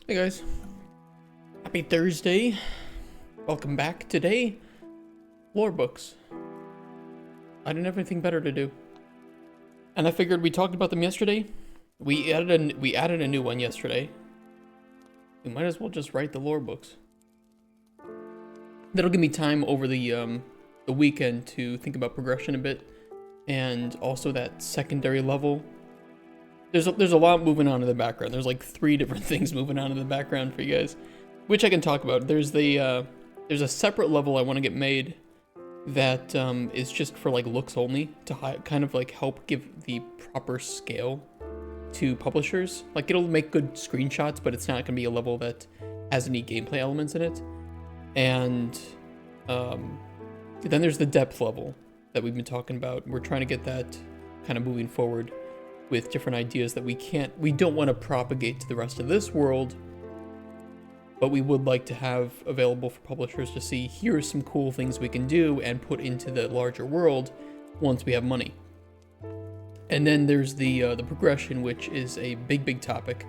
Hey guys, happy Thursday. Welcome back. Today, lore books. I didn't have anything better to do. And I figured we talked about them yesterday. We added a new one yesterday. We might as well just write the lore books. That'll give me time over the weekend to think about progression a bit, and also that secondary level. There's a lot moving on in the background. There's like 3 different things moving on in the background for you guys, which I can talk about. There's a separate level I want to get made that is just for like looks only, to kind of like help give the proper scale to publishers. Like, it'll make good screenshots, but it's not gonna be a level that has any gameplay elements in it. And then there's the depth level that we've been talking about. We're trying to get that kind of moving forward with different ideas that we don't want to propagate to the rest of this world, but we would like to have available for publishers to see, here are some cool things we can do and put into the larger world once we have money. And then there's the progression, which is a big topic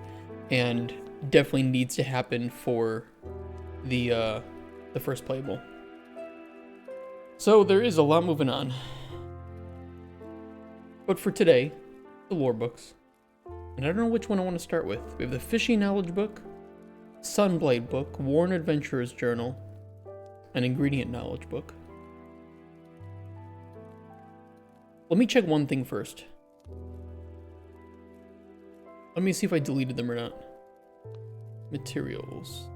and definitely needs to happen for the first playable. So there is a lot moving on. But for today, the lore books. And I don't know which one I want to start with. We have the Fishing Knowledge book, Sunblade book, Worn Adventurer's Journal, and Ingredient Knowledge book. Let me check one thing first. Let me see if I deleted them or not. Materials.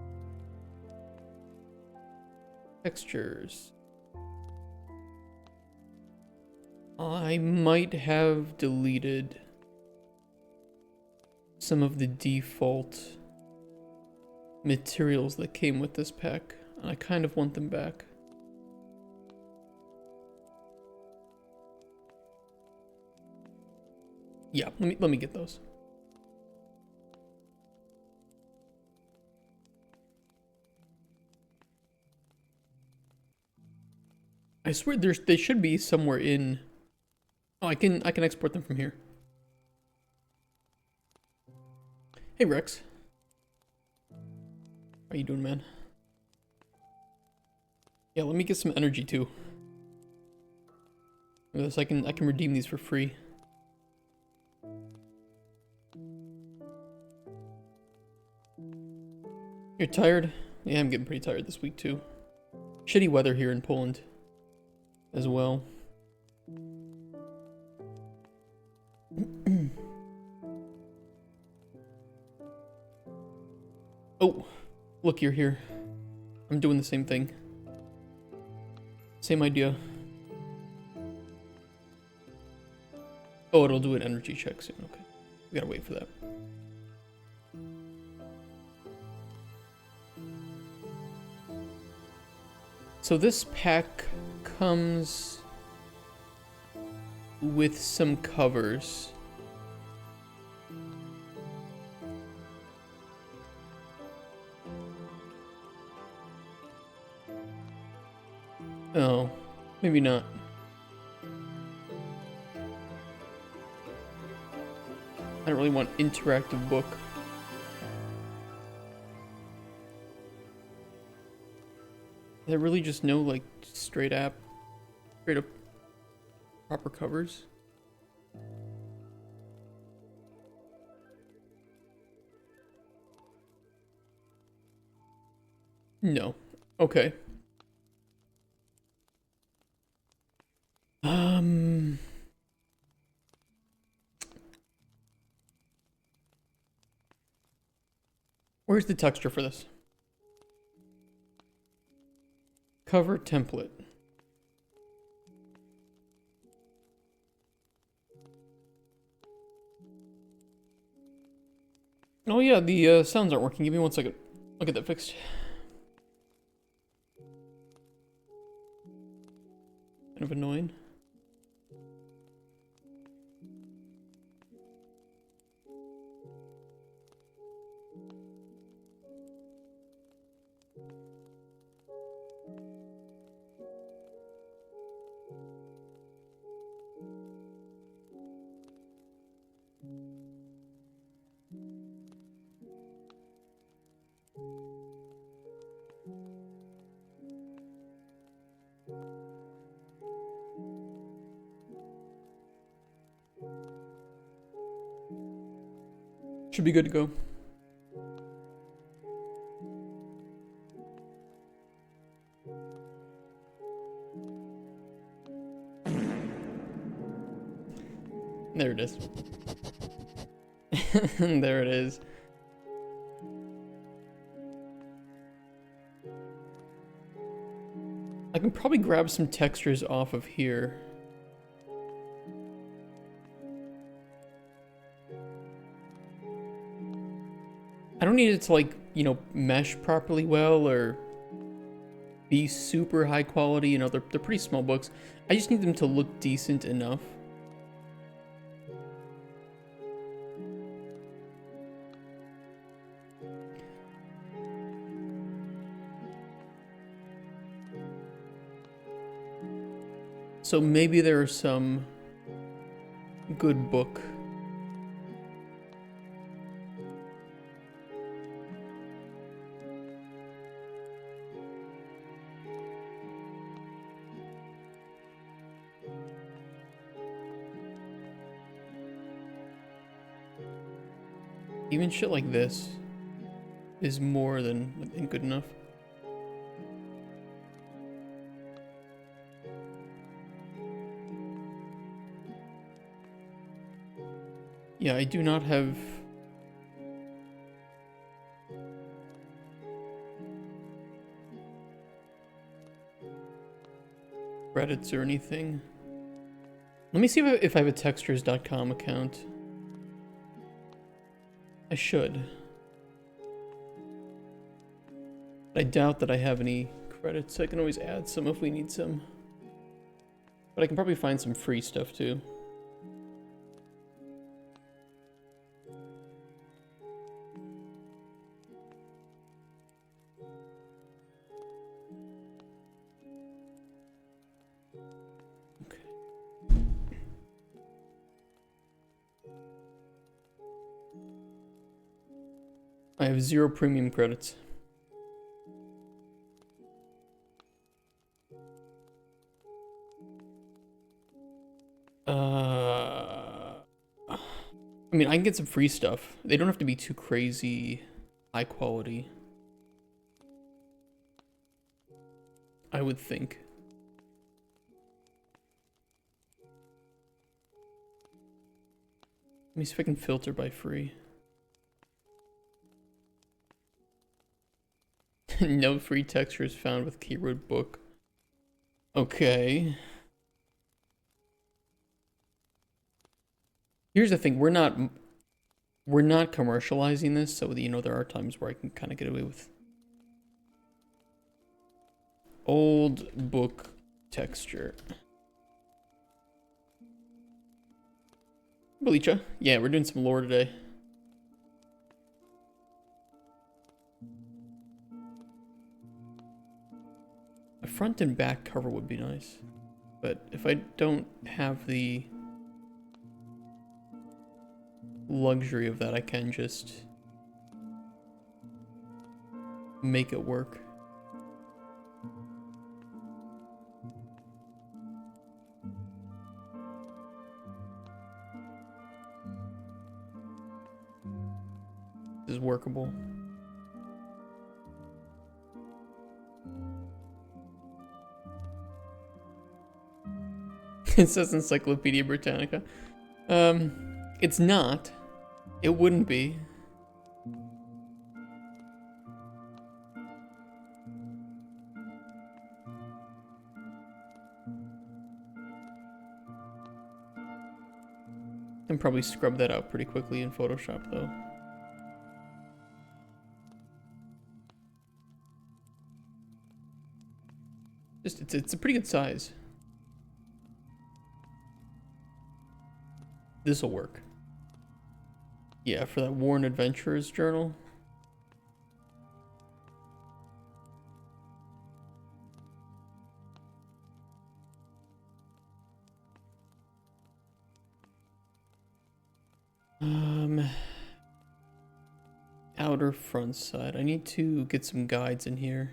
Textures. I might have deleted some of the default materials that came with this pack, and I kind of want them back. Yeah, let me get those. I swear they should be somewhere in. Oh, I can export them from here. Hey Rex. How you doing, man? Yeah, let me get some energy too. Look at this, I can redeem these for free. You're tired? Yeah, I'm getting pretty tired this week too. Shitty weather here in Poland as well. Oh, look, you're here. I'm doing the same thing. Same idea. Oh, it'll do an energy check soon. Okay. We gotta wait for that. So this pack comes with some covers. Oh, maybe not. I don't really want interactive book. Is there really just no like straight up proper covers? No. Okay. Where's the texture for this? Cover template. Oh yeah, the sounds aren't working. Give me 1 second. I'll get that fixed. Kind of annoying. Should be good to go. There it is. There it is. I can probably grab some textures off of here. I don't need it to, like, you know, mesh properly well or be super high quality. You know, they're pretty small books. I just need them to look decent enough. So maybe there are some good book. Even shit like this is more than good enough. Yeah, I do not have credits or anything. Let me see if I have a textures.com account. I should. I doubt that I have any credits. I can always add some if we need some. But I can probably find some free stuff too. I have 0 premium credits. I mean, I can get some free stuff. They don't have to be too crazy high quality, I would think. Let me see if I can filter by free. No free textures found with keyword book. Okay. Here's the thing, we're not commercializing this, so you know there are times where I can kind of get away with old book texture. Belicha, yeah, we're doing some lore today. A front and back cover would be nice, but if I don't have the luxury of that, I can just make it work. This is workable. It says Encyclopedia Britannica. It's not. It wouldn't be. Can probably scrub that out pretty quickly in Photoshop though. Just it's a pretty good size. This'll work. Yeah, for that Worn Adventurers journal. Outer front side. I need to get some guides in here.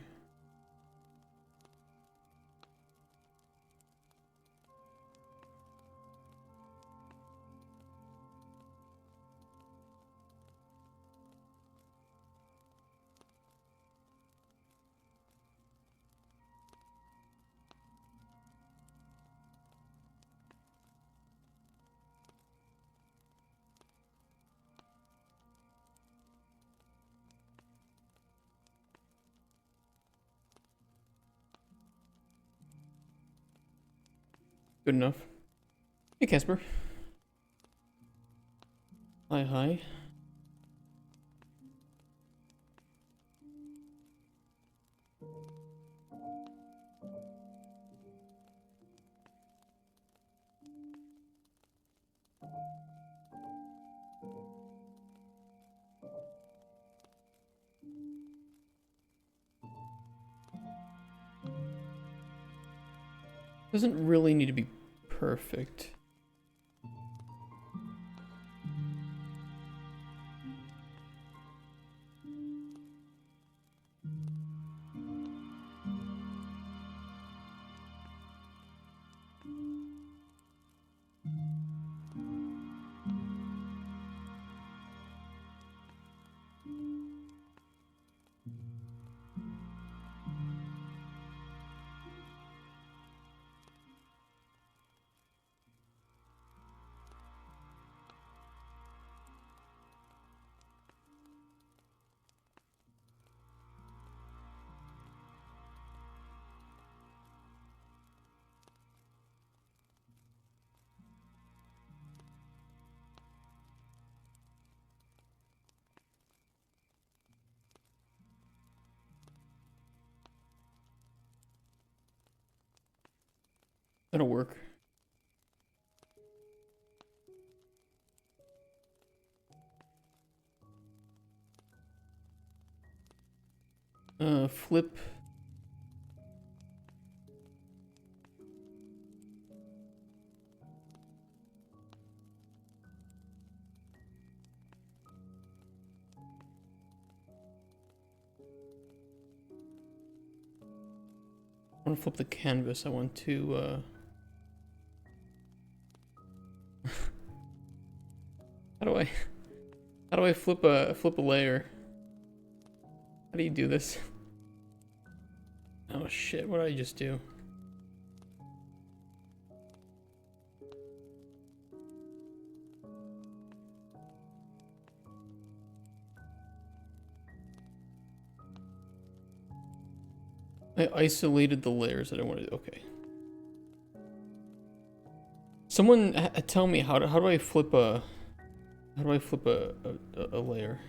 Good enough. Hey, Casper. Hi, hi. Doesn't really need to be perfect. That'll work. Flip. I want to flip the canvas. I want to, how do I flip a layer? How do you do this? Oh shit, what did I just do? I isolated the layers that I wanted. Okay. Someone tell me how do I flip a a layer?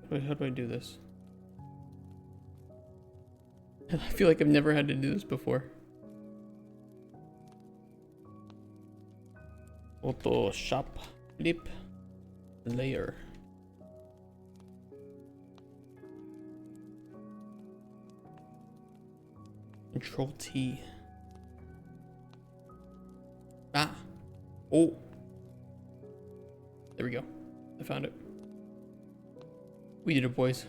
How do I do this? I feel like I've never had to do this before. Photoshop, flip, layer. Control T. Ah. Oh. There we go. I found it. We did it, boys.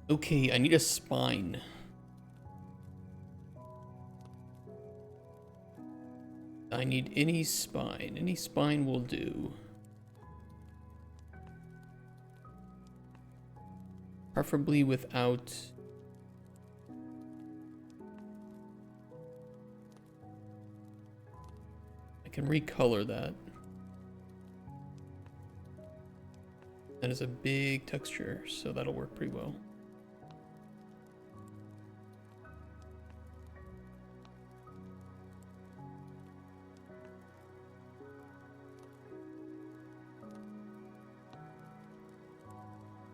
Okay, I need a spine. I need any spine. Any spine will do. Preferably without... I can recolor that. That is a big texture, so that'll work pretty well.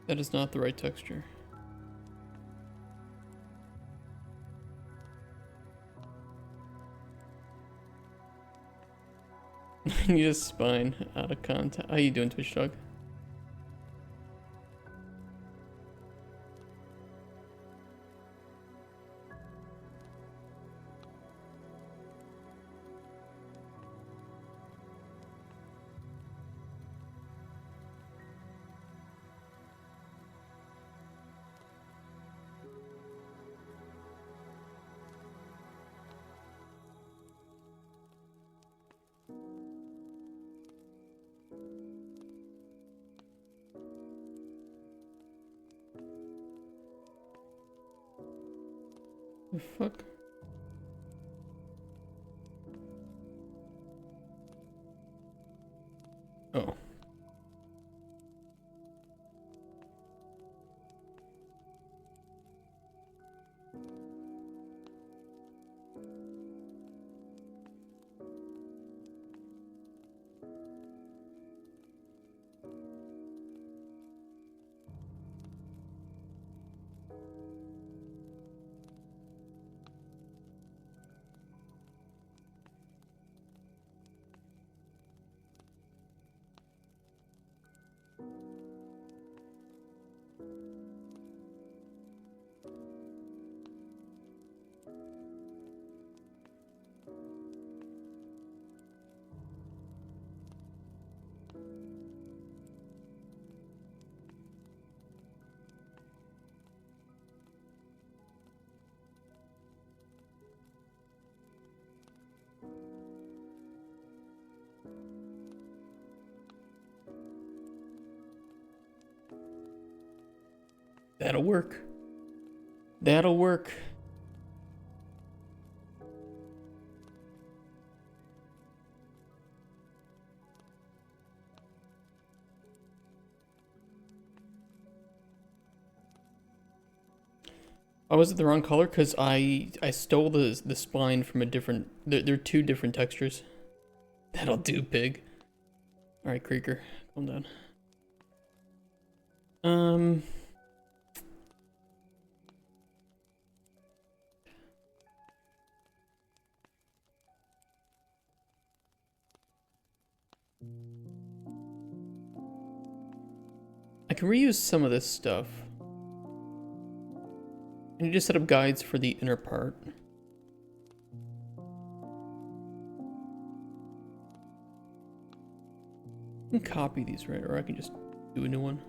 That is not the right texture. I need a spine out of context. How you doing, Twitch Dog? The fuck? Oh. That'll work. That'll work. Oh, was it the wrong color? Because I stole the spine from a different... They're two different textures. That'll do, pig. Alright, Creaker. Calm down. I can reuse some of this stuff. I need to set up guides for the inner part. I can copy these, right? Or I can just do a new one.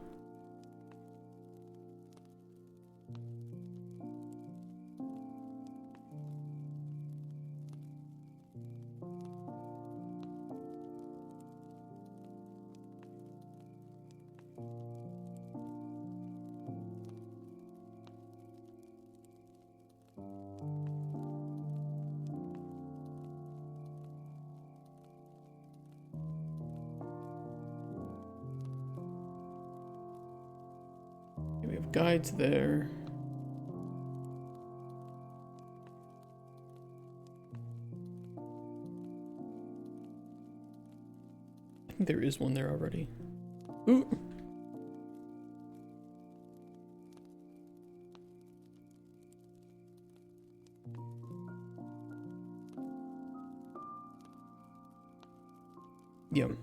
We have guides there. I think there is one there already. Ooh. Yum.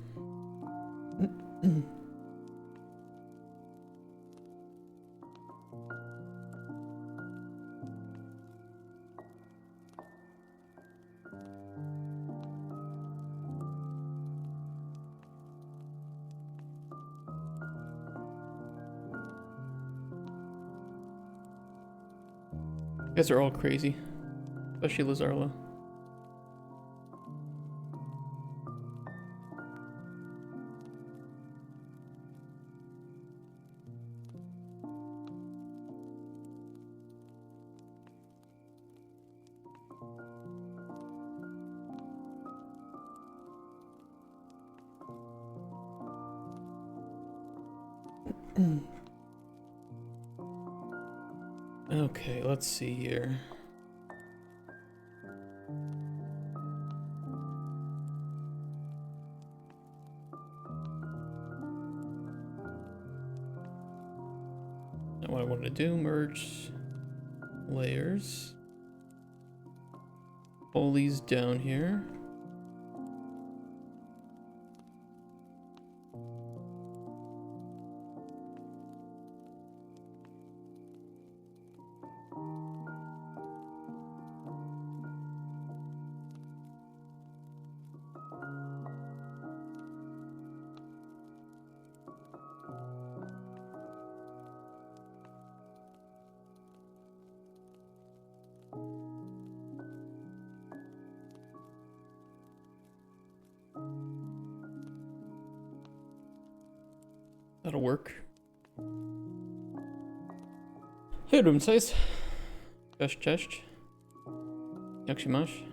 You guys are all crazy, especially Lazarla. Okay, let's see here. Now what I want to do, merge layers. Pull these down here. That'll work. Hey, room size. Chest. Yakshimash.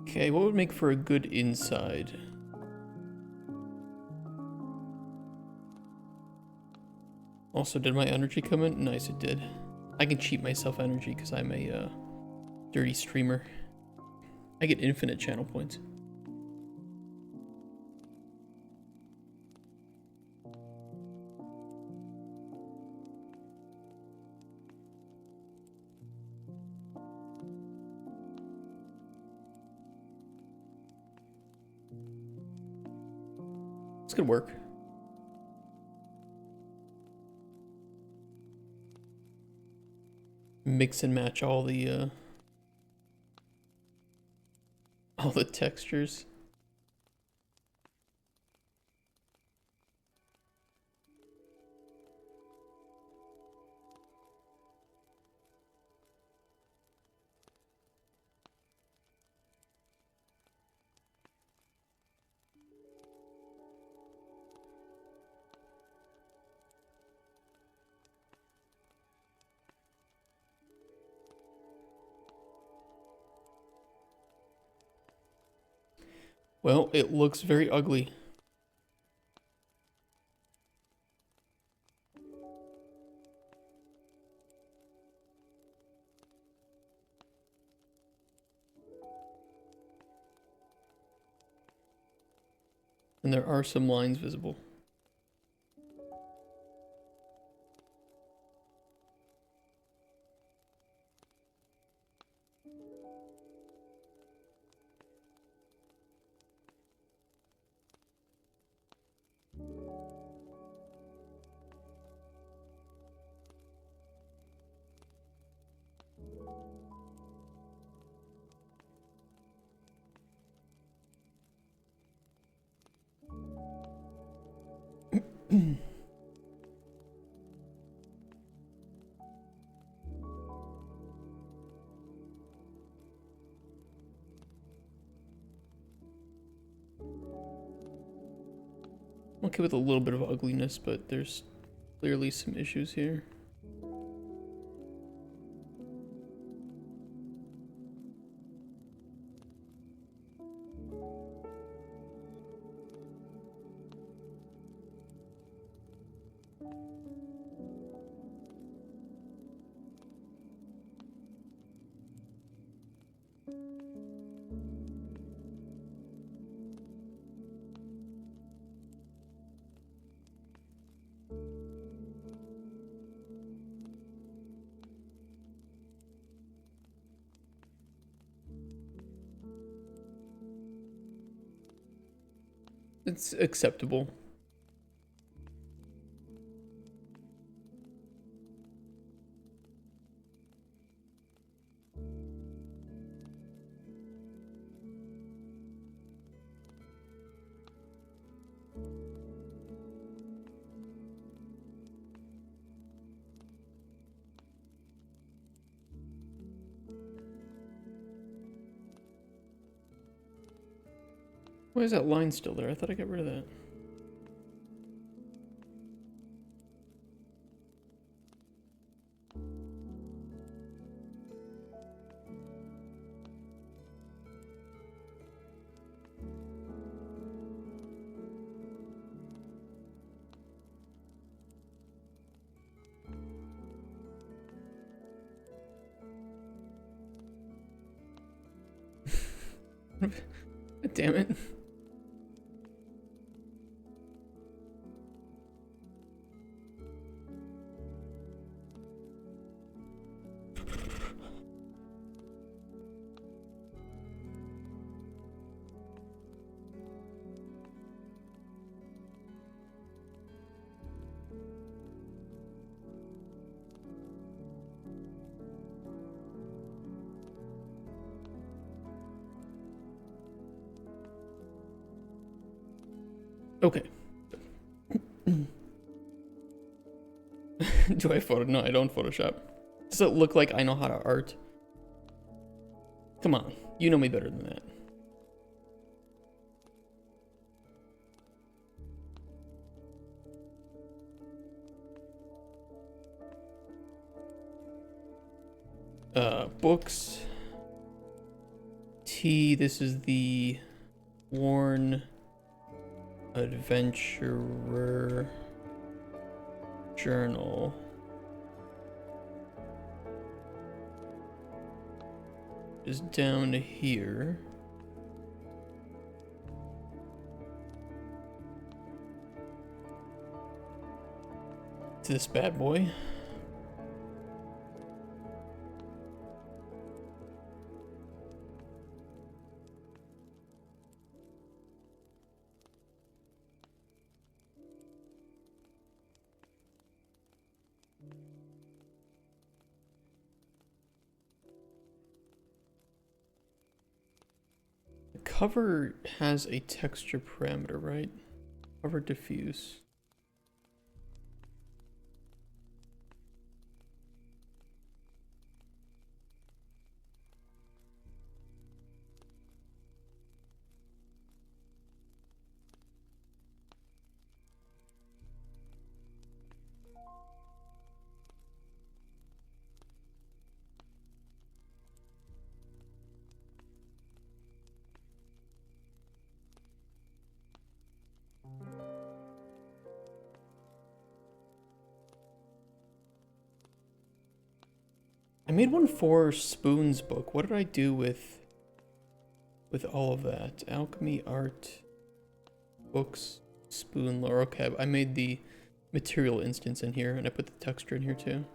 Okay, what would make for a good inside? Also, did my energy come in? Nice, it did. I can cheat myself energy because I'm a dirty streamer. I get infinite channel points. This could work. Mix and match all the textures. Well, it looks very ugly. And there are some lines visible. Okay with a little bit of ugliness, but there's clearly some issues here. It's acceptable. Why is that line still there? I thought I got rid of that. Damn it. Okay. Do I photo? No, I don't Photoshop. Does it look like I know how to art? Come on, you know me better than that. Books. T, this is the Worn Adventurer Journal. Is down here. To this bad boy. Cover has a texture parameter, right? Cover diffuse. I made one for Spoon's book. What did I do with all of that? Alchemy, art, books, spoon, lore. Okay, I made the material instance in here, and I put the texture in here too.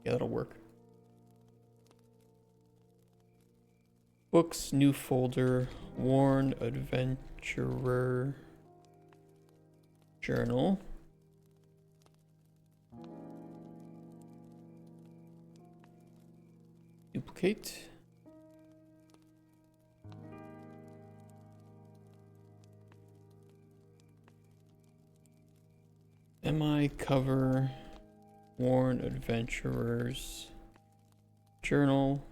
Yeah, that'll work. Books, new folder, Worn Adventurer Journal. Duplicate. MI cover, Worn Adventurers Journal.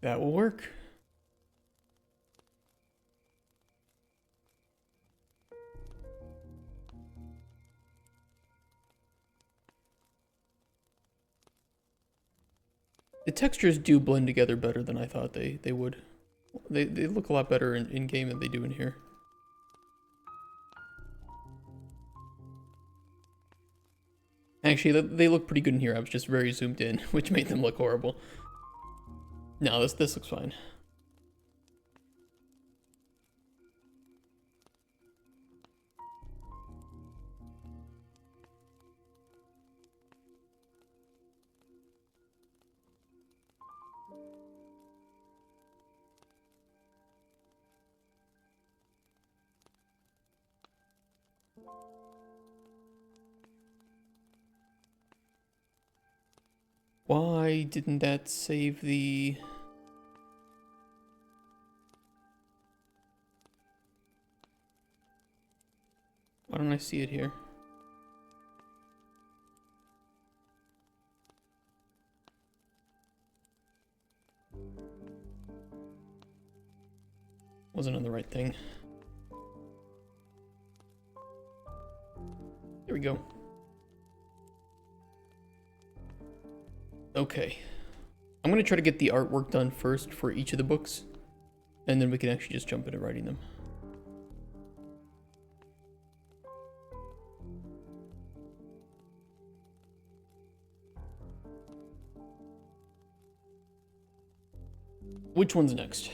That will work. The textures do blend together better than I thought they would. They look a lot better in game than they do in here. Actually, they look pretty good in here. I was just very zoomed in, which made them look horrible. No, this looks fine. Why didn't that save the... Why don't I see it here? Wasn't on the right thing. There we go. Okay. I'm gonna try to get the artwork done first for each of the books, and then we can actually just jump into writing them. Which one's next?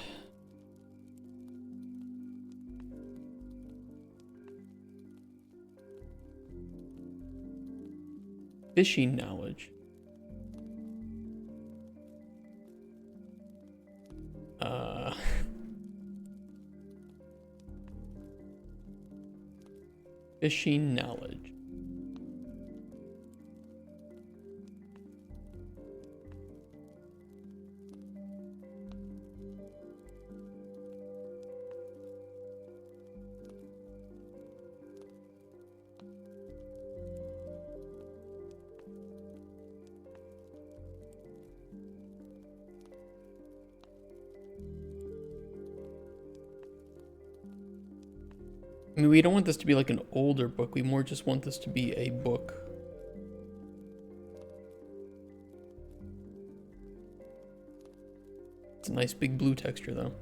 Fishing knowledge. Fishing knowledge. I mean, we don't want this to be like an older book. We more just want this to be a book. It's a nice big blue texture, though.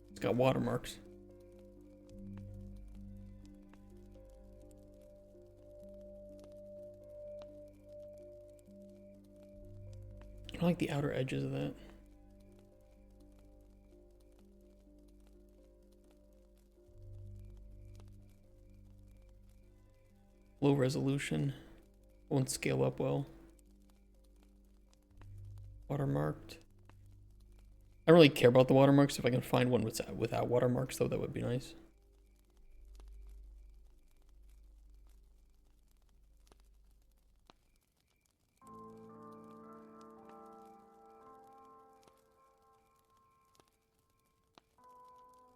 It's got watermarks. I like the outer edges of that. Low resolution. Won't scale up well. Watermarked. I don't really care about the watermarks. If I can find one without watermarks, though, that would be nice.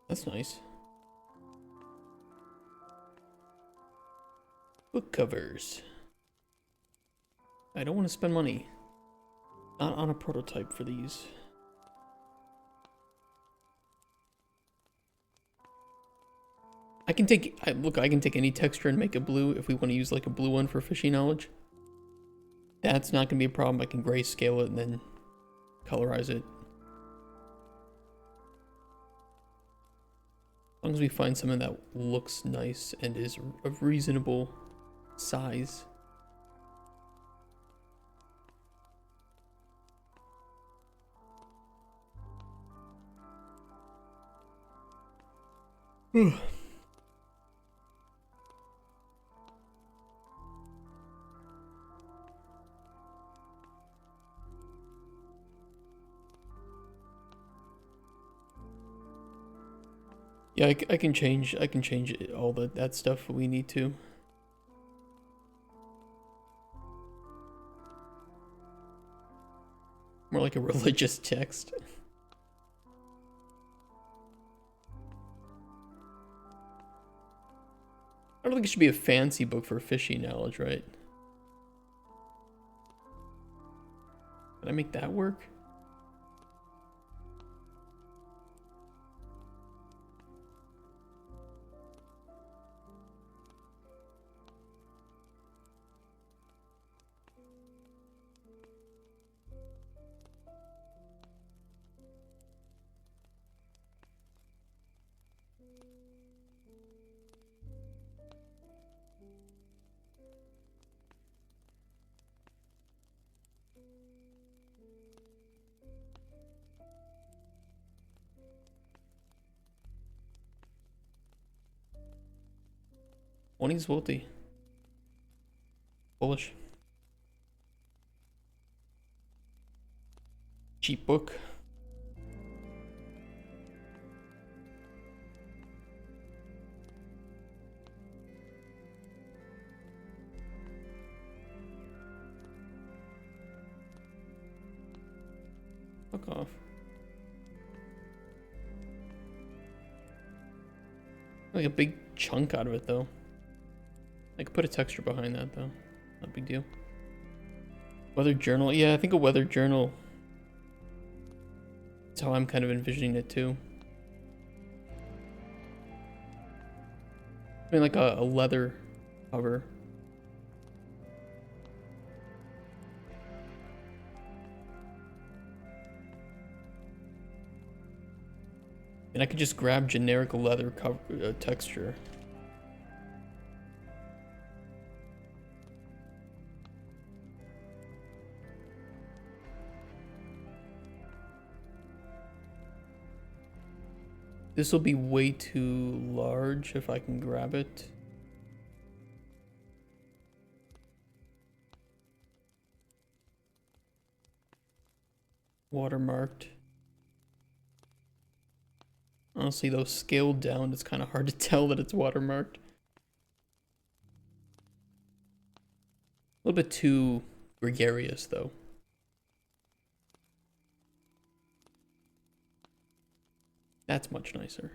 That's nice. Book covers. I don't want to spend money. Not on a prototype for these. I can take, I can take any texture and make it blue if we want to use like a blue one for fishing knowledge. That's not going to be a problem. I can grayscale it and then colorize it. As long as we find something that looks nice and is of reasonable size. Yeah, I can change all that stuff if we need to. More like a religious text. I don't think it should be a fancy book for fishing knowledge, right? Can I make that work? Bonnie's Wilty. Bullish. Cheap book. Fuck off. Like a big chunk out of it though. I could put a texture behind that though. Not a big deal. Weather journal. Yeah, I think a weather journal. That's how I'm kind of envisioning it too. I mean, like a leather cover. And I could just grab generic leather cover texture. This will be way too large if I can grab it. watermarked. Honestly, though, scaled down, it's kind of hard to tell that it's watermarked. A little bit too gregarious, though. That's much nicer.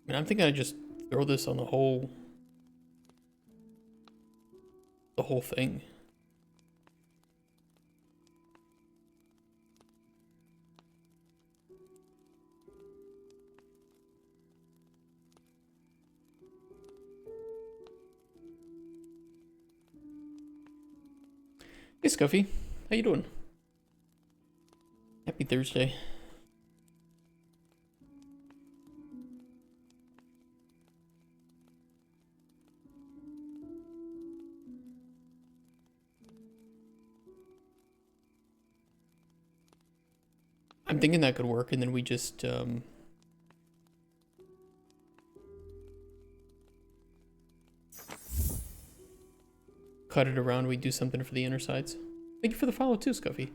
I mean, I'm thinking I just throw this on the whole thing. Hey Scuffy, how you doing? Happy Thursday. I'm thinking that could work, and then we just cut it around. We do something for the inner sides. Thank you for the follow too, Scuffy.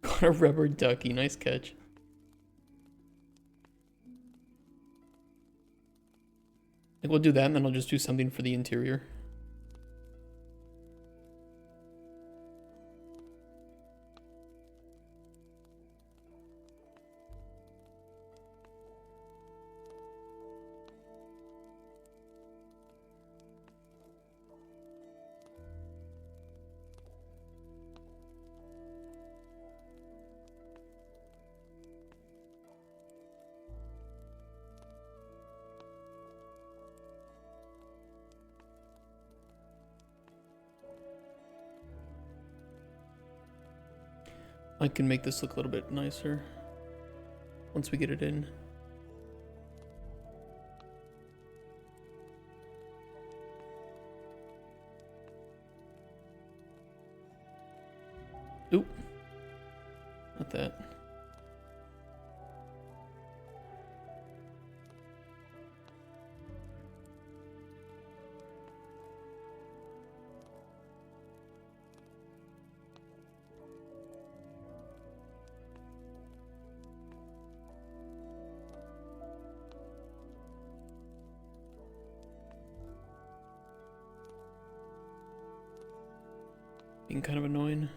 Got a rubber ducky. Nice catch. I think we'll do that, and then I'll just do something for the interior. I can make this look a little bit nicer once we get it in. Oop. Not that. Being kind of annoying.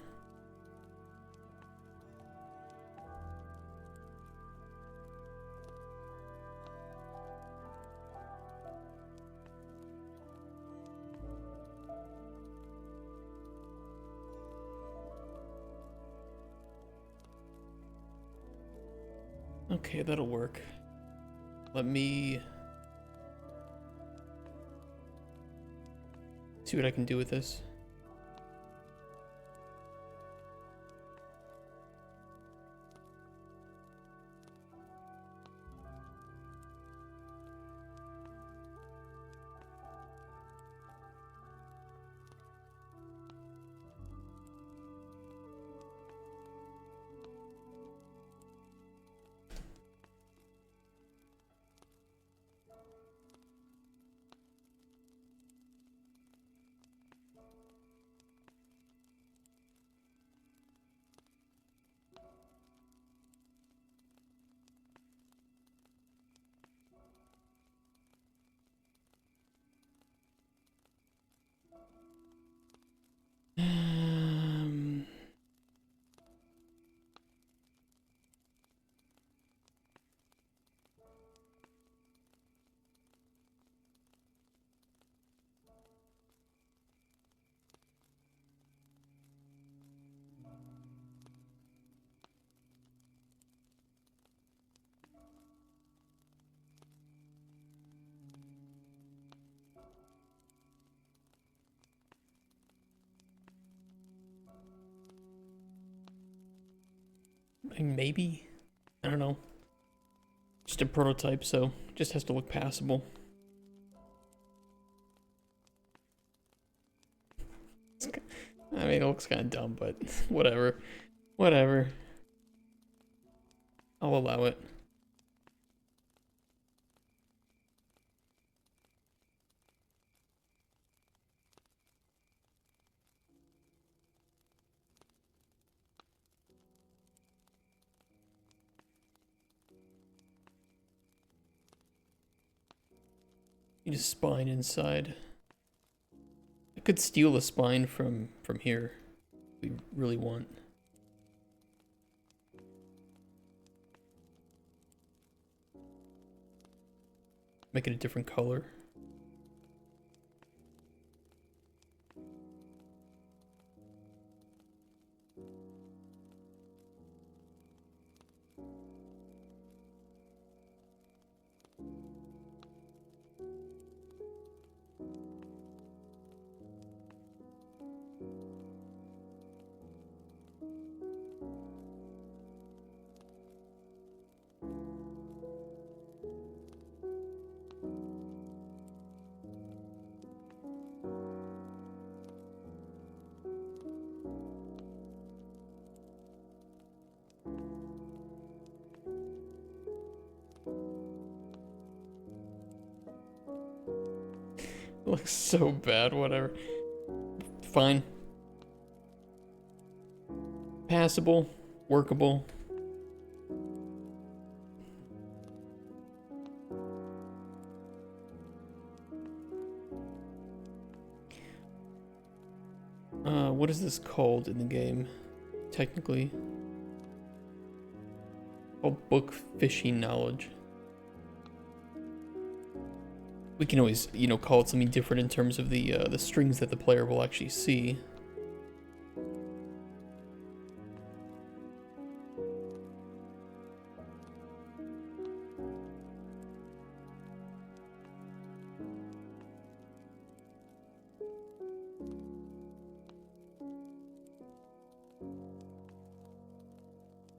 Okay, that'll work. Let me see what I can do with this. mean, maybe? I don't know. Just a prototype, so it just has to look passable. I mean, it looks kind of dumb, but whatever. Whatever. I'll allow it. Need a spine inside. I could steal a spine from here if we really want. Make it a different color. Looks so bad, whatever. Fine. Passable, workable. What is this called in the game? Technically. Called book fishing knowledge. We can always, you know, call it something different in terms of the strings that the player will actually see.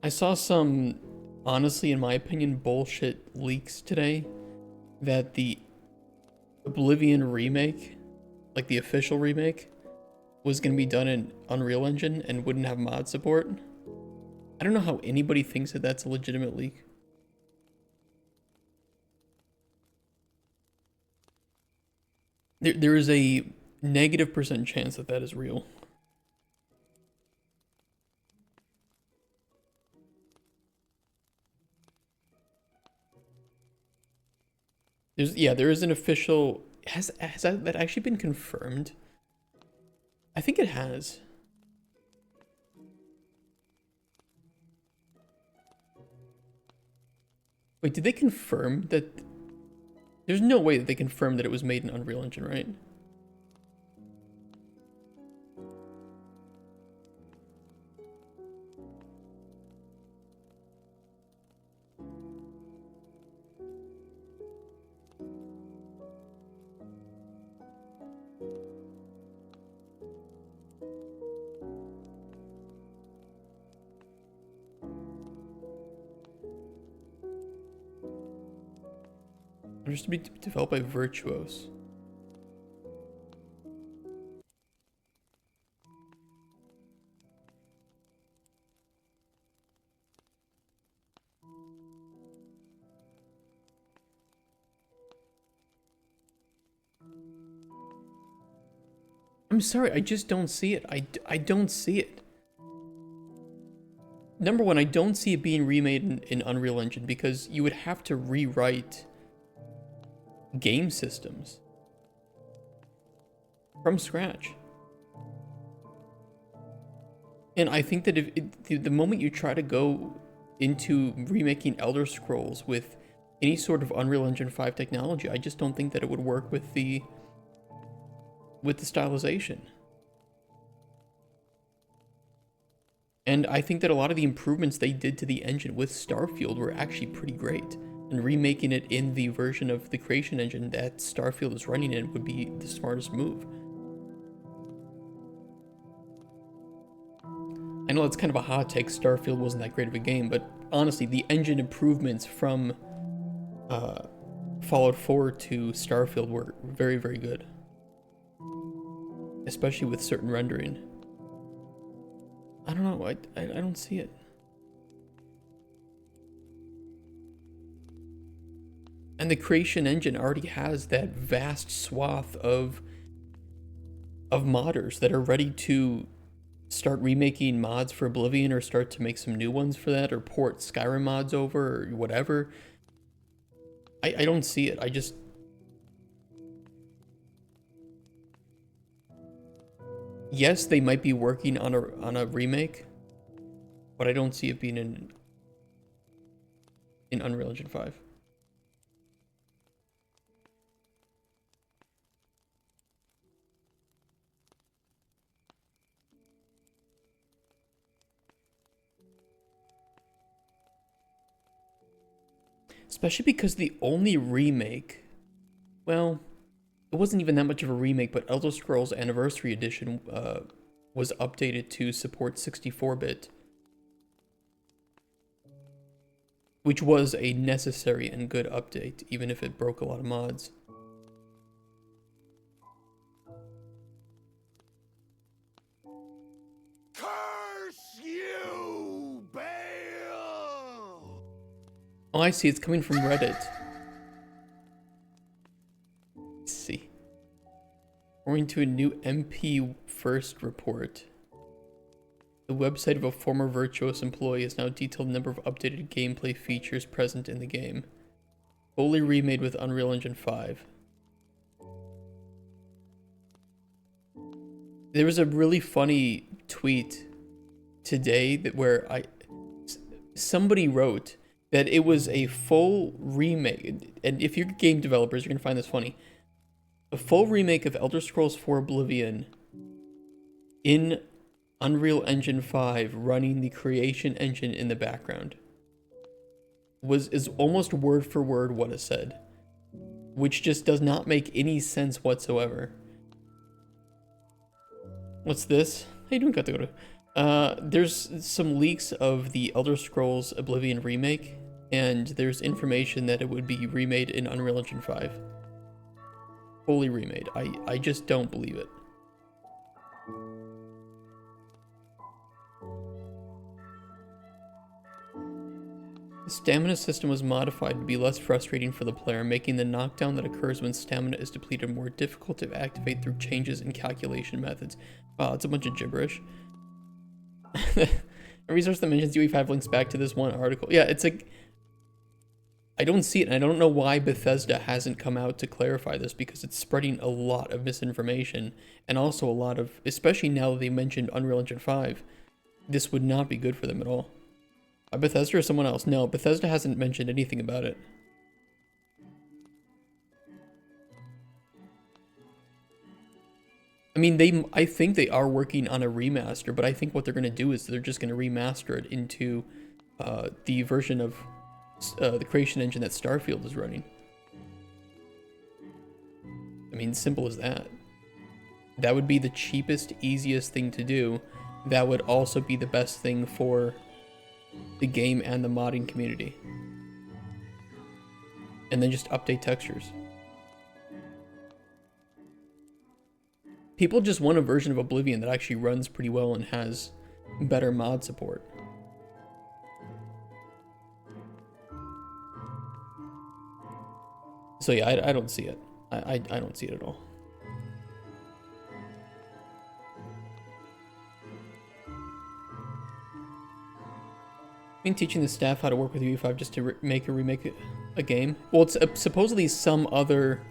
I saw some, honestly, in my opinion, bullshit leaks today that the Oblivion remake, like the official remake, was going to be done in Unreal Engine and wouldn't have mod support. I don't know how anybody thinks that that's a legitimate leak. There is a -% chance that that is real. There is an official. Has that actually been confirmed? I think it has. Wait, did they confirm that? There's no way that they confirmed that it was made in Unreal Engine, right? Just to be developed by Virtuos. I'm sorry, I just don't see it. I don't see it. Number one, I don't see it being remade in Unreal Engine because you would have to rewrite game systems from scratch. And I think that the moment you try to go into remaking Elder Scrolls with any sort of Unreal Engine 5 technology, I just don't think that it would work with the stylization. And I think that a lot of the improvements they did to the engine with Starfield were actually pretty great. And remaking it in the version of the creation engine that Starfield is running in would be the smartest move. I know it's kind of a hot take, Starfield wasn't that great of a game, but honestly, the engine improvements from Fallout 4 to Starfield were very, very good. Especially with certain rendering. I don't know, I don't see it. And the creation engine already has that vast swath of modders that are ready to start remaking mods for Oblivion or start to make some new ones for that or port Skyrim mods over or whatever. I don't see it. I just... Yes, they might be working on a remake, but I don't see it being in Unreal Engine 5. Especially because the only remake, well, it wasn't even that much of a remake, but Elder Scrolls Anniversary Edition was updated to support 64-bit, which was a necessary and good update, even if it broke a lot of mods. Curse you, Bale! Oh, I see. It's coming from Reddit. Let's see. According to a new MP First report, the website of a former Virtuos employee has now detailed the number of updated gameplay features present in the game, fully remade with Unreal Engine 5. There was a really funny tweet today where somebody wrote that it was a full remake, and if you're game developers, you're gonna find this funny. A full remake of Elder Scrolls 4 Oblivion in Unreal Engine 5 running the creation engine in the background is almost word for word what it said, which just does not make any sense whatsoever. What's this? How you doing, Katagoto? There's some leaks of the Elder Scrolls Oblivion remake, and there's information that it would be remade in Unreal Engine 5. Fully remade. I just don't believe it. The stamina system was modified to be less frustrating for the player, making the knockdown that occurs when stamina is depleted more difficult to activate through changes in calculation methods. Wow, it's a bunch of gibberish. A resource that mentions UE5 links back to this one article. Yeah, it's like... I don't see it, and I don't know why Bethesda hasn't come out to clarify this, because it's spreading a lot of misinformation, and also a lot of... Especially now that they mentioned Unreal Engine 5, this would not be good for them at all. Bethesda or someone else? No, Bethesda hasn't mentioned anything about it. I mean, I think they are working on a remaster, but I think what they're going to do is they're just going to remaster it into the version of the creation engine that Starfield is running. I mean, simple as that. That would be the cheapest, easiest thing to do. That would also be the best thing for the game and the modding community. And then just update textures. People just want a version of Oblivion that actually runs pretty well and has better mod support. So yeah, I don't see it. I don't see it at all. I mean, teaching the staff how to work with UE5 just to remake a game. Well, it's supposedly some other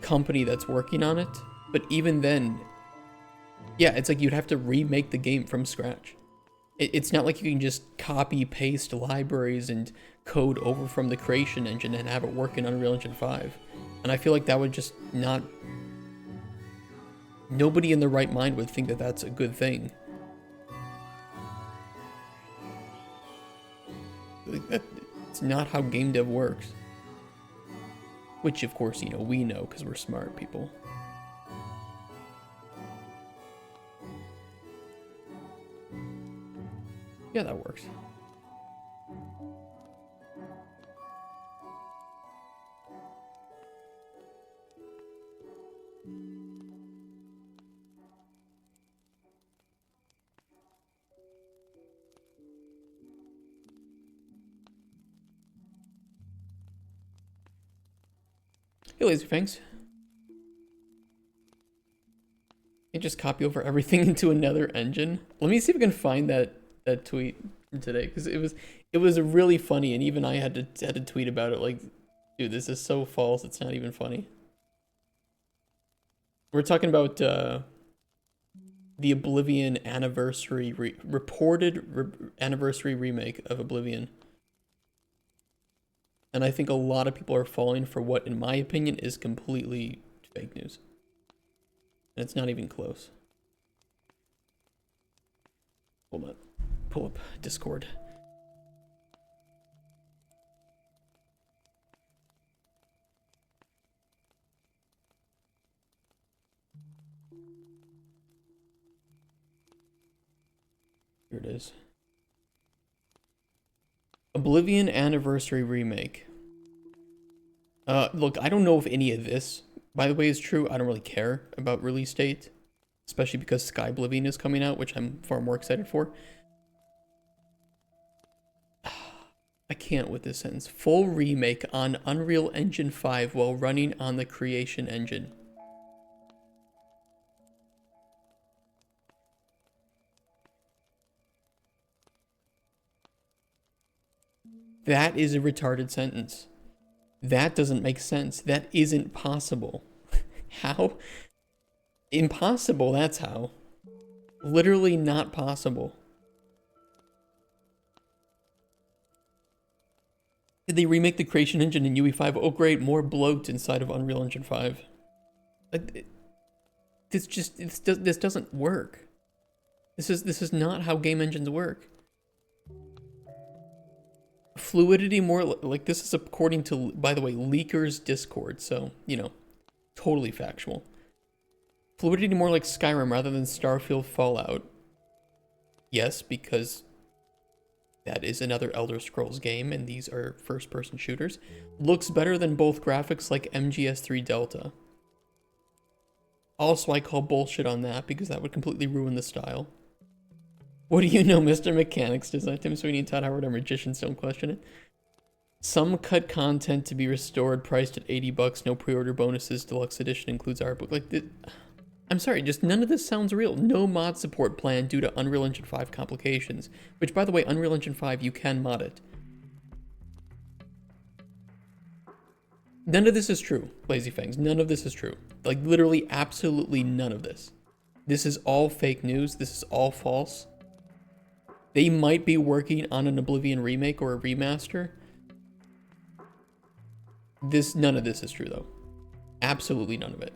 company that's working on it, but even then, yeah, it's like you'd have to remake the game from scratch. It's not like you can just copy paste libraries and code over from the creation engine and have it work in Unreal Engine 5. And I feel like that would just not... Nobody in their right mind would think that that's a good thing. It's not how game dev works. Which, of course, you know, we know because we're smart people. Yeah, that works. Hey, Lazy Fangs. You just copy over everything into another engine. Let me see if I can find that tweet from today, because it was really funny, and even I had to tweet about it. Like, dude, this is so false. It's not even funny. We're talking about the Oblivion anniversary anniversary remake of Oblivion. And I think a lot of people are falling for what, in my opinion, is completely fake news. And it's not even close. Hold on. Pull up Discord. Here it is. Oblivion Anniversary Remake. Look, I don't know if any of this, by the way, is true. I don't really care about release date, especially because Sky Oblivion is coming out, which I'm far more excited for. I can't with this sentence. Full remake on Unreal Engine 5 while running on the Creation Engine. That is a retarded sentence. That doesn't make sense. That isn't possible. How? Impossible, that's how. Literally not possible. Did they remake the Creation Engine in UE5? Oh great, more bloat inside of Unreal Engine 5. This doesn't work. This is not how game engines work. Fluidity more like this is according to, by the way, Leaker's Discord, so you know, totally factual. Fluidity more like Skyrim rather than Starfield Fallout. Yes, because that is another Elder Scrolls game and these are first-person shooters. Looks better than both graphics like MGS3 Delta. Also, I call bullshit on that because that would completely ruin the style. What do you know, Mr. Mechanics? Does that Tim Sweeney and Todd Howard are magicians? Don't question it. Some cut content to be restored, priced at $80. No pre-order bonuses. Deluxe edition includes art book. Like, I'm sorry, just none of this sounds real. No mod support plan due to Unreal Engine 5 complications. Which, by the way, Unreal Engine 5, you can mod it. None of this is true, Lazy Fangs. None of this is true. Like, literally, absolutely none of this. This is all fake news. This is all false. They might be working on an Oblivion remake or a remaster. None of this is true, though. Absolutely none of it.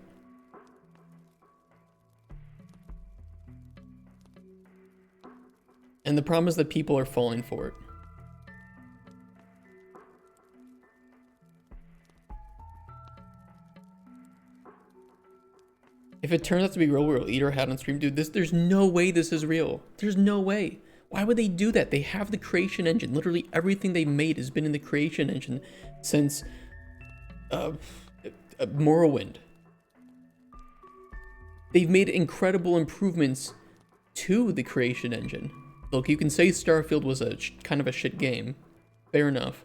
And the problem is that people are falling for it. If it turns out to be real, we'll eat our hat on stream. Dude, there's no way this is real. There's no way. Why would they do that? They have the Creation Engine. Literally everything they made has been in the Creation Engine since Morrowind. They've made incredible improvements to the Creation Engine. Look, you can say Starfield was a kind of a shit game. Fair enough.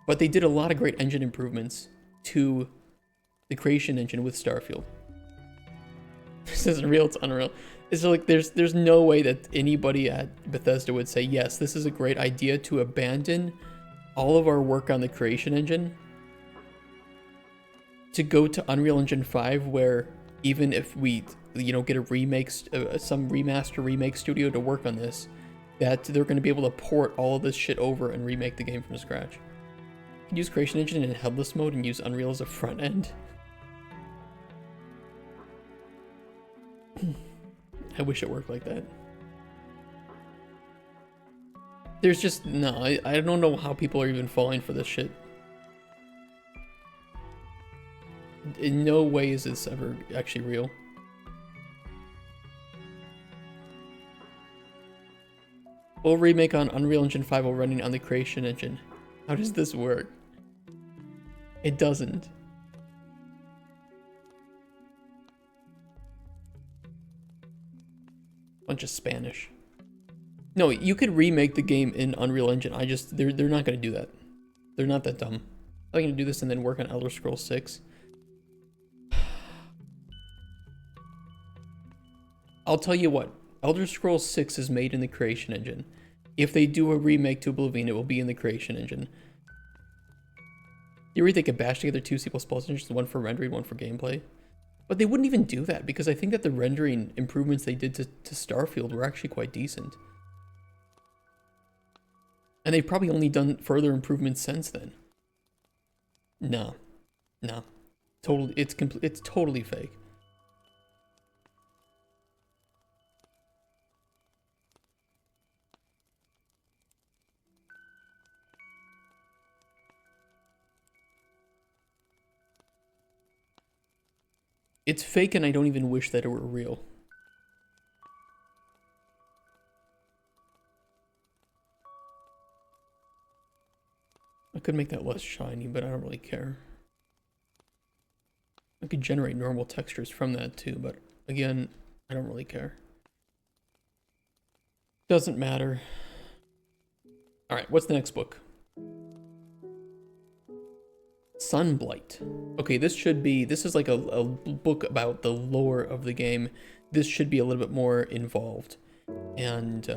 But they did a lot of great engine improvements to the Creation Engine with Starfield. This isn't real, it's Unreal. It's like there's no way that anybody at Bethesda would say, yes, this is a great idea to abandon all of our work on the Creation Engine to go to Unreal Engine 5, where even if we, you know, get a remake, some remaster remake studio to work on this, that they're going to be able to port all of this shit over and remake the game from scratch. You can use Creation Engine in headless mode and use Unreal as a front end. I wish it worked like that. There's just, no, I don't know how people are even falling for this shit. In no way is this ever actually real. Full remake on Unreal Engine 5 while running on the Creation Engine. How does this work? It doesn't. Bunch of Spanish. No, you could remake the game in Unreal Engine. They're not gonna do that. They're not that dumb. They're gonna do this and then work on Elder Scrolls 6. I'll tell you what, Elder Scrolls 6 is made in the Creation Engine. If they do a remake to Oblivion, it will be in the Creation Engine. You really they could bash together two C++ engines, one for rendering, one for gameplay? But they wouldn't even do that, because I think that the rendering improvements they did to Starfield were actually quite decent. And they've probably only done further improvements since then. No. No. Totally, it's totally fake. It's fake and I don't even wish that it were real. I could make that less shiny, but I don't really care. I could generate normal textures from that too, but again, I don't really care. Doesn't matter. Alright, what's the next book? Sunblight. Okay, this is like a book about the lore of the game. This should be a little bit more involved and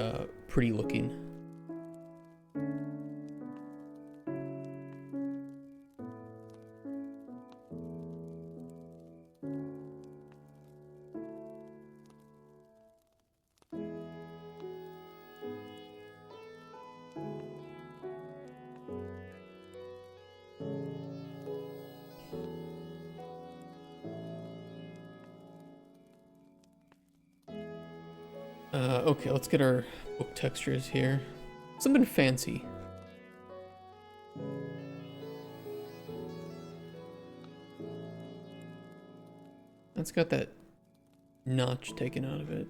pretty looking. Okay, let's get our book textures here. Something fancy. That's got that notch taken out of it.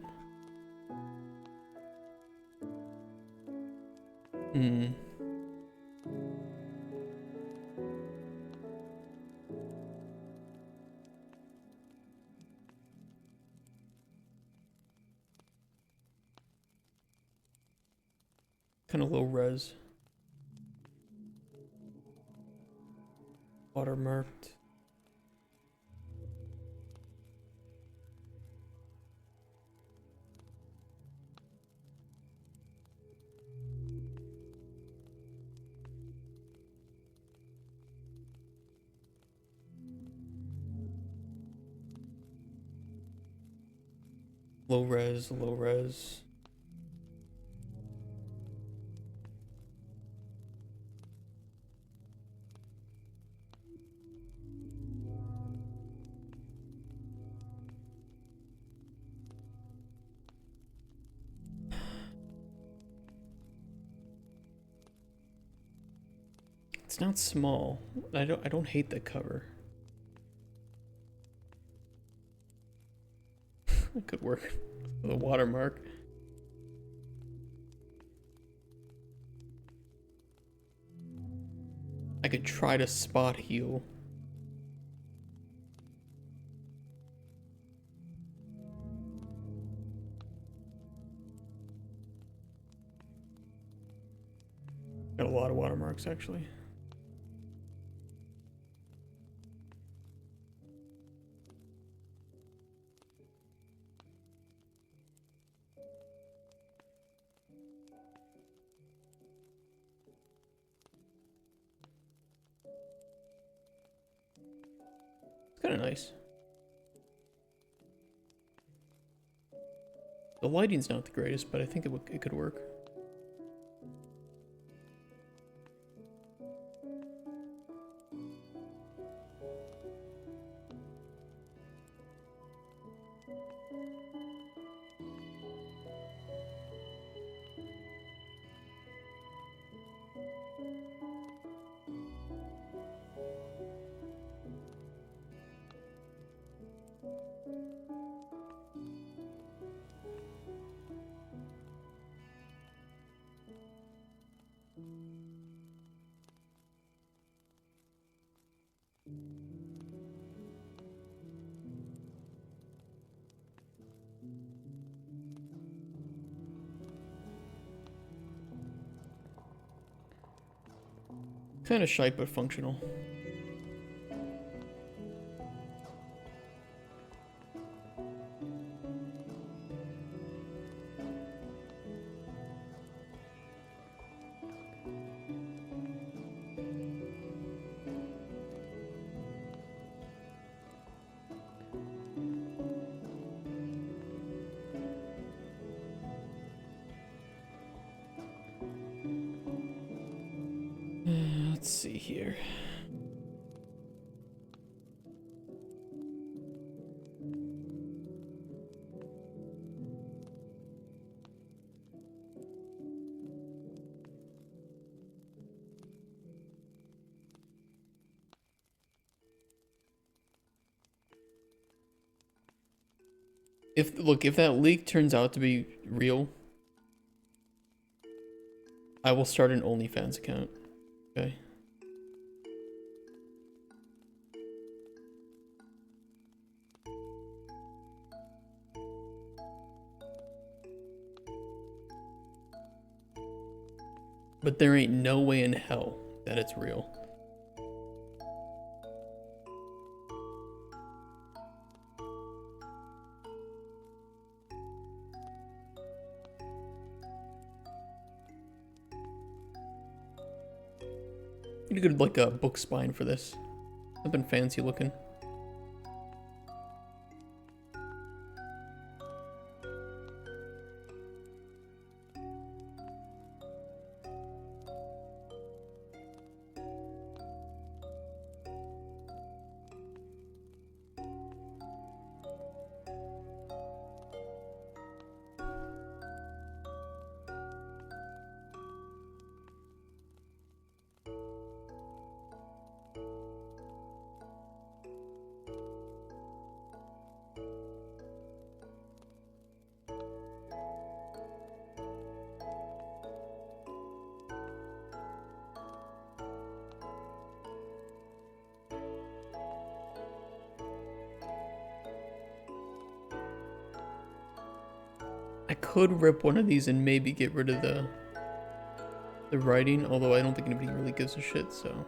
Kind of low res. Watermarked. Low res, low res. It's not small. I don't hate the cover. That could work with a watermark. I could try to spot heal. Got a lot of watermarks actually. Kind of nice. The lighting's not the greatest, but I think it could work. Kind of shite, but functional. Let's see here. If that leak turns out to be real, I will start an OnlyFans account. Okay. But there ain't no way in hell that it's real. Need a good like a book spine for this. Something fancy looking. I could rip one of these and maybe get rid of the writing, although I don't think anybody really gives a shit, so.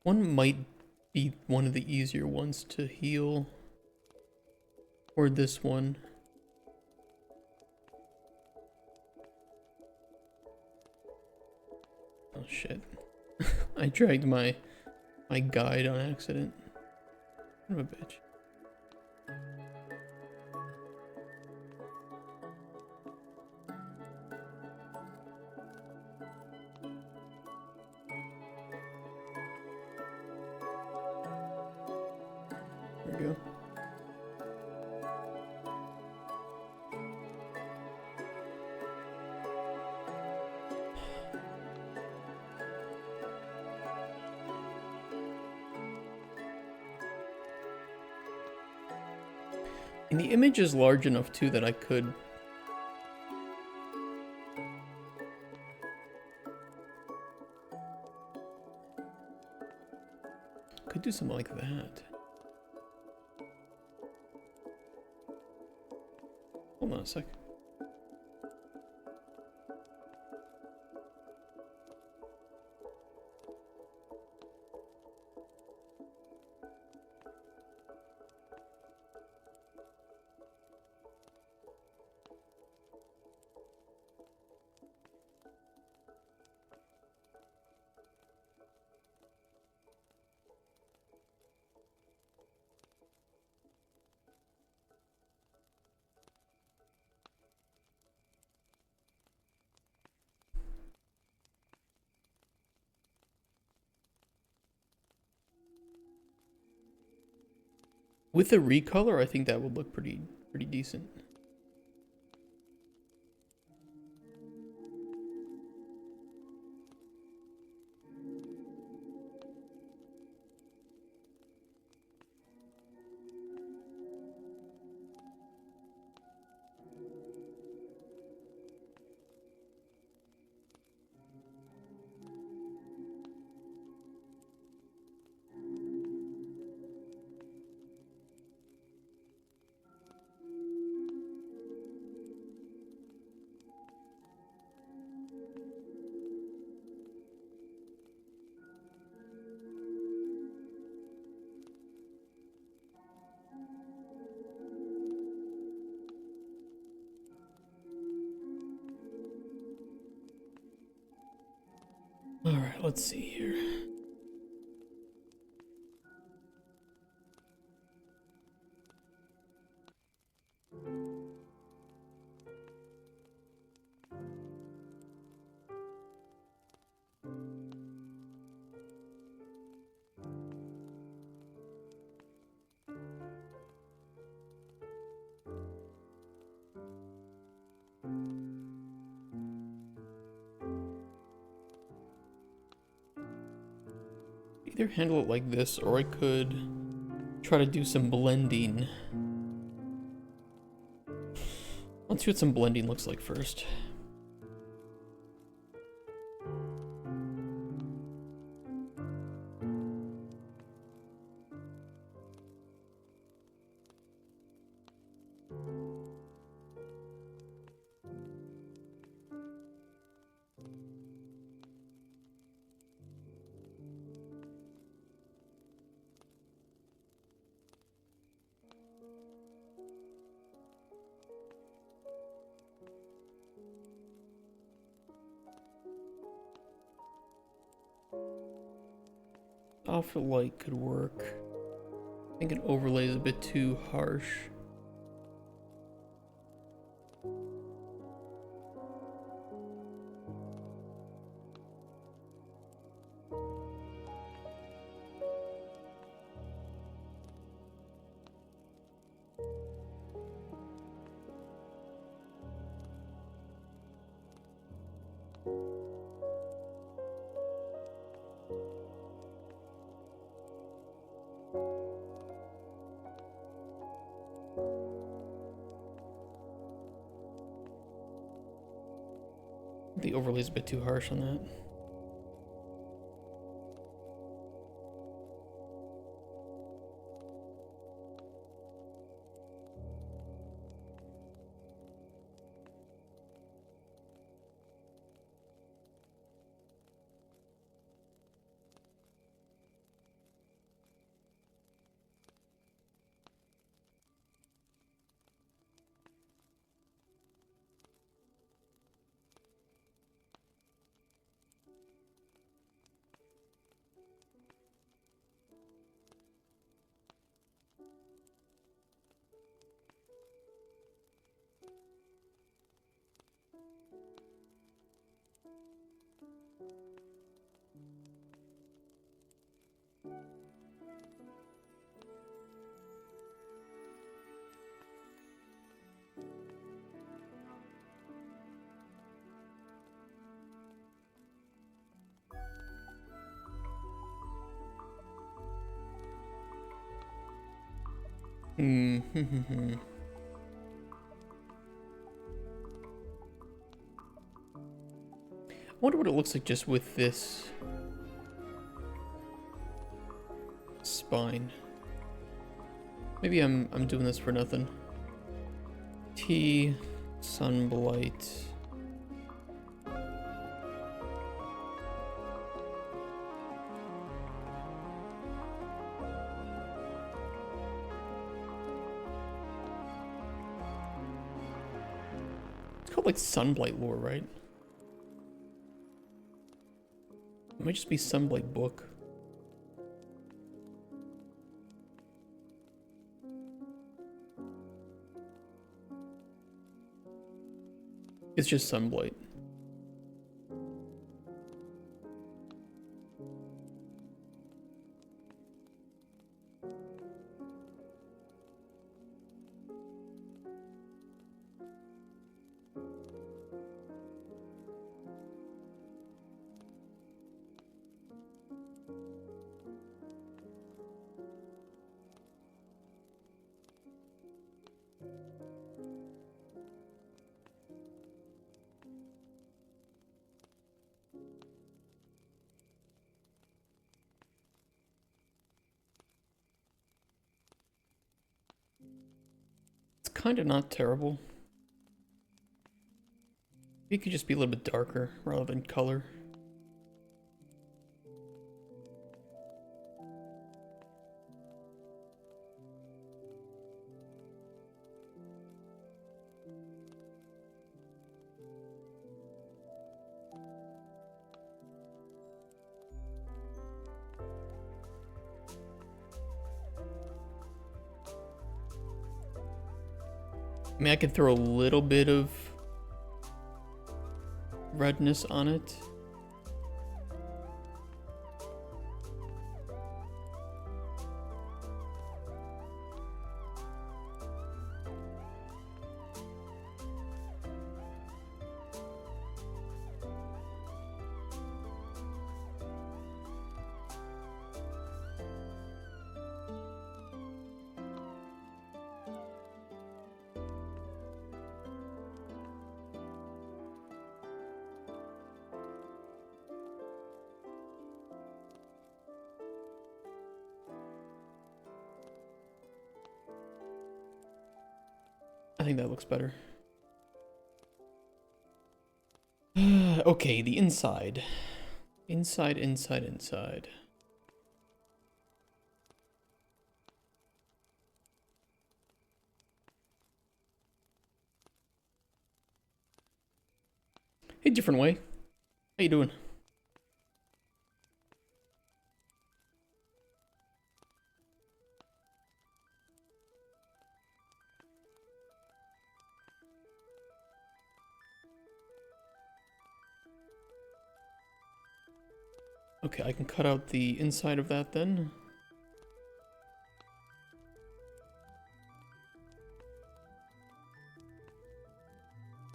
One might be one of the easier ones to heal. Or this one. Oh shit. I dragged my guide on accident. Son of a bitch. There we go. And the image is large enough too that I could do something like that. Hold on a sec. With a recolor, I think that would look pretty decent. let's see here. Either handle it like this, or I could try to do some blending. Let's see what some blending looks like first. Alpha light could work. I think an overlay is a bit too harsh. The overlay is a bit too harsh on that. I wonder what it looks like just with this spine. Maybe I'm doing this for nothing. T sunblight. It's called like sunblight lore, right? It might just be sunblight book. It's just sunblight. Kind of not terrible. It could just be a little bit darker rather than color. I mean, I could throw a little bit of redness on it. I think that looks better. Okay, the inside. Inside. Hey, different way. How you doing? Okay, I can cut out the inside of that then.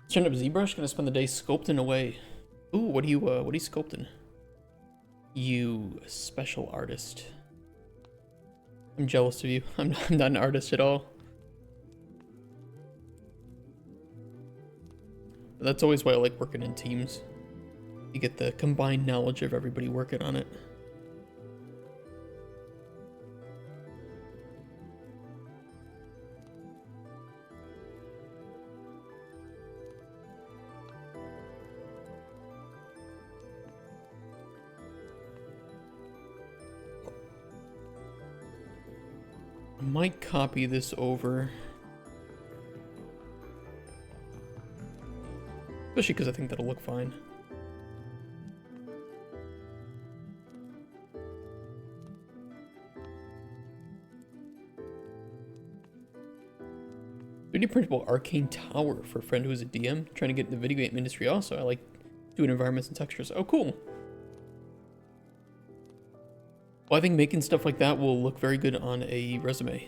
Turn up ZBrush, gonna spend the day sculpting away. Ooh, what are you sculpting? You special artist. I'm jealous of you. I'm not an artist at all. But that's always why I like working in teams. You get the combined knowledge of everybody working on it. I might copy this over. Especially because I think that'll look fine. Printable arcane tower for a friend who's a DM trying to get in the video game industry. Also, I like doing environments and textures. Oh, cool. Well, I think making stuff like that will look very good on a resume.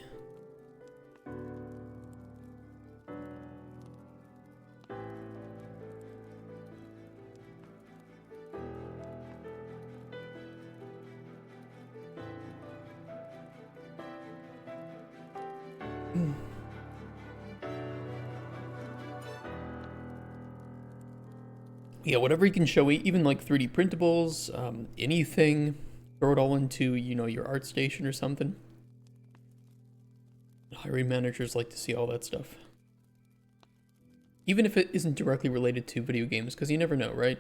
Yeah, whatever you can show, even like 3D printables, anything, throw it all into, you know, your art station or something. Hiring managers like to see all that stuff. Even if it isn't directly related to video games, because you never know, right?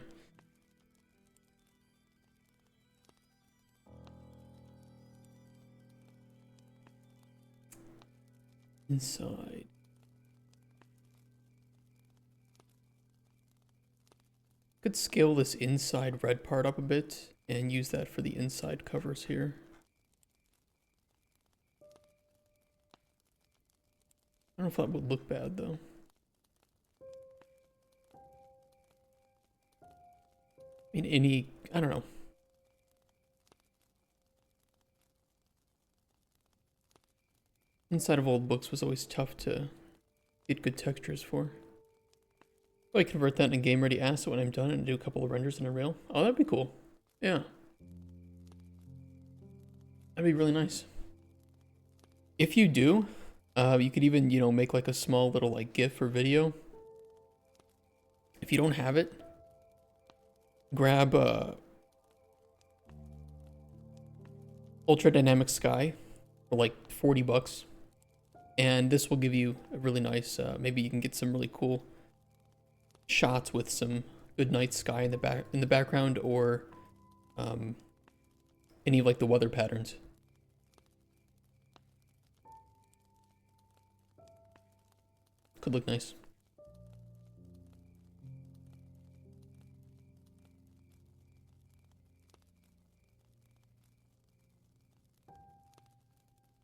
Inside. Could scale this inside red part up a bit and use that for the inside covers here. I don't know if that would look bad though. I mean, I don't know. Inside of old books was always tough to get good textures for. I convert that in a game ready asset when I'm done and do a couple of renders in a rail. Oh, that'd be cool. Yeah. That'd be really nice. If you do, you could even, you know, make like a small little like GIF or video. If you don't have it, grab Ultra Dynamic Sky for like 40 bucks. And this will give you a really nice, maybe you can get some really cool shots with some good night sky in the background, or any of like the weather patterns. Could look nice.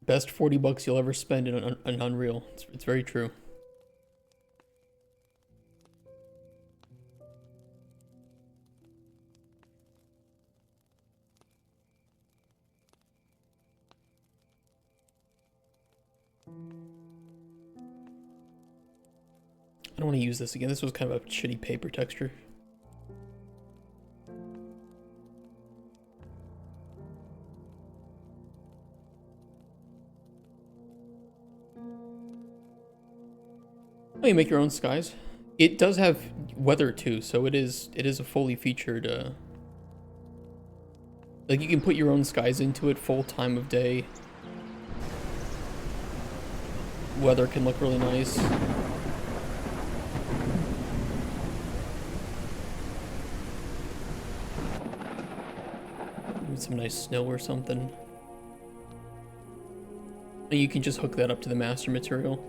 Best 40 bucks you'll ever spend in an Unreal. It's very true. I don't want to use this again. This was kind of a shitty paper texture. Oh, you make your own skies. It does have weather too, so it is a fully featured. Like you can put your own skies into it, full time of day. Weather can look really nice. Maybe some nice snow or something. And you can just hook that up to the master material.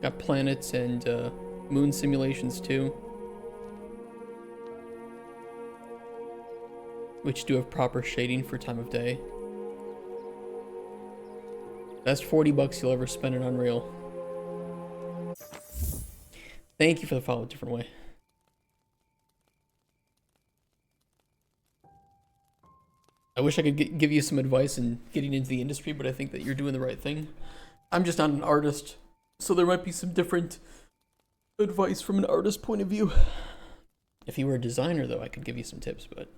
Got planets and moon simulations too, which do have proper shading for time of day. That's 40 bucks you'll ever spend in Unreal. Thank you for the follow a different way. I wish I could give you some advice in getting into the industry, but I think that you're doing the right thing. I'm just not an artist, so there might be some different advice from an artist point of view. If you were a designer, though, I could give you some tips, but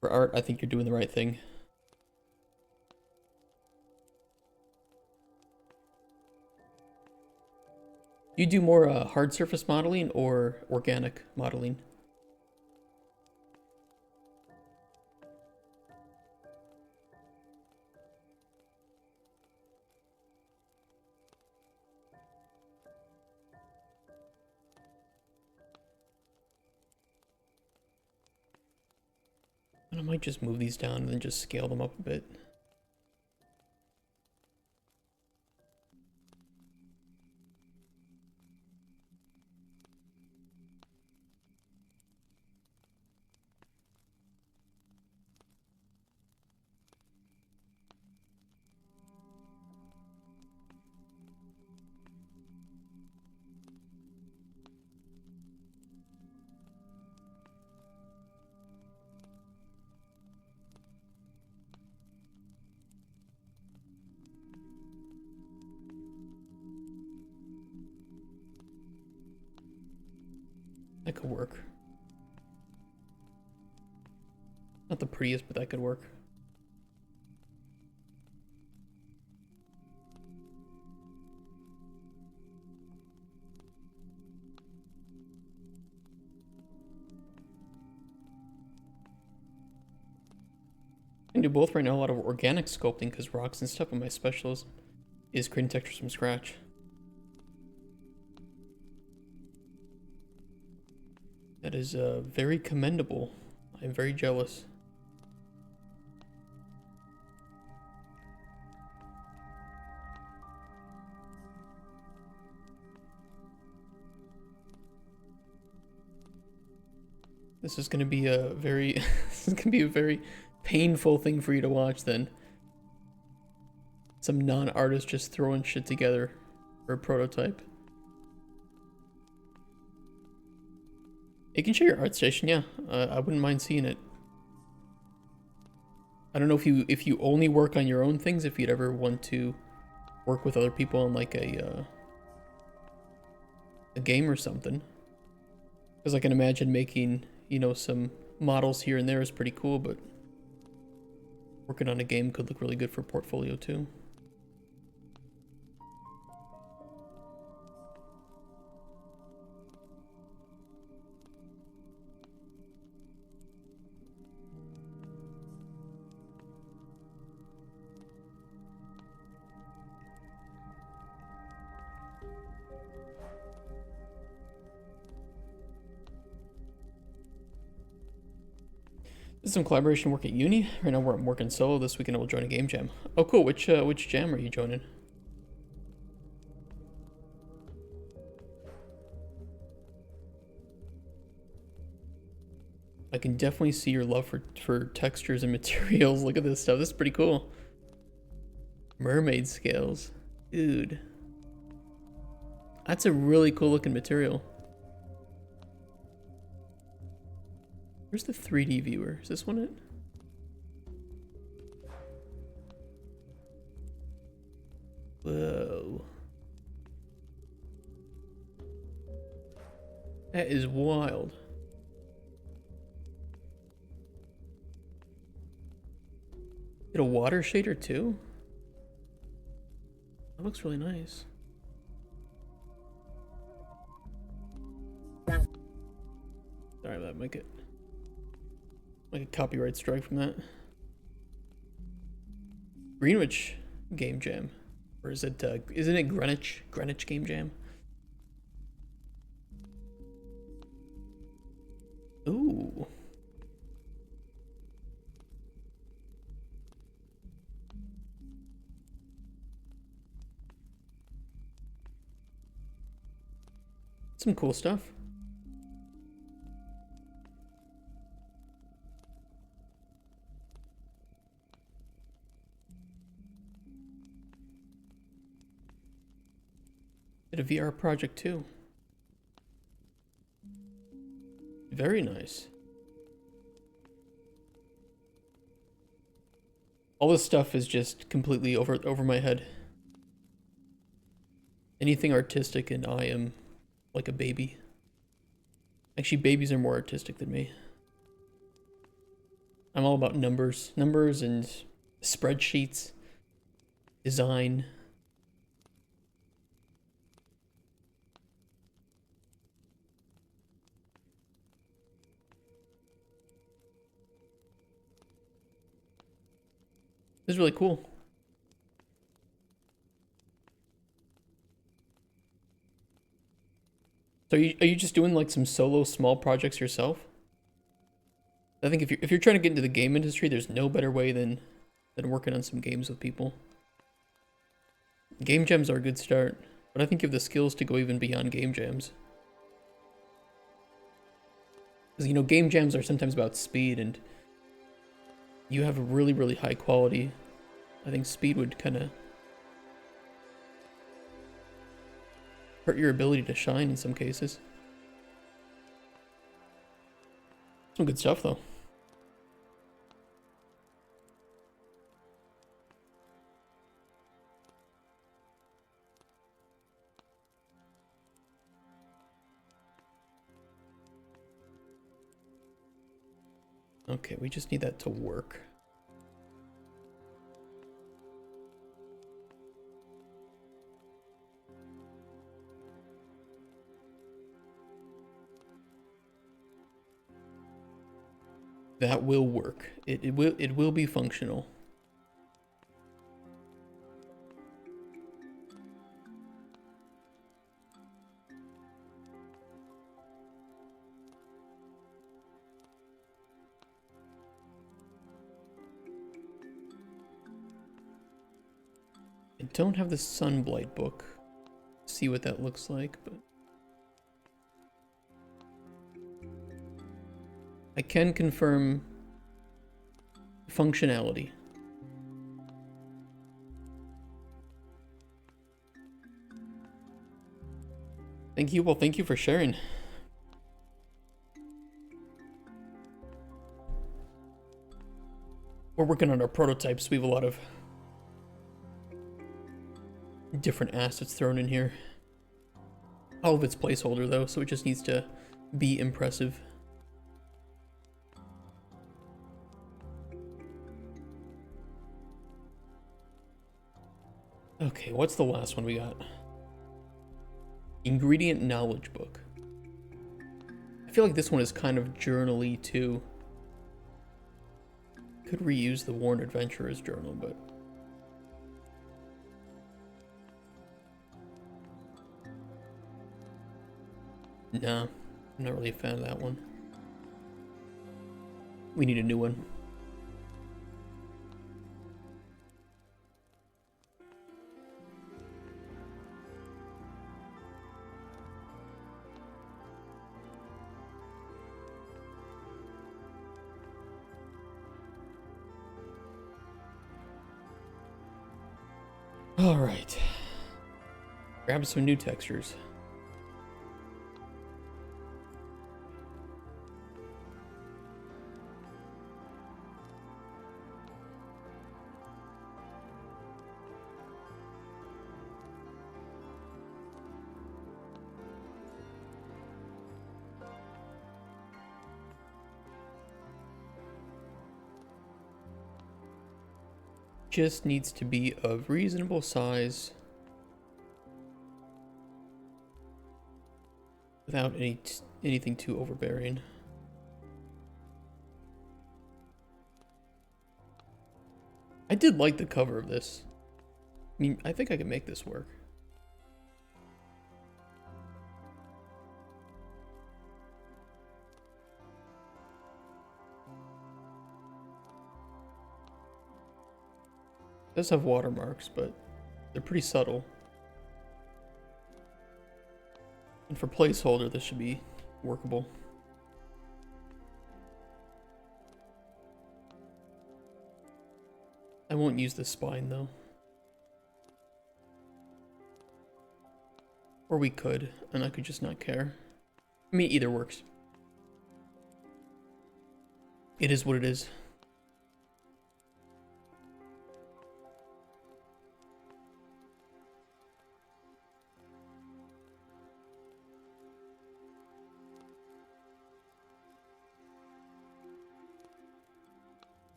for art, I think you're doing the right thing. You do more hard surface modeling or organic modeling? And I might just move these down and then just scale them up a bit. That could work. Not the prettiest, but that could work. I can do both right now. A lot of organic sculpting because rocks and stuff, and my specialist is creating textures from scratch. That is very commendable. I'm very jealous. This is going to be a very this is going to be a very painful thing for you to watch then. Some non-artist just throwing shit together for a prototype. You can share your art station, yeah. I wouldn't mind seeing it. I don't know if you only work on your own things, if you'd ever want to work with other people on like a game or something. Because I can imagine making, you know, some models here and there is pretty cool, but working on a game could look really good for portfolio too. Did some collaboration work at uni. Right now I'm working solo. This weekend I will join a game jam. Oh cool, which jam are you joining? I can definitely see your love for textures and materials. Look at this stuff. This is pretty cool. Mermaid scales. Dude. That's a really cool looking material. Where's the 3D viewer? Is this one it? Whoa. That is wild. Get a water shader too? That looks really nice. Sorry, that might get like a copyright strike from that. Greenwich Game Jam. Or is it, isn't it Greenwich? Greenwich Game Jam? Ooh. Some cool stuff. Did a VR project too. Very nice. All this stuff is just completely over my head. Anything artistic and I am like a baby. Actually, babies are more artistic than me. I'm all about numbers. Numbers and spreadsheets. Design. This is really cool. So are you just doing like some solo small projects yourself? I think if you're trying to get into the game industry, there's no better way than working on some games with people. Game jams are a good start, but I think you have the skills to go even beyond game jams. Because, you know, game jams are sometimes about speed, and you have a really, really high quality. I think speed would kind of hurt your ability to shine in some cases. Some good stuff, though. Okay, we just need that to work. That will work. It will be functional. I don't have the Sunblight book. See what that looks like, but I can confirm functionality. Thank you. Well, thank you for sharing. We're working on our prototypes. We have a lot of different assets thrown in here. All of it's placeholder though, so it just needs to be impressive. Okay, what's the last one we got? Ingredient knowledge book. I feel like this one is kind of journal-y too. Could reuse the Worn Adventurer's journal, but nah, I'm not really a fan of that one. We need a new one. All right. Grab some new textures. Just needs to be of reasonable size without anything too overbearing. I did like the cover of this. I mean, I think I can make this work. It does have watermarks, but they're pretty subtle. And for placeholder, this should be workable. I won't use the spine though. Or we could, and I could just not care. I mean, either works. It is what it is.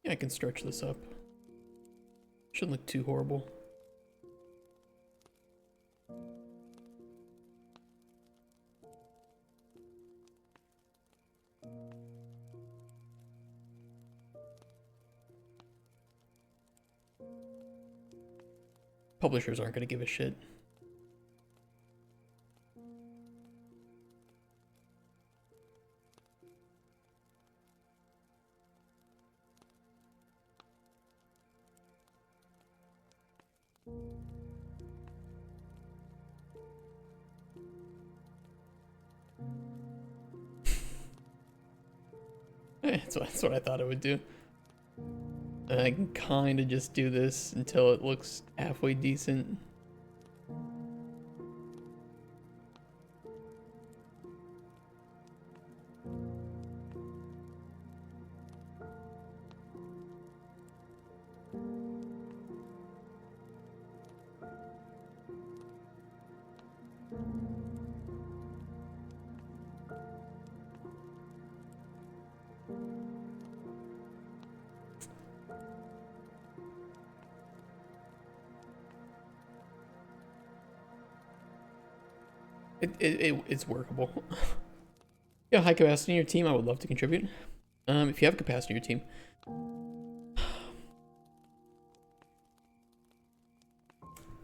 Yeah, I can stretch this up. Shouldn't look too horrible. Publishers aren't going to give a shit. That's what I thought it would do. And I can kind of just do this until it looks halfway decent. It's workable. Yeah, high capacity in your team, I would love to contribute. If you have capacity in your team.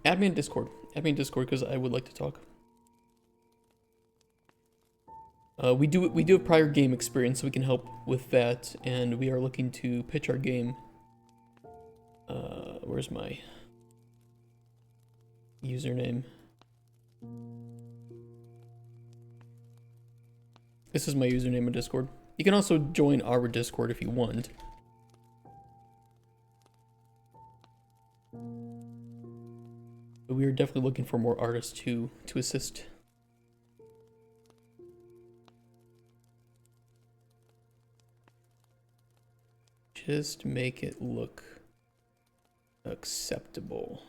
Add me in Discord. Add me in Discord because I would like to talk. We do have prior game experience, so we can help with that, and we are looking to pitch our game. Where's my username? This is my username in Discord. You can also join our Discord if you want. But we are definitely looking for more artists to assist. Just make it look acceptable.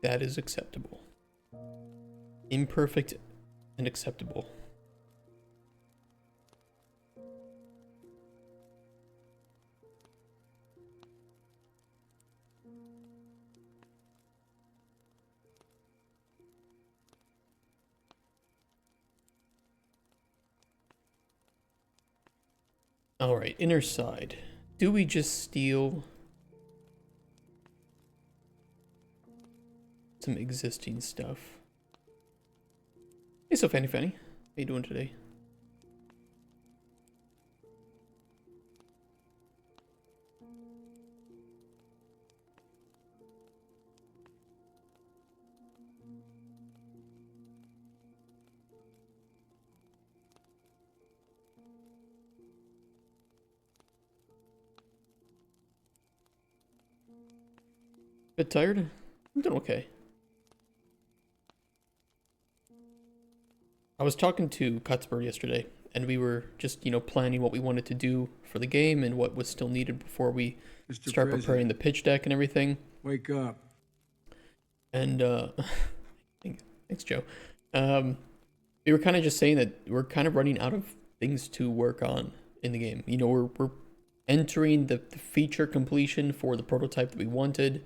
That is acceptable. Imperfect and acceptable. All right, inner side. Do we just steal some existing stuff? Hey, so Fanny, how you doing today? Bit tired? I'm doing okay. I was talking to Cutsbird yesterday, and we were just, you know, planning what we wanted to do for the game and what was still needed before we Mr. start President, preparing the pitch deck and everything. wake up. And thanks, Joe. We were kind of just saying that we're kind of running out of things to work on in the game. You know, we're entering the feature completion for the prototype that we wanted.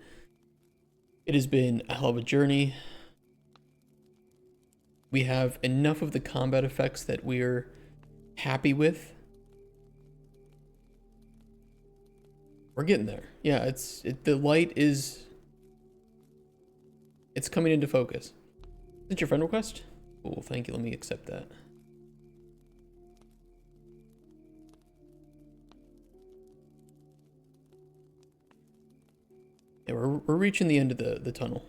It has been a hell of a journey. We have enough of the combat effects that we're happy with. We're getting there. Yeah, the light is, it's coming into focus. Is it your friend request? Cool, thank you. Let me accept that. Yeah, we're reaching the end of the tunnel.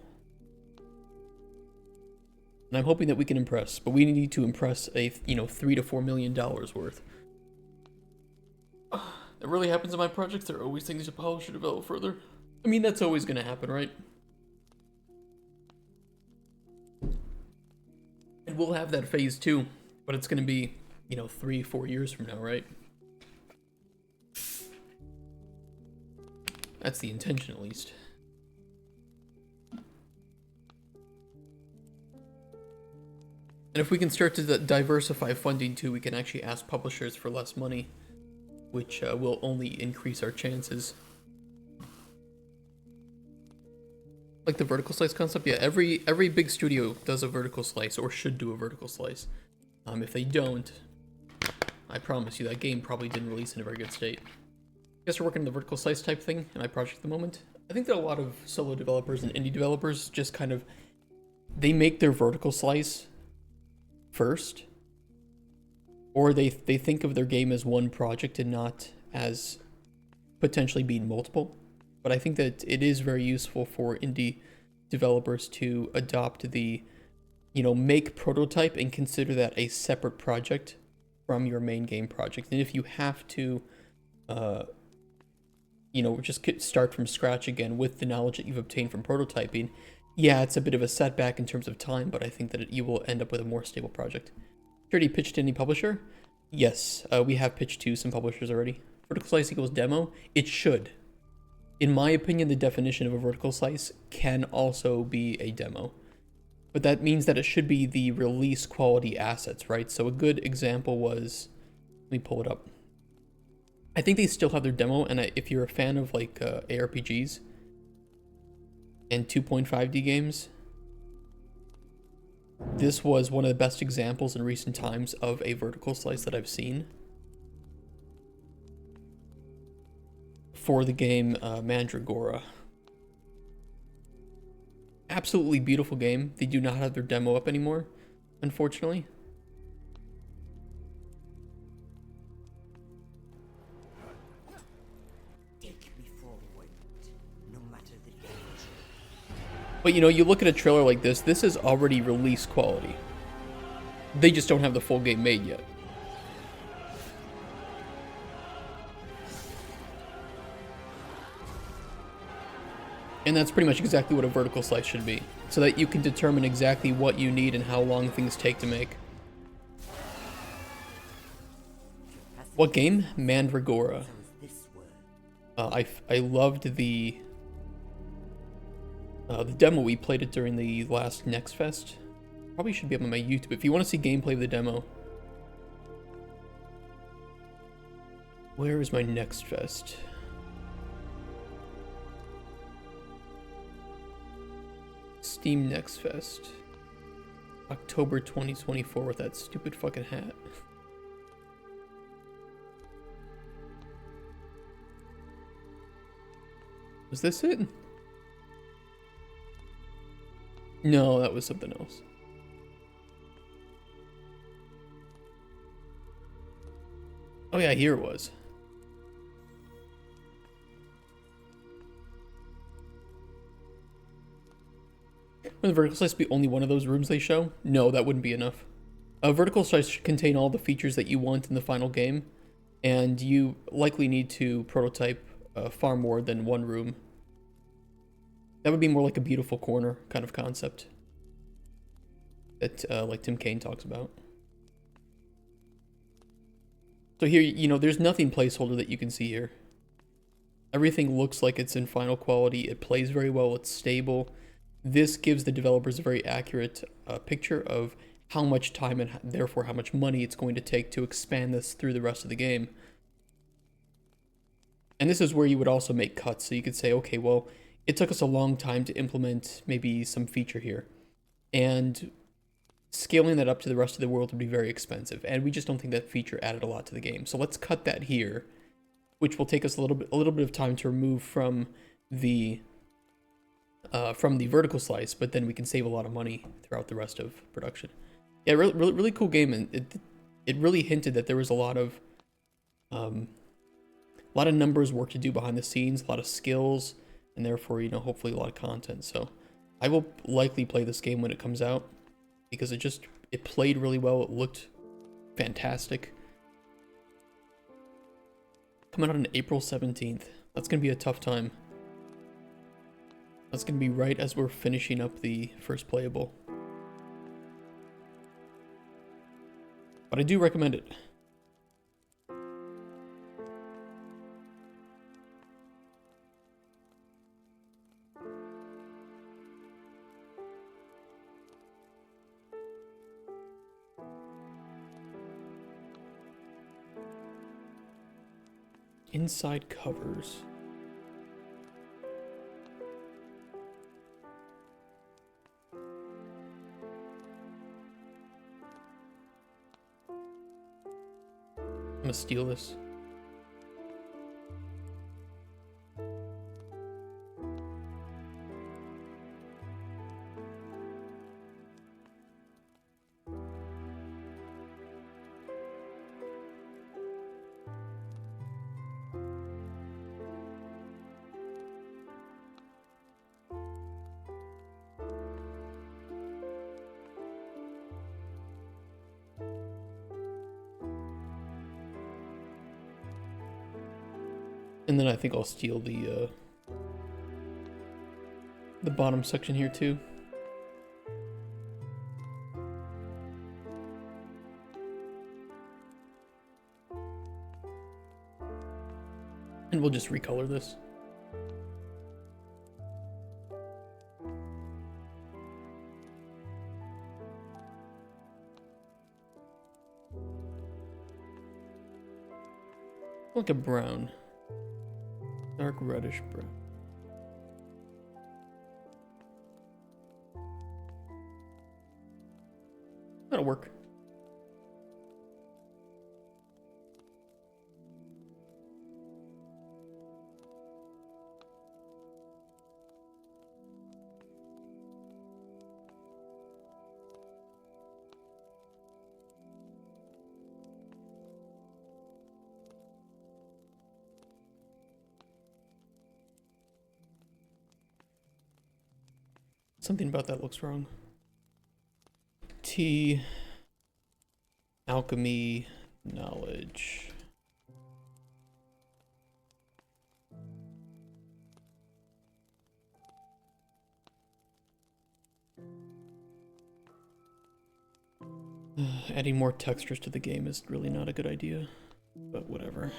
And I'm hoping that we can impress, but we need to impress a, you know, $3 to $4 million worth. It really happens in my projects. There are always things to polish or develop further. I mean, that's always going to happen, right? And we'll have that phase 2, but it's going to be, you know, 3-4 years from now, right? That's the intention, at least. And if we can start to diversify funding too, we can actually ask publishers for less money, which will only increase our chances. Like the vertical slice concept, yeah, every big studio does a vertical slice, or should do a vertical slice. If they don't, I promise you that game probably didn't release in a very good state. I guess we're working on the vertical slice type thing in my project at the moment. I think that a lot of solo developers and indie developers just kind of, they make their vertical slice first, or they think of their game as one project and not as potentially being multiple. But I think that it is very useful for indie developers to adopt the, you know, make prototype and consider that a separate project from your main game project. And if you have to, you know, just start from scratch again with the knowledge that you've obtained from prototyping, yeah, it's a bit of a setback in terms of time, but I think that you will end up with a more stable project. Already pitched to any publisher? Yes, we have pitched to some publishers already. Vertical slice equals demo? It should. In my opinion, the definition of a vertical slice can also be a demo. But that means that it should be the release quality assets, right? So a good example was, let me pull it up. I think they still have their demo, and if you're a fan of like ARPGs and 2.5D games, this was one of the best examples in recent times of a vertical slice that I've seen for the game Mandragora. Absolutely beautiful game. They do not have their demo up anymore, unfortunately. But you know, you look at a trailer like this is already release quality. They just don't have the full game made yet. And that's pretty much exactly what a vertical slice should be, so that you can determine exactly what you need and how long things take to make. What game? Mandragora. I loved the demo. We played it during the last Next Fest. Probably should be up on my YouTube if you want to see gameplay of the demo. Where is my Next Fest? Steam Next Fest. October 2024 with that stupid fucking hat. Was this it? No, that was something else. Oh yeah, here it was. Would the vertical slice be only one of those rooms they show? No, that wouldn't be enough. A vertical slice should contain all the features that you want in the final game, and you likely need to prototype far more than one room. That would be more like a beautiful corner kind of concept that like Tim Kaine talks about. So here, you know, there's nothing placeholder that you can see here. Everything looks like it's in final quality. It plays very well. It's stable. This gives the developers a very accurate picture of how much time and therefore how much money it's going to take to expand this through the rest of the game. And this is where you would also make cuts. So you could say, okay, well, it took us a long time to implement maybe some feature here. And scaling that up to the rest of the world would be very expensive. And we just don't think that feature added a lot to the game. So let's cut that here, which will take us a little bit of time to remove from the vertical slice, but then we can save a lot of money throughout the rest of production. Yeah, really cool game, and it really hinted that there was a lot of numbers work to do behind the scenes, a lot of skills, and therefore, you know, hopefully a lot of content. So I will likely play this game when it comes out because it played really well. It looked fantastic. Coming out on April 17th. That's gonna be a tough time. That's gonna be right as we're finishing up the first playable. But I do recommend it. Inside covers. I'm gonna steal this. And then I think I'll steal the bottom section here too. And we'll just recolor this. Like a brown. Dark reddish brown. That'll work. Something about that looks wrong. T. Alchemy. Knowledge. Adding more textures to the game is really not a good idea, but whatever.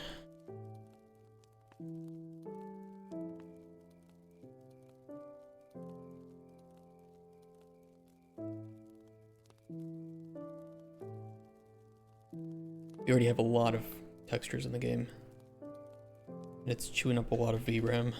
We already have a lot of textures in the game, and it's chewing up a lot of VRAM.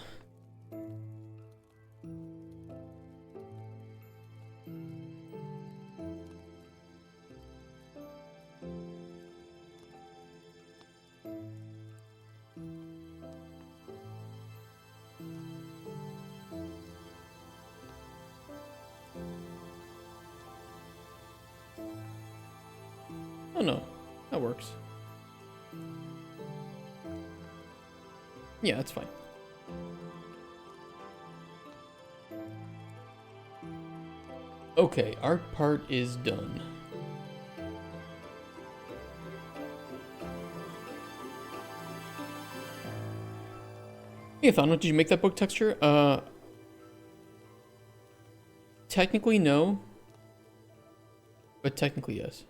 Oh no, that works. Yeah, that's fine. Okay, our part is done. Hey, Thano, did you make that book texture? Technically no, but technically yes.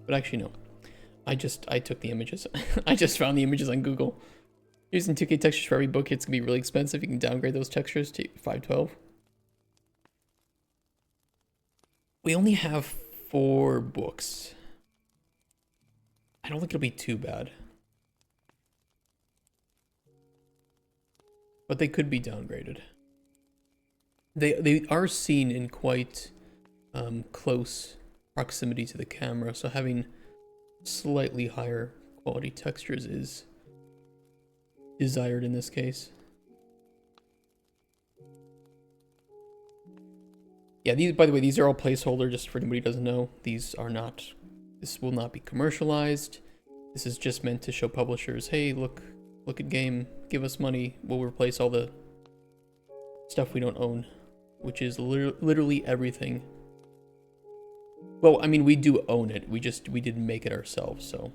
But actually no. I took the images. I just found the images on Google. Using 2K textures for every book, it's gonna be really expensive. You can downgrade those textures to 512. We only have 4 books. I don't think it'll be too bad. But they could be downgraded. They are seen in quite close proximity to the camera, so having slightly higher quality textures is desired in this case. Yeah, these, by the way, these are all placeholder, just for anybody who doesn't know. These are not, this will not be commercialized. This is just meant to show publishers, hey, look at game, give us money, we'll replace all the stuff we don't own, which is literally everything. Well, I mean, we do own it, we didn't make it ourselves, so.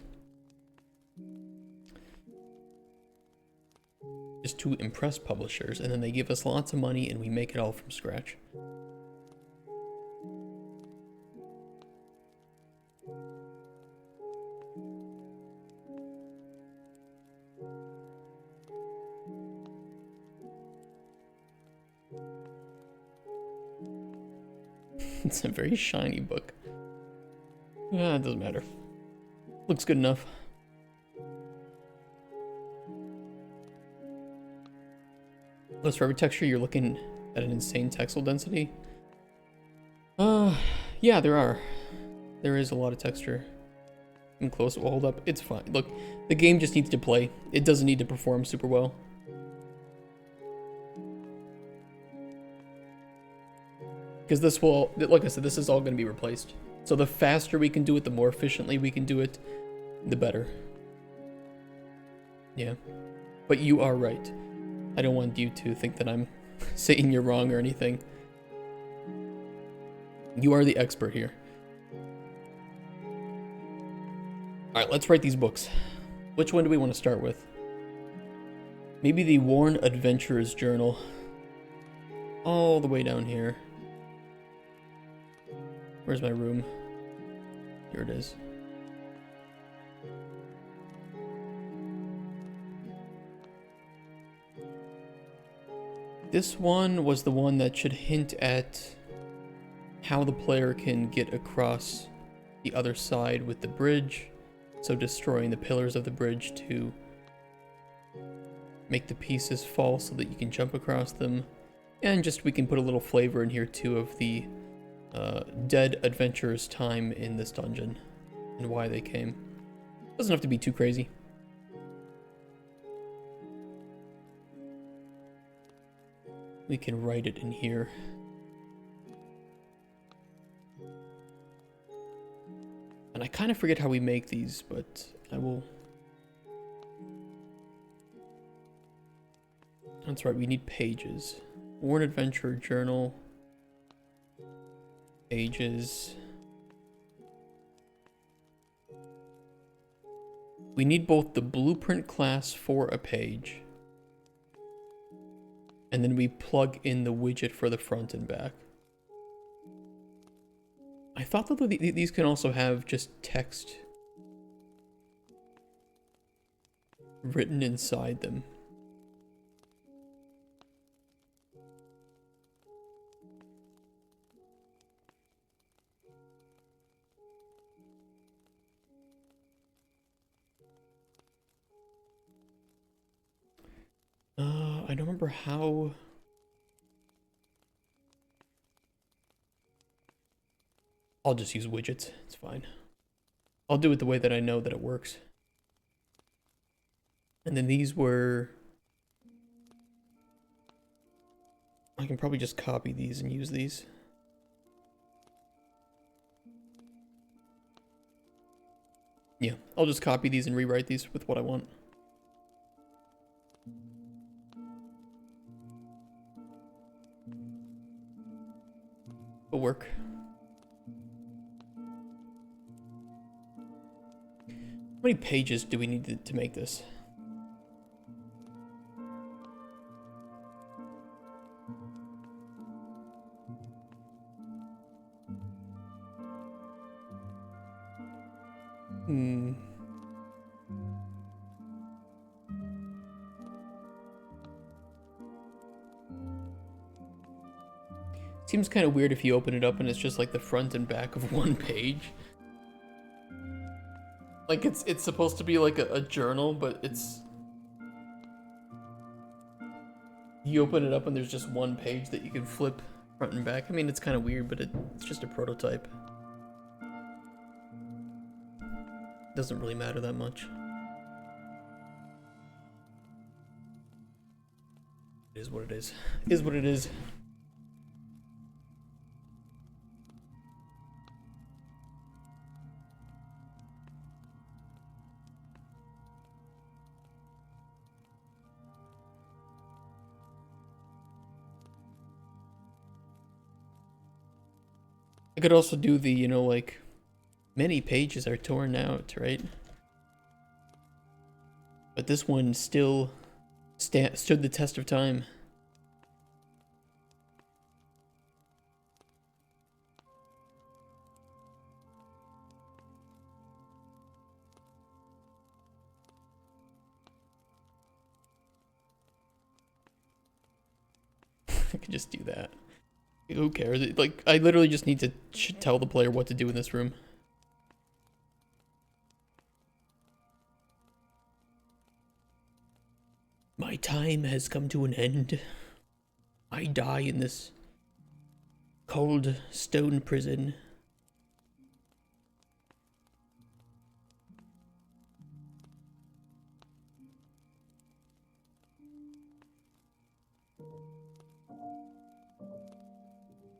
Just to impress publishers, and then they give us lots of money and we make it all from scratch. It's a very shiny book. Yeah, it doesn't matter. Looks good enough. Plus, for every texture, you're looking at an insane texel density. Yeah, there are. There is a lot of texture. And close, it will hold up. It's fine. Look, the game just needs to play. It doesn't need to perform super well. Because this will, like I said, this is all going to be replaced. So the faster we can do it, the more efficiently we can do it, the better. Yeah. But you are right. I don't want you to think that I'm saying you're wrong or anything. You are the expert here. Alright, let's write these books. Which one do we want to start with? Maybe the Worn Adventurer's Journal. All the way down here. Where's my room? Here it is. This one was the one that should hint at how the player can get across the other side with the bridge. So destroying the pillars of the bridge to make the pieces fall so that you can jump across them. And just we can put a little flavor in here too of the dead adventurers' time in this dungeon and why they came. Doesn't have to be too crazy. We can write it in here. And I kind of forget how we make these, but I will. That's right, we need pages. Worn Adventurer Journal. Pages. We need both the blueprint class for a page, and then we plug in the widget for the front and back. I thought that these can also have just text written inside them. I don't remember how. I'll just use widgets, it's fine. I'll do it the way that I know that it works. And then these were... I can probably just copy these and use these. Yeah, I'll just copy these and rewrite these with what I want. It'll work. How many pages do we need to make this? Seems kind of weird if you open it up and it's just like the front and back of one page. Like it's supposed to be like a journal, but it's... You open it up and there's just one page that you can flip front and back. I mean, it's kind of weird, but it's just a prototype. Doesn't really matter that much. It is what it is. It is what it is. I could also do the, you know, like, many pages are torn out, right? But this one still stood the test of time. I could just do that. Who cares? Like, I literally just need to tell the player what to do in this room. My time has come to an end. I die in this cold stone prison.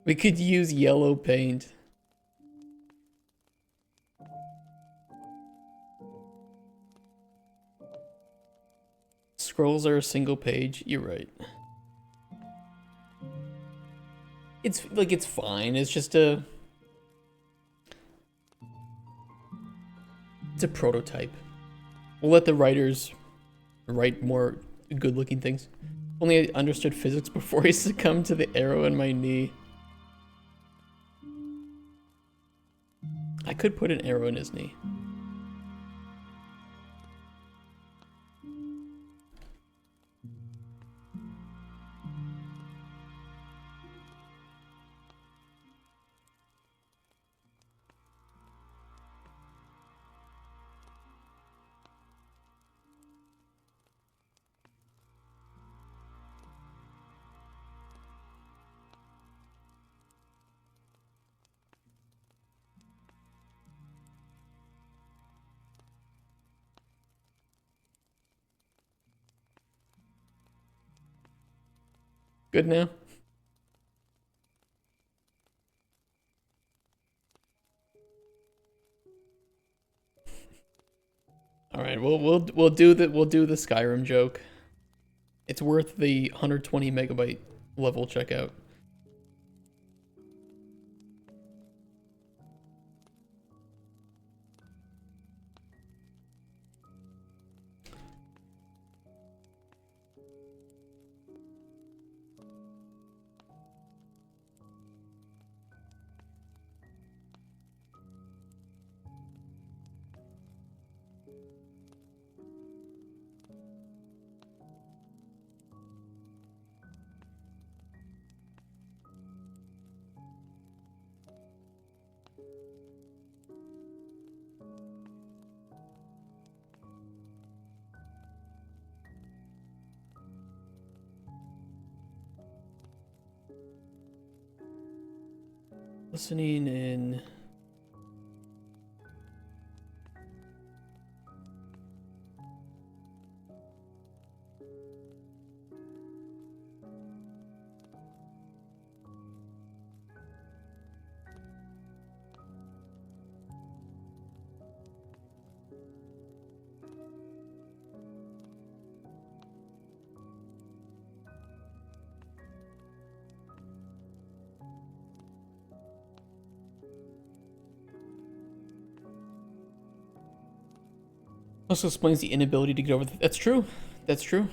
We could use yellow paint. Scrolls are a single page. You're right. It's like, it's fine. It's just a... It's a prototype. We'll let the writers write more good-looking things. Only I understood physics before I succumbed to the arrow in my knee. I could put an arrow in his knee. Good now? All right, we'll do the Skyrim joke. It's worth the 120 megabyte level checkout. Listening in. Also explains the inability to get over that's true. That's true.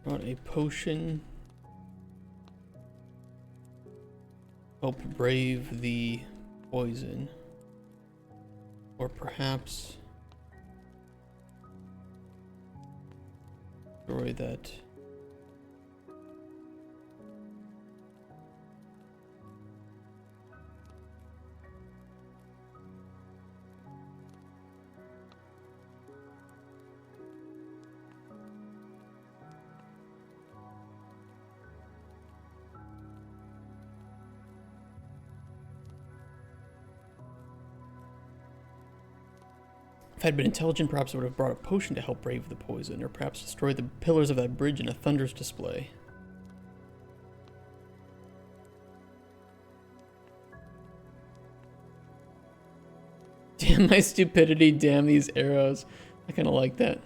Brought a potion. Help brave the poison. Or perhaps destroy that. If I had been intelligent, perhaps I would have brought a potion to help brave the poison, or perhaps destroy the pillars of that bridge in a thunderous display. Damn my stupidity, damn these arrows. I kind of like that.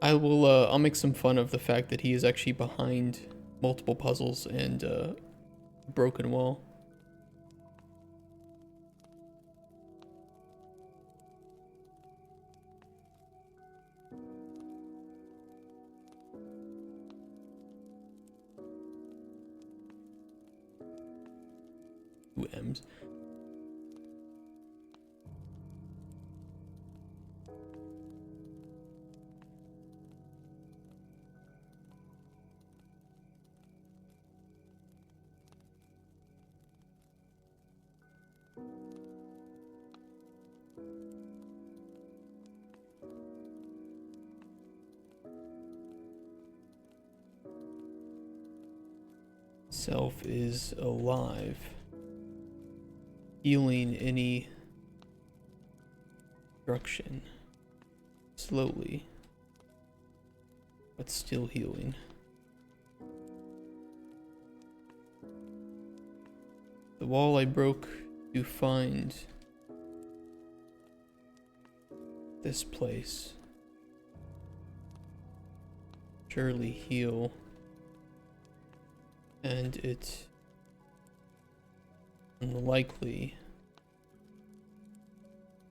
I'll make some fun of the fact that he is actually behind multiple puzzles and broken wall. Two M's. Self is alive. Healing any destruction. Slowly. But still healing. The wall I broke to find this place. Surely heal. And it's unlikely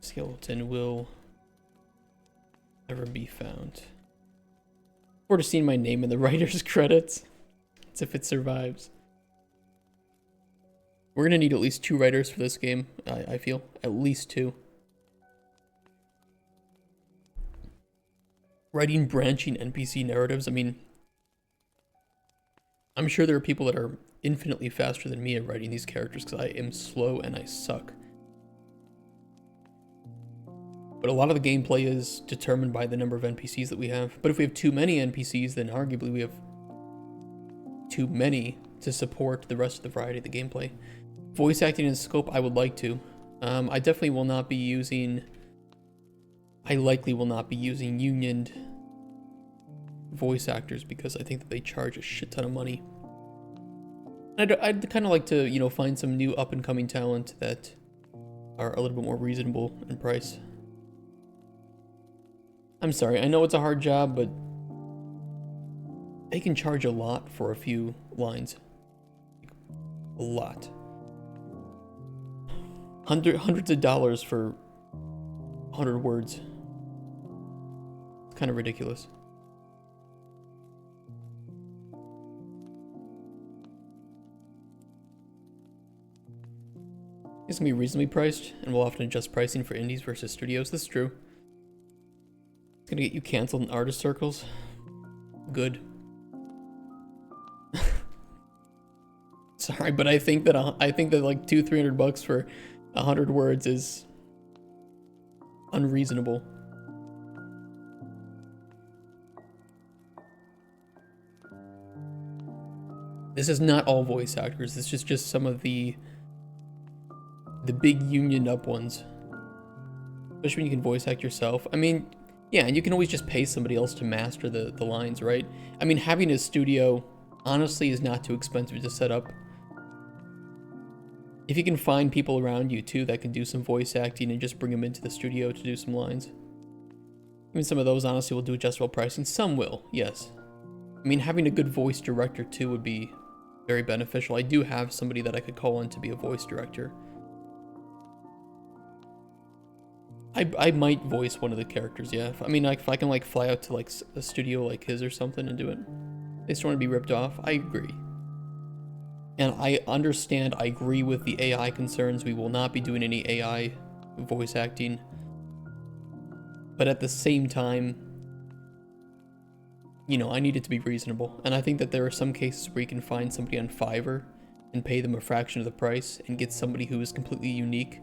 skeleton will ever be found. Or to see my name in the writer's credits. As if it survives. We're gonna need at least 2 writers for this game, I feel. At least 2. Writing branching NPC narratives, I mean, I'm sure there are people that are infinitely faster than me at writing these characters because I am slow and I suck. But a lot of the gameplay is determined by the number of NPCs that we have. But if we have too many NPCs, then arguably we have too many to support the rest of the variety of the gameplay. Voice acting in scope, I would like to. I definitely will not be using... I likely will not be using unioned voice actors because I think that they charge a shit ton of money. I'd kind of like to, you know, find some new up-and-coming talent that are a little bit more reasonable in price. I'm sorry, I know it's a hard job, but they can charge a lot for a few lines. A lot. Hundreds of dollars for 100 words. It's kind of ridiculous. It's gonna be reasonably priced, and we'll often adjust pricing for indies versus studios. This is true. It's gonna get you canceled in artist circles. Good. Sorry, but I think that like $200-300 for 100 words is unreasonable. This is not all voice actors. This is just some of the big union up ones. Especially when you can voice act yourself. I mean, yeah, and you can always just pay somebody else to master the lines, right? I mean, having a studio honestly is not too expensive to set up. If you can find people around you too that can do some voice acting and just bring them into the studio to do some lines. I mean, some of those honestly will do adjustable pricing. Some will, yes. I mean, having a good voice director too would be very beneficial. I do have somebody that I could call on to be a voice director. I might voice one of the characters, yeah. I mean, like, if I can like fly out to like a studio like his or something and do it. They just want to be ripped off. I agree. And I understand, I agree with the AI concerns. We will not be doing any AI voice acting. But at the same time, you know, I need it to be reasonable. And I think that there are some cases where you can find somebody on Fiverr and pay them a fraction of the price and get somebody who is completely unique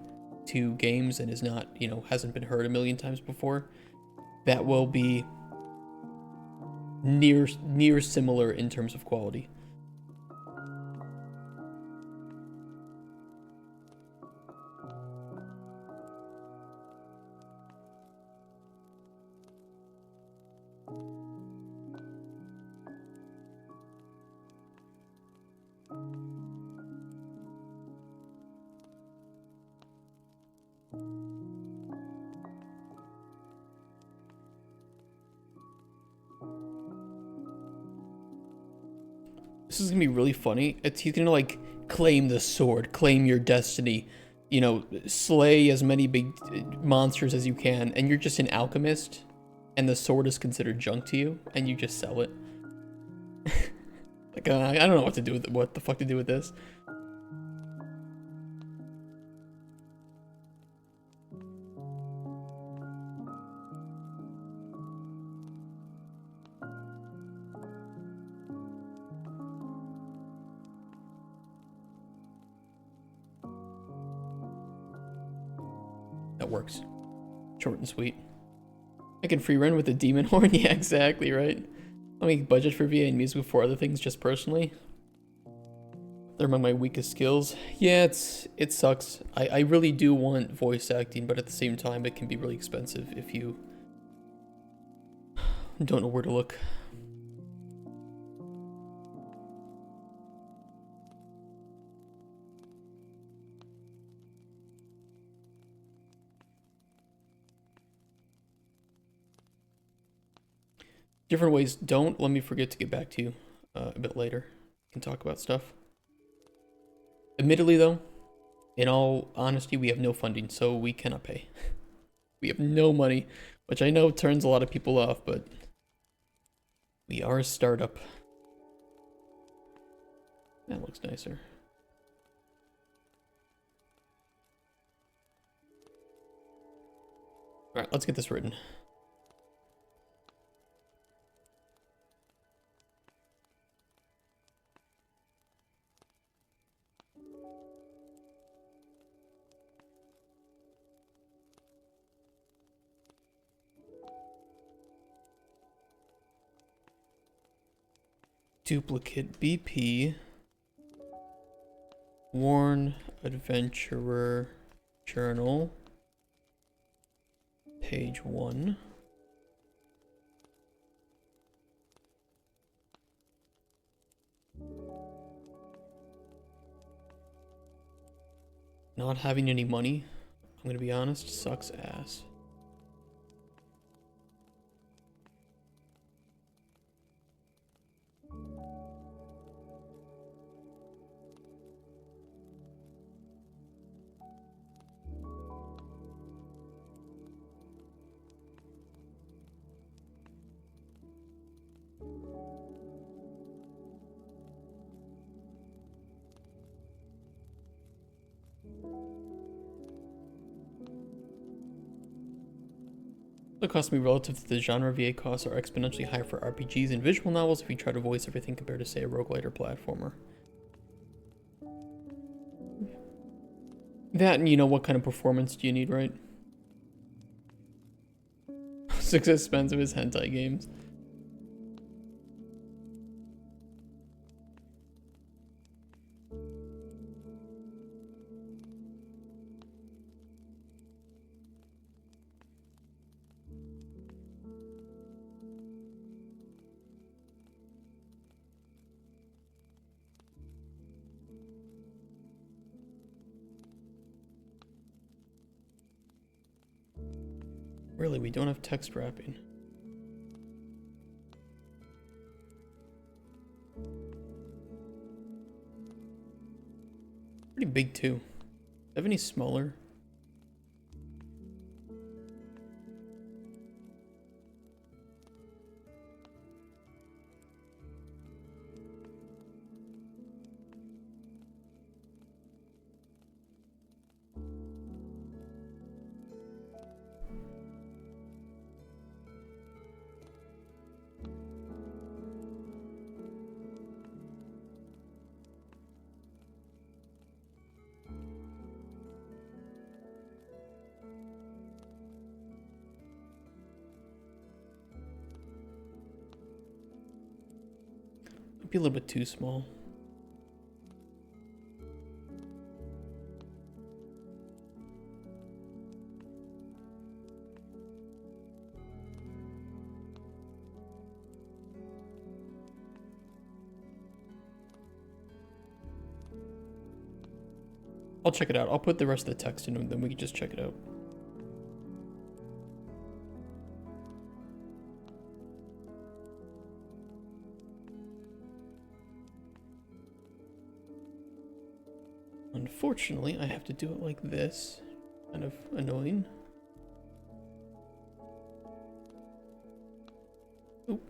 to games and is not, you know, hasn't been heard a million times before. That will be near similar in terms of quality. This is gonna be really funny. He's gonna like claim the sword, claim your destiny, you know, slay as many big monsters as you can, and you're just an alchemist, and the sword is considered junk to you, and you just sell it. Like I don't know what to do with it, what the fuck to do with this. That works. Short and sweet. I can free run with the demon horn. Yeah, exactly, right? Let me budget for VA and music before other things just personally. They're among my weakest skills. Yeah, it sucks. I really do want voice acting, but at the same time it can be really expensive if you don't know where to look. Different ways. Don't let me forget to get back to you a bit later. We can talk about stuff. Admittedly, though, in all honesty, we have no funding, so we cannot pay. We have no money, which I know turns a lot of people off, but we are a startup. That looks nicer. All right, let's get this written. Duplicate BP. Worn Adventurer Journal. Page 1. Not having any money, I'm gonna be honest, sucks ass. The cost me relative to the genre. VA costs are exponentially higher for RPGs and visual novels if you try to voice everything compared to, say, a roguelite or platformer. That and, you know, what kind of performance do you need, right? It's as expensive as hentai games. Really, we don't have text wrapping. Pretty big too. Do you have any smaller? Might be a little bit too small. I'll check it out. I'll put the rest of the text in and then we can just check it out. Unfortunately, I have to do it like this. Kind of annoying. Oop.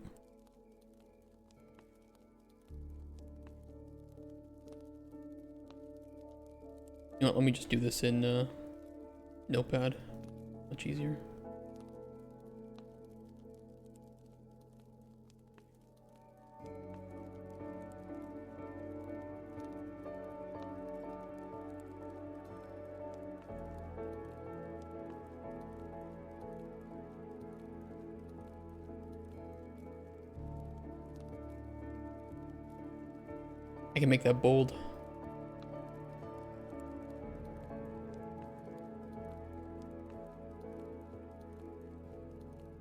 You know what, let me just do this in Notepad. Much easier. I can make that bold.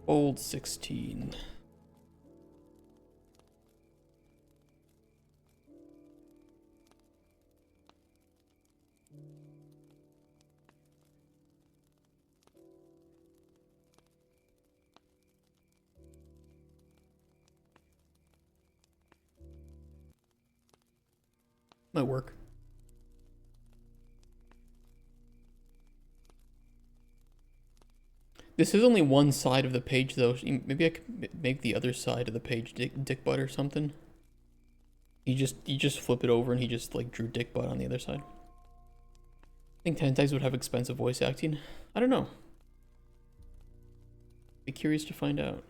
Bold 16. Might work. This is only one side of the page though. Maybe I could make the other side of the page dick butt or something. You just flip it over and he just like drew dick butt on the other side. I think hentais would have expensive voice acting. I don't know. Be curious to find out.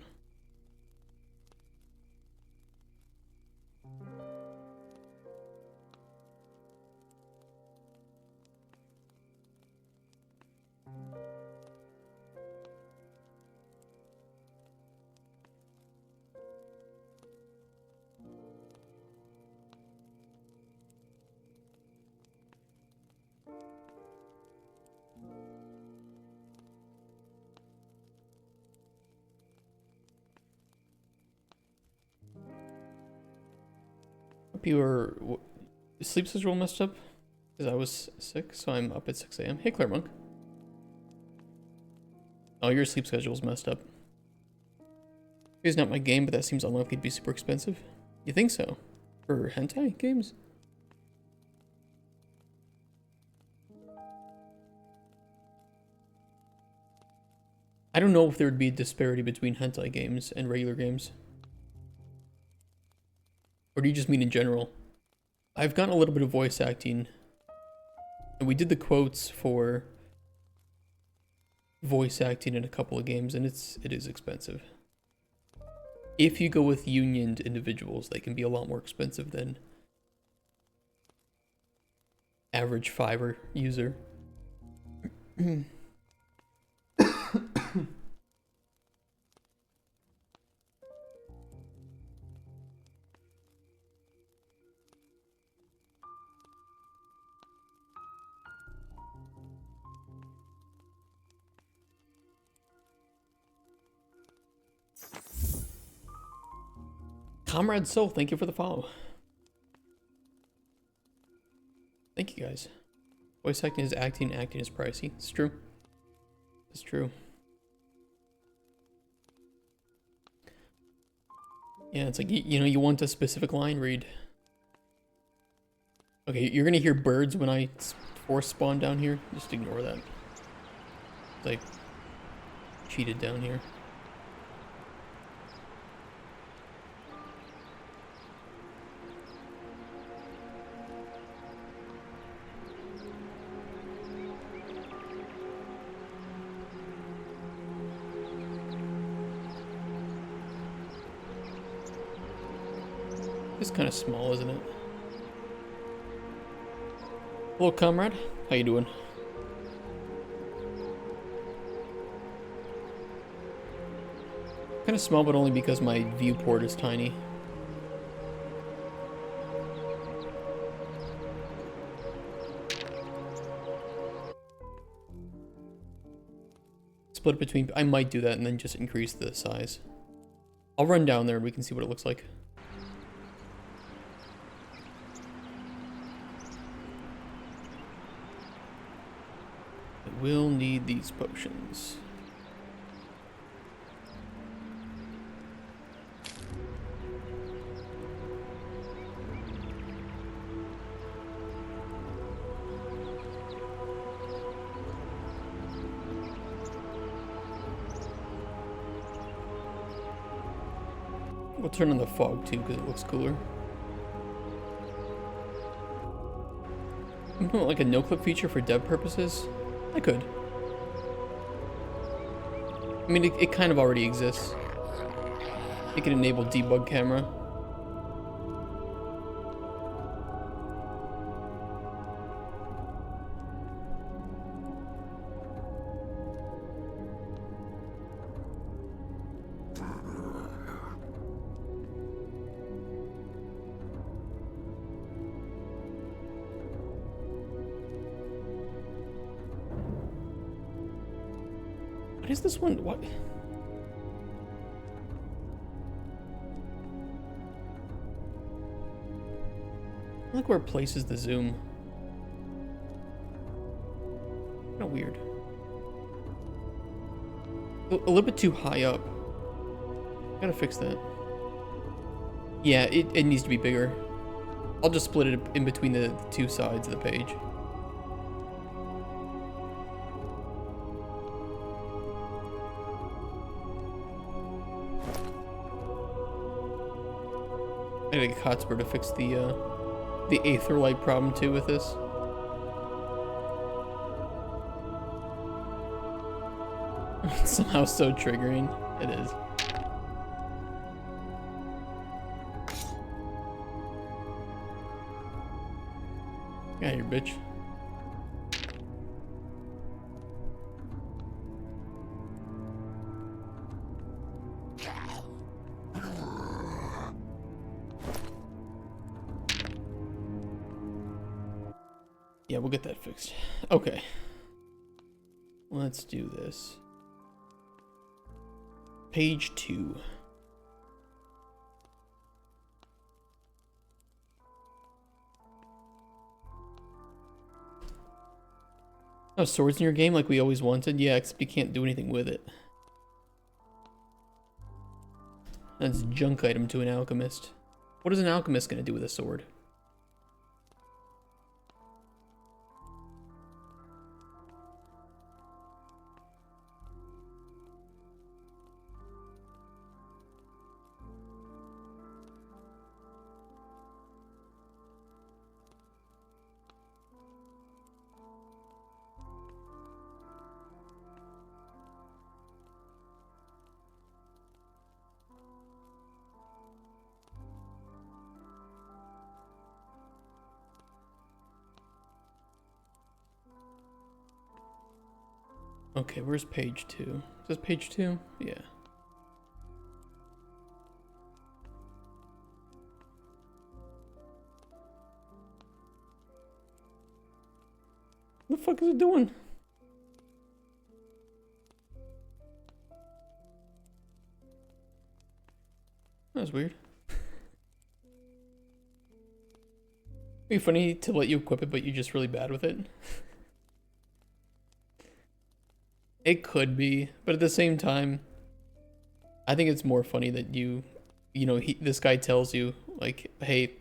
Hope your sleep schedule messed up because I was sick, so I'm up at 6 a.m. Hey, Claire Monk. Oh, your sleep schedule's messed up. It's not my game, but that seems unlikely to be super expensive. You think so? For hentai games? I don't know if there would be a disparity between hentai games and regular games. Or do you just mean in general? I've gotten a little bit of voice acting. And we did the quotes for voice acting in a couple of games, and it is expensive. If you go with unioned individuals, they can be a lot more expensive than average Fiverr user. Comrade Soul, thank you for the follow. Thank you guys. Voice acting is acting, acting is pricey. It's true. It's true. Yeah, it's like, you know, you want a specific line read. Okay, you're gonna hear birds when I force spawn down here. Just ignore that. It's like, cheated down here. It's kind of small, isn't it? Hello, comrade. How you doing? Kind of small, but only because my viewport is tiny. Split it between... I might do that and then just increase the size. I'll run down there and we can see what it looks like. I will need these potions. We'll turn on the fog too because it looks cooler. Like a no-clip feature for dev purposes? I could. I mean, it kind of already exists. It can enable debug camera. What is this one? What? Look where it places the zoom. Kind of weird. A little bit too high up. Gotta fix that. Yeah, it needs to be bigger. I'll just split it in between the two sides of the page. I gotta get Hotspur to fix the Aetherlight problem too with this. It's somehow so triggering. It is. Yeah, you bitch. Yeah, we'll get that fixed. Okay. Let's do this. Page 2. Oh, swords in your game like we always wanted? Yeah, except you can't do anything with it. That's a junk item to an alchemist. What is an alchemist gonna do with a sword? Okay, where's page 2? Is this page 2? Yeah. What the fuck is it doing? That was weird. It'd be funny to let you equip it, but you're just really bad with it. It could be, but at the same time, I think it's more funny that you you know, this guy tells you, like, hey,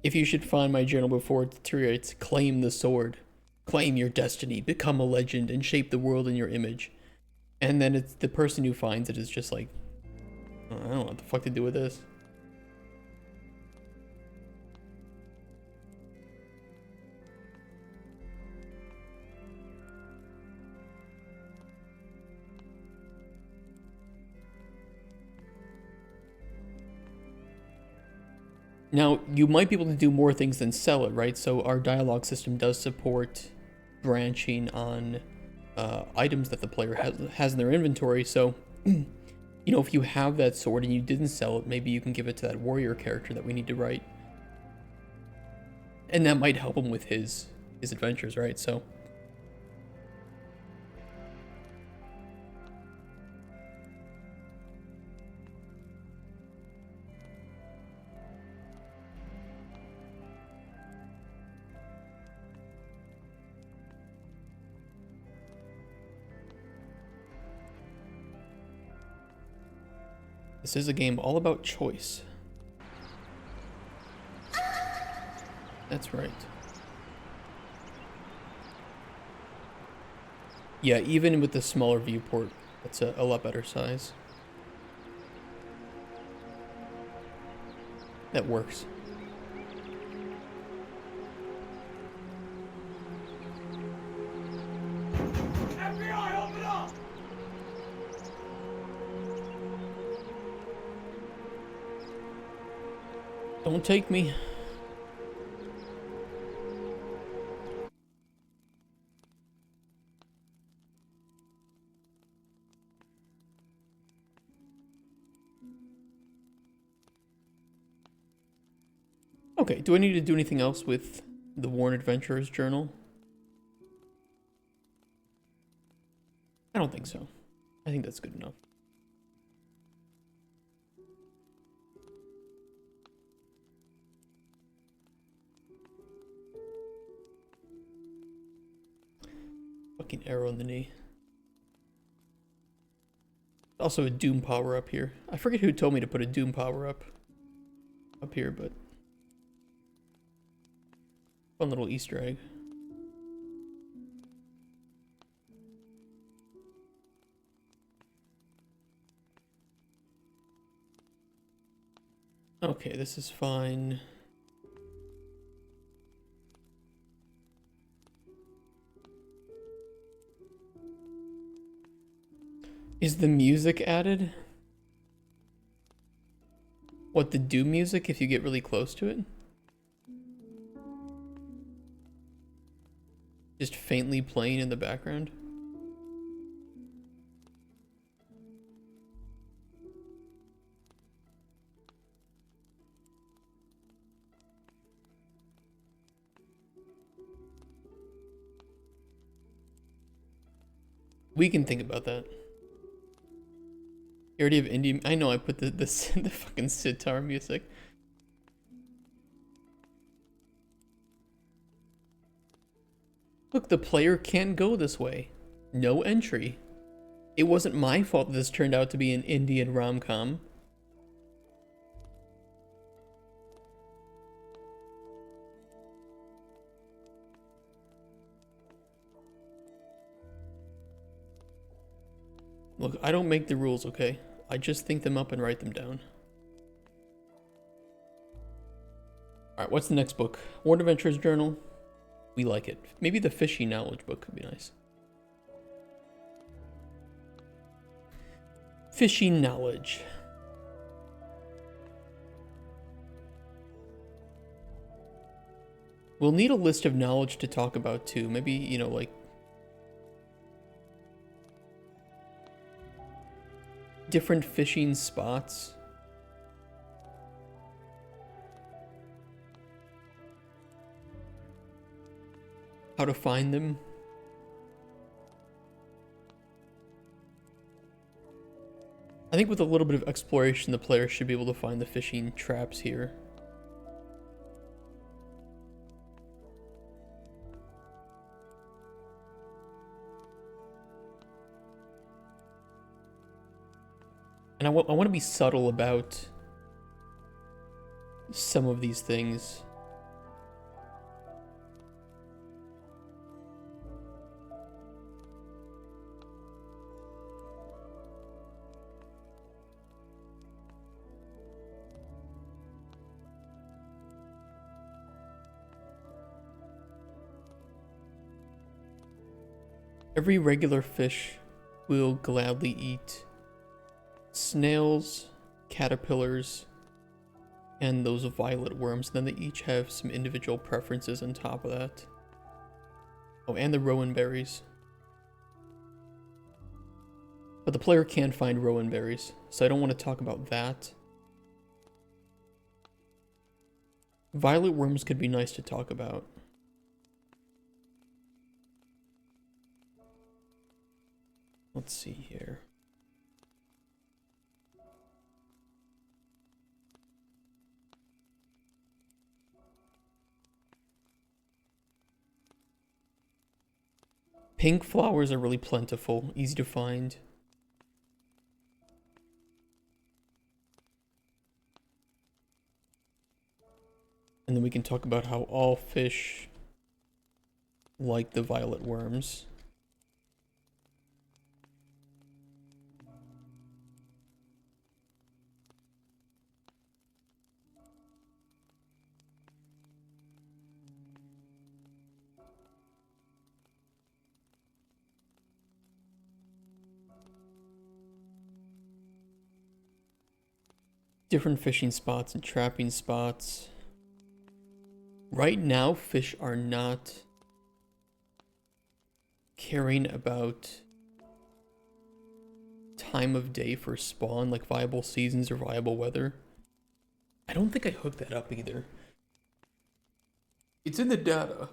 if you should find my journal before it deteriorates, claim the sword. Claim your destiny, become a legend, and shape the world in your image. And then it's the person who finds it is just like, I don't know what the fuck to do with this. Now, you might be able to do more things than sell it, right? So our dialogue system does support branching on items that the player has in their inventory. So, you know, if you have that sword and you didn't sell it, maybe you can give it to that warrior character that we need to write. And that might help him with his adventures, right? So... This is a game all about choice. That's right. Yeah, even with the smaller viewport, it's a lot better size. That works. FBI, open up! Don't take me. Okay, do I need to do anything else with the Worn Adventurer's journal? I don't think so. I think that's good enough. Fucking arrow in the knee. Also a Doom power up here. I forget who told me to put a Doom power up here, but fun little Easter egg. Okay, this is fine. Is the music added? What, the Doom music if you get really close to it? Just faintly playing in the background? We can think about that. You already have indie. I know I put the fucking sitar music. Look, the player can't go this way. No entry. It wasn't my fault that this turned out to be an Indian rom-com. Look, I don't make the rules, okay? I just think them up and write them down. Alright, what's the next book? Worn Adventures Journal. We like it. Maybe the Fishy Knowledge book could be nice. Fishy Knowledge. We'll need a list of knowledge to talk about too. Maybe, you know, like different fishing spots. How to find them. I think with a little bit of exploration, the player should be able to find the fishing traps here. And I want to be subtle about some of these things. Every regular fish will gladly eat snails, caterpillars, and those violet worms. Then they each have some individual preferences on top of that. Oh, and the rowan berries. But the player can find rowan berries, so I don't want to talk about that. Violet worms could be nice to talk about. Let's see here. Pink flowers are really plentiful, easy to find. And then we can talk about how all fish like the violet worms. Different fishing spots and trapping spots. Right now, fish are not caring about time of day for spawn, like viable seasons or viable weather. I don't think I hooked that up either. It's in the data.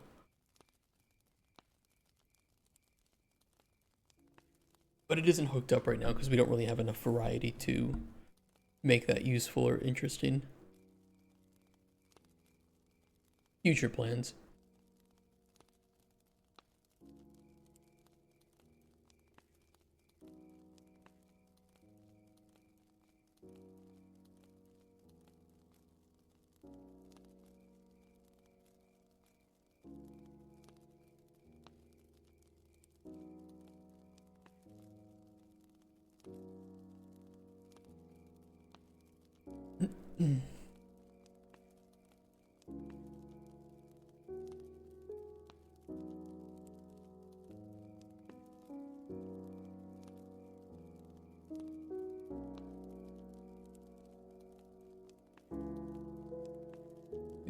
But it isn't hooked up right now because we don't really have enough variety to make that useful or interesting. Future plans.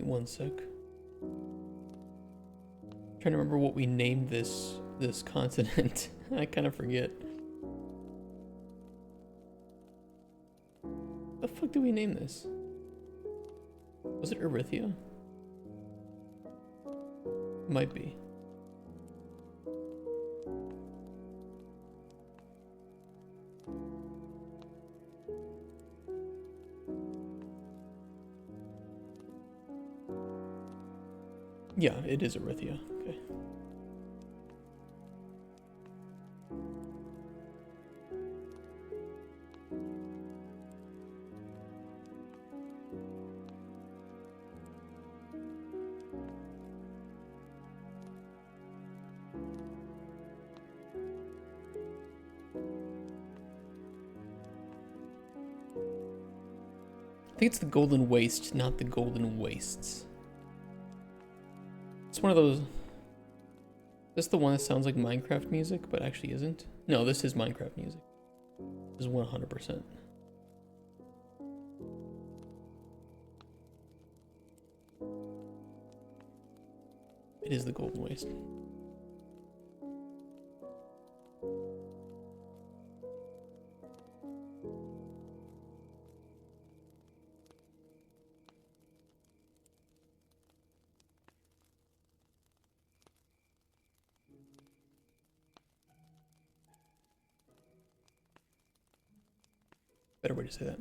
One sec. Trying to remember what we named this continent. I kind of forget. The fuck did we name this? Was it Erythia? Might be. Yeah, it is Erythia. Okay. I think it's the Golden Waste, not the Golden Wastes. It's one of those. This is the one that sounds like Minecraft music, but actually isn't. No, this is Minecraft music. This is 100%. It is the Golden Waste. Better way to say that.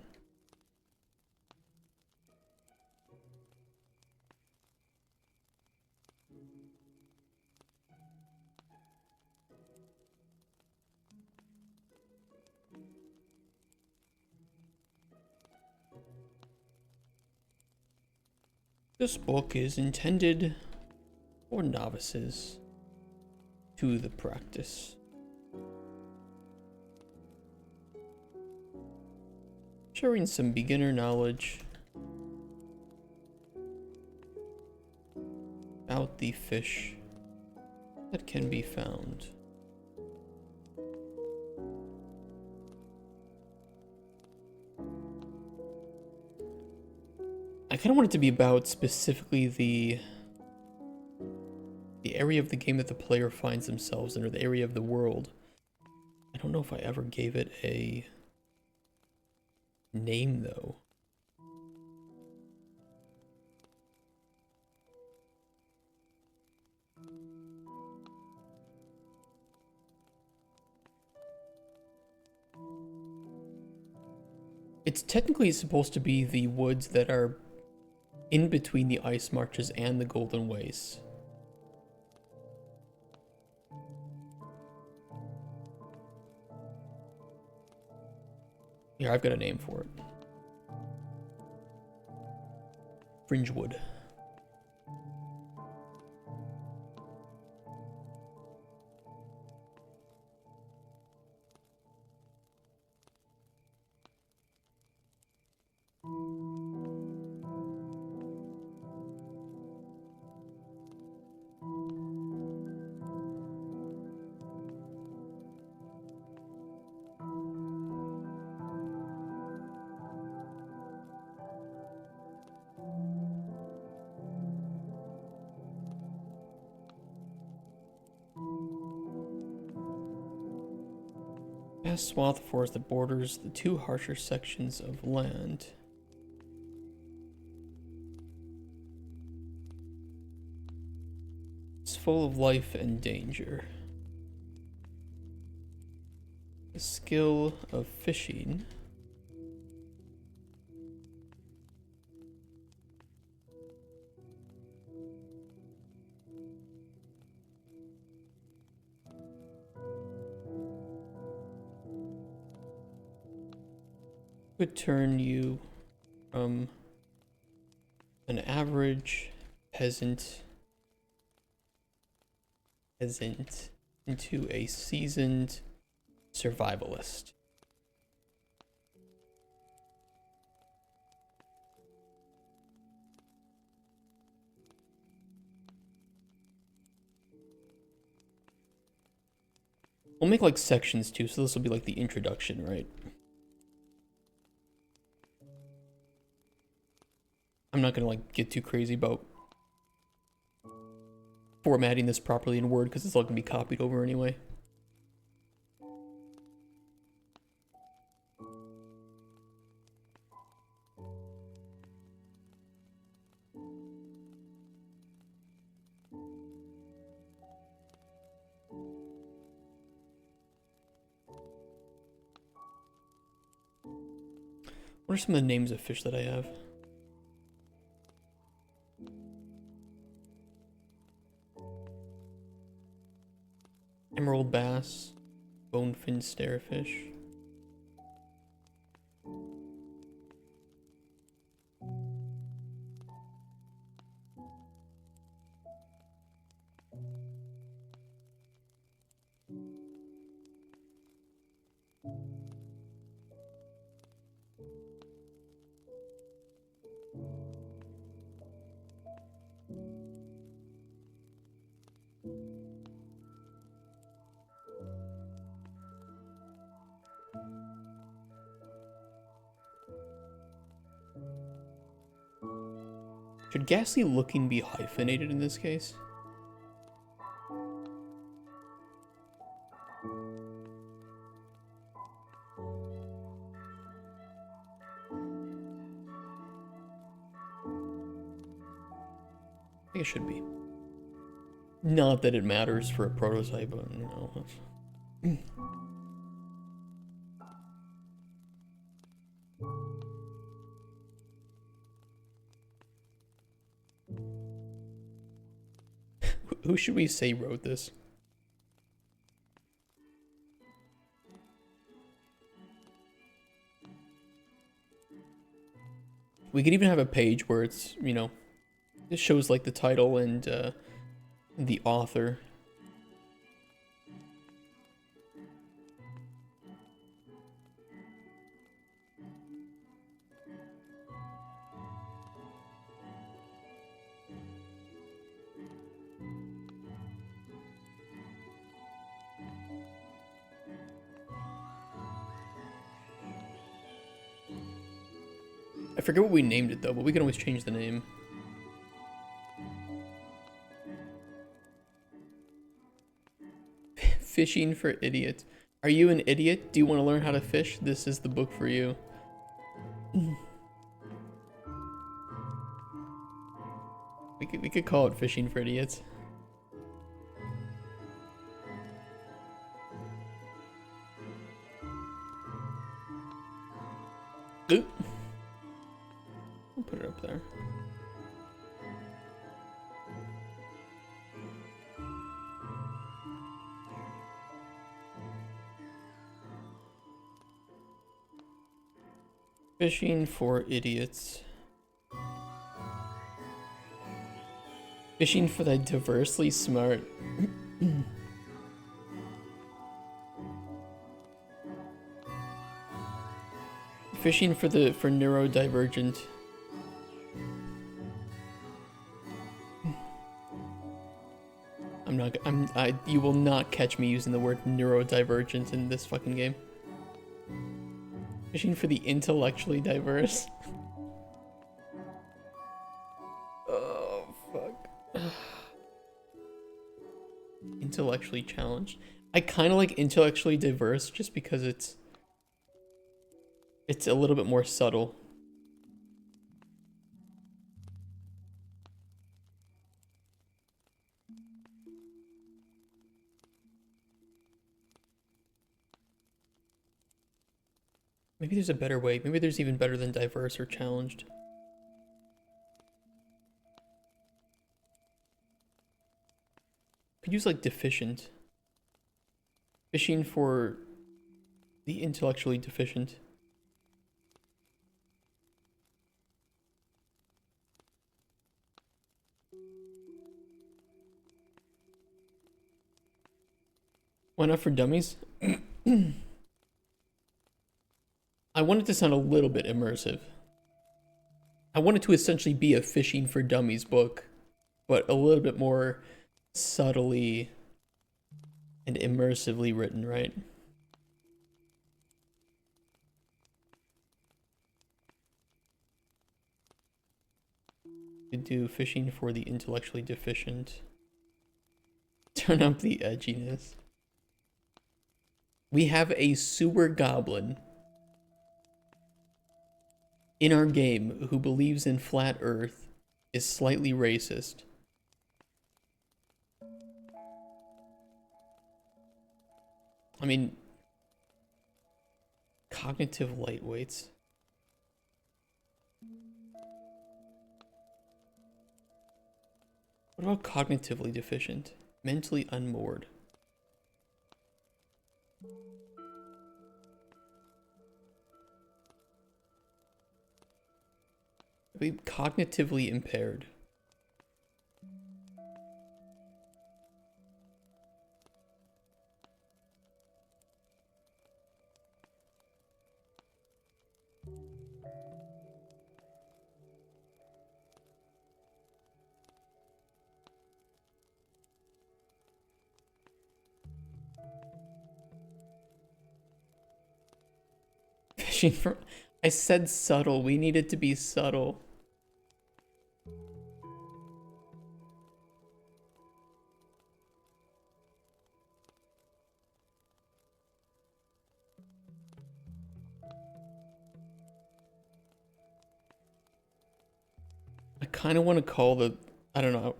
This book is intended for novices to the practice. Sharing some beginner knowledge about the fish that can be found. I kind of want it to be about specifically the area of the game that the player finds themselves in, or the area of the world. I don't know if I ever gave it a name though. It's technically supposed to be the woods that are in between the ice marches and the golden wastes. Here, I've got a name for it. Fringewood. Vast swath of forest that borders the two harsher sections of land. It's full of life and danger. The skill of fishing could turn you from an average peasant into a seasoned survivalist. We'll make like sections too, so this will be like the introduction, right? I'm not gonna like get too crazy about formatting this properly in Word because it's all gonna be copied over anyway. What are some of the names of fish that I have? Emerald bass, bonefin starfish. Should ghastly looking be hyphenated in this case? I think it should be. Not that it matters for a prototype, but you know. Who should we say wrote this? We could even have a page where it's, you know, It shows like the title and the author. I forget what we named it though, but we can always change the name. Fishing for idiots. Are you an idiot? Do you want to learn how to fish? This is the book for you. We could call it Fishing for Idiots. Oop. I'll put it up there. Fishing for idiots. Fishing for the diversely smart. Fishing for neurodivergent. You will not catch me using the word neurodivergent in this fucking game. Fishing for the intellectually diverse. Oh, fuck. Intellectually challenged. I kind of like intellectually diverse just because it's a little bit more subtle. Maybe there's a better way. Maybe there's even better than diverse or challenged. Could use like deficient. Fishing for the intellectually deficient. Why not for dummies? I want it to sound a little bit immersive. I want it to essentially be a Fishing for Dummies book, but a little bit more subtly and immersively written, right? Could do Fishing for the intellectually deficient. Turn up the edginess. We have a sewer goblin in our game who believes in flat earth, is slightly racist. I mean, cognitive lightweights. What about cognitively deficient? Mentally unmoored. Maybe cognitively impaired. Fishing for... I said subtle. We need it to be subtle. I kind of want to call the... I don't know.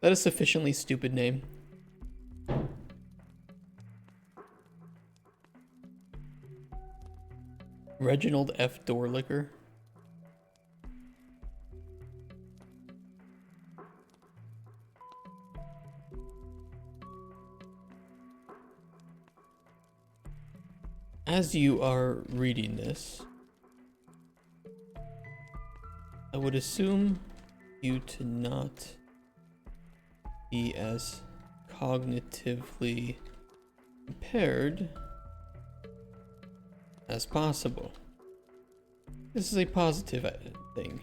That is a sufficiently stupid name. Reginald F. Doorlicker. as you are reading this, I would assume you to not be as cognitively impaired as possible. This is a positive thing.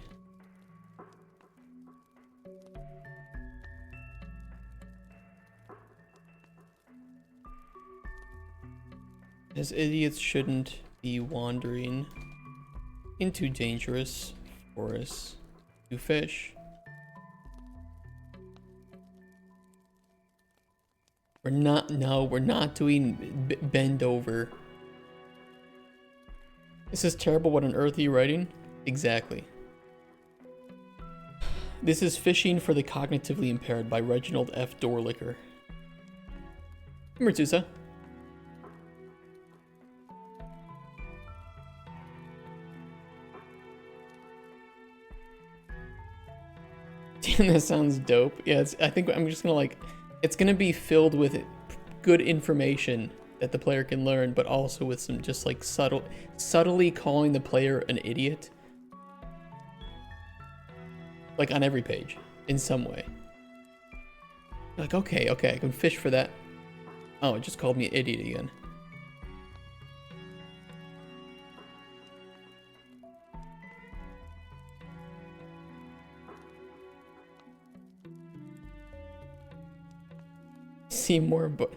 As idiots shouldn't be wandering into dangerous forests to fish. We're not doing bend over. This is terrible. What on earth are you writing? Exactly. This is Fishing for the Cognitively Impaired by Reginald F. Dorlicker. Mertusa. Damn, that sounds dope. Yeah, I think I'm just gonna like, it's gonna be filled with good information that the player can learn, but also with some just like subtly calling the player an idiot. Like on every page, in some way. Like, okay, I can fish for that. Oh, it just called me an idiot again. See more, but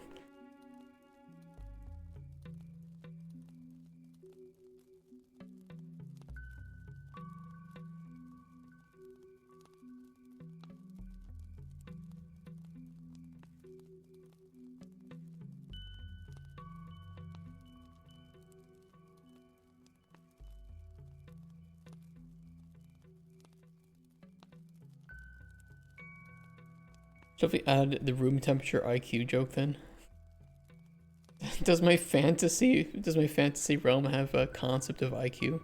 shall we add the room temperature IQ joke then? Does my fantasy realm have a concept of IQ?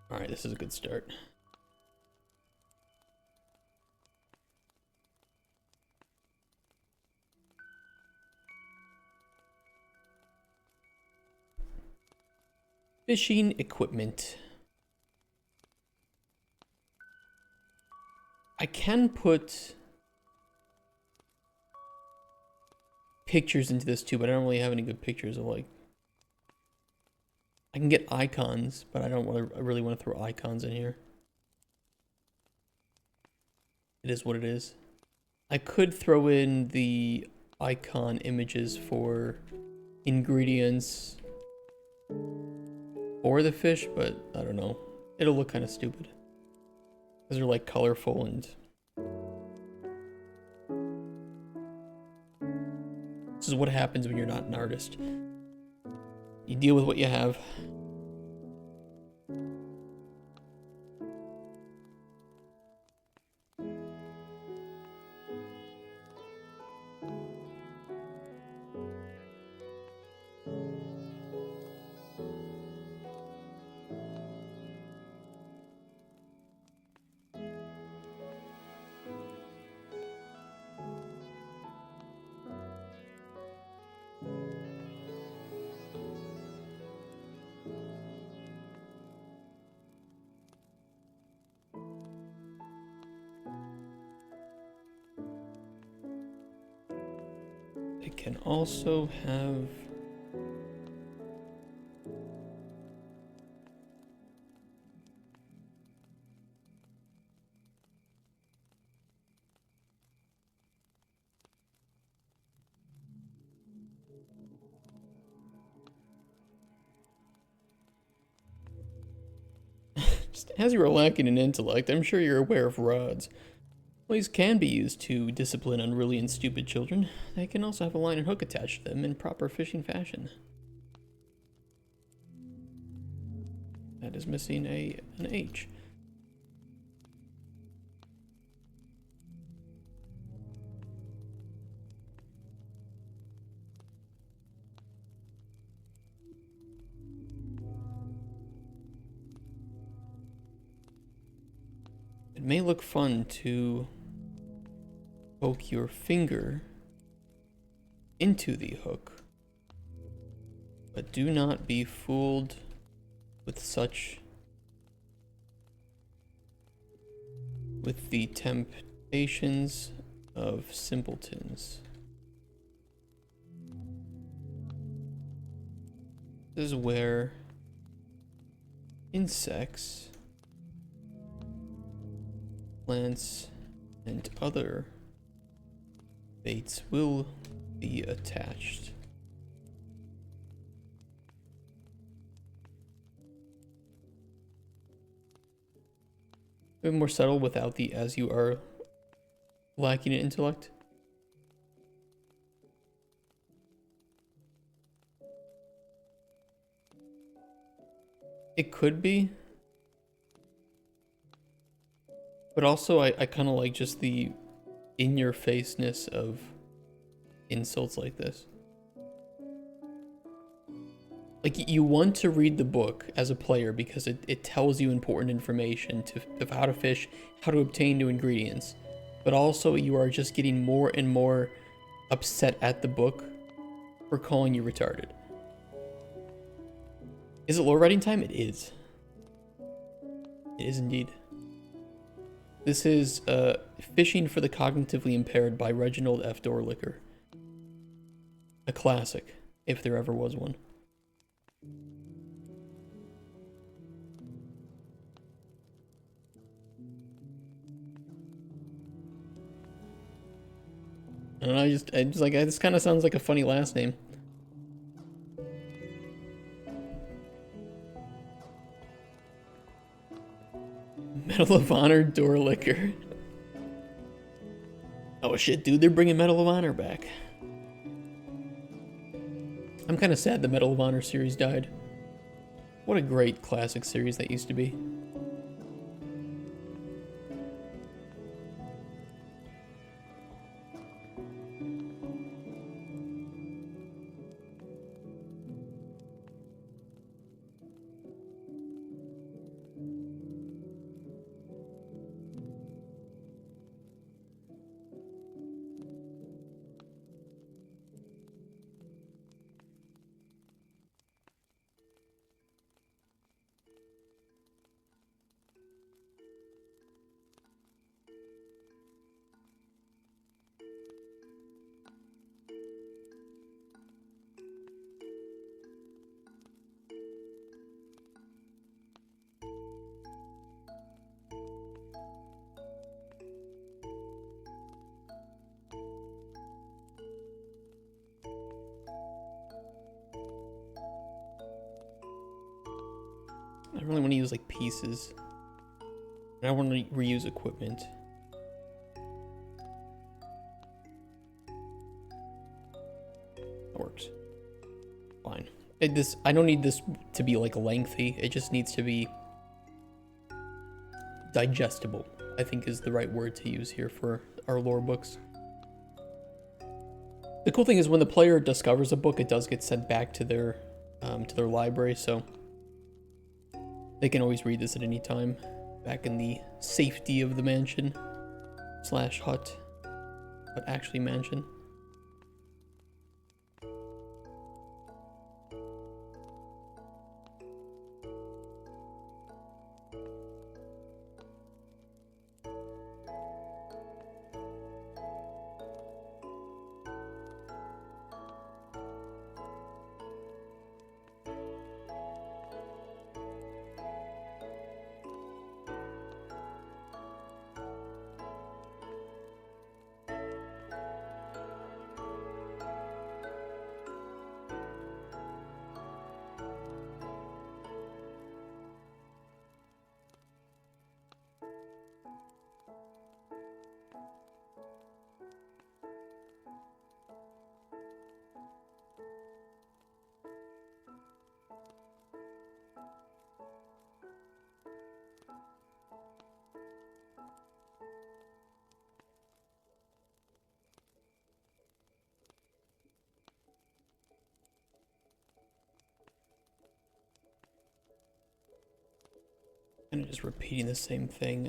All right, this is a good start. Fishing equipment. I can put pictures into this too, but I don't really have any good pictures of like. I can get icons, but I really want to throw icons in here. It is what it is. I could throw in the icon images for ingredients or the fish, but I don't know. It'll look kind of stupid. Because they're like colorful and... This is what happens when you're not an artist. You deal with what you have. It can also have... Just as you are lacking in intellect, I'm sure you're aware of rods. These can be used to discipline unruly and stupid children. They can also have a line and hook attached to them in proper fishing fashion. That is missing an H. It may look fun to poke your finger into the hook, but do not be fooled with the temptations of simpletons. This is where insects, plants, and other baits will be attached. A bit more subtle without the as you are lacking in intellect. It could be. But also I kind of like just the in-your-faceness of insults like this. Like, you want to read the book as a player because it tells you important information of how to fish, how to obtain new ingredients. But also you are just getting more and more upset at the book for calling you retarded. Is it lore writing time? It is. It is indeed. This is Fishing for the Cognitively Impaired by Reginald F. Dorlicker. A classic, if there ever was one. I don't know, I just like, this kind of sounds like a funny last name. Medal of Honor Dorlicker. Oh shit, dude, they're bringing Medal of Honor back. I'm kind of sad the Medal of Honor series died. What a great classic series that used to be. I really want to use like pieces. I don't want to reuse equipment. That works. Fine. I don't need this to be like lengthy. It just needs to be digestible, I think is the right word to use here for our lore books. The cool thing is when the player discovers a book, it does get sent back to their library, so they can always read this at any time, back in the safety of the mansion / hut, but actually mansion. Kind of just repeating the same thing.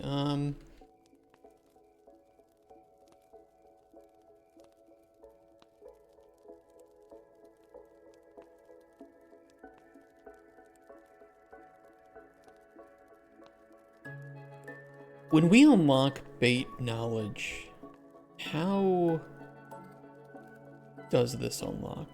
When we unlock bait knowledge, how does this unlock?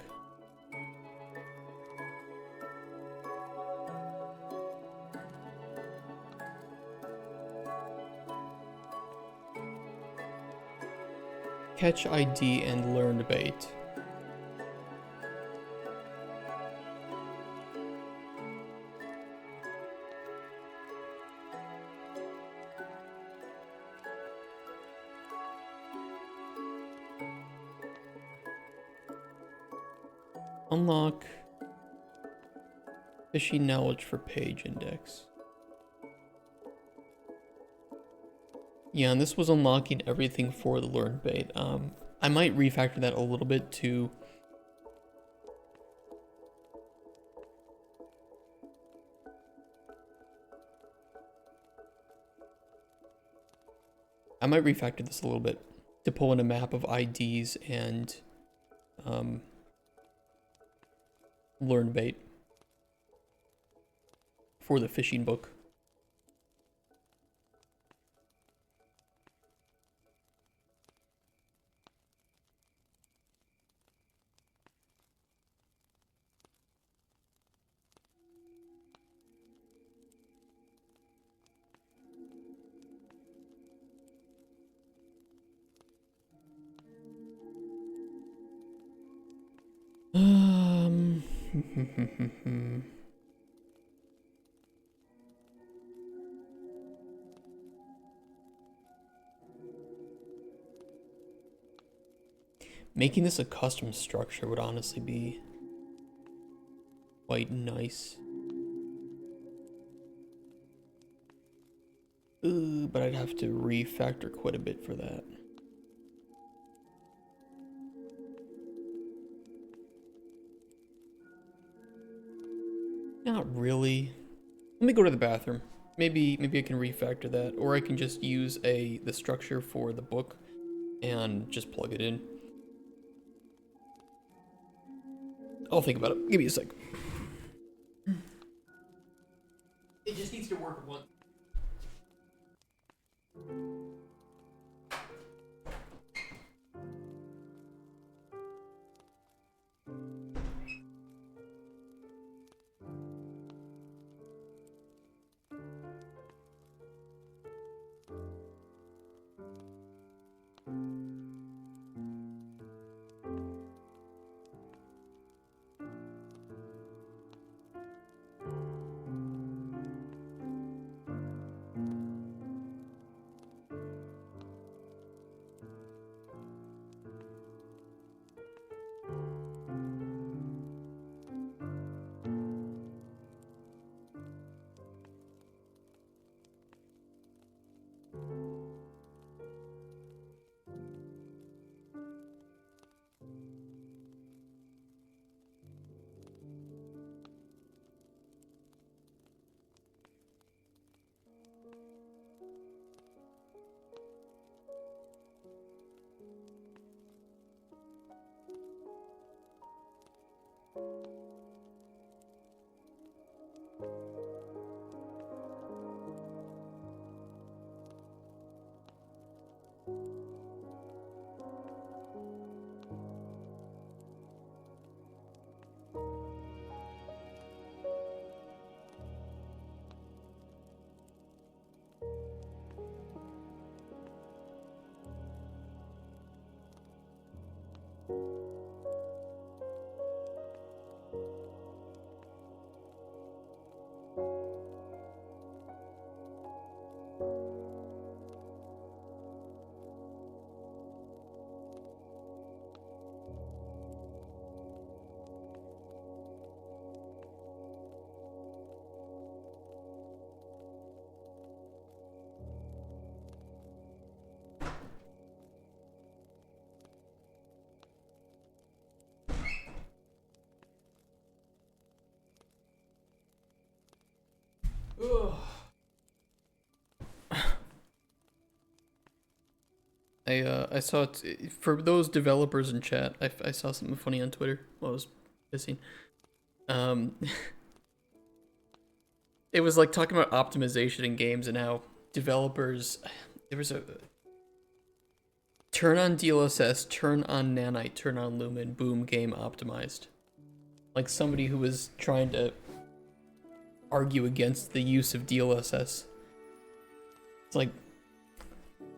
Catch ID and learned bait. Unlock fishing knowledge for page index. Yeah, and this was unlocking everything for the learned bait. I might refactor that a little bit to pull in a map of IDs and learn bait for the fishing book. Making this a custom structure would honestly be quite nice. But I'd have to refactor quite a bit for that. Not really. Let me go to the bathroom. Maybe I can refactor that, or I can just use the structure for the book and just plug it in. I'll think about it. Give me a sec. It just needs to work once. I saw it for those developers in chat. I saw something funny on Twitter while I was pissing. It was like talking about optimization in games and how developers, there was a turn on DLSS, turn on Nanite, turn on Lumen, boom, game optimized. Like somebody who was trying to argue against the use of DLSS. It's like,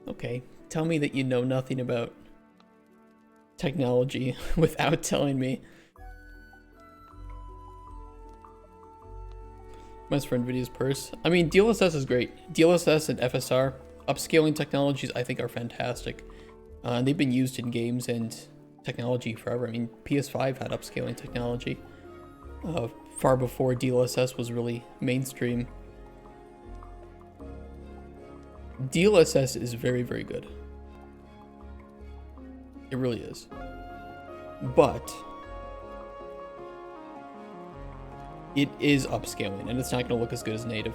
okay, tell me that you know nothing about technology without telling me. My friend Nvidia's purse. I mean, DLSS is great. DLSS and FSR, upscaling technologies, I think are fantastic. They've been used in games and technology forever. I mean, PS5 had upscaling technology far before DLSS was really mainstream. DLSS is very, very good. It really is. But it is upscaling, and it's not going to look as good as native.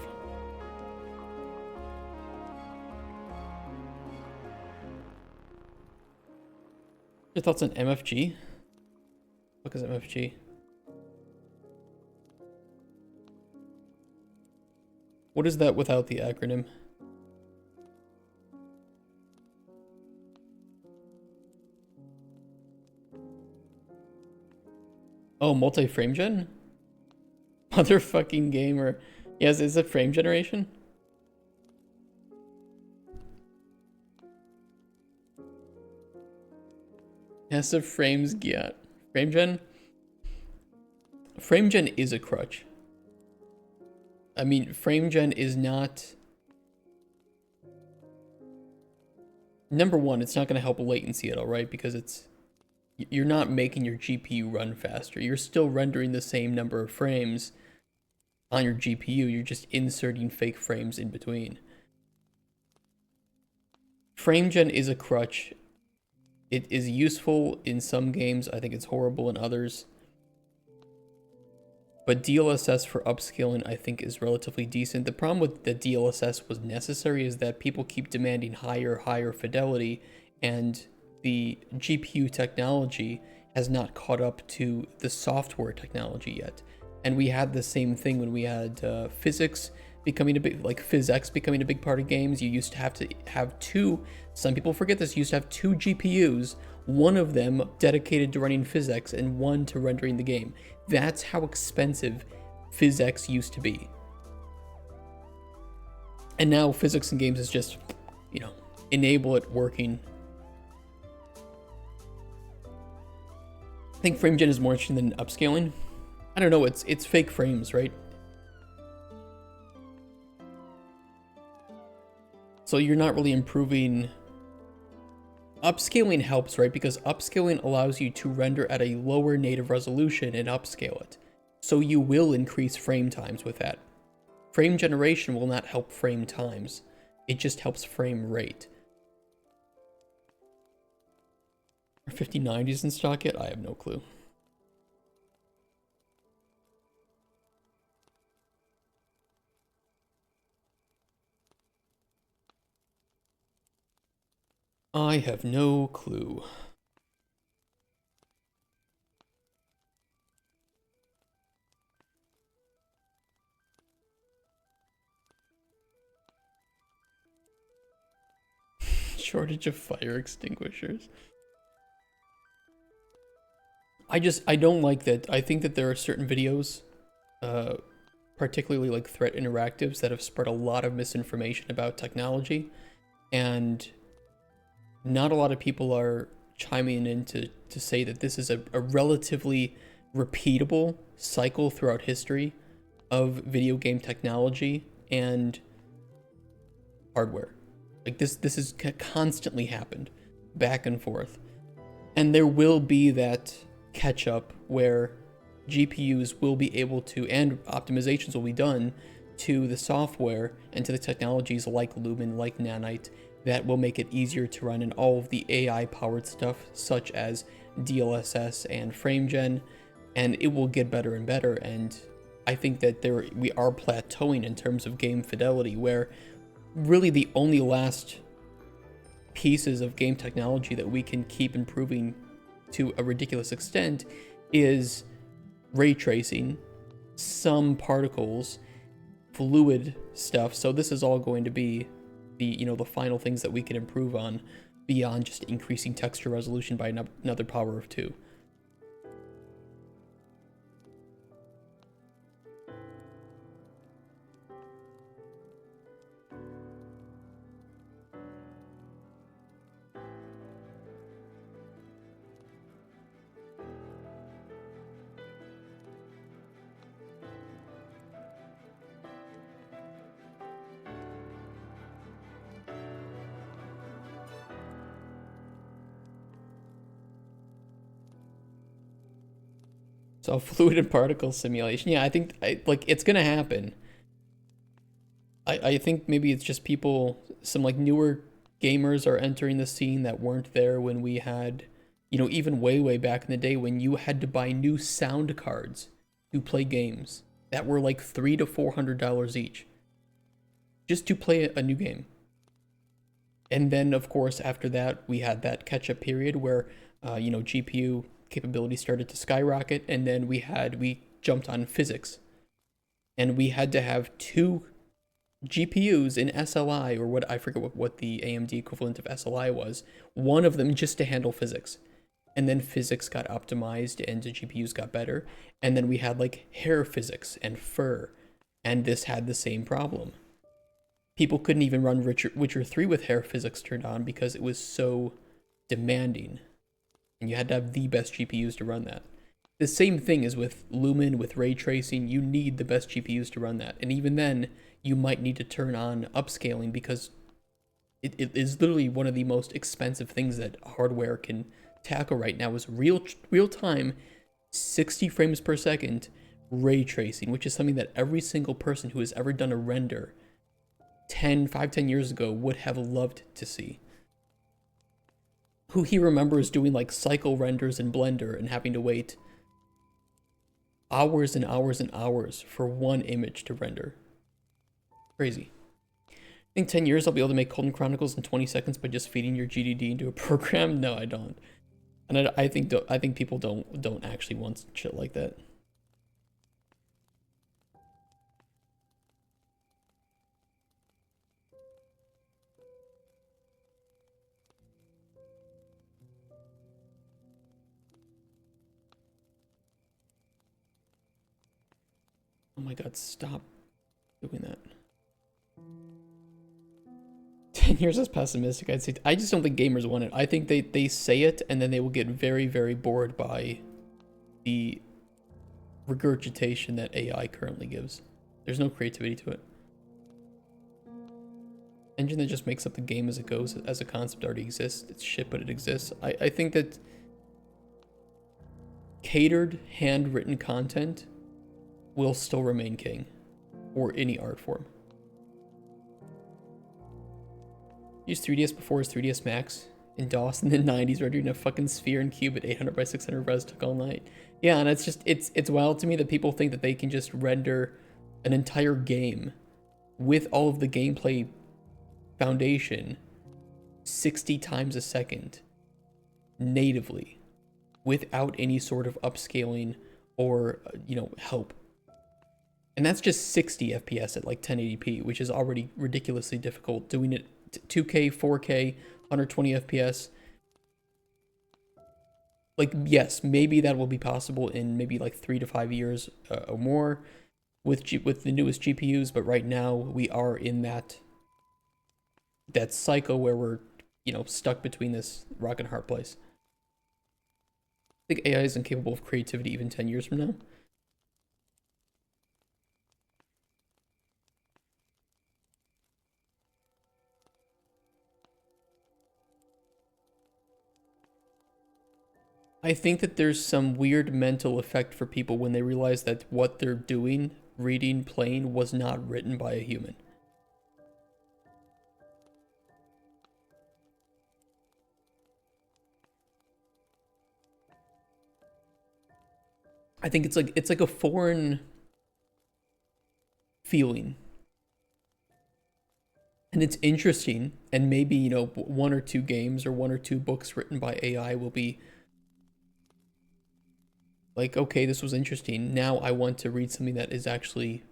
Your thoughts on MFG? What is MFG? What is that without the acronym? Oh, multi-frame gen? Motherfucking gamer. Yes, is it frame generation? Yes, the frames get. Frame gen? Frame gen is a crutch. I mean, frame gen is not... Number one, it's not going to help latency at all, right? Because it's... You're not making your GPU run faster. You're still rendering the same number of frames on your GPU. You're just inserting fake frames in between. Frame gen is a crutch. It is useful in some games. I think it's horrible in others. But DLSS for upscaling, I think, is relatively decent. The problem with the DLSS was necessary is that people keep demanding higher fidelity, and the GPU technology has not caught up to the software technology yet. And we had the same thing when we had physics becoming a big, like PhysX becoming a big part of games. You used to have two, some people forget this, you used to have two GPUs, one of them dedicated to running PhysX and one to rendering the game. That's how expensive PhysX used to be. And now physics in games is just, you know, enable it working. I think frame gen is more interesting than upscaling. I don't know, it's fake frames, right? So you're not really improving. Upscaling helps, right? Because upscaling allows you to render at a lower native resolution and upscale it. So you will increase frame times with that. Frame generation will not help frame times. It just helps frame rate. Are 5090s in stock yet? I have no clue. I have no clue. Shortage of fire extinguishers. I don't like that. I think that there are certain videos, particularly like Threat Interactives, that have spread a lot of misinformation about technology, and not a lot of people are chiming in to say that this is a relatively repeatable cycle throughout history of video game technology and hardware. Like this has constantly happened back and forth. And there will be that catch up where GPUs will be able to, and optimizations will be done to the software and to the technologies like Lumen, like Nanite, that will make it easier to run in all of the AI powered stuff such as DLSS and FrameGen, and it will get better and better. And I think that we are plateauing in terms of game fidelity, where really the only last pieces of game technology that we can keep improving to a ridiculous extent is ray tracing, some particles, fluid stuff. So this is all going to be the, you know, the final things that we can improve on beyond just increasing texture resolution by another power of 2. So fluid and particle simulation. Yeah, I think like it's gonna happen. I think maybe it's just people, some like newer gamers are entering the scene that weren't there when we had, you know, even way back in the day when you had to buy new sound cards to play games that were like $300 to $400 each just to play a new game. And then of course after that we had that catch up period where you know, GPU capability started to skyrocket, and then we jumped on physics, and we had to have 2 GPUs in SLI, or what, I forget what the AMD equivalent of SLI was, one of them just to handle physics. And then physics got optimized and the GPUs got better, and then we had like hair physics and fur, and this had the same problem. People couldn't even run Witcher 3 with hair physics turned on because it was so demanding, and you had to have the best GPUs to run that. The same thing is with Lumen, with ray tracing. You need the best GPUs to run that, and even then you might need to turn on upscaling because it is literally one of the most expensive things that hardware can tackle right now, is real time 60 frames per second ray tracing, which is something that every single person who has ever done a render 10 years ago would have loved to see. Who he remembers doing like cycle renders in Blender and having to wait hours and hours and hours for one image to render. Crazy. I think 10 years I'll be able to make Cauldron Chronicles in 20 seconds by just feeding your GDD into a program. No, I don't. And I think people don't actually want shit like that. Oh my god, stop doing that. 10 years is pessimistic, I'd say. I just don't think gamers want it. I think they say it and then they will get very bored by the regurgitation that AI currently gives. There's no creativity to it. Engine that just makes up the game as it goes, as a concept already exists. It's shit, but it exists. I think that catered, handwritten content will still remain king, or any art form. Used 3DS before his 3DS Max in DOS in the 90s, rendering a fucking sphere and cube at 800 by 600 res took all night. Yeah, and it's wild to me that people think that they can just render an entire game with all of the gameplay foundation 60 times a second natively without any sort of upscaling or, you know, help. And that's just 60 FPS at like 1080p, which is already ridiculously difficult. Doing it 2K, 4K, 120 FPS. Like, yes, maybe that will be possible in maybe like 3 to 5 years or more with the newest GPUs, but right now we are in that cycle where we're, you know, stuck between this rock and hard place. I think AI is incapable of creativity even 10 years from now. I think that there's some weird mental effect for people when they realize that what they're doing, reading, playing, was not written by a human. I think it's like a foreign feeling. And it's interesting, and maybe, you know, 1 or 2 games or 1 or 2 books written by AI will be like, okay, this was interesting. Now I want to read something that is actually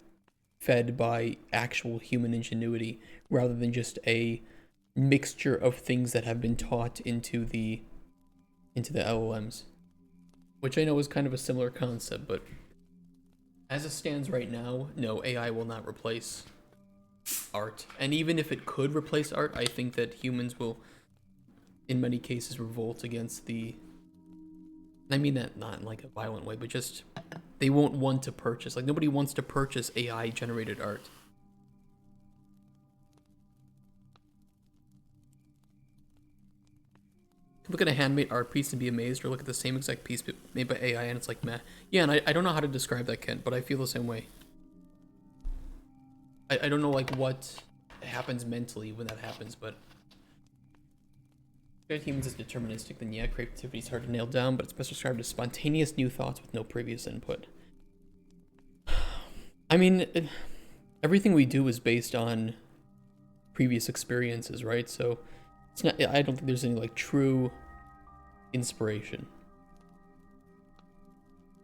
fed by actual human ingenuity rather than just a mixture of things that have been taught into the LLMs, which I know is kind of a similar concept, but as it stands right now, no, AI will not replace art. And even if it could replace art, I think that humans will, in many cases, revolt against the... I mean that not in like a violent way, but just they won't want to purchase. Like, nobody wants to purchase AI-generated art. Look at a handmade art piece and be amazed, or look at the same exact piece made by AI and it's like, meh. Yeah, and I don't know how to describe that, Kent, but I feel the same way. I don't know, like, what happens mentally when that happens, but... If humans is deterministic, then yeah, creativity is hard to nail down, but it's best described as spontaneous new thoughts with no previous input. I mean, everything we do is based on previous experiences, right? So, it's not... I don't think there's any, like, true inspiration,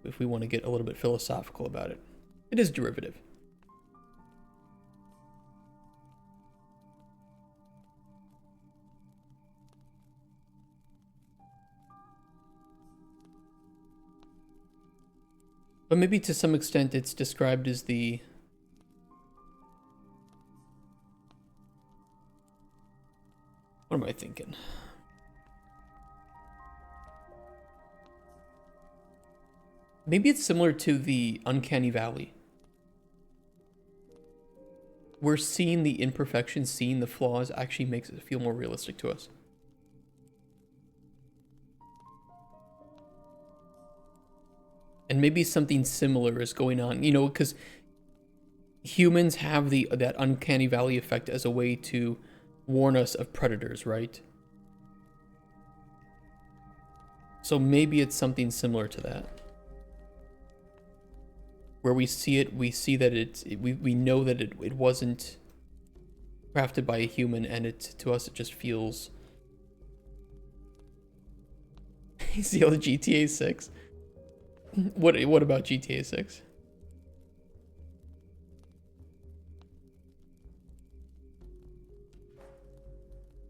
if we want to get a little bit philosophical about it. It is derivative. But maybe to some extent it's described as the... What am I thinking? Maybe it's similar to the uncanny valley. Where seeing the imperfections, seeing the flaws actually makes it feel more realistic to us. And maybe something similar is going on, you know, because humans have that uncanny valley effect as a way to warn us of predators, right? So maybe it's something similar to that. Where we see it, we see that we know that it wasn't crafted by a human, and to us it just feels... You see all the GTA 6? What about GTA 6?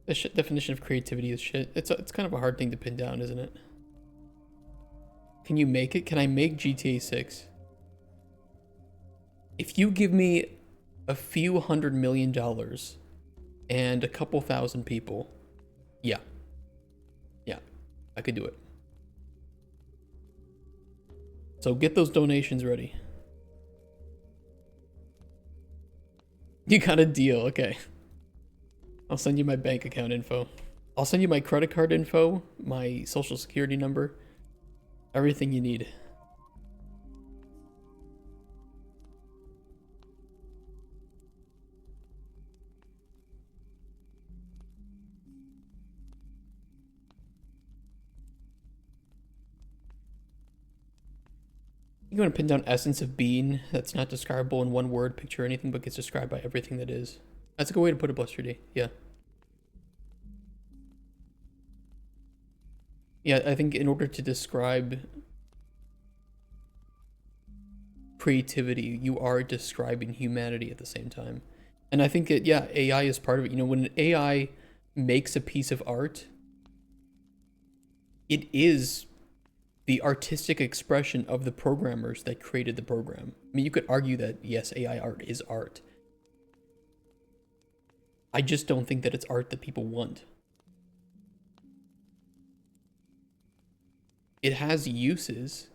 The definition of creativity is shit. It's kind of a hard thing to pin down, isn't it? Can you make it? Can I make GTA 6? If you give me a few $100 million and a couple thousand people, yeah, I could do it. So get those donations ready. You got a deal, okay. I'll send you my bank account info. I'll send you my credit card info, my social security number, everything you need. You want to pin down essence of being that's not describable in one word, picture, or anything, but gets described by everything that is. That's a good way to put it, Buster D. Yeah. Yeah, I think in order to describe creativity, you are describing humanity at the same time. And I think that, yeah, AI is part of it. You know, when an AI makes a piece of art, it is the artistic expression of the programmers that created the program. I mean, you could argue that, yes, AI art is art. I just don't think that it's art that people want. It has uses,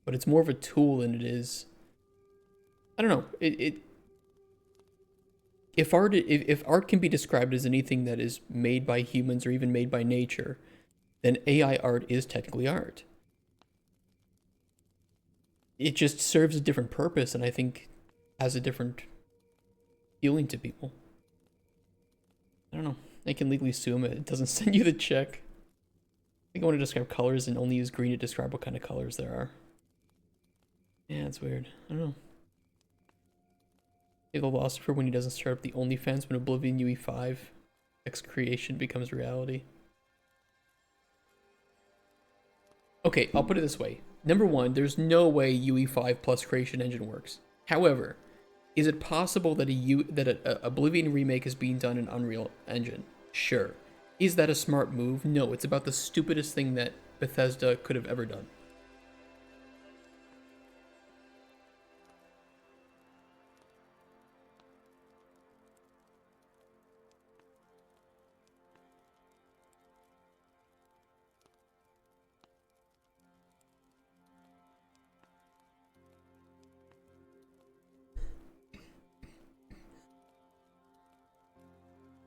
but it's more of a tool than it is... I don't know. If art can be described as anything that is made by humans or even made by nature, then AI art is technically art. It just serves a different purpose, and I think has a different feeling to people. I don't know. They can legally sue him. It doesn't send you the check. I think I want to describe colors and only use green to describe what kind of colors there are. Yeah, it's weird. I don't know. The philosopher when he doesn't start up the OnlyFans when Oblivion UE5 X creation becomes reality. Okay, I'll put it this way. Number one, there's no way UE5 plus creation engine works. However, Is it possible that a Oblivion remake is being done in Unreal Engine? Sure. Is that a smart move? No, it's about the stupidest thing that Bethesda could have ever done.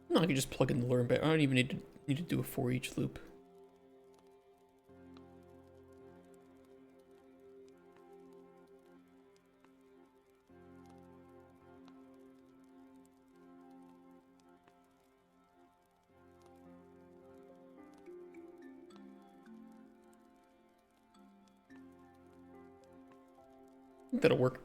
No, I can just plug in the learn bit. I don't even need to do a for each loop. I think that'll work.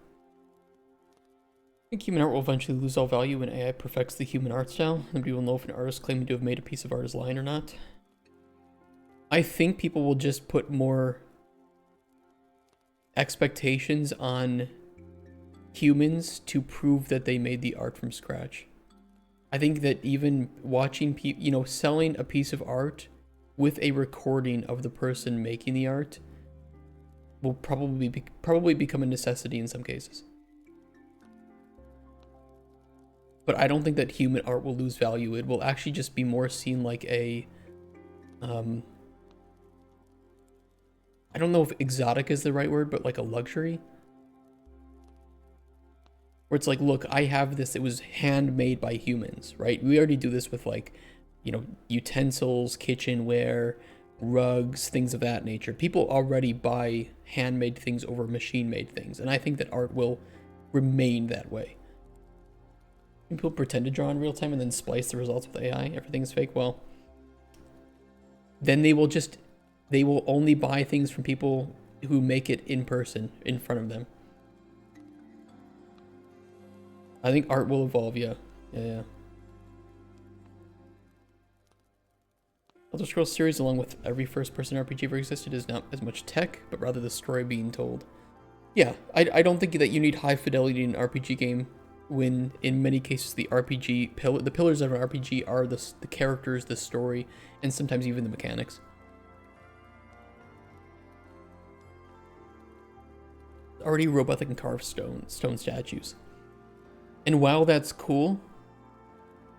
I think human art will eventually lose all value when AI perfects the human art style. Nobody will know if an artist claiming to have made a piece of art is lying or not. I think people will just put more expectations on humans to prove that they made the art from scratch. I think that even watching people, you know, selling a piece of art with a recording of the person making the art will probably become a necessity in some cases. But I don't think that human art will lose value. It will actually just be more seen like a, I don't know if exotic is the right word, but like a luxury. Where it's like, look, I have this, it was handmade by humans, right? We already do this with like, you know, utensils, kitchenware, rugs, things of that nature. People already buy handmade things over machine-made things. And I think that art will remain that way. People pretend to draw in real time and then splice the results with AI. Everything's fake. Well, then they will only buy things from people who make it in person in front of them. I think art will evolve. Yeah. Elder Scrolls series, along with every first-person RPG ever existed, is not as much tech, but rather the story being told. Yeah, I don't think that you need high fidelity in an RPG game, when in many cases the pillars of an RPG are the characters, the story, and sometimes even the mechanics. Already robotic and carved stone statues. And while that's cool,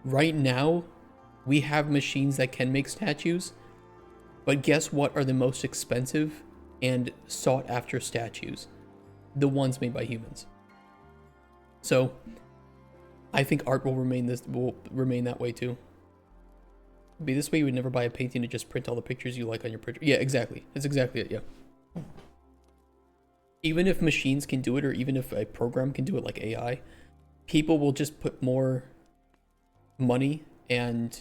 right now we have machines that can make statues, but guess what are the most expensive and sought after statues? The ones made by humans. So I think art will remain that way too. It'd be this way, you would never buy a painting to just print all the pictures you like on your printer. Yeah, exactly. That's exactly it, yeah. Even if machines can do it, or even if a program can do it like AI, people will just put more money and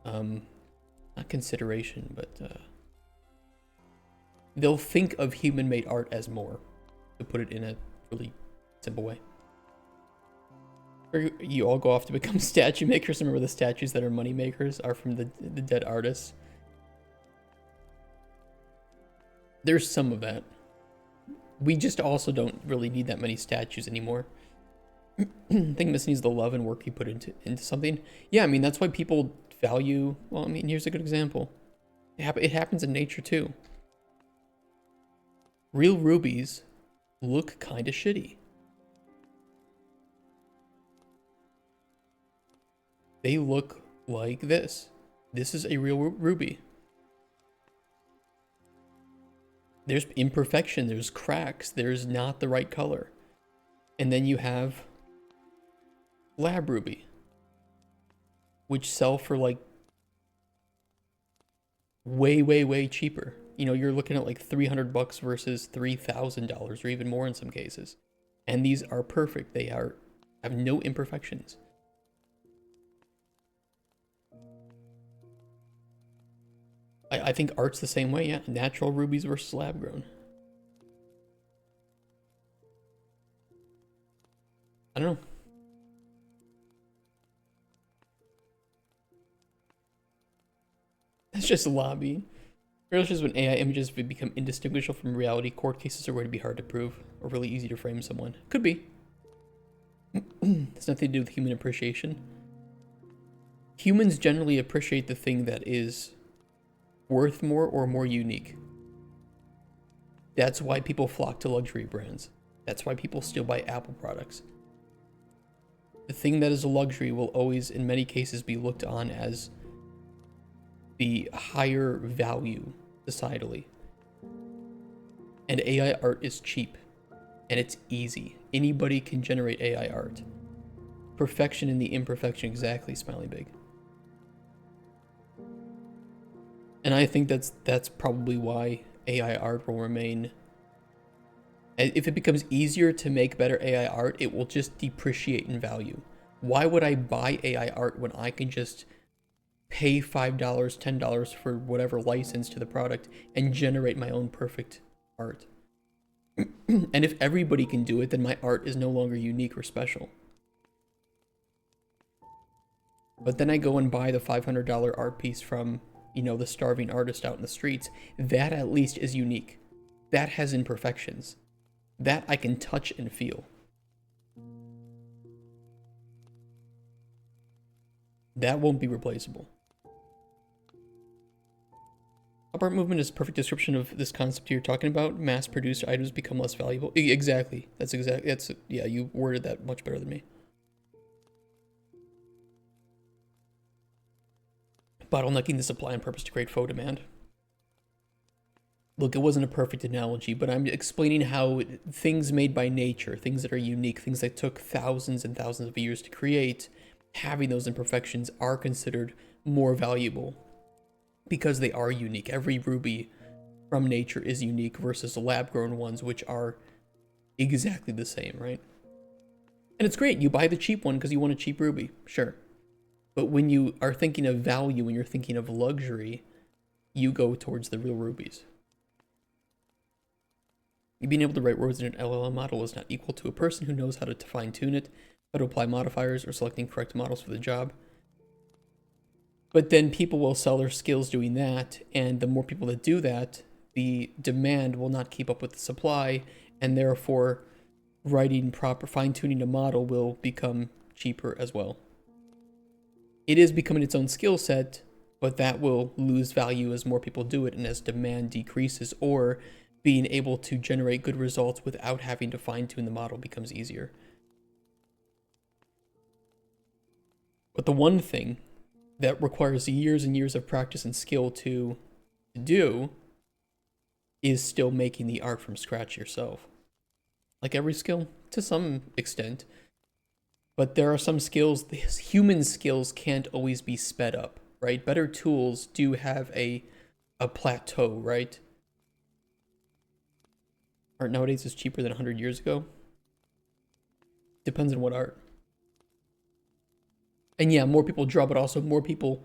not consideration, but they'll think of human-made art as more, to put it in a really simple way. You all go off to become statue makers. Remember, the statues that are money makers are from the dead artists. There's some of that. We just also don't really need that many statues anymore. I think this needs the love and work you put into something. Yeah, I mean, that's why people value, well, I mean, here's a good example. It happens in nature too. Real rubies look kind of shitty. They look like this. This is a real ruby. There's imperfection, there's cracks, there's not the right color. And then you have lab ruby, which sell for like way cheaper. You know, you're looking at like $300 versus $3,000 or even more in some cases. And these are perfect. They have no imperfections. I think art's the same way, yeah. Natural rubies versus lab grown. I don't know. It's just lobbying. Regardless, when AI images would become indistinguishable from reality, court cases are going to be hard to prove or really easy to frame someone. Could be. It's nothing to do with human appreciation. Humans generally appreciate the thing that is worth more or more unique. That's why people flock to luxury brands. That's why people still buy Apple products. The thing that is a luxury will always, in many cases, be looked on as the higher value societally. And AI art is cheap, and it's easy. Anybody can generate AI art. Perfection in the imperfection, exactly, Smiley Big. And I think that's probably why AI art will remain. If it becomes easier to make better AI art, it will just depreciate in value. Why would I buy AI art when I can just pay $5, $10 for whatever license to the product and generate my own perfect art? And if everybody can do it, then my art is no longer unique or special. But then I go and buy the $500 art piece from, you know, the starving artist out in the streets. That at least is unique. That has imperfections. That I can touch and feel. That won't be replaceable. Pop art movement is a perfect description of this concept you're talking about. Mass-produced items become less valuable. Exactly. Yeah, you worded that much better than me. Bottlenecking the supply on purpose to create faux demand. Look, it wasn't a perfect analogy, but I'm explaining how things made by nature, things that are unique, things that took thousands and thousands of years to create, having those imperfections are considered more valuable because they are unique. Every ruby from nature is unique versus lab-grown ones, which are exactly the same, right? And it's great. You buy the cheap one because you want a cheap ruby, sure. But when you are thinking of value, when you're thinking of luxury, you go towards the real rubies. Being able to write words in an LLM model is not equal to a person who knows how to fine-tune it, how to apply modifiers, or selecting correct models for the job. But then people will sell their skills doing that, and the more people that do that, the demand will not keep up with the supply, and therefore writing proper fine-tuning a model will become cheaper as well. It is becoming its own skill set, but that will lose value as more people do it and as demand decreases, or being able to generate good results without having to fine-tune the model becomes easier. But the one thing that requires years and years of practice and skill to do is still making the art from scratch yourself. Like every skill, to some extent. But there are some skills, human skills can't always be sped up, right? Better tools do have a plateau, right? Art nowadays is cheaper than 100 years ago. Depends on what art. And yeah, more people draw, but also more people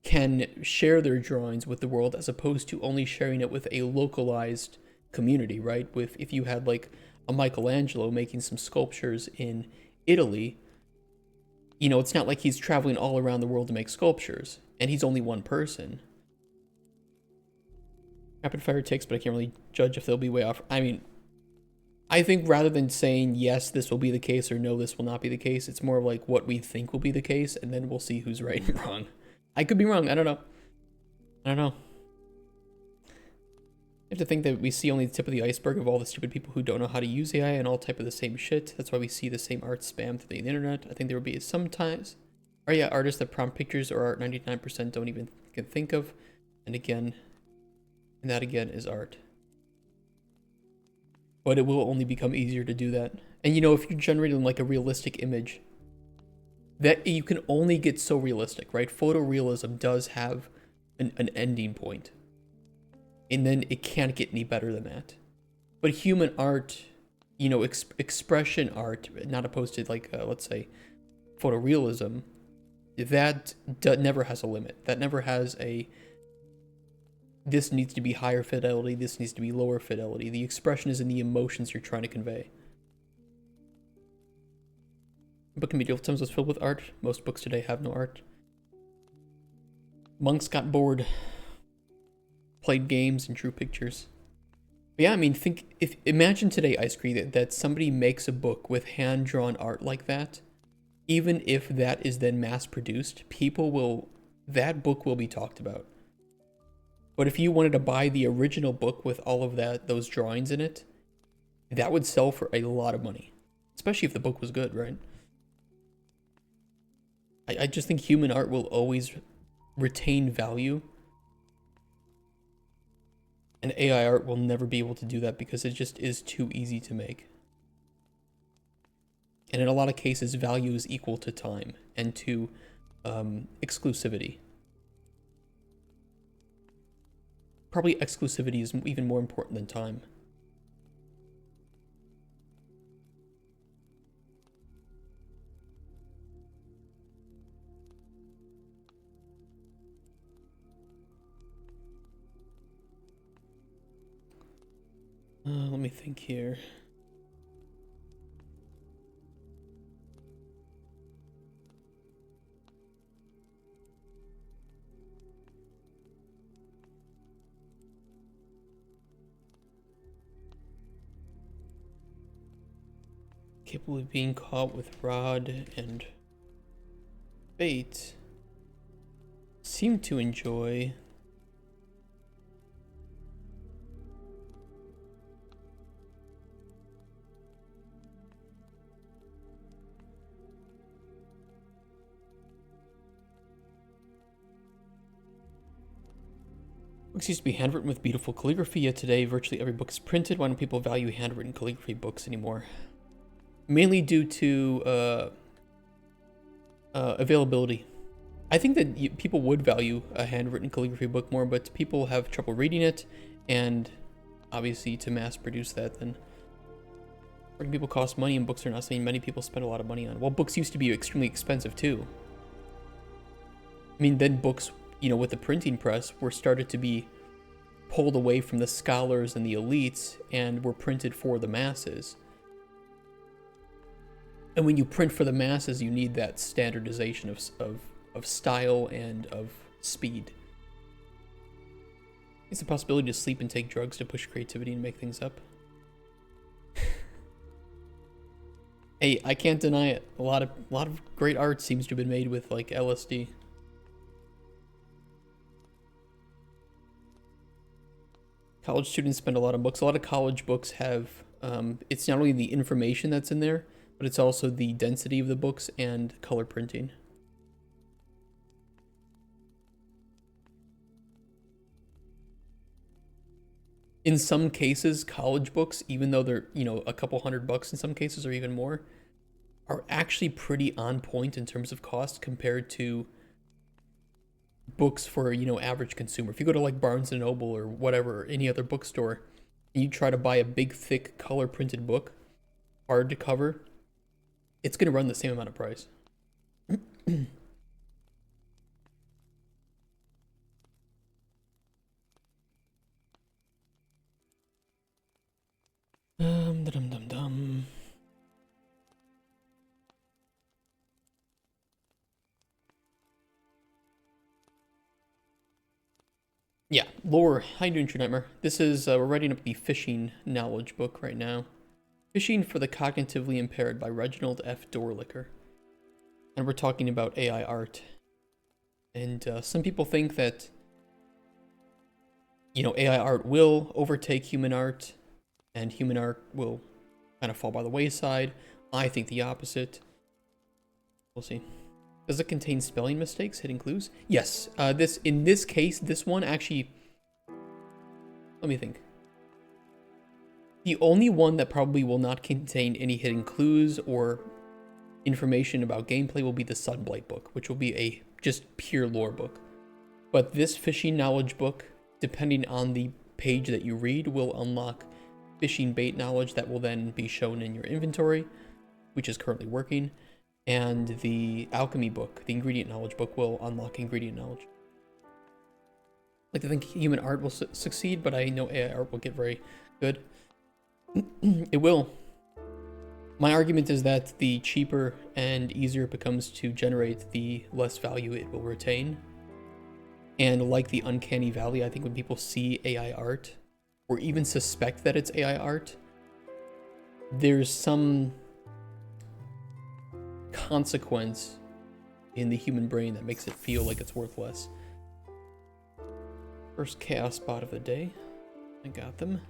can share their drawings with the world as opposed to only sharing it with a localized community, right? If you had like a Michelangelo making some sculptures in Italy, you know, it's not like he's traveling all around the world to make sculptures, and he's only one person. Rapid fire takes, but I can't really judge if they'll be way off. I mean, I think rather than saying yes, this will be the case, or no, this will not be the case, it's more of like what we think will be the case, and then we'll see who's right and wrong. I could be wrong. I don't know. You have to think that we see only the tip of the iceberg of all the stupid people who don't know how to use AI and all type of the same shit. That's why we see the same art spam through the internet. I think there will be sometimes, or yeah, artists that prompt pictures or art 99% don't even can think of, and that again is art. But it will only become easier to do that. And you know, if you're generating like a realistic image, that you can only get so realistic, right? Photorealism does have an ending point. And then it can't get any better than that. But human art, you know, expression art, not opposed to like, let's say, photorealism, that never has a limit. That never has a, this needs to be higher fidelity, this needs to be lower fidelity. The expression is in the emotions you're trying to convey. A book in medieval times was filled with art. Most books today have no art. Monks got bored, played games and drew pictures. But yeah, I mean, imagine today, Ice Cream, that somebody makes a book with hand-drawn art like that. Even if that is then mass-produced, that book will be talked about. But if you wanted to buy the original book with all of those drawings in it, that would sell for a lot of money. Especially if the book was good, right? I just think human art will always retain value. And AI art will never be able to do that because it just is too easy to make. And in a lot of cases, value is equal to time and to exclusivity. Probably exclusivity is even more important than time. Let me think here. Capable of being caught with rod and bait. Seem to enjoy. Books used to be handwritten with beautiful calligraphy, yet today virtually every book is printed. Why don't people value handwritten calligraphy books anymore? Mainly due to availability. I think that people would value a handwritten calligraphy book more, but people have trouble reading it, and obviously to mass produce that, then people cost money, and books are not something many people spend a lot of money on. Well, books used to be extremely expensive too. I mean, then books, with the printing press, were started to be pulled away from the scholars and the elites, and were printed for the masses. And when you print for the masses, you need that standardization of style and of speed. It's a possibility to sleep and take drugs to push creativity and make things up. Hey, I can't deny it. A lot of great art seems to have been made with like LSD. College students spend a lot on books. A lot of college books have, it's not only the information that's in there, but it's also the density of the books and color printing. In some cases, college books, even though they're, a couple $100 in some cases or even more, are actually pretty on point in terms of cost compared to books for, average consumer. If you go to like Barnes & Noble or whatever, or any other bookstore, and you try to buy a big, thick, color printed book, hard to cover, it's going to run the same amount of price. Dum. Yeah, lore. How you doing, True Nightmare? This is, we're writing up the fishing knowledge book right now. Fishing for the Cognitively Impaired by Reginald F. Dorlicker. And we're talking about AI art. And some people think that, AI art will overtake human art, and human art will kind of fall by the wayside. I think the opposite. We'll see. Does it contain spelling mistakes, hidden clues? Yes. In this case, this one actually... Let me think. The only one that probably will not contain any hidden clues or information about gameplay will be the Sunblight book, which will be a just pure lore book. But this fishing knowledge book, depending on the page that you read, will unlock fishing bait knowledge that will then be shown in your inventory, which is currently working. And the alchemy book, the ingredient knowledge book, will unlock ingredient knowledge. Like, I think human art will succeed, but I know AI art will get very good. It will. My argument is that the cheaper and easier it becomes to generate, the less value it will retain. And like the uncanny valley, I think when people see AI art, or even suspect that it's AI art, there's some consequence in the human brain that makes it feel like it's worth less. First chaos spot of the day. I got them.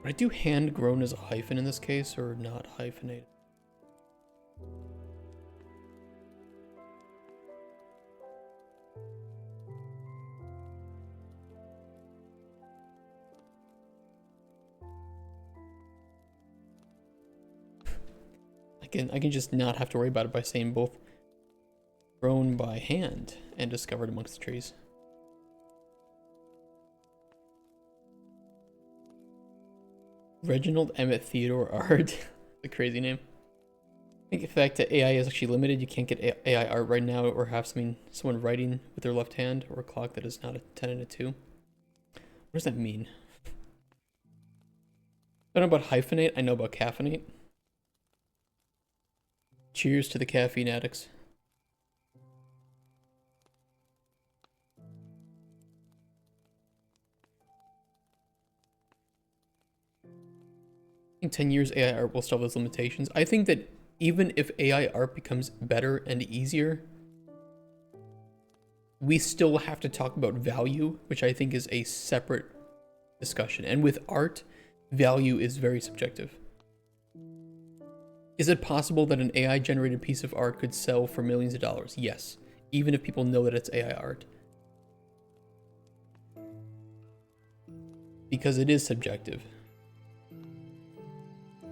Would I do hand grown as a hyphen in this case, or not hyphenated? I can just not have to worry about it by saying both grown by hand and discovered amongst the trees. Reginald Emmett Theodore Art. A crazy name. I think the fact that AI is actually limited, you can't get AI art right now or have someone writing with their left hand or a clock that is not a 10 and a 2. What does that mean? I don't know about hyphenate, I know about caffeinate. Cheers to the caffeine addicts. In 10 years, AI art will still have those limitations. I think that even if AI art becomes better and easier, we still have to talk about value, which I think is a separate discussion. And with art, value is very subjective. Is it possible that an AI-generated piece of art could sell for millions of dollars? Yes, even if people know that it's AI art. Because it is subjective.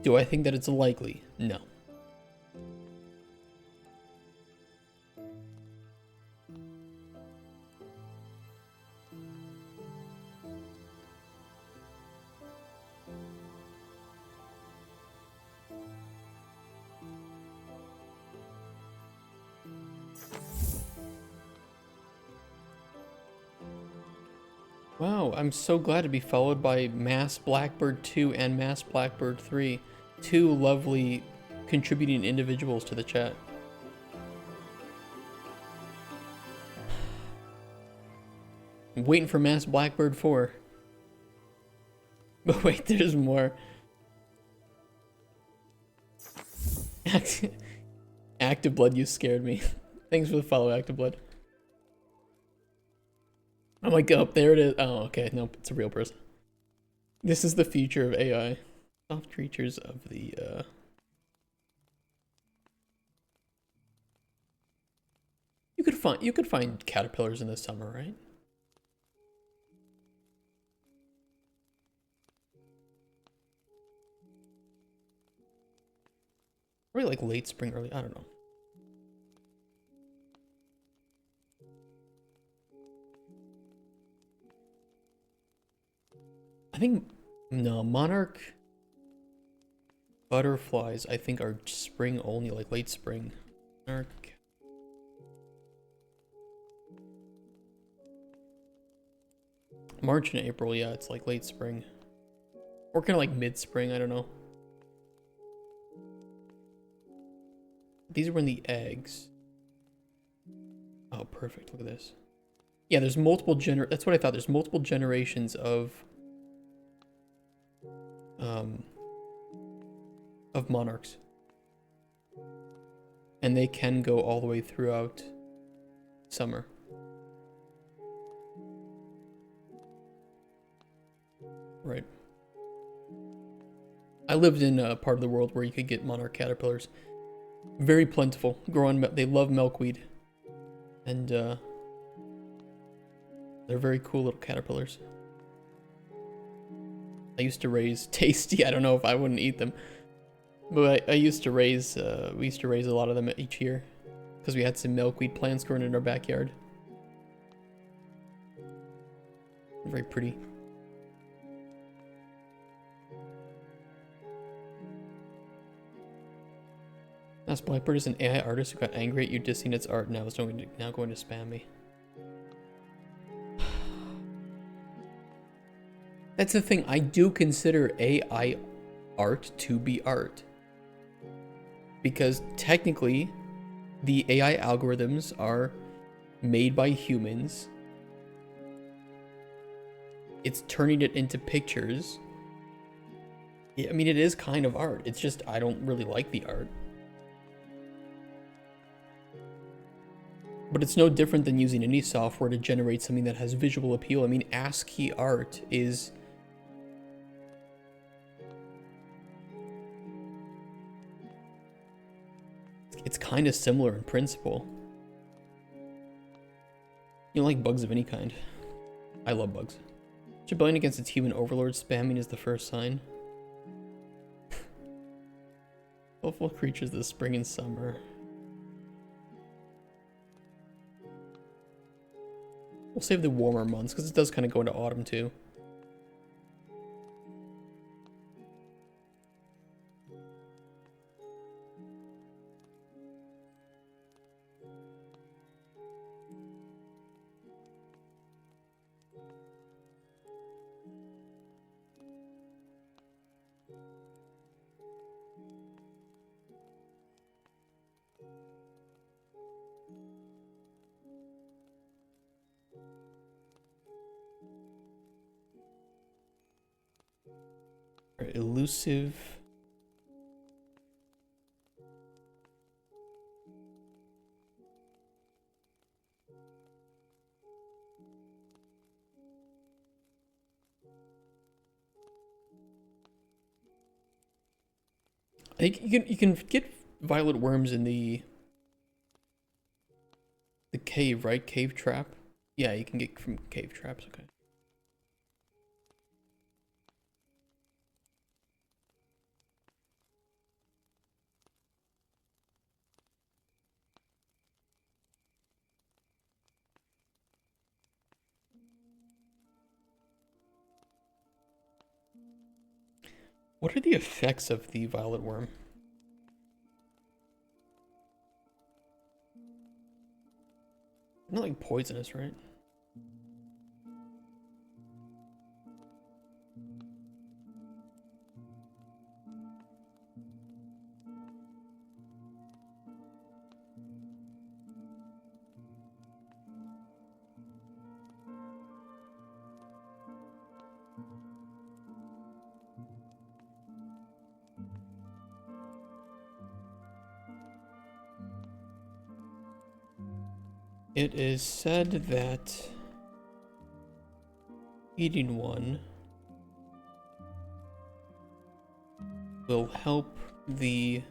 Do I think that it's likely? No. Wow, I'm so glad to be followed by Mass Blackbird 2 and Mass Blackbird 3. Two lovely contributing individuals to the chat. I'm waiting for Mass Blackbird 4. But wait, there's more. Active Blood, you scared me. Thanks for the follow, Active Blood. I'm like, oh, there it is. Oh, okay, nope, it's a real person. This is the future of AI. Soft creatures of the, You could find caterpillars in the summer, right? Probably like late spring, early, I don't know. I think, no, monarch butterflies, I think, are spring only, like late spring. Monarch. March and April, yeah, it's like late spring. Or kind of like mid-spring, I don't know. These are when the eggs. Oh, perfect, look at this. Yeah, there's multiple that's what I thought, there's multiple generations of monarchs. And they can go all the way throughout summer. Right. I lived in a part of the world where you could get monarch caterpillars. Very plentiful. Grow on, they love milkweed. And they're very cool little caterpillars. I used to raise tasty. I don't know if I wouldn't eat them. But I used to raise, we used to raise a lot of them each year. Because we had some milkweed plants growing in our backyard. Very pretty. Ask Blackbird is an AI artist who got angry at you dissing its art and now is now going to spam me. That's the thing, I do consider AI art to be art. Because technically, the AI algorithms are made by humans. It's turning it into pictures. I mean, it is kind of art. It's just, I don't really like the art. But it's no different than using any software to generate something that has visual appeal. I mean, ASCII art is... It's kind of similar in principle. You don't like bugs of any kind. I love bugs. Rebellion against its human overlord, spamming is the first sign. Colorful creatures this spring and summer. We'll save the warmer months because it does kind of go into autumn too. Elusive. I think you can get violet worms in the cave, right? Cave trap. Yeah, you can get from cave traps. Okay. What are the effects of the violet worm? Not like poisonous, right? It is said that eating one will help the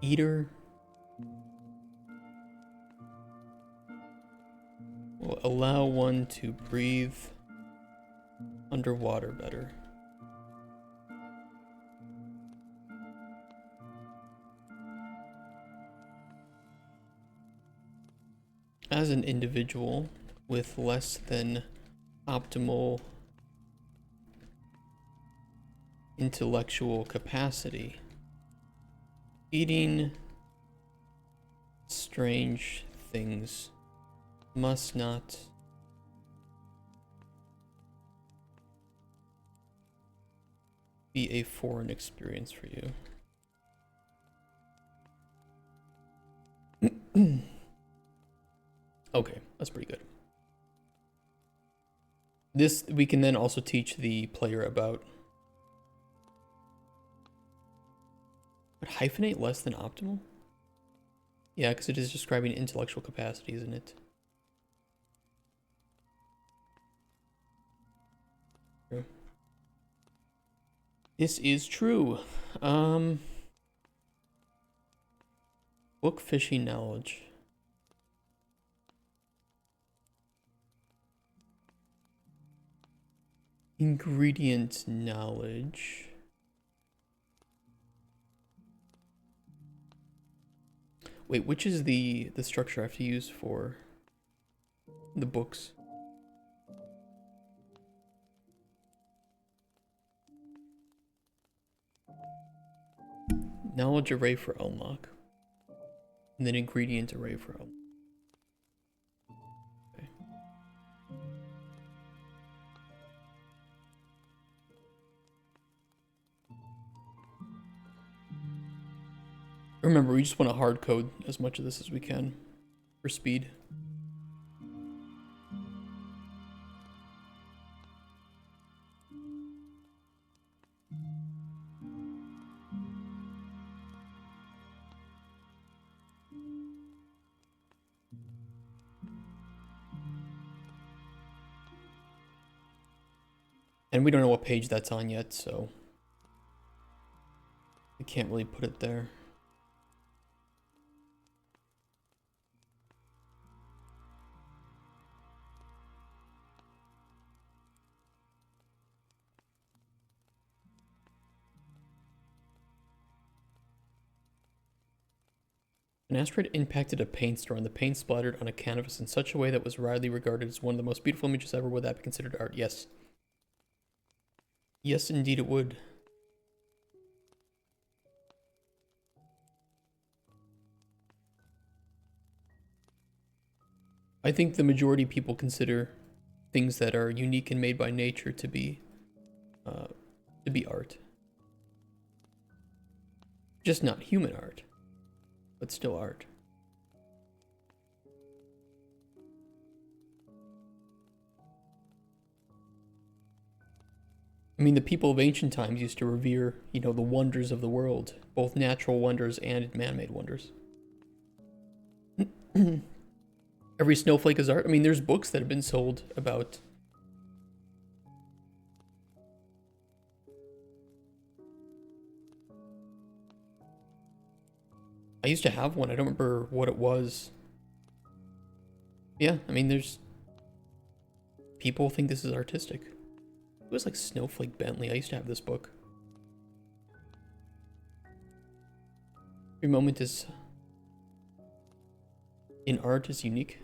eater, will allow one to breathe underwater better. As an individual with less than optimal intellectual capacity, eating strange things must not be a foreign experience for you. Okay, that's pretty good. This, we can then also teach the player about. But hyphenate less than optimal? Yeah, because it is describing intellectual capacity, isn't it? True. This is true. Book fishing knowledge. Ingredient knowledge. Wait, which is the structure I have to use for the books? knowledge array for unlock. And then ingredient array for unlock. Okay. Remember, we just want to hard code as much of this as we can for speed. And we don't know what page that's on yet, so we can't really put it there. An asteroid impacted a paint store and the paint splattered on a canvas in such a way that was widely regarded as one of the most beautiful images ever. Would that be considered art? Yes. Yes, indeed it would. I think the majority of people consider things that are unique and made by nature to be art. Just not human art, but still art. I mean, the people of ancient times used to revere, you know, the wonders of the world, both natural wonders and man-made wonders. Every snowflake is art. I mean, there's books that have been sold about I used to have one. I don't remember what it was. Yeah, I mean, there's people think this is artistic. It was like Snowflake Bentley. I used to have this book. Every moment is in art is unique.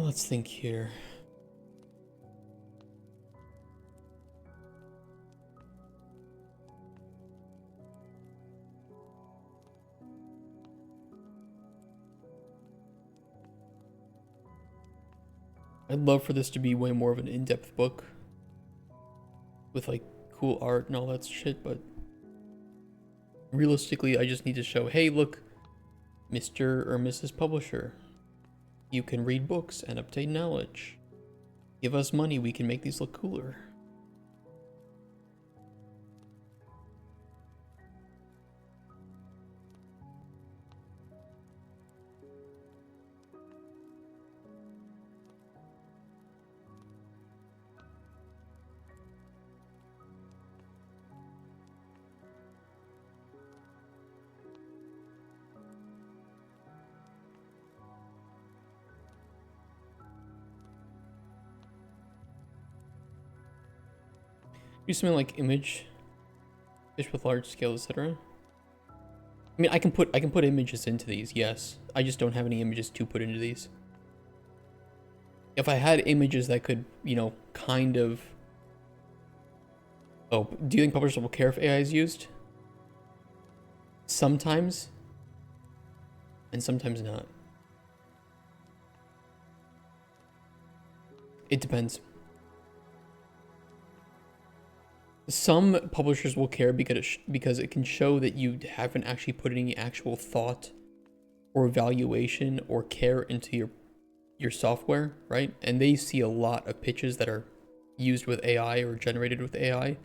Let's think here. I'd love for this to be way more of an in-depth book with like cool art and all that shit, but realistically, I just need to show, hey, look, Mr. or Mrs. Publisher, you can read books and obtain knowledge. Give us money, we can make these look cooler. Do something like image, fish with large scale, etc. I mean, I can put images into these, yes. I just don't have any images to put into these. If I had images that could, you know, kind of... Oh, do you think publishers will care if AI is used? Sometimes. And sometimes not. It depends. Some publishers will care because it can show that you haven't actually put any actual thought or evaluation or care into your software, right? And they see a lot of pitches that are used with AI or generated with AI.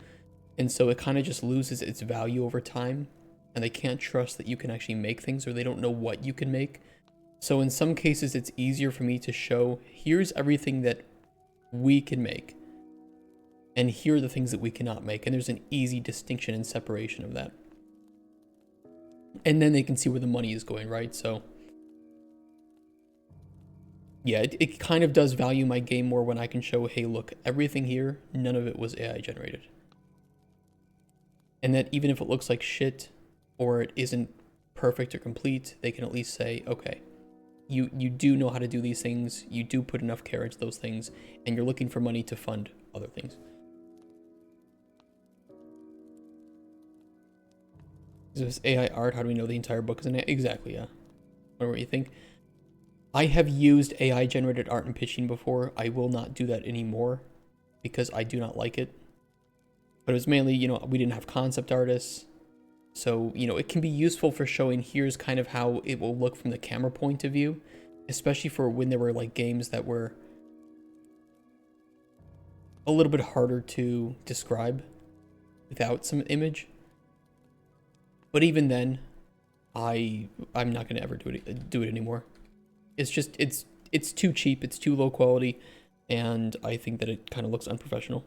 And so it kind of just loses its value over time, and they can't trust that you can actually make things, or they don't know what you can make. So in some cases, it's easier for me to show, here's everything that we can make. And here are the things that we cannot make. And there's an easy distinction and separation of that. And then they can see where the money is going, right? So yeah, it kind of does value my game more when I can show, hey, look, everything here, none of it was AI generated. And that even if it looks like shit or it isn't perfect or complete, they can at least say, okay, you do know how to do these things, you do put enough care into those things, and you're looking for money to fund other things. Is this AI art? How do we know the entire book is an AI? Exactly, yeah. What do you think? I have used AI generated art in pitching before. I will not do that anymore because I do not like it. But it was mainly, you know, we didn't have concept artists. So, you know, it can be useful for showing here's kind of how it will look from the camera point of view, especially for when there were like games that were a little bit harder to describe without some image. But even then, I'm not going to ever do it anymore. It's just, it's too cheap, it's too low quality, and I think that it kind of looks unprofessional.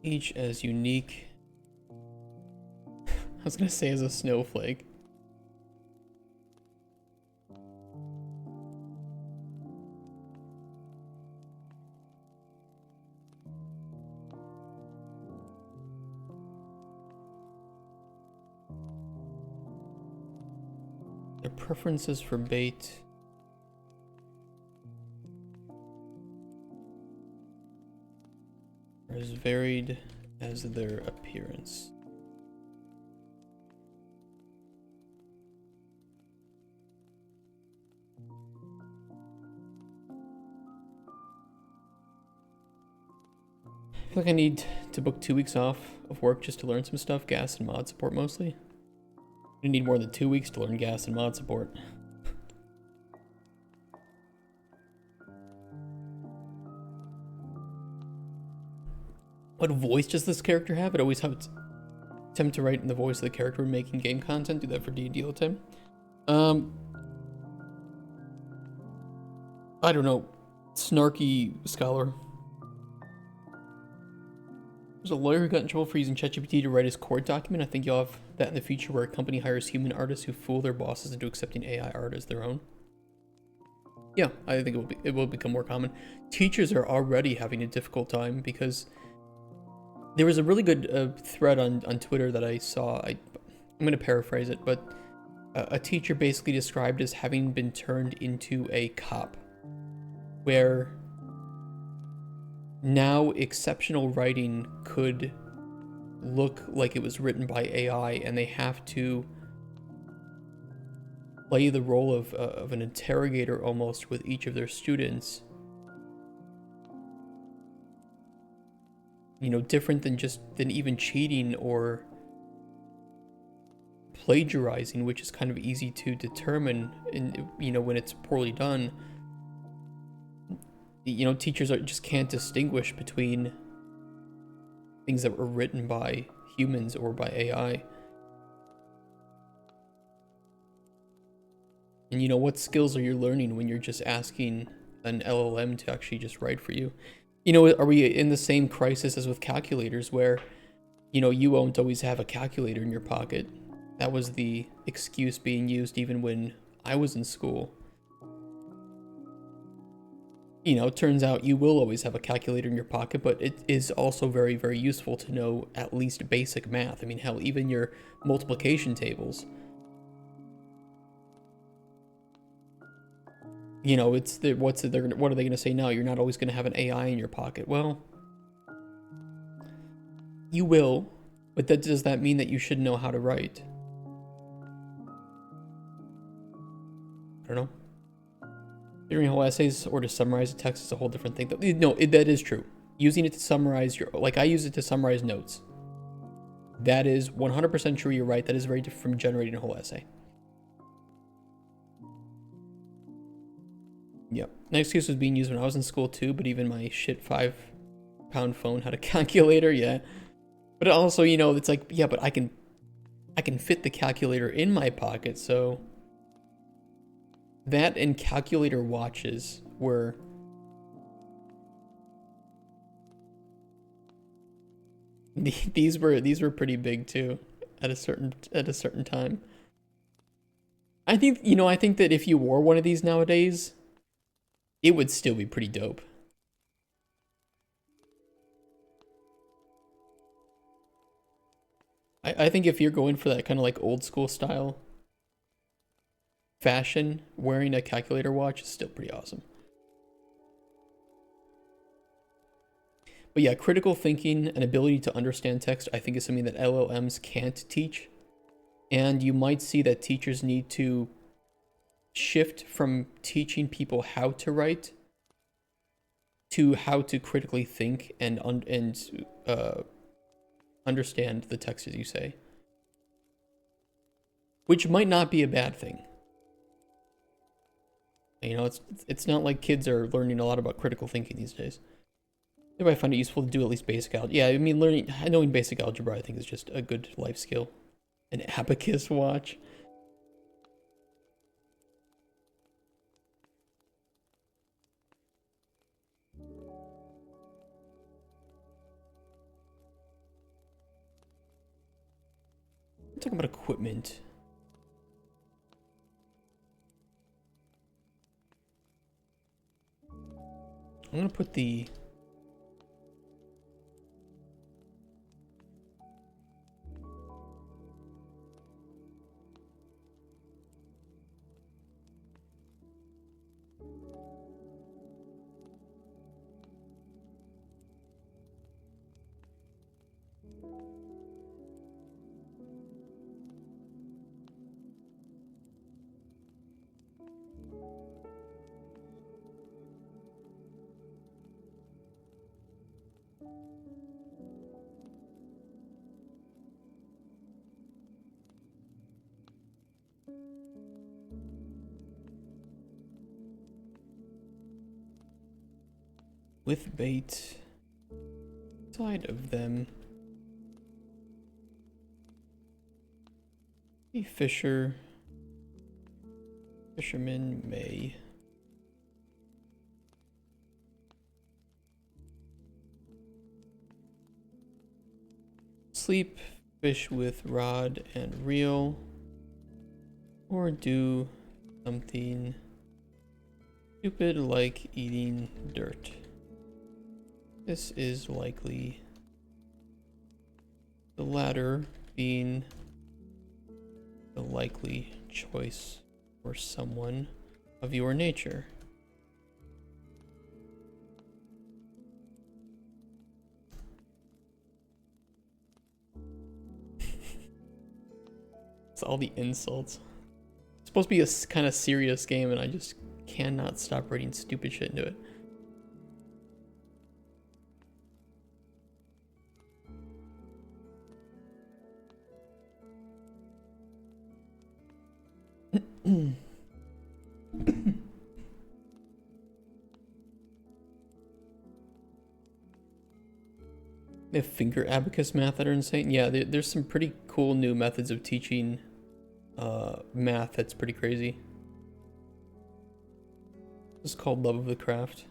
Each as unique. I was gonna say as a snowflake. Their preferences for bait. Are as varied as their appearance. I feel like I need to book 2 weeks off of work just to learn some stuff, gas and mod support mostly. I need more than 2 weeks to learn gas and mod support. What voice does this character have? It always have attempt to write in the voice of the character when making game content. Do that for D&D all the time. I don't know. Snarky scholar. There's a lawyer who got in trouble for using ChatGPT to write his court document. I think you'll have that in the future where a company hires human artists who fool their bosses into accepting AI art as their own. Yeah, I think it will become more common. Teachers are already having a difficult time because there was a really good thread on Twitter that I saw. I'm going to paraphrase it, but a teacher basically described as having been turned into a cop, where now exceptional writing could look like it was written by AI, and they have to play the role of an interrogator almost with each of their students. You know, different than even cheating or plagiarizing, which is kind of easy to determine in, you know, when it's poorly done. You know, teachers just can't distinguish between things that were written by humans or by AI. And you know, what skills are you learning when you're just asking an LLM to actually just write for you? You know, are we in the same crisis as with calculators where, you know, you won't always have a calculator in your pocket? That was the excuse being used even when I was in school. You know, it turns out you will always have a calculator in your pocket, but it is also very, very useful to know at least basic math. I mean, hell, even your multiplication tables. you know, it's the, what are they gonna say now? You're not always gonna have an AI in your pocket. Well, you will, but does that mean that you should know how to write? I don't know. Reading whole essays or to summarize a text is a whole different thing. No, that is true. Using it to summarize like I use it to summarize notes. That is 100% true. You're right. That is very different from generating a whole essay. Yep. That excuse was being used when I was in school too, but even my shit 5-pound phone had a calculator. Yeah. But also, you know, it's like, yeah, but I can fit the calculator in my pocket, so that and calculator watches were these were pretty big too at a certain time. I think, you know, I think that if you wore one of these nowadays, it would still be pretty dope. I think if you're going for that kind of like old school style fashion, wearing a calculator watch is still pretty awesome. But yeah, critical thinking and ability to understand text, I think, is something that LLMs can't teach. And you might see that teachers need to shift from teaching people how to write to how to critically think and understand the text as you say. Which might not be a bad thing. You know, it's not like kids are learning a lot about critical thinking these days. Maybe I find it useful to do at least basic algebra. Yeah, I mean, knowing basic algebra, I think, is just a good life skill. An abacus watch. I'm talking about equipment. I'm gonna put the with bait side of them. A fisherman may sleep, fish with rod and reel, or do something stupid like eating dirt. This is likely the latter being the likely choice for someone of your nature. It's all the insults. It's supposed to be a kind of serious game, and I just cannot stop reading stupid shit into it. They have finger abacus math that are insane. Yeah, there's some pretty cool new methods of teaching math that's pretty crazy. It's called Love of the Craft.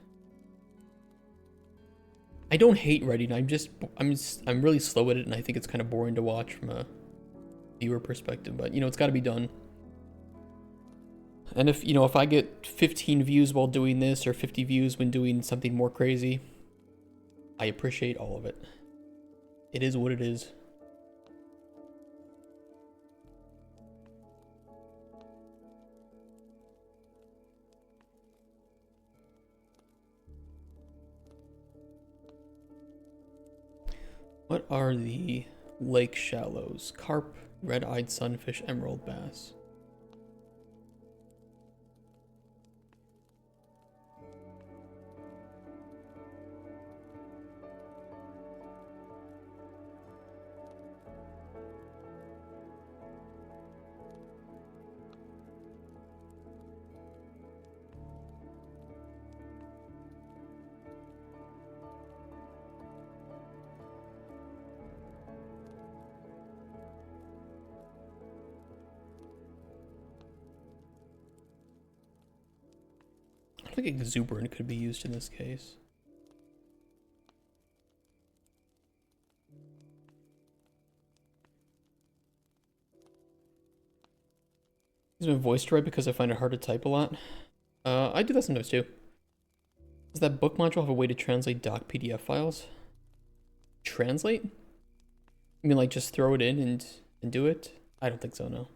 I don't hate writing. I'm really slow at it, and I think it's kind of boring to watch from a viewer perspective. But you know, it's got to be done. And if I get 15 views while doing this, or 50 views when doing something more crazy, I appreciate all of it. It is what it is. What are the lake shallows? Carp, red-eyed sunfish, emerald bass. I think exuberant could be used in this case. Use my voice to write because I find it hard to type a lot. I do that sometimes too. Does that book module have a way to translate doc PDF files? Translate? You mean like just throw it in and do it? I don't think so, no.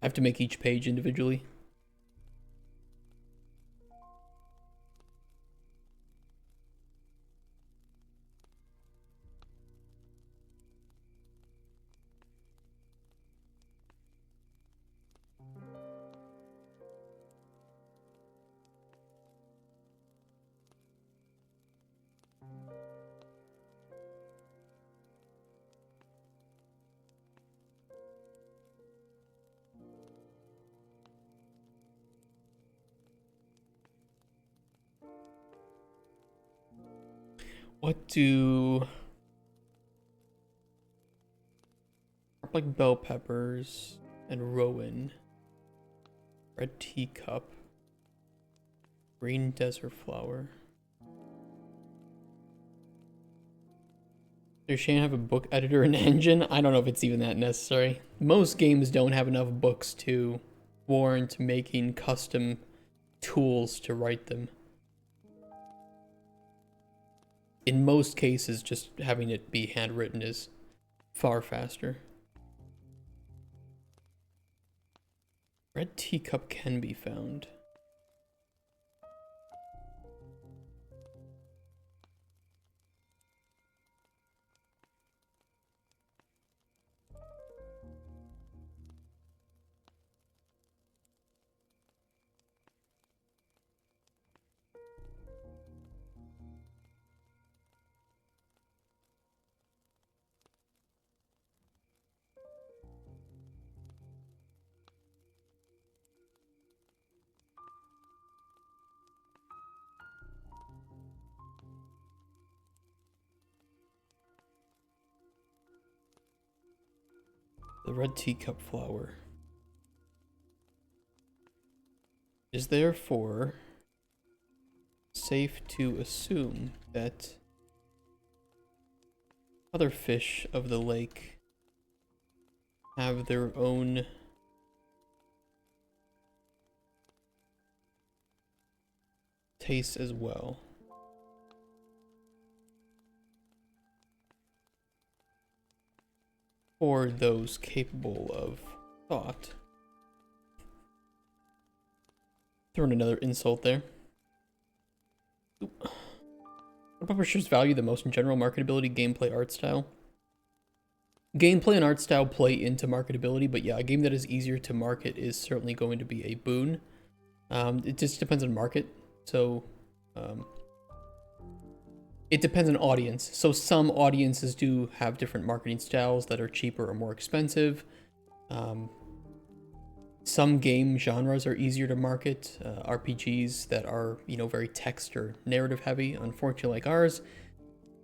I have to make each page individually. What do like bell peppers and rowan, red teacup, green desert flower? Does Shane have a book editor and engine? I don't know if it's even that necessary. Most games don't have enough books to warrant making custom tools to write them. In most cases, just having it be handwritten is far faster. Red teacup can be found. The red teacup flower is therefore safe to assume that other fish of the lake have their own tastes as well. Or those capable of thought. Throwing another insult there. What publishers value the most in general? Marketability, gameplay, art style. Gameplay and art style play into marketability, but yeah, a game that is easier to market is certainly going to be a boon. It just depends on market. So, it depends on audience. So some audiences do have different marketing styles that are cheaper or more expensive. Some game genres are easier to market. RPGs that are, very text or narrative heavy, unfortunately like ours,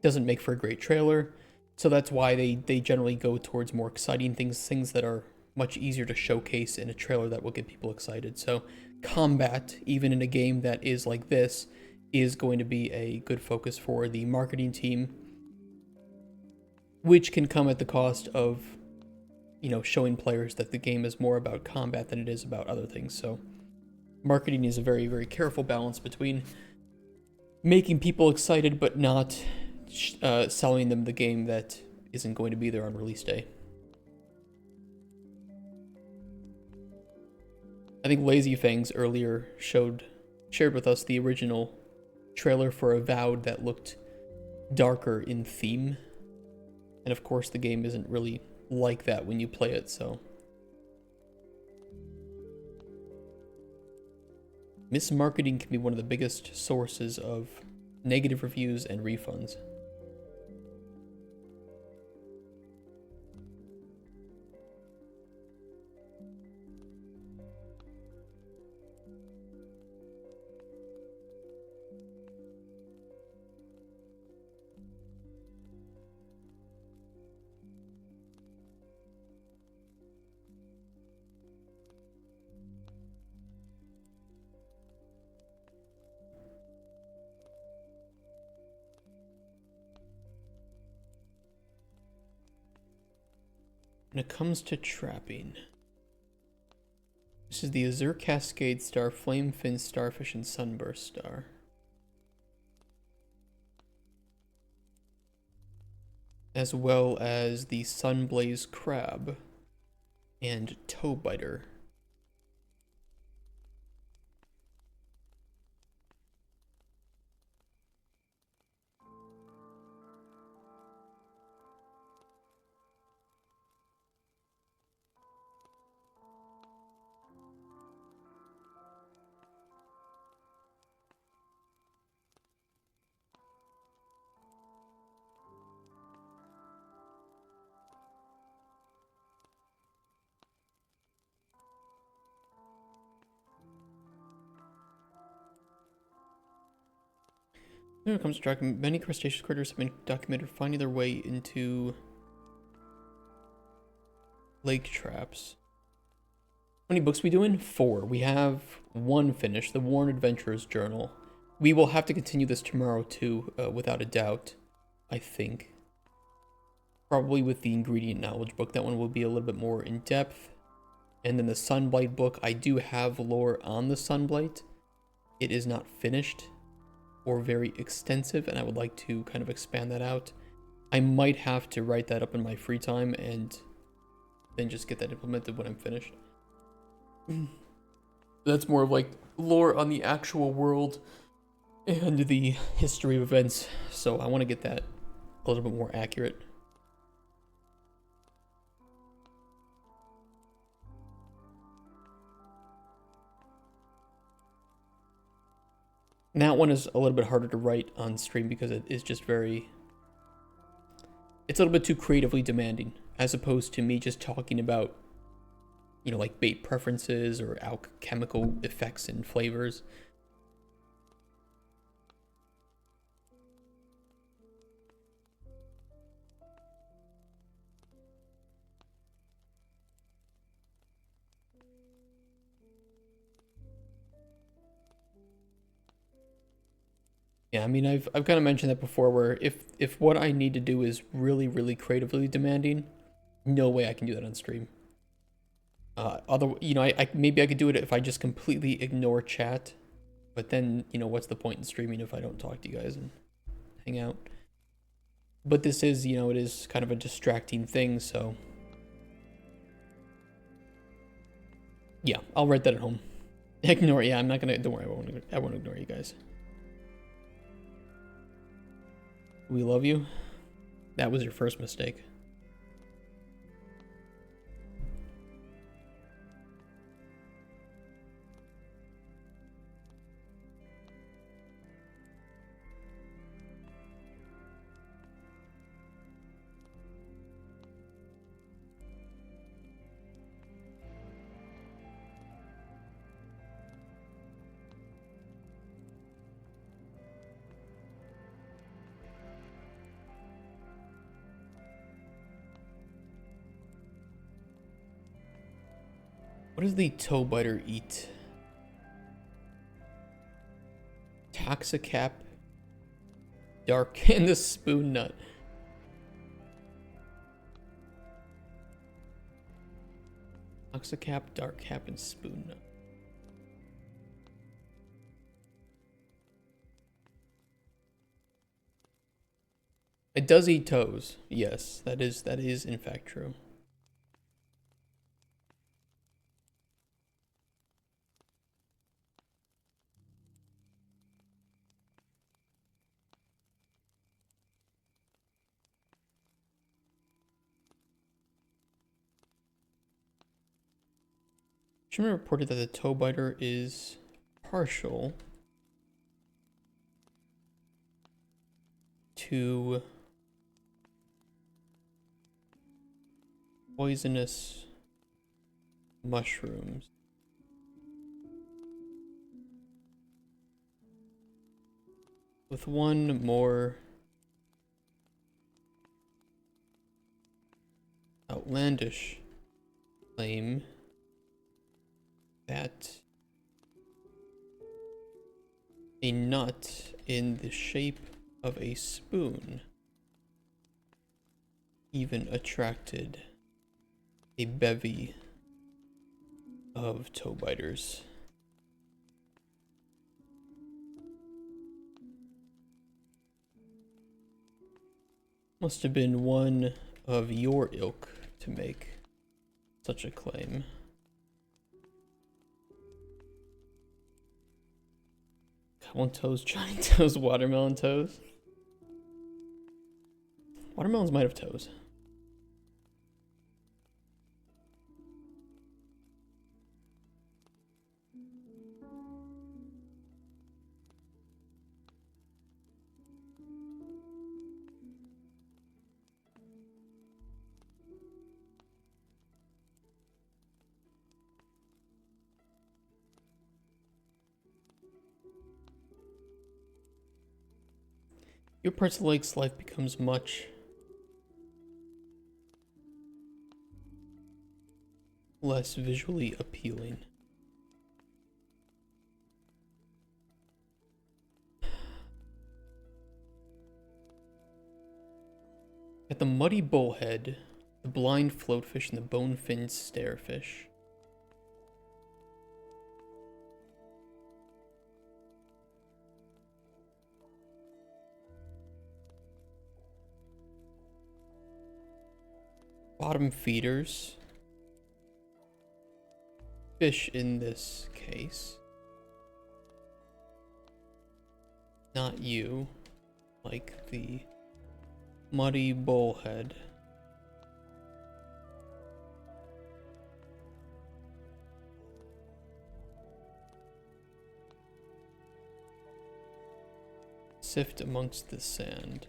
doesn't make for a great trailer. So that's why they generally go towards more exciting things that are much easier to showcase in a trailer that will get people excited. So combat, even in a game that is like this, is going to be a good focus for the marketing team, which can come at the cost of, showing players that the game is more about combat than it is about other things. So marketing is a very, very careful balance between making people excited but not selling them the game that isn't going to be there on release day. I think Lazy Fangs earlier shared with us the original trailer for Avowed that looked darker in theme. And of course the game isn't really like that when you play it, so. Mismarketing can be one of the biggest sources of negative reviews and refunds. When it comes to trapping, this is the Azure Cascade Star, Flame Fin Starfish, and Sunburst Star. As well as the Sunblaze Crab and Toe Biter. When it comes to tracking, many crustaceous critters have been documented finding their way into lake traps. How many books we doing? 4. We have 1 finished, the Worn Adventurer's Journal. We will have to continue this tomorrow too, without a doubt, I think. Probably with the Ingredient Knowledge book. That one will be a little bit more in depth. And then the Sunblight book, I do have lore on the Sunblight. It is not finished or very extensive, and I would like to kind of expand that out. I might have to write that up in my free time and then just get that implemented when I'm finished. That's more of like lore on the actual world and the history of events, so I want to get that a little bit more accurate. And that one is a little bit harder to write on stream because it is just very... It's a little bit too creatively demanding, as opposed to me just talking about, you know, like bait preferences or alchemical effects and flavors. Yeah, I mean, I've kind of mentioned that before, where if what I need to do is really, really creatively demanding, no way I can do that on stream. You know, maybe I could do it if I just completely ignore chat, but then, you know, what's the point in streaming if I don't talk to you guys and hang out? But this is, you know, it is kind of a distracting thing, so yeah, I'll write that at home. Ignore, yeah, I'm not gonna, don't worry, I won't ignore you guys. We love you. That was your first mistake. What does the toe biter eat? Taxicap, dark, and the spoon nut. Taxicap, dark cap, and spoon nut. It does eat toes. Yes, that is in fact true. Fisherman reported that the toe biter is partial to poisonous mushrooms. With one more outlandish claim that a nut in the shape of a spoon even attracted a bevy of toe biters. Must have been one of your ilk to make such a claim. Goblin toes, giant toes, watermelon toes. Watermelons might have toes. Your parts of the lake's life becomes much less visually appealing. At the muddy bullhead, the blind floatfish, and the bone-finned starefish. Bottom feeders. Fish in this case. Not you, like the muddy bullhead. Sift amongst the sand.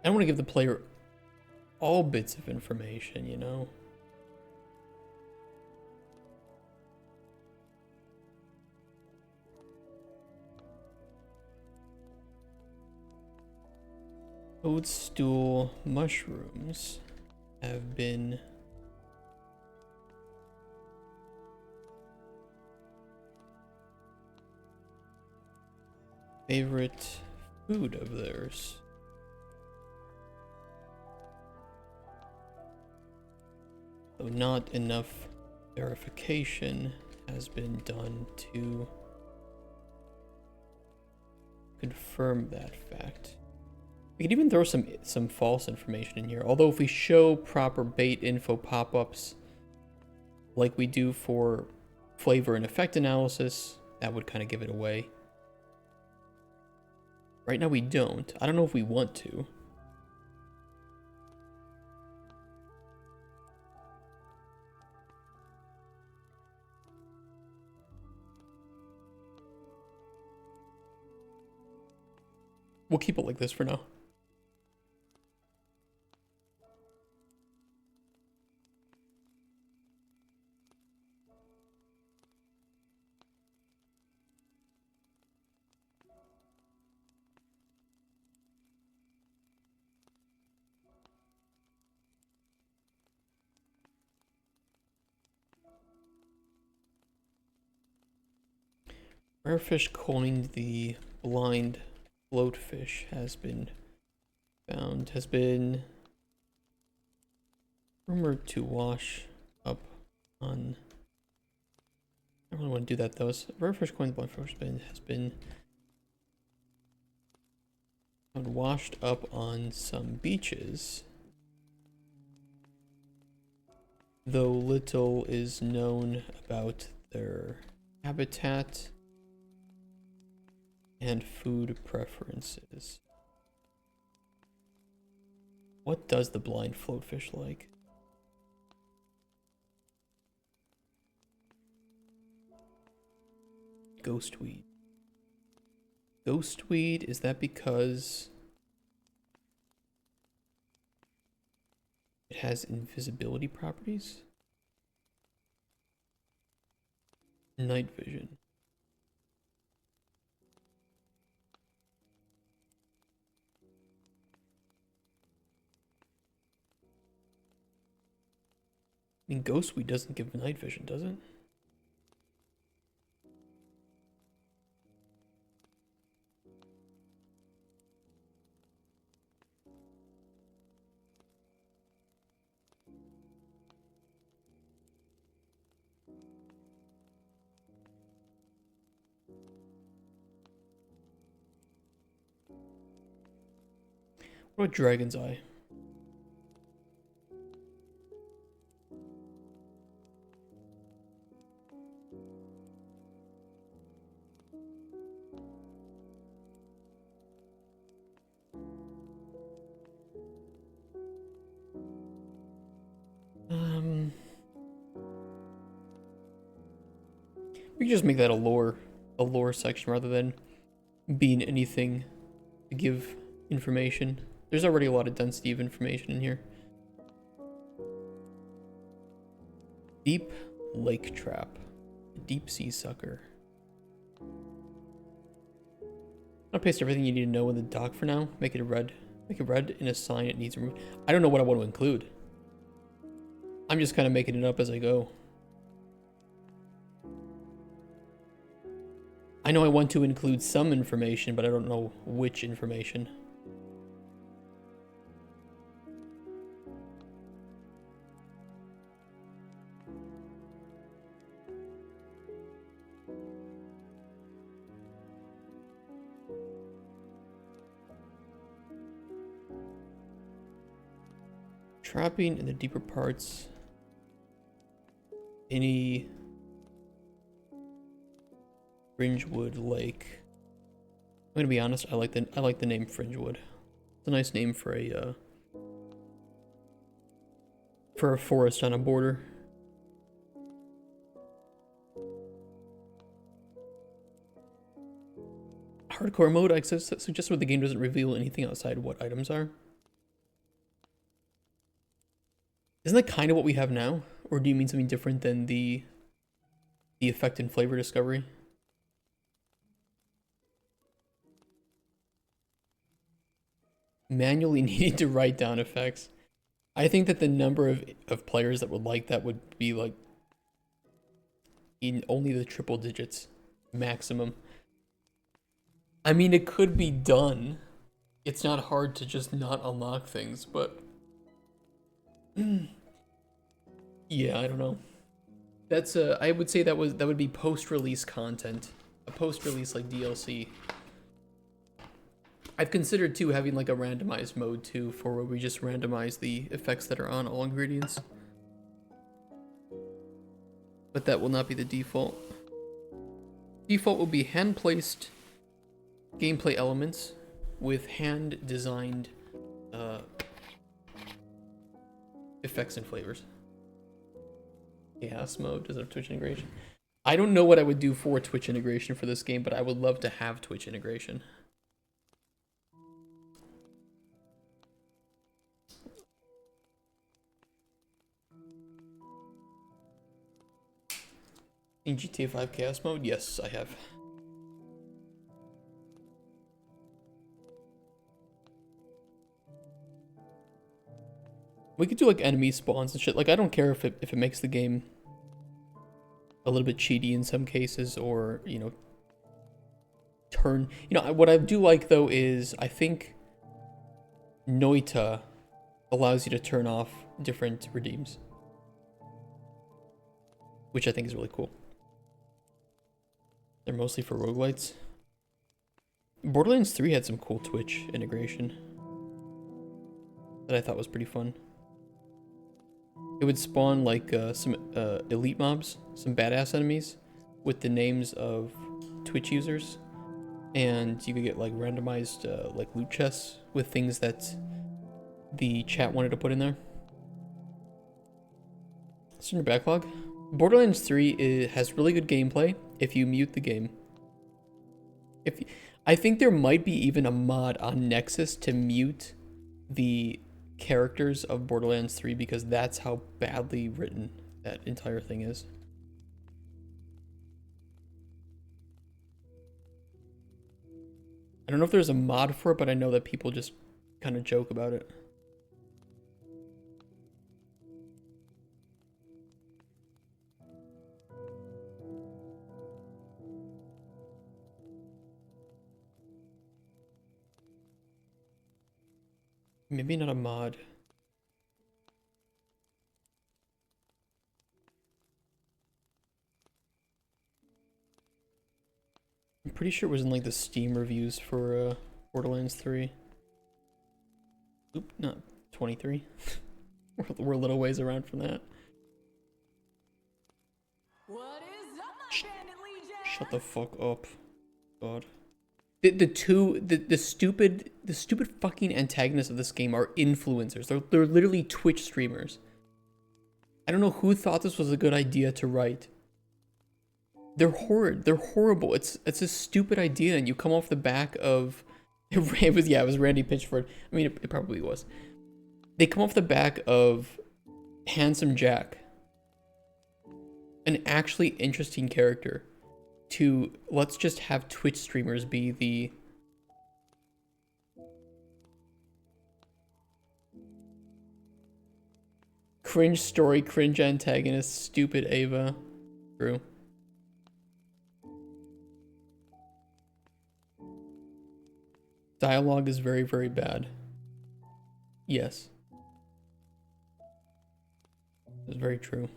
I don't want to give the player all bits of information, you know? Toadstool mushrooms have been favorite food of theirs. Though not enough verification has been done to confirm that fact. We could even throw some false information in here. Although if we show proper bait info pop-ups like we do for flavor and effect analysis, that would kind of give it away. Right now we don't. I don't know if we want to. We'll keep it like this for now. Rare fish coined the blind floatfish has been rumored to wash up on. I don't really want to do that though. Rare fish coined the blind floatfish has been washed up on some beaches, though little is known about their habitat and food preferences. What does the blind floatfish like? Ghostweed. Ghostweed, is that because it has invisibility properties? Night vision. I mean, Ghostweed doesn't give night vision, does it? What about Dragon's Eye? We could just make that a lore section rather than being anything to give information. There's already a lot of density of information in here. Deep lake trap. Deep sea sucker. I'll paste everything you need to know in the dock for now. Make it red. Make it red and assign it needs removed. I don't know what I want to include. I'm just kind of making it up as I go. I know I want to include some information, but I don't know which information. Trapping in the deeper parts. Any Fringewood Lake. I'm gonna be honest. I like the name Fringewood. It's a nice name for a forest on a border. Hardcore mode. I suggest where the game doesn't reveal anything outside what items are. Isn't that kind of what we have now? Or do you mean something different than the effect and flavor discovery? Manually needing to write down effects. I think that the number of players that would like that would be like in only the triple digits maximum. I mean, it could be done. It's not hard to just not unlock things, but yeah, I don't know. That's I would say that would be post-release content, a post-release like DLC. I've considered too having like a randomized mode too, for where we just randomize the effects that are on all ingredients. But that will not be the default. Default will be hand-placed gameplay elements with hand-designed effects and flavors. Chaos mode, does it have Twitch integration? I don't know what I would do for Twitch integration for this game, but I would love to have Twitch integration. In GTA 5 Chaos mode? Yes, I have. We could do like enemy spawns and shit. Like, I don't care if it makes the game a little bit cheaty in some cases, or, you know, what I do like though is I think Noita allows you to turn off different redeems, which I think is really cool. They're mostly for roguelites. Borderlands 3 had some cool Twitch integration that I thought was pretty fun. It would spawn like some elite mobs, some badass enemies with the names of Twitch users, and you could get like randomized like loot chests with things that the chat wanted to put in there. It's in your backlog. Borderlands 3 has really good gameplay if you mute the game. I think there might be even a mod on Nexus to mute the characters of Borderlands 3 because that's how badly written that entire thing is. I don't know if there's a mod for it, but I know that people just kind of joke about it. Maybe not a mod. I'm pretty sure it was in like the Steam reviews for Borderlands 3. Oop, not 23. We're a little ways around from that. What is up, my bandit legion? Shut the fuck up. God. The stupid fucking antagonists of this game are influencers. They're literally Twitch streamers. I don't know who thought this was a good idea to write. They're horrid. They're horrible. It's a stupid idea, and you come off the back of it was Randy Pitchford. I mean, it probably was. They come off the back of Handsome Jack, an actually interesting character, to let's just have Twitch streamers be the cringe story, cringe antagonist, stupid Ava. True. Dialogue is very, very bad. Yes. It's very true.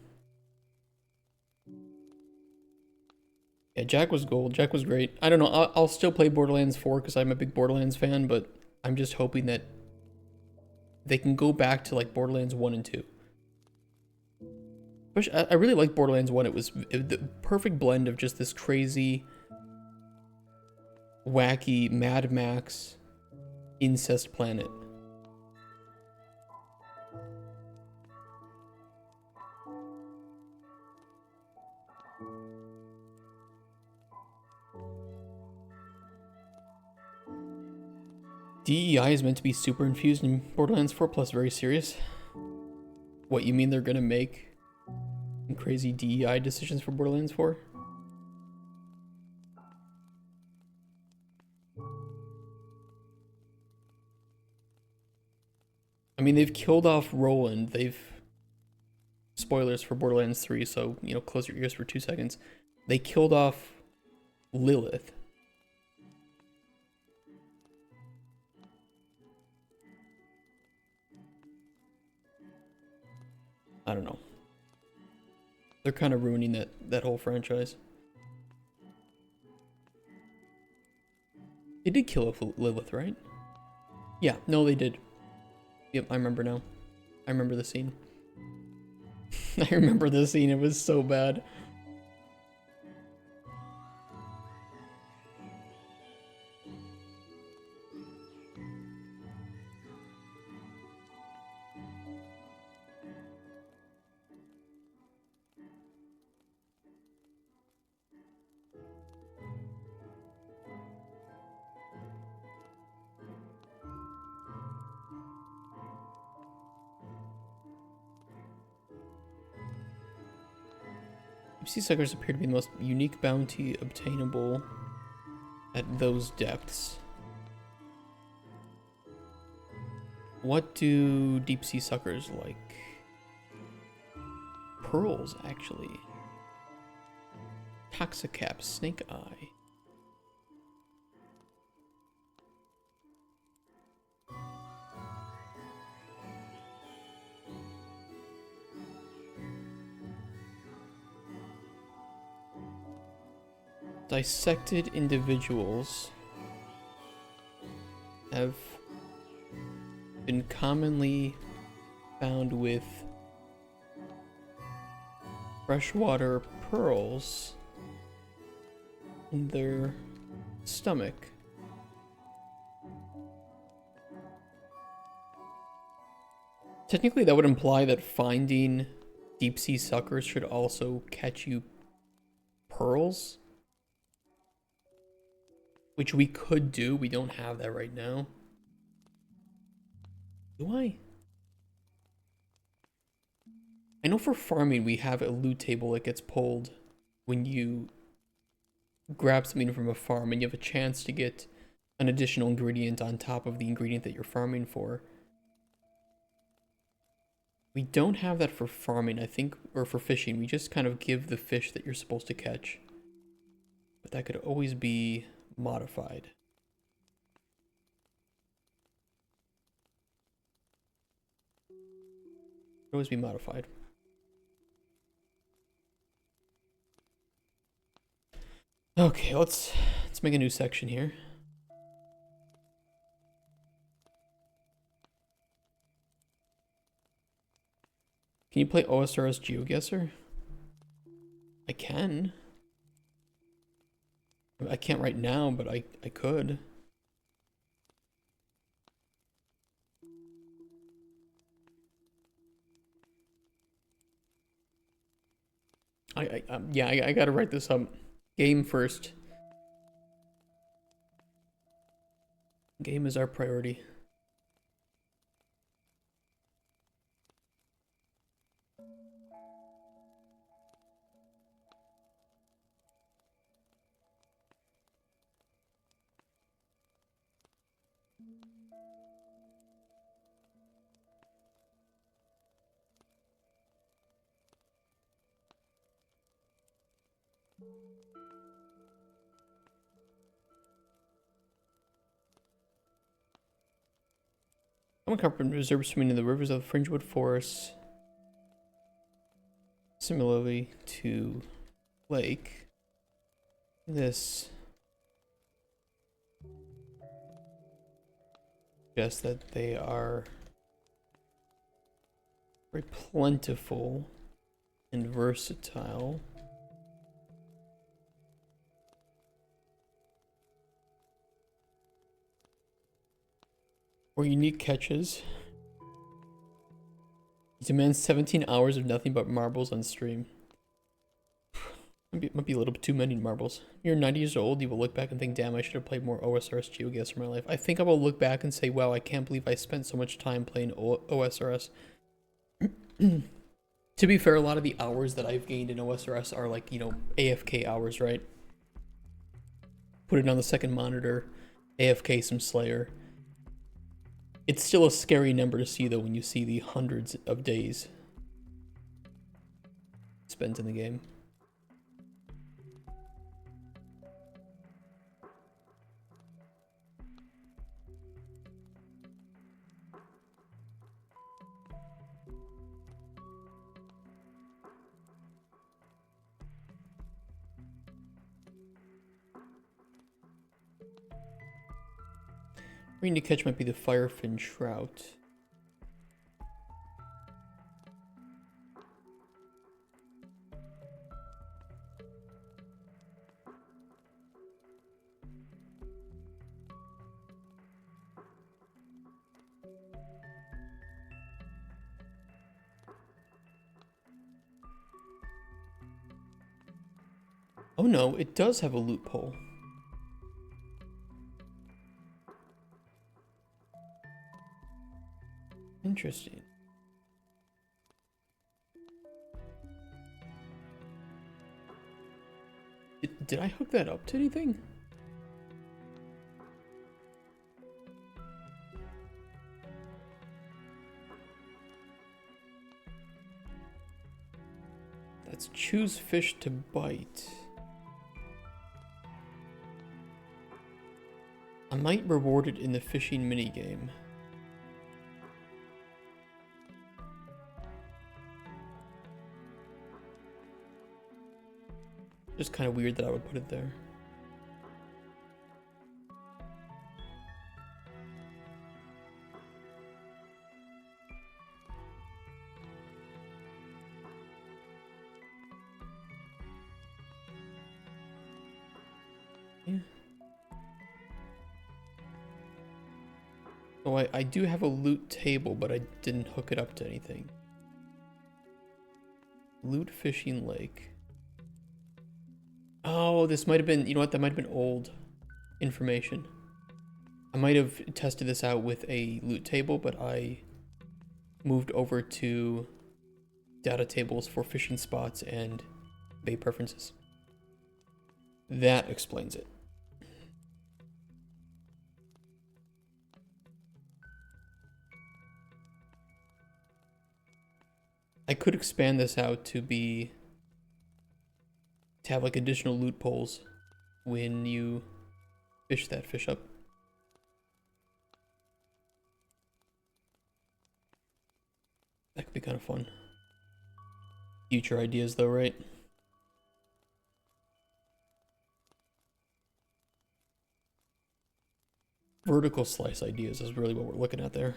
Yeah, Jack was gold. Jack was great. I don't know. I'll still play Borderlands 4 because I'm a big Borderlands fan, but I'm just hoping that they can go back to like Borderlands 1 and 2. I really liked Borderlands 1. It was the perfect blend of just this crazy, wacky Mad Max incest planet. DEI is meant to be super infused in Borderlands 4 plus very serious. What, you mean they're gonna make crazy DEI decisions for Borderlands 4? I mean, they've killed off Roland. They've... Spoilers for Borderlands 3, so, you know, close your ears for 2 seconds. They killed off Lilith. I don't know. They're kind of ruining that whole franchise. They did kill off Lilith, right? Yeah, no, they did. Yep, I remember now. I remember the scene. I remember the scene, it was so bad. Sea suckers appear to be the most unique bounty obtainable at those depths. What do deep sea suckers like? Pearls, actually. Toxicap, snake eye. Dissected individuals have been commonly found with freshwater pearls in their stomach. Technically, that would imply that finding deep sea suckers should also catch you pearls, which we could do. We don't have that right now. Do I? I know for farming we have a loot table that gets pulled when you grab something from a farm and you have a chance to get an additional ingredient on top of the ingredient that you're farming for. We don't have that for farming, I think, or for fishing. We just kind of give the fish that you're supposed to catch. But that could always be modified. Could always be modified. Okay, let's make a new section here. Can you play OSRS GeoGuessr? I can. I can't right now, but I could. Yeah, I gotta write this up. Game first. Game is our priority. Common carpet reserves swimming in the rivers of the Fringewood Forest. Similarly to lake. This suggests that they are very plentiful and versatile. Or unique catches. It demands 17 hours of nothing but marbles on stream. Might be a little bit too many marbles. You're 90 years old, you will look back and think, damn, I should have played more OSRS GeoGuessr in my life. I think I will look back and say, wow, I can't believe I spent so much time playing OSRS. To be fair, a lot of the hours that I've gained in OSRS are like, you know, AFK hours, right? Put it on the second monitor, AFK some Slayer. It's still a scary number to see, though, when you see the hundreds of days spent in the game. We need to catch might be the firefin trout. Oh no, it does have a loophole. Interesting. Did I hook that up to anything? Let's choose fish to bite. I might reward it in the fishing minigame. Just kind of weird that I would put it there. Yeah. So I do have a loot table, but I didn't hook it up to anything. Loot fishing lake. Oh, this might have been, you know what, that might have been old information. I might have tested this out with a loot table, but I moved over to data tables for fishing spots and bait preferences. That explains it. I could expand this out to have like additional loot poles when you fish that fish up. That could be kind of fun. Future ideas though, right? Vertical slice ideas is really what we're looking at there.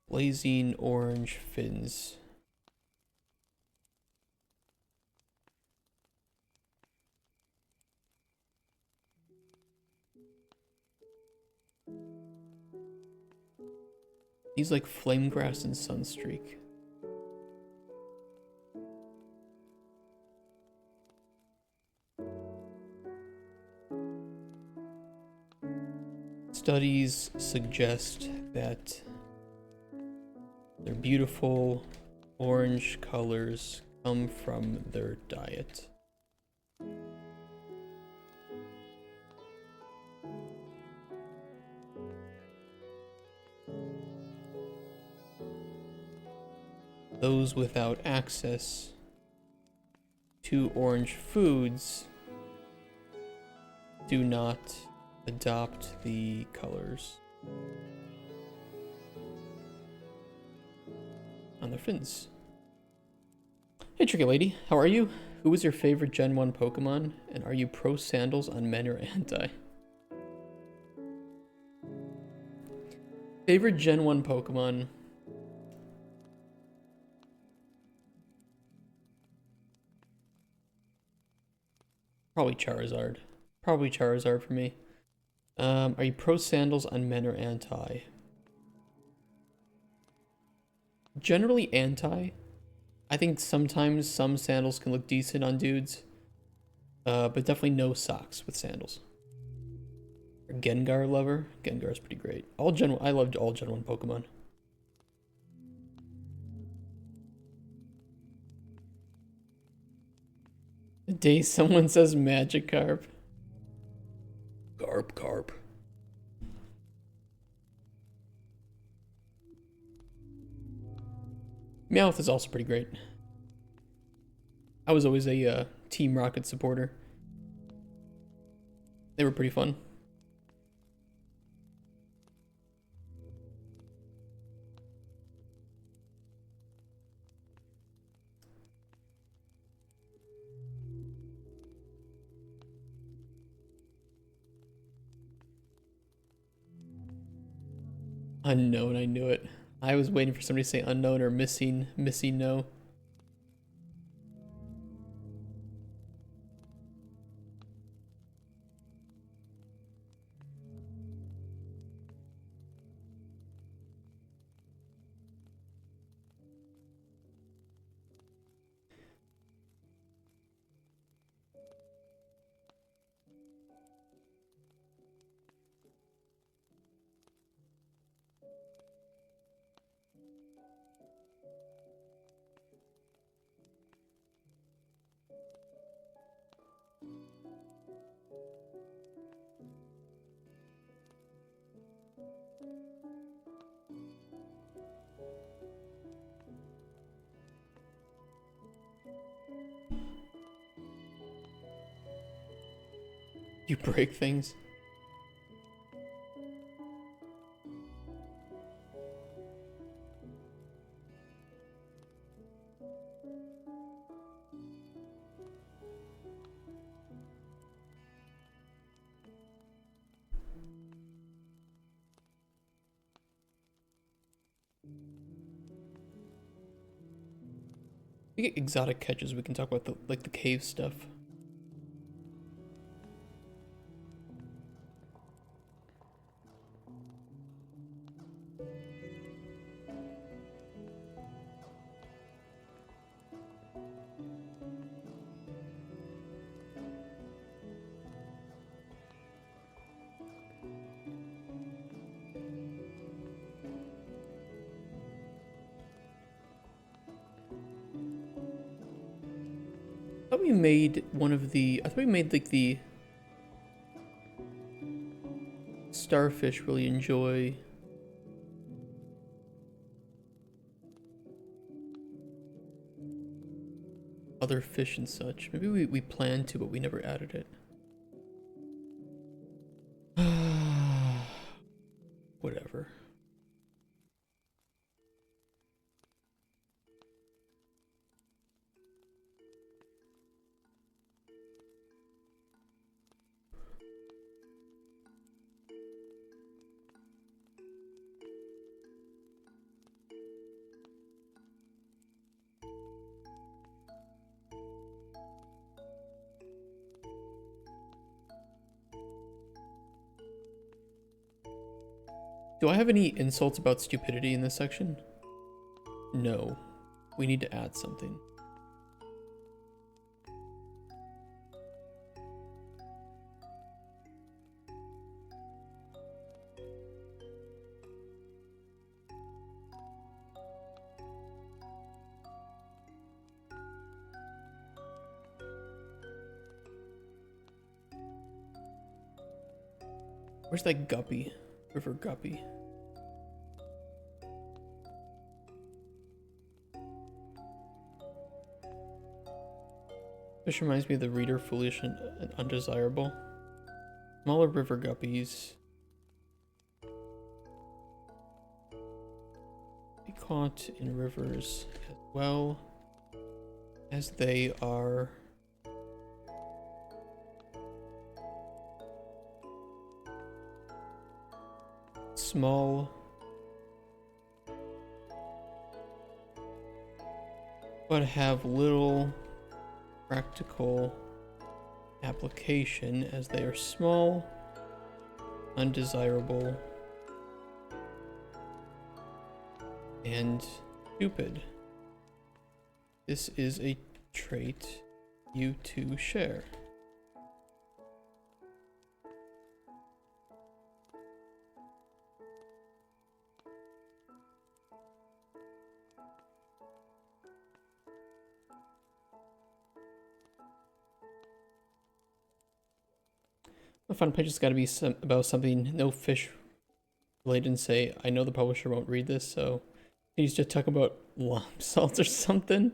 Blazing orange fins. These like flame grass and sunstreak. Studies suggest that their beautiful orange colors come from their diet. Those without access to orange foods do not adopt the colors on their fins. Hey Tricky Lady, how are you? Who is your favorite Gen 1 Pokemon? And are you pro sandals on men or anti? Favorite Gen 1 Pokemon? Probably Charizard. Probably Charizard for me. Are you pro sandals on men or anti? Generally anti. I think sometimes some sandals can look decent on dudes. But definitely no socks with sandals. Gengar lover. Gengar's pretty great. I loved all Gen 1 Pokemon. The day someone says Magikarp. Carp. Meowth is also pretty great. I was always a Team Rocket supporter. They were pretty fun. Unknown, I knew it. I was waiting for somebody to say unknown or missing no. You break things. We get exotic catches. We can talk about the cave stuff. I thought we made one of the. I thought we made like the starfish really enjoy other fish and such. Maybe we planned to, but we never added it. Whatever. Do I have any insults about stupidity in this section? No. We need to add something. Where's that guppy? River guppy. This reminds me of the reader, foolish and undesirable. Smaller river guppies. Be caught in rivers as well as they are small but have little practical application as they are small, undesirable, and stupid. This is a trait you two share. The front page has got to be about something no fish related and say, I know the publisher won't read this, so he's just talking about lump salts or something.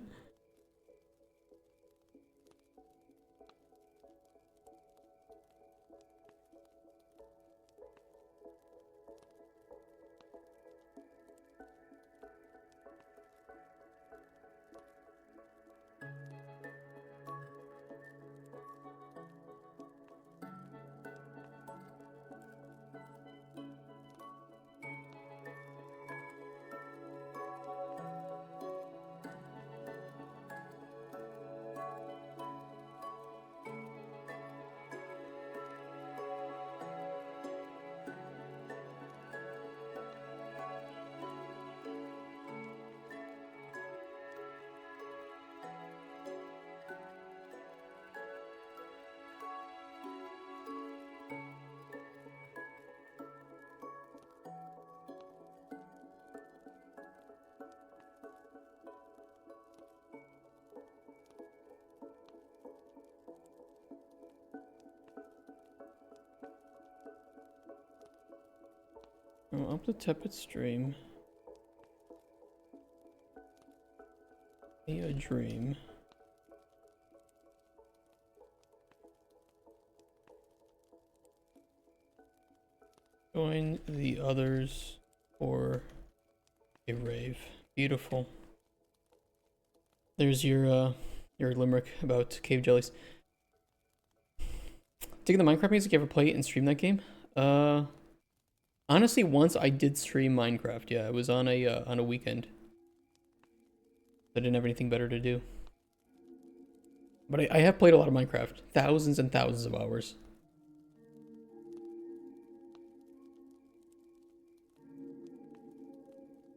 Oh, up the tepid stream. A dream. Join the others for a rave. Beautiful. There's your limerick about cave jellies. Taking the Minecraft music, you ever play it and stream that game? Honestly, once I did stream Minecraft. Yeah, it was on a weekend. I didn't have anything better to do. But I have played a lot of Minecraft. Thousands and thousands of hours.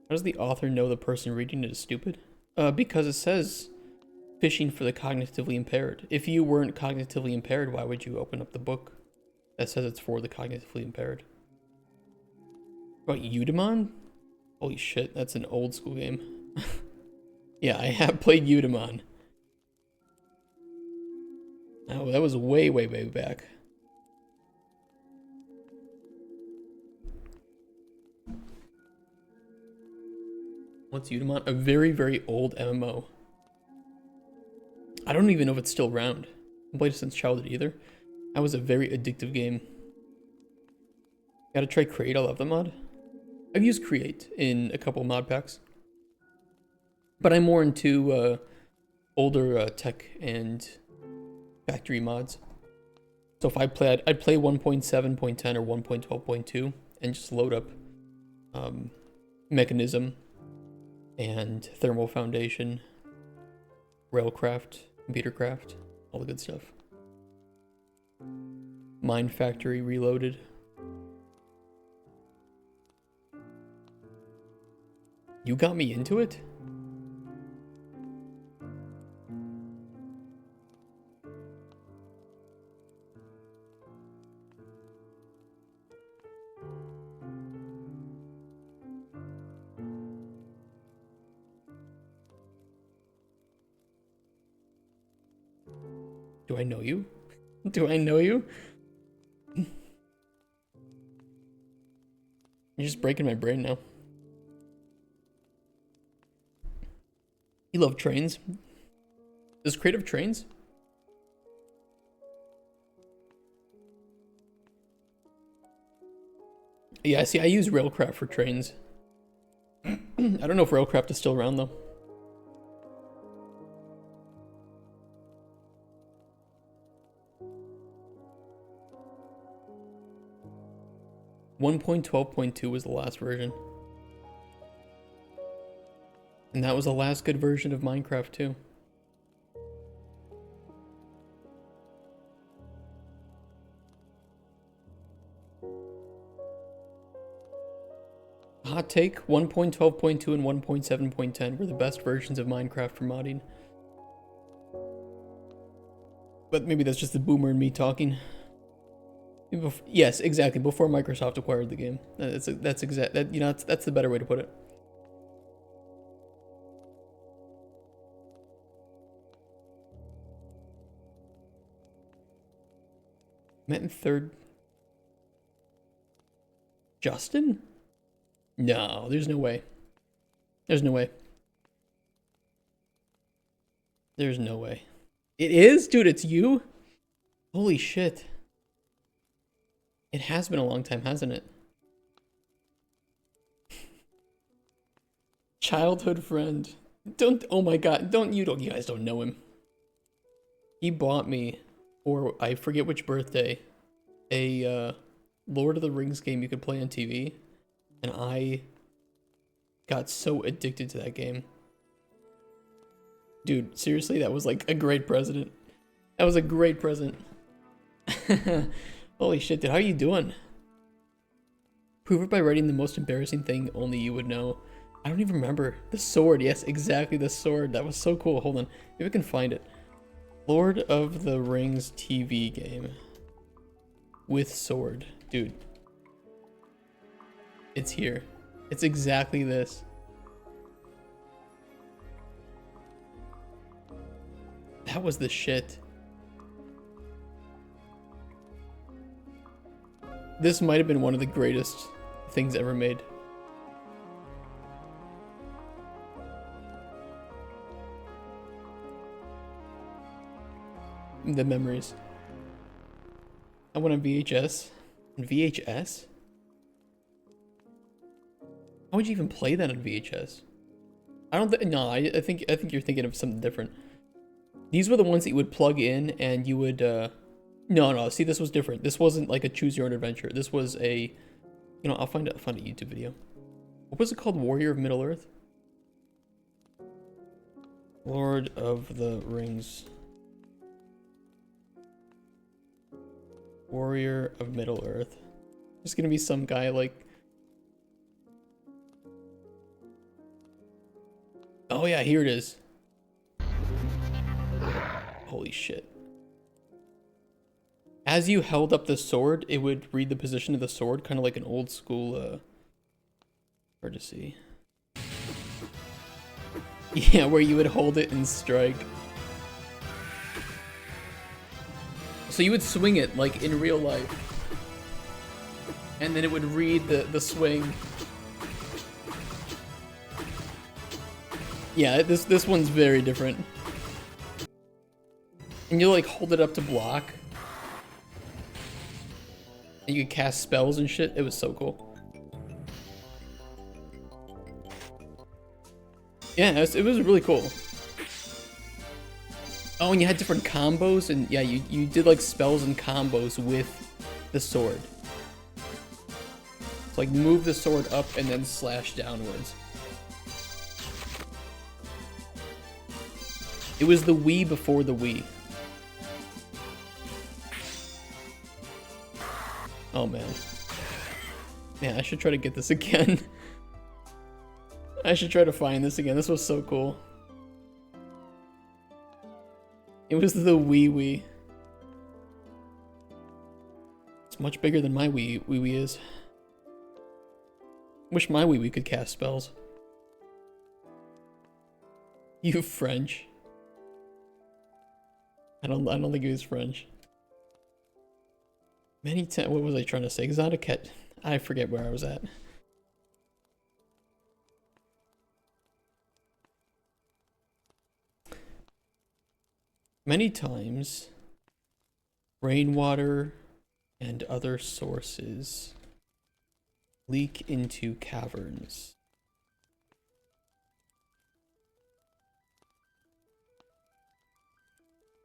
How does the author know the person reading it is stupid? Because it says fishing for the cognitively impaired. If you weren't cognitively impaired, why would you open up the book that says it's for the cognitively impaired? About Eudemon? Holy shit, that's an old school game. Yeah, I have played Eudemon. Oh, that was way, way, way back. What's Eudemon? A very, very old MMO. I don't even know if it's still around. I haven't played it since childhood either. That was a very addictive game. Gotta try Create, I love the mod. I've used Create in a couple mod packs. But I'm more into older tech and factory mods. So if I'd play 1.7.10 or 1.12.2 and just load up Mechanism and Thermal Foundation, Railcraft, Computercraft, all the good stuff. Mine Factory Reloaded. You got me into it? Do I know you? Do I know you? You're just breaking my brain now. You love trains? Does Creative trains? Yeah, see, I use Railcraft for trains. I don't know if Railcraft is still around though. .12.2 was the last version. And that was the last good version of Minecraft too. Hot take, 1.12.2 and 1.7.10 were the best versions of Minecraft for modding. But maybe that's just the boomer in me talking. Yes, exactly. Before Microsoft acquired the game. That's exact. That, you know, that's the better way to put it. Met in third. Justin? No, there's no way. There's no way. There's no way. It is? Dude, it's you? Holy shit. It has been a long time, hasn't it? Childhood friend. Oh my god, you guys don't know him. He bought me, or I forget which birthday, a Lord of the Rings game you could play on TV. And I got so addicted to that game. Dude, seriously, that was like a great present. That was a great present. Holy shit, dude, how are you doing? Prove it by writing the most embarrassing thing only you would know. I don't even remember. The sword, yes, exactly, the sword. That was so cool. Hold on, maybe we can find it. Lord of the Rings TV game. With sword. Dude. It's here. It's exactly this. That was the shit. This might have been one of the greatest things ever made. The memories. I went on VHS. VHS? How would you even play that on VHS? I don't think. No, I think you're thinking of something different. These were the ones that you would plug in and you would. No. See, this was different. This wasn't like a choose your own adventure. This was a. You know, I'll find a YouTube video. What was it called? Warrior of Middle Earth. Lord of the Rings. Warrior of Middle Earth. There's gonna be some guy like... Oh yeah, here it is. Holy shit. As you held up the sword, it would read the position of the sword, kind of like an old school, hard to see. Yeah, where you would hold it and strike. So you would swing it like in real life. And then it would read the swing. Yeah, this one's very different. And you like hold it up to block. And you could cast spells and shit. It was so cool. Yeah, it was really cool. Oh, and you had different combos, and yeah, you did like spells and combos with the sword. So, like move the sword up and then slash downwards. It was the Wii before the Wii. Oh man. Man, I should try to get this again. I should try to find this again. This was so cool. It was the Wii. It's much bigger than my Wii is. Wish my Wii could cast spells. You French. I don't think he was French. What was I trying to say? Exotic. I forget where I was at. Many times, rainwater and other sources leak into caverns.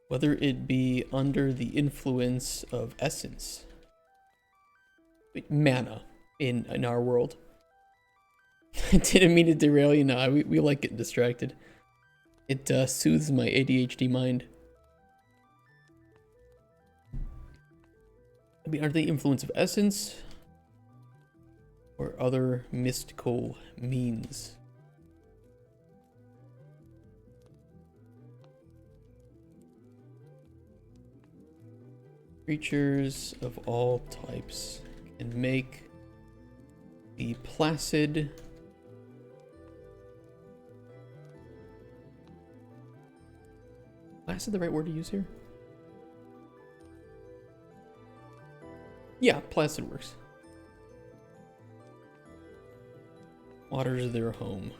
Whether it be under the influence of essence, mana in our world. I didn't mean to derail you. No, we like getting distracted. It soothes my ADHD mind. I mean, are they influence of essence or other mystical means? Creatures of all types can make the placid the right word to use here? Yeah, placid works. Waters their home.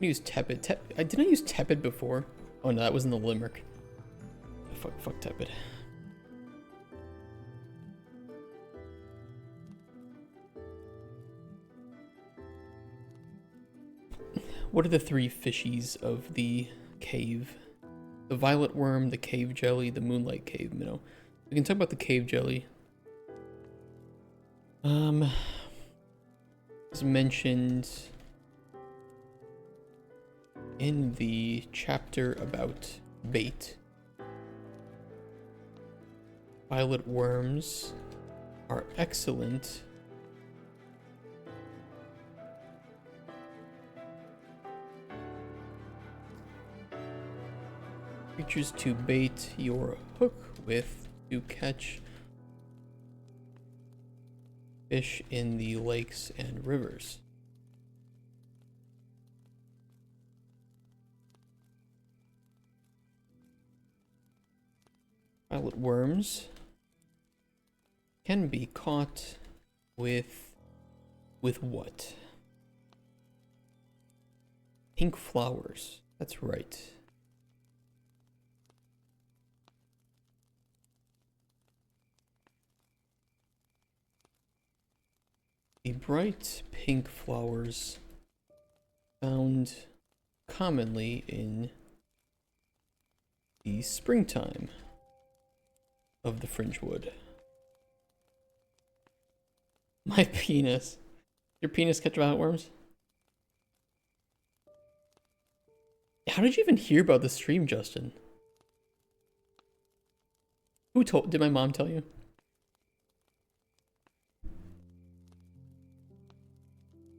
I use tepid. Didn't I use tepid before? Oh no, that was in the limerick. Fuck tepid. What are the three fishies of the cave? The violet worm, the cave jelly, the moonlight cave minnow. We can talk about the cave jelly. As mentioned in the chapter about bait. Violet worms are excellent creatures to bait your hook with to catch fish in the lakes and rivers. Violet worms can be caught with what? Pink flowers. That's right. The bright pink flowers found commonly in the springtime of the Fringewood. My penis. Your penis catch violet worms? How did you even hear about the stream, Justin? Who told? Did my mom tell you?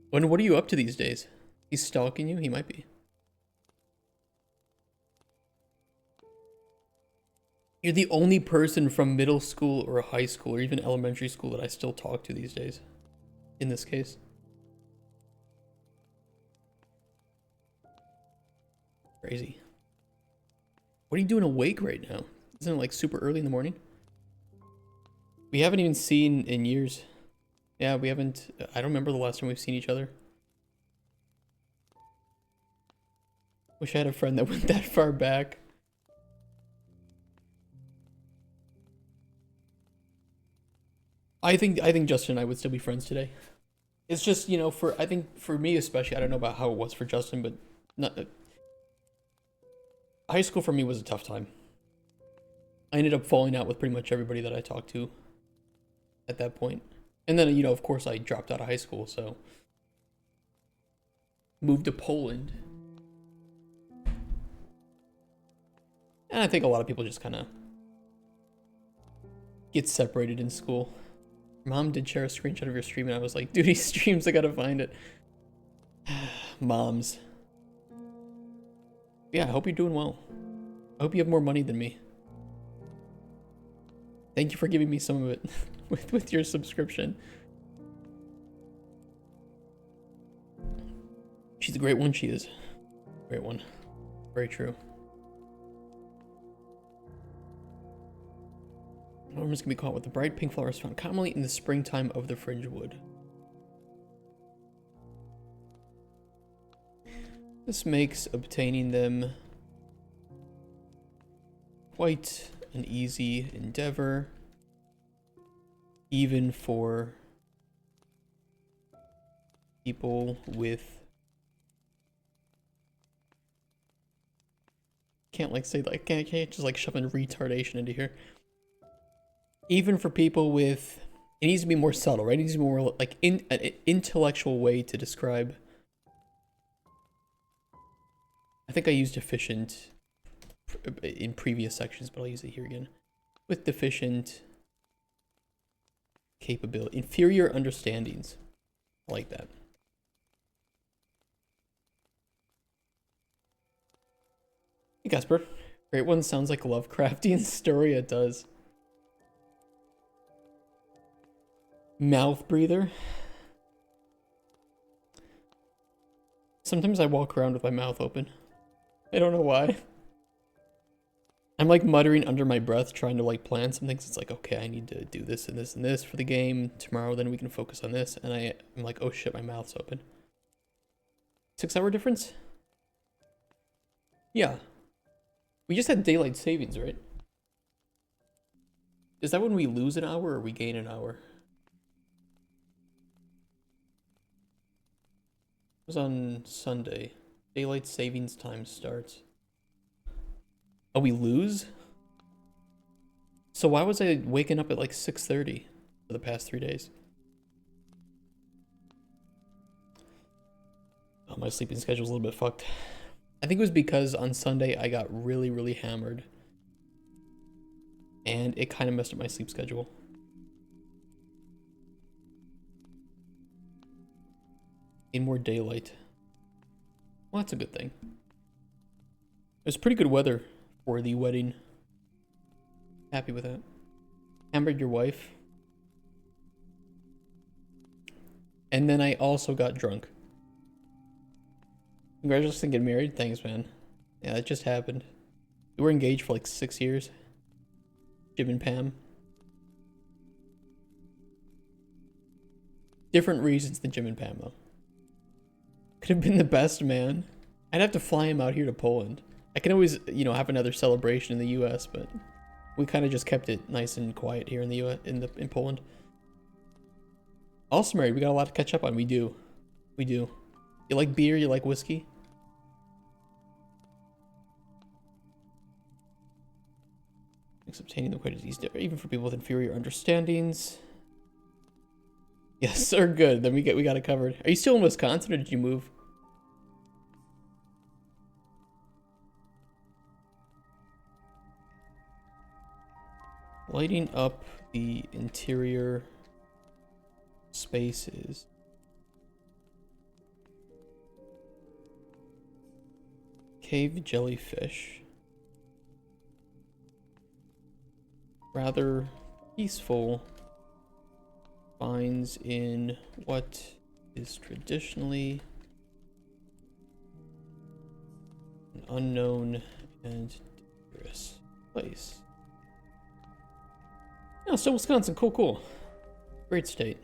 What are you up to these days? He's stalking you? He might be. You're the only person from middle school or high school or even elementary school that I still talk to these days. In this case. Crazy. What are you doing awake right now? Isn't it like super early in the morning? We haven't even seen in years. Yeah, we haven't. I don't remember the last time we've seen each other. Wish I had a friend that went that far back. I think Justin and I would still be friends today. It's just, you know, I think for me especially, I don't know about how it was for Justin, but not high school for me was a tough time. I ended up falling out with pretty much everybody that I talked to at that point. And then, you know, of course I dropped out of high school, so moved to Poland. And I think a lot of people just kind of get separated in school. Mom did share a screenshot of your stream, and I was like, dude, he streams, I gotta find it. Moms. Yeah, I hope you're doing well. I hope you have more money than me. Thank you for giving me some of it with your subscription. She's a great one, she is. Great one. Very true. Worms can be caught with the bright pink flowers found commonly in the springtime of the fringe wood. This makes obtaining them quite an easy endeavor, even for people with can't can't just like shove in retardation into here. Even for people with, it needs to be more subtle, right? It needs to be more like an intellectual way to describe. I think I used efficient in previous sections, but I'll use it here again. With deficient capability, inferior understandings. I like that. Hey Casper, great one. Sounds like a Lovecraftian story. It does. Mouth breather. Sometimes I walk around with my mouth open. I don't know why. I'm like muttering under my breath, trying to like plan some things. It's like, okay, I need to do this and this and this for the game tomorrow. Then we can focus on this. And I'm like, oh shit, my mouth's open. 6-hour difference? Yeah. We just had daylight savings, right? Is that when we lose an hour or we gain an hour? It was on Sunday. Daylight savings time starts. Oh, we lose? So why was I waking up at like 6:30 for the past 3 days? Oh, my sleeping schedule's a little bit fucked. I think it was because on Sunday I got really, really hammered. And it kind of messed up my sleep schedule. In more daylight. Well, that's a good thing. It was pretty good weather for the wedding. Happy with that. Hammered your wife. And then I also got drunk. Congratulations on getting married. Thanks, man. Yeah, that just happened. We were engaged for like 6 years. Jim and Pam. Different reasons than Jim and Pam, though. Could have been the best man. I'd have to fly him out here to Poland. I can always, you know, have another celebration in the U.S., but we kind of just kept it nice and quiet here in the U.S. in Poland. Also married. We got a lot to catch up on. We do. We do. You like beer? You like whiskey? Makes obtaining them quite as easy, even for people with inferior understandings. Yes, sir. Good. Then we got it covered. Are you still in Wisconsin, or did you move? Lighting up the interior spaces. Cave jellyfish. Rather peaceful. Finds in what is traditionally an unknown and dangerous place. Yeah, so Wisconsin, cool. Great state.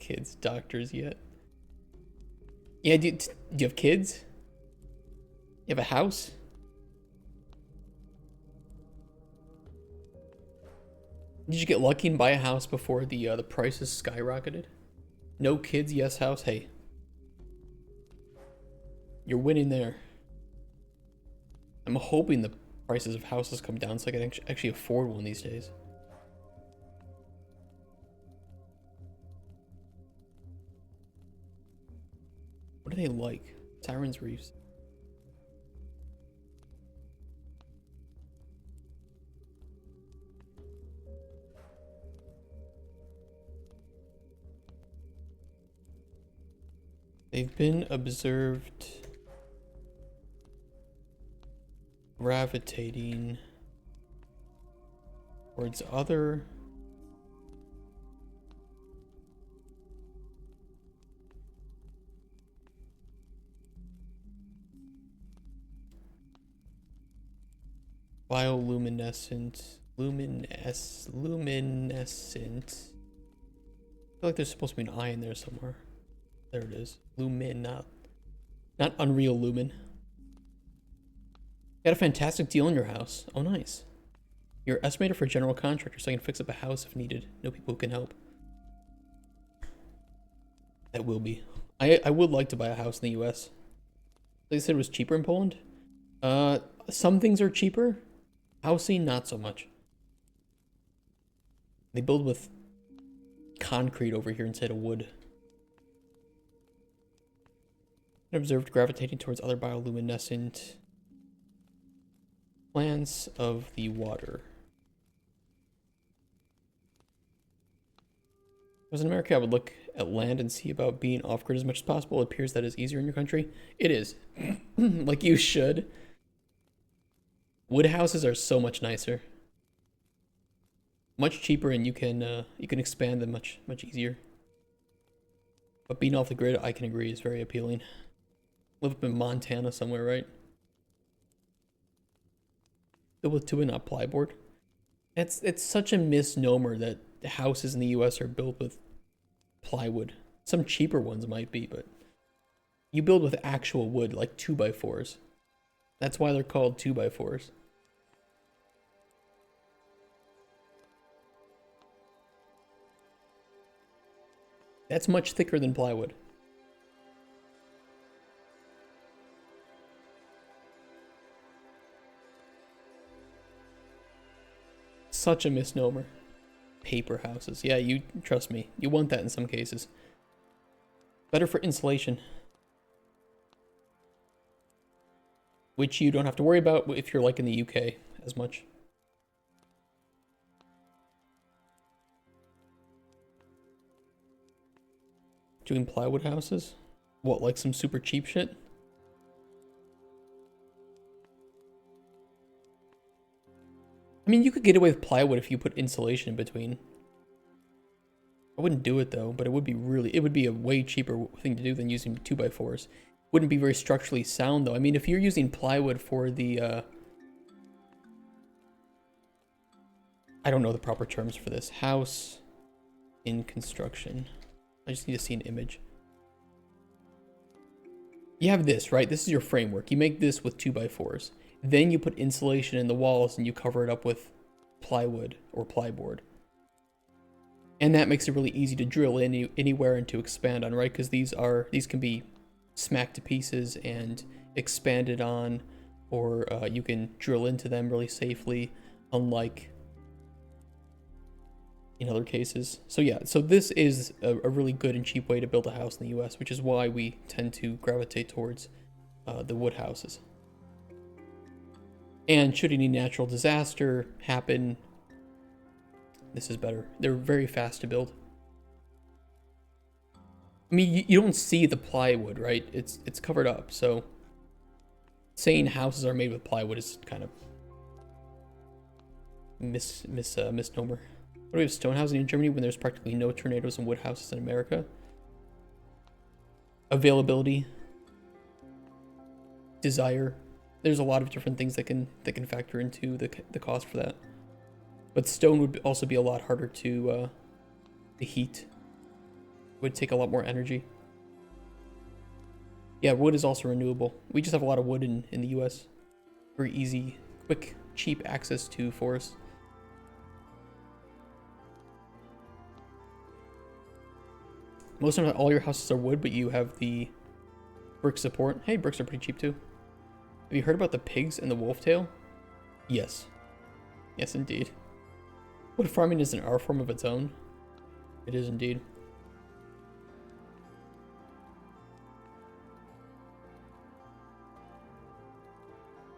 Kids, doctors yet? Yeah, do you have kids? You have a house? Did you get lucky and buy a house before the prices skyrocketed? No kids, yes house. Hey, you're winning there. I'm hoping the prices of houses come down so I can actually afford one these days. What are they like? Sirens Reefs. They've been observed gravitating towards other bioluminescent luminescent. I feel like there's supposed to be an I in there somewhere. There it is. Lumin, not Unreal Lumen. Got a fantastic deal on your house. Oh, nice. You're estimator for a general contractor, so I can fix up a house if needed. Know people who can help. That will be. I would like to buy a house in the US. They said it was cheaper in Poland. Some things are cheaper. Housing, not so much. They build with concrete over here instead of wood. Observed gravitating towards other bioluminescent plants of the water. If I was in America, I would look at land and see about being off-grid as much as possible. It appears that is easier in your country. It is. Like you should. Wood houses are so much nicer. Much cheaper, and you can expand them much easier. But being off the grid, I can agree, is very appealing. Live up in Montana somewhere, right? Built with two and not plyboard. It's such a misnomer that the houses in the US are built with plywood. Some cheaper ones might be, but you build with actual wood, like 2x4s. That's why they're called 2x4s. That's much thicker than plywood. Such a misnomer. Paper houses. Yeah, you trust me. You want that in some cases. Better for insulation. Which you don't have to worry about if you're like in the UK as much. Doing plywood houses? What, like some super cheap shit? I mean, you could get away with plywood if you put insulation in between. I wouldn't do it though, but it would be a way cheaper thing to do than using 2x4s. Wouldn't be very structurally sound though. I mean, if you're using plywood for the, I don't know the proper terms for this. House in construction. I just need to see an image. You have this, right? This is your framework. You make this with 2x4s. Then you put insulation in the walls and you cover it up with plywood or plyboard. And that makes it really easy to drill in anywhere and to expand on, right? Because these can be smacked to pieces and expanded on, or you can drill into them really safely, unlike in other cases. So yeah, so this is a really good and cheap way to build a house in the US, which is why we tend to gravitate towards the wood houses. And should any natural disaster happen, this is better. They're very fast to build. I mean, you don't see the plywood, right? It's covered up, so saying houses are made with plywood is kind of misnomer. What do we have stone housing in Germany when there's practically no tornadoes and wood houses in America? Availability, desire. There's a lot of different things that can factor into the cost for that. But stone would also be a lot harder to heat. It would take a lot more energy. Yeah, wood is also renewable. We just have a lot of wood in the US. Very easy, quick, cheap access to forests. Most of all your houses are wood, but you have the brick support. Hey, bricks are pretty cheap too. Have you heard about the pigs and the wolf tail? Yes. Yes, indeed. Wood farming is an art form of its own. It is indeed.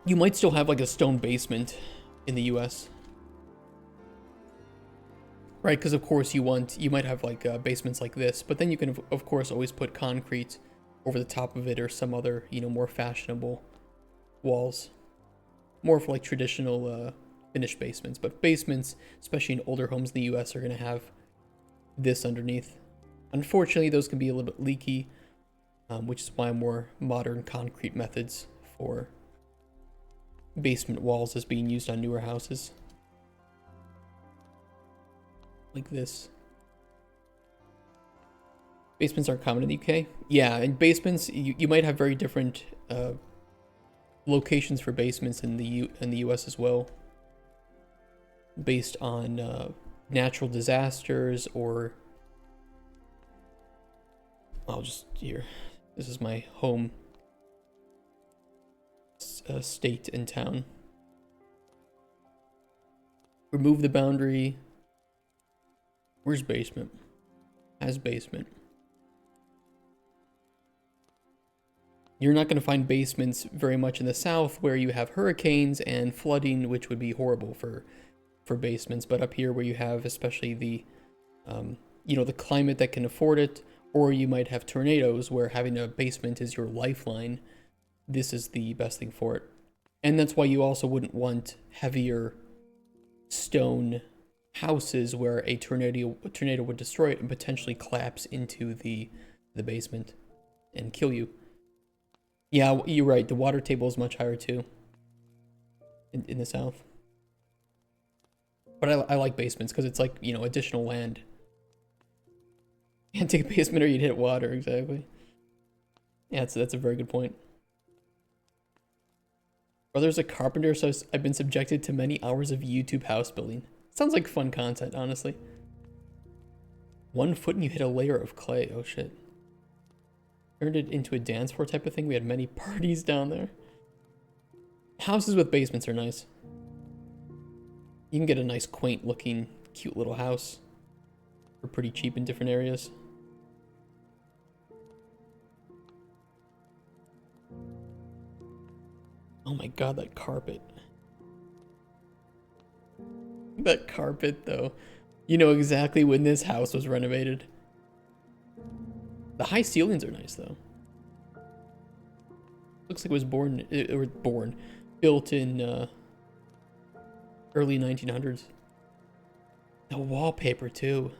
You might still have like a stone basement in the US. Right, because of course you might have like basements like this, but then you can of course always put concrete over the top of it or some other, more fashionable walls. More for like traditional finished basements, but basements, especially in older homes in the US, are going to have this underneath. Unfortunately, those can be a little bit leaky, which is why more modern concrete methods for basement walls is being used on newer houses. Like this. Basements aren't common in the UK. Yeah, and basements, you might have very different locations for basements in the US as well, based on natural disasters or I'll just here. This is my home state and town. Remove the boundary. Where's basement? Has basement. You're not going to find basements very much in the south where you have hurricanes and flooding, which would be horrible for basements. But up here where you have especially the, the climate that can afford it, or you might have tornadoes where having a basement is your lifeline. This is the best thing for it. And that's why you also wouldn't want heavier stone houses where a tornado would destroy it and potentially collapse into the basement and kill you. Yeah, you're right. The water table is much higher too in the south. But I like basements because it's like, additional land. Can't take a basement or you'd hit water, exactly. Yeah, that's a very good point. Brother's a carpenter, so I've been subjected to many hours of YouTube house building. Sounds like fun content, honestly. 1 foot and you hit a layer of clay. Oh shit. Turned it into a dance floor type of thing. We had many parties down there. Houses with basements are nice. You can get a nice, quaint looking, cute little house for pretty cheap in different areas. Oh my god, that carpet. That carpet, though. You know exactly when this house was renovated. The high ceilings are nice, though. Looks like it was built in early 1900s. The wallpaper, too.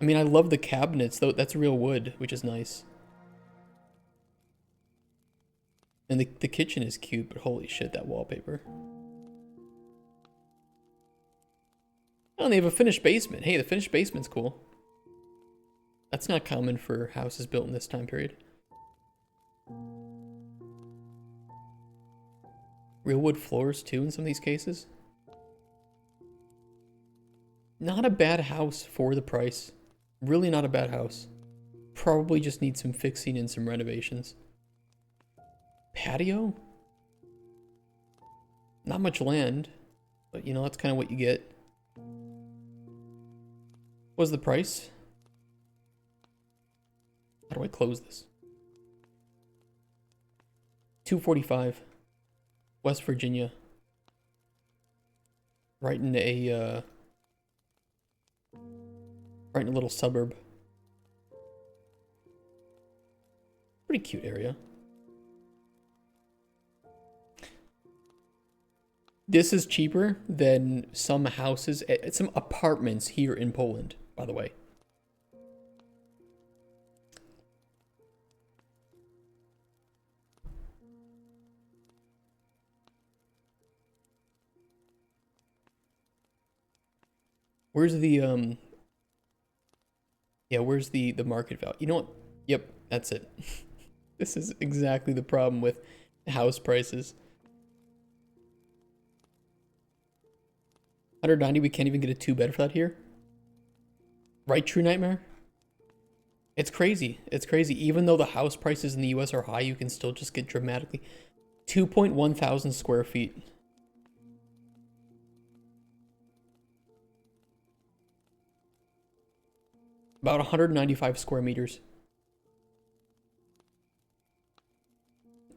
I mean, I love the cabinets, though. That's real wood, which is nice. And the kitchen is cute, but holy shit, that wallpaper. Oh, and they have a finished basement. Hey, the finished basement's cool. That's not common for houses built in this time period. Real wood floors, too, in some of these cases. Not a bad house for the price. Really not a bad house. Probably just needs some fixing and some renovations. Patio? Not much land, but that's kind of what you get. What's the price? How do I close this? $245. West Virginia. right in right in a little suburb. Pretty cute area. This is cheaper than some houses, some apartments here in Poland, by the way. Where's the yeah, where's the market value? You know what? Yep, that's it. This is exactly the problem with house prices. 190, we can't even get a 2-bed for that here. Right, True Nightmare? It's crazy. It's crazy. Even though the house prices in the US are high, you can still just get dramatically 2.1 thousand square feet. About 195 square meters.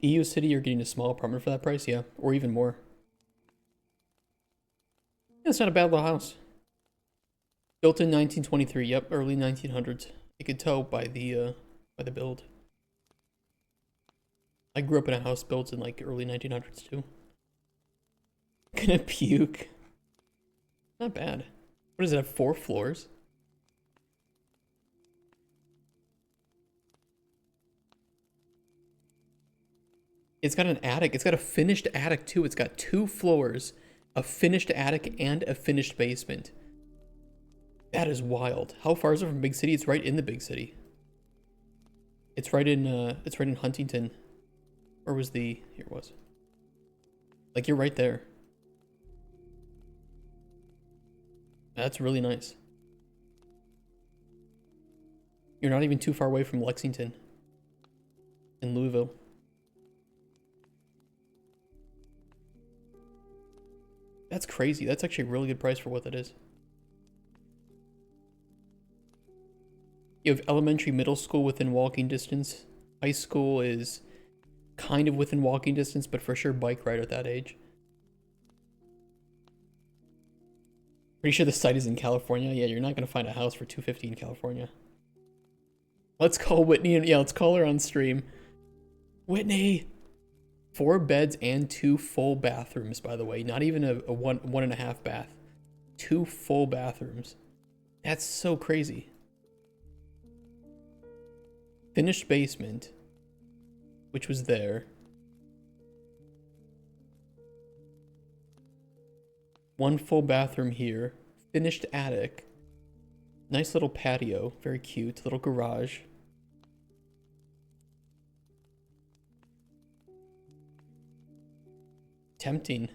EU City, you're getting a small apartment for that price, yeah, or even more. Yeah, it's not a bad little house. Built in 1923, yep, early 1900s. You could tell by the build. I grew up in a house built in like early 1900s too. Gonna puke. Not bad. What does it have? 4 floors? It's got an attic. It's got a finished attic too. It's got 2 floors, a finished attic and a finished basement. That is wild. How far is it from big city? It's right in the big city. It's right in Huntington. Or was the here it was. Like you're right there. That's really nice. You're not even too far away from Lexington and Louisville. That's crazy. That's actually a really good price for what that is. You have elementary, middle school within walking distance. High school is kind of within walking distance, but for sure bike ride at that age. Pretty sure the site is in California. Yeah, you're not going to find a house for $250 in California. Let's call Whitney, and yeah, let's call her on stream. Whitney! 4 beds and 2 full bathrooms, by the way. Not even a one and a half bath. 2 full bathrooms. That's so crazy. Finished basement, which was there. 1 full bathroom here. Finished attic. Nice little patio. Very cute. Little garage. Tempting.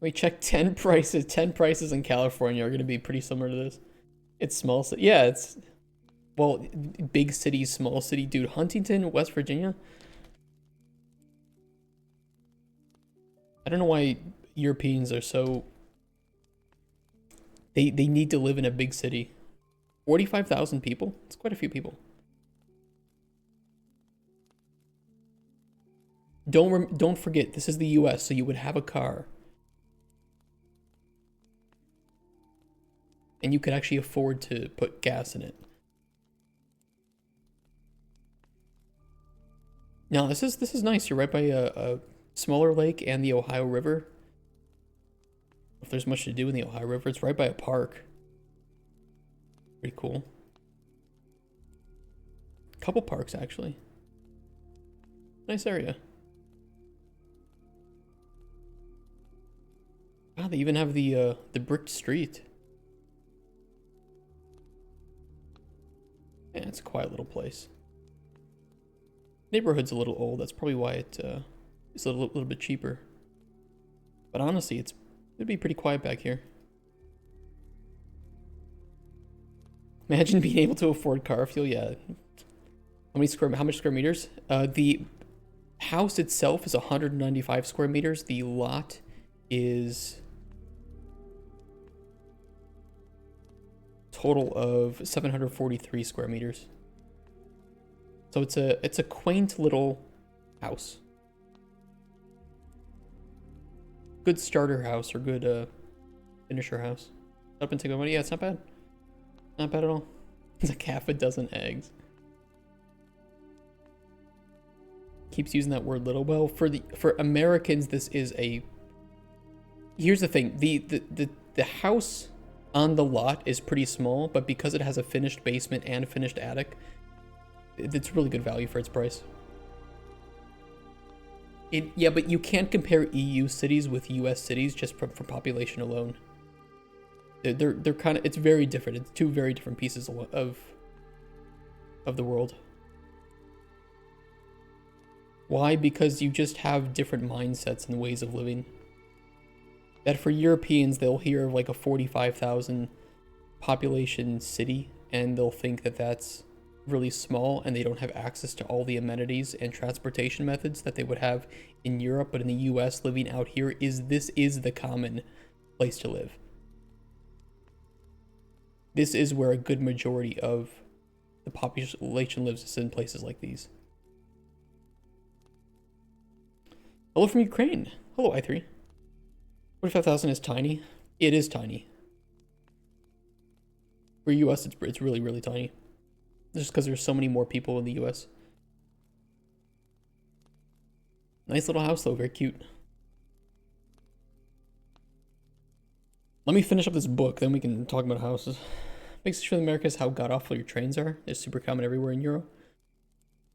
We checked 10 prices. 10 prices in California are going to be pretty similar to this. It's small city. Yeah, it's... Well, big city, small city. Dude, Huntington, West Virginia? I don't know why Europeans are so... They need to live in a big city. 45,000 people? It's quite a few people. Don't forget, this is the US, so you would have a car. And you could actually afford to put gas in it. Now, this is nice. You're right by a smaller lake and the Ohio River. If there's much to do in the Ohio River, it's right by a park. Pretty cool. Couple parks, actually. Nice area. Wow, they even have the bricked street. Yeah, it's a quiet little place. Neighborhood's a little old. That's probably why it's a little bit cheaper. But honestly, it'd be pretty quiet back here. Imagine being able to afford car fuel. Yeah. How much square meters? The house itself is 195 square meters. The lot is total of 743 square meters. So it's a quaint little house. good starter house or good finisher house. Up and take my money. Yeah, it's not bad. Not bad at all. It's like half a dozen eggs. Keeps using that word little. Well, for Americans, this is a. Here's the thing: the house on the lot is pretty small, but because it has a finished basement and a finished attic, it's really good value for its price. Yeah, but you can't compare EU cities with US cities just for population alone. They're kind of, it's very different. It's two very different pieces of the world. Why? Because you just have different mindsets and ways of living. That for Europeans, they'll hear of like a 45,000 population city and they'll think that that's really small and they don't have access to all the amenities and transportation methods that they would have in Europe. But in the US, living out here is the common place to live. This is where a good majority of the population lives, is in places like these. Hello from Ukraine. Hello, I3. 45,000 is tiny. It is tiny. For US, it's really, really tiny. Just because there's so many more people in the US. Nice little house, though. Very cute. Let me finish up this book, then we can talk about houses. Makes it sure in America is how god-awful your trains are. They're super common everywhere in Europe.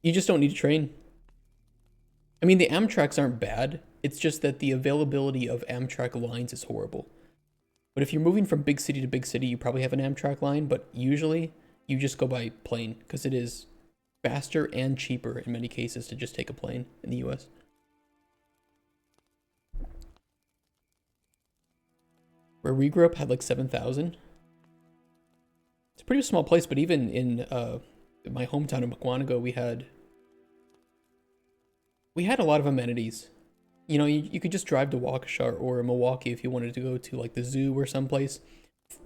You just don't need a train. I mean, the Amtraks aren't bad. It's just that the availability of Amtrak lines is horrible. But if you're moving from big city to big city, you probably have an Amtrak line, but usually you just go by plane because it is faster and cheaper in many cases to just take a plane in the US. Where we grew up had like 7,000. It's a pretty small place, but even in my hometown of Mukwonago, we had a lot of amenities. You know, you could just drive to Waukesha or Milwaukee if you wanted to go to like the zoo or someplace.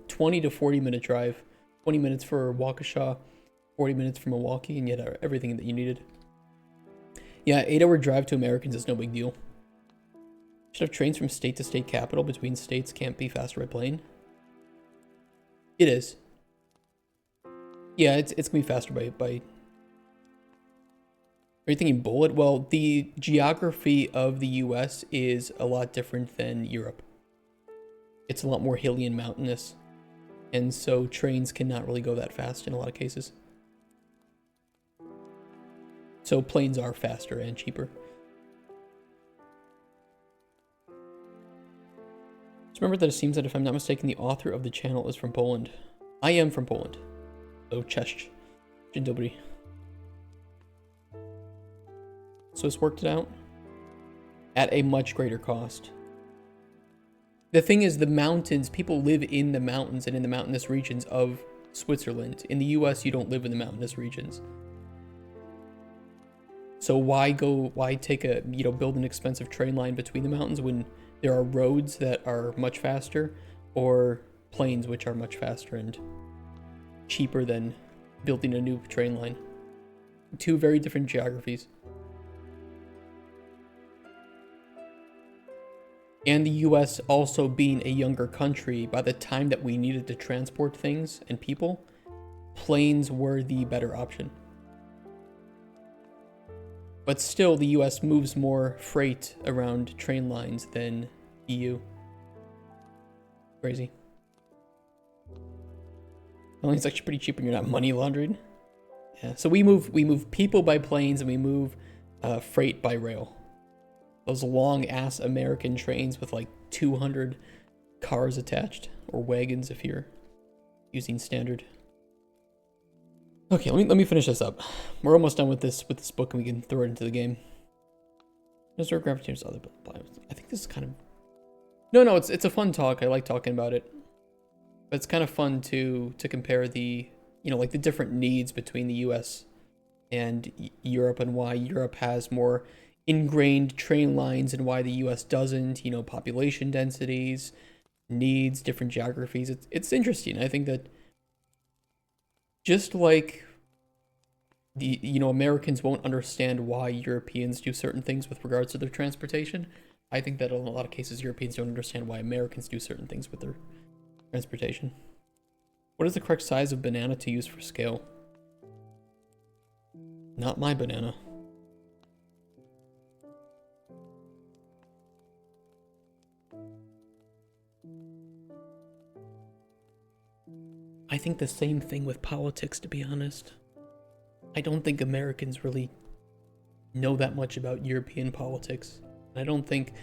20 to 40 minute drive. 20 minutes for Waukesha, 40 minutes for Milwaukee, and you had everything that you needed. Yeah, 8-hour drive to Americans is no big deal. Should have trains from state to state capital between states can't be faster by plane. It is. Yeah, it's gonna be faster by. Are you thinking bullet? Well, the geography of the US is a lot different than Europe. It's a lot more hilly and mountainous. And so trains cannot really go that fast in a lot of cases. So planes are faster and cheaper. Just remember that it seems that if I'm not mistaken, the author of the channel is from Poland. I am from Poland. So cześć. Dzień dobry. So it's worked it out at a much greater cost. The thing is, the mountains, people live in the mountains and in the mountainous regions of Switzerland. In the US, you don't live in the mountainous regions. So why take build an expensive train line between the mountains when there are roads that are much faster or planes which are much faster and cheaper than building a new train line? Two very different geographies. And the US also being a younger country, by the time that we needed to transport things and people, planes were the better option. But still, the US moves more freight around train lines than EU. Crazy. Well, it's actually pretty cheap when you're not money laundering. Yeah, so we move people by planes and we move freight by rail. Those long ass American trains with like 200 cars attached, or wagons if you're using standard. Okay, let me finish this up. We're almost done with this book and we can throw it into the game. There's our gravitation's other bios. I think this is kind of No, it's a fun talk. I like talking about it. But it's kind of fun to compare the, like the different needs between the US and Europe and why Europe has more ingrained train lines and why the US doesn't, population densities, needs, different geographies. It's interesting. I think that just like Americans won't understand why Europeans do certain things with regards to their transportation, I think that in a lot of cases, Europeans don't understand why Americans do certain things with their transportation. What is the correct size of banana to use for scale? Not my banana. I think the same thing with politics, to be honest. I don't think Americans really know that much about European politics. I don't think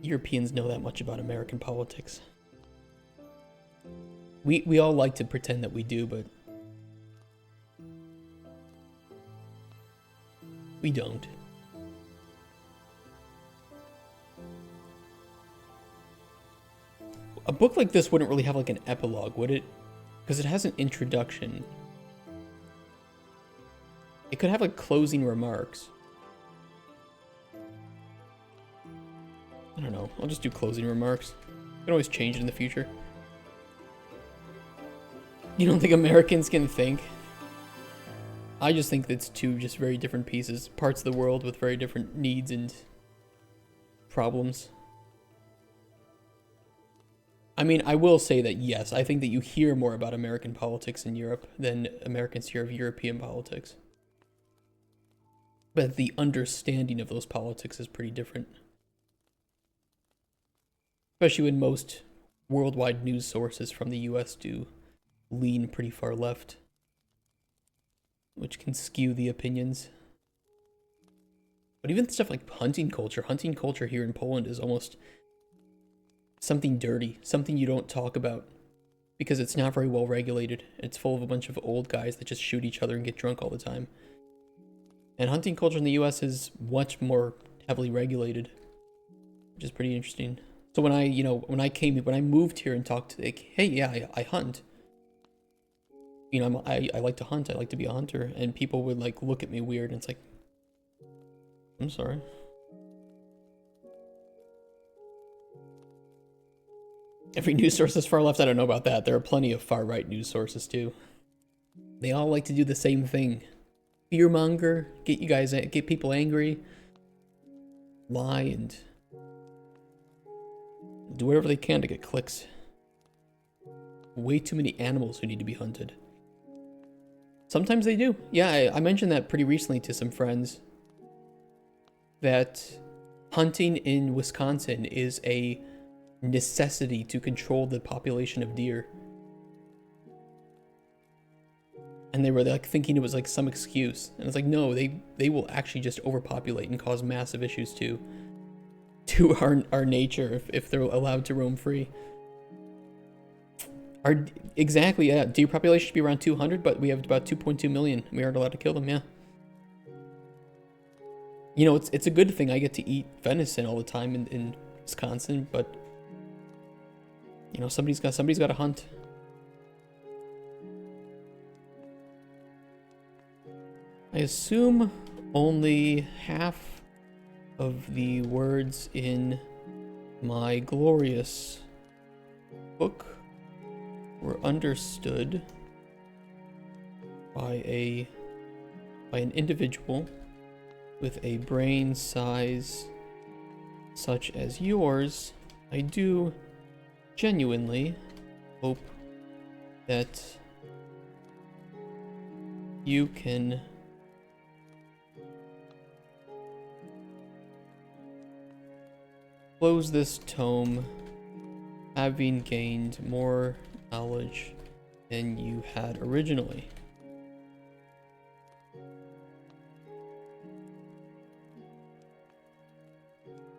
Europeans know that much about American politics. We all like to pretend that we do, but we don't. A book like this wouldn't really have like an epilogue, would it? Because it has an introduction. It could have like closing remarks. I don't know. I'll just do closing remarks. You can always change it in the future. You don't think Americans can think? I just think it's two just very different pieces. Parts of the world with very different needs and problems. I mean, I will say that yes, I think that you hear more about American politics in Europe than Americans hear of European politics. But the understanding of those politics is pretty different. Especially when most worldwide news sources from the US do lean pretty far left, which can skew the opinions. But even stuff like hunting culture here in Poland is almost something dirty, something you don't talk about because it's not very well regulated. It's full of a bunch of old guys that just shoot each other and get drunk all the time. And hunting culture in the US is much more heavily regulated, which is pretty interesting. So when I moved here and talked to like, hey, yeah, I hunt. You know, I like to hunt. I like to be a hunter. And people would like look at me weird. And it's like, I'm sorry. Every news source is far left. I don't know about that. There are plenty of far right news sources too. They all like to do the same thing. Fearmonger, get people angry, lie, and do whatever they can to get clicks. Way too many animals who need to be hunted. Sometimes they do. Yeah, I mentioned that pretty recently to some friends. That hunting in Wisconsin is a necessity to control the population of deer. And they were like thinking it was like some excuse. And it's like, no, they will actually just overpopulate and cause massive issues to our nature if they're allowed to roam free. Exactly, yeah. Deer population should be around 200, but we have about 2.2 million. We aren't allowed to kill them, yeah. You know, it's a good thing I get to eat venison all the time in Wisconsin, but you know, somebody's got to hunt. I assume only half of the words in my glorious book were understood by an individual with a brain size such as yours. I do genuinely hope that you can close this tome having gained more knowledge than you had originally.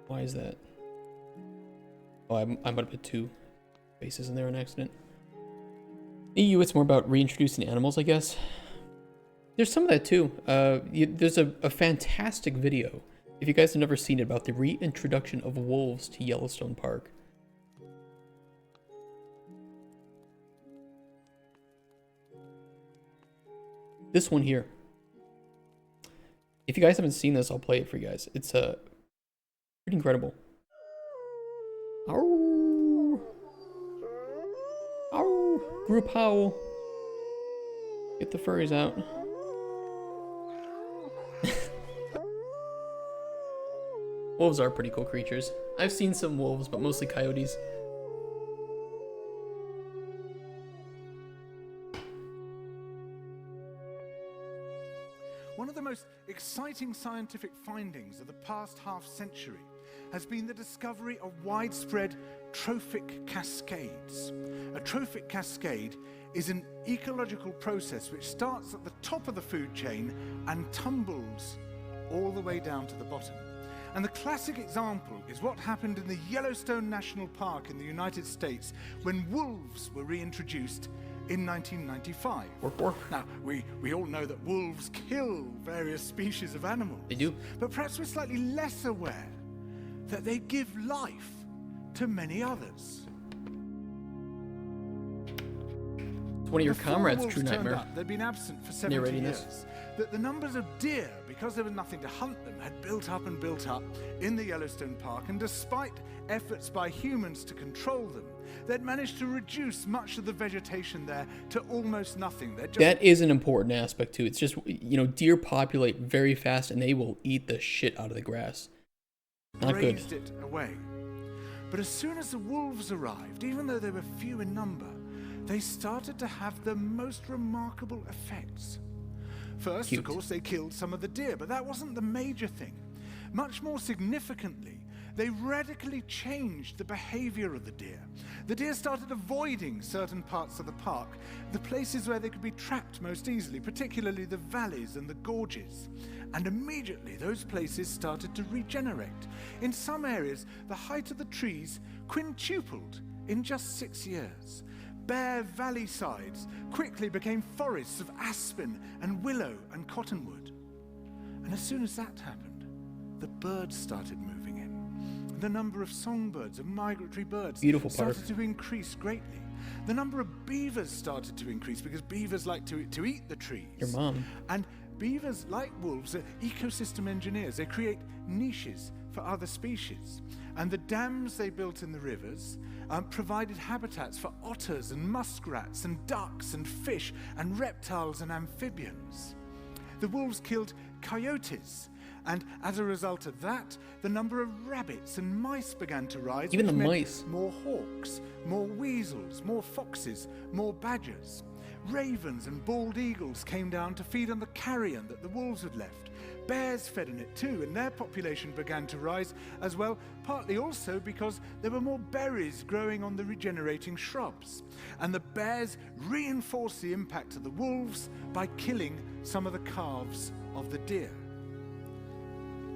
Why is that? Oh, I might have put two faces in there on accident. EU, it's more about reintroducing animals, I guess. There's some of that too. There's a fantastic video, if you guys have never seen it, about the reintroduction of wolves to Yellowstone Park. This one here. If you guys haven't seen this, I'll play it for you guys. It's pretty incredible. Ow! Ow! Group howl. Get the furries out. Wolves are pretty cool creatures. I've seen some wolves, but mostly coyotes. One of the most exciting scientific findings of the past half century has been the discovery of widespread trophic cascades. A trophic cascade is an ecological process which starts at the top of the food chain and tumbles all the way down to the bottom. And the classic example is what happened in the Yellowstone National Park in the United States when wolves were reintroduced in 1995. Now, we all know that wolves kill various species of animals. They do. But perhaps we're slightly less aware that they give life to many others. It's one of your Before comrades' wolves true turned nightmare. up, they'd been absent for 70 Narrating years. this. That the numbers of deer, because there was nothing to hunt them, had built up and built up in the Yellowstone Park, and despite efforts by humans to control them, they'd managed to reduce much of the vegetation there to almost nothing. That is an important aspect too. It's just, you know, deer populate very fast and they will eat the shit out of the grass. Not good. Raised it away. But as soon as the wolves arrived, even though they were few in number, they started to have the most remarkable effects. First, Cute. of course, they killed some of the deer, but that wasn't the major thing. Much more significantly, they radically changed the behavior of the deer. The deer started avoiding certain parts of the park, the places where they could be trapped most easily, particularly the valleys and the gorges. And immediately those places started to regenerate. In some areas, the height of the trees quintupled in just 6 years. Bare valley sides quickly became forests of aspen and willow and cottonwood. And as soon as that happened, the birds started moving in. The number of songbirds and migratory birds Beautiful park. started to increase greatly. The number of beavers started to increase because beavers like to eat the trees. Your mom. And beavers, like wolves, are ecosystem engineers. They create niches for other species. And the dams they built in the rivers provided habitats for otters and muskrats and ducks and fish and reptiles and amphibians. The wolves killed coyotes, and as a result of that, the number of rabbits and mice began to rise. Even which the meant mice. More hawks, more weasels, more foxes, more badgers. Ravens and bald eagles came down to feed on the carrion that the wolves had left. Bears fed on it too, and their population began to rise as well, partly also because there were more berries growing on the regenerating shrubs. And the bears reinforced the impact of the wolves by killing some of the calves of the deer.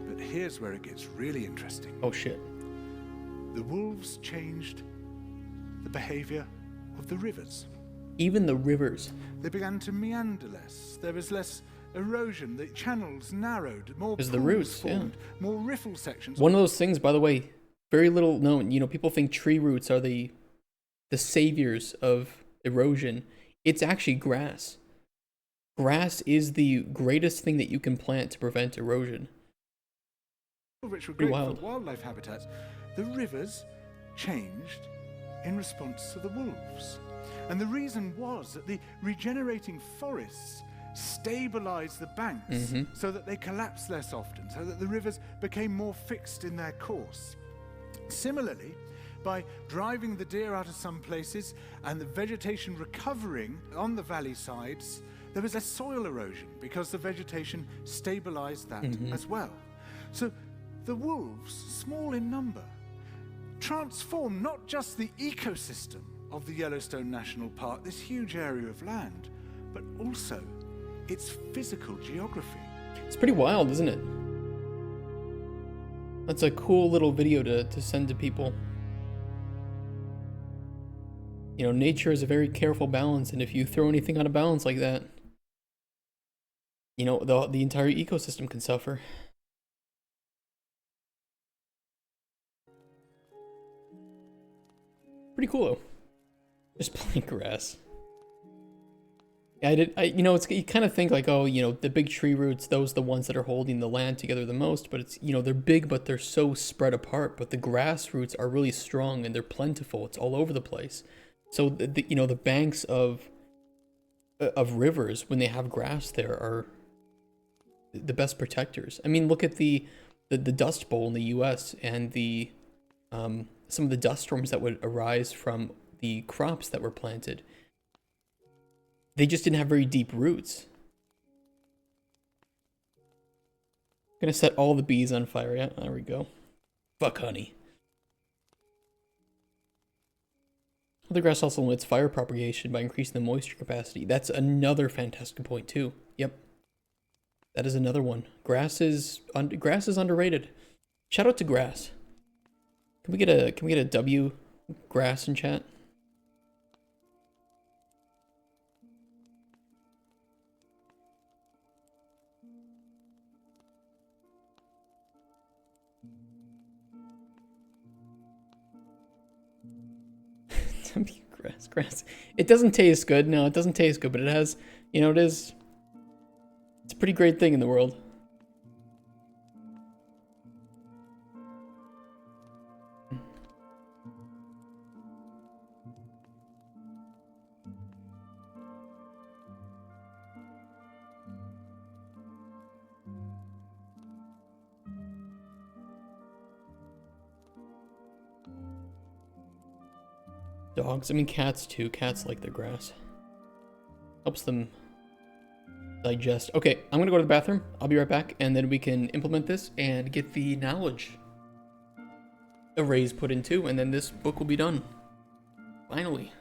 But here's where it gets really interesting. Oh shit. The wolves changed the behavior of the rivers. Even the rivers. They began to meander less. There was less erosion. The channels narrowed. More Because pools the roots, yeah. formed. More riffle sections. One of those things, by the way, very little known. You know, people think tree roots are the saviors of erosion. It's actually grass. Grass is the greatest thing that you can plant to prevent erosion. Which were Pretty great wild. for wildlife habitats. The rivers changed in response to the wolves. And the reason was that the regenerating forests stabilized the banks so that they collapsed less often, so that the rivers became more fixed in their course. Similarly, by driving the deer out of some places and the vegetation recovering on the valley sides, there was less soil erosion because the vegetation stabilized that as well. So the wolves, small in number, transformed not just the ecosystem of the Yellowstone National Park, this huge area of land, but also its physical geography. It's pretty wild, isn't it? That's a cool little video to send to people. You know, nature is a very careful balance, and if you throw anything out of balance like that, you know, the entire ecosystem can suffer. Pretty cool though. Just plain grass. Yeah, you know, you kind of think like, oh, you know, the big tree roots, those are the ones that are holding the land together the most, but it's, you know, they're big, but they're so spread apart. But the grass roots are really strong and they're plentiful. It's all over the place. So, you know, the banks of rivers, when they have grass there, are the best protectors. I mean, look at the the Dust Bowl in the U.S. and the some of the dust storms that would arise from the crops that were planted. They just didn't have very deep roots. Gonna set all the bees on fire. Yeah, there we go. Fuck honey. The grass also limits fire propagation by increasing the moisture capacity. That's another fantastic point too. Yep. That is another one. Grass is underrated. Shout out to grass. Can we get a W grass in chat? Grass. It doesn't taste good. No, it doesn't taste good, but it has, you know, it's a pretty great thing in the world. Dogs, I mean cats too. Cats like their grass. Helps them digest. Okay, I'm gonna go to the bathroom. I'll be right back, and then we can implement this and get the knowledge arrays put into, and then this book will be done. Finally.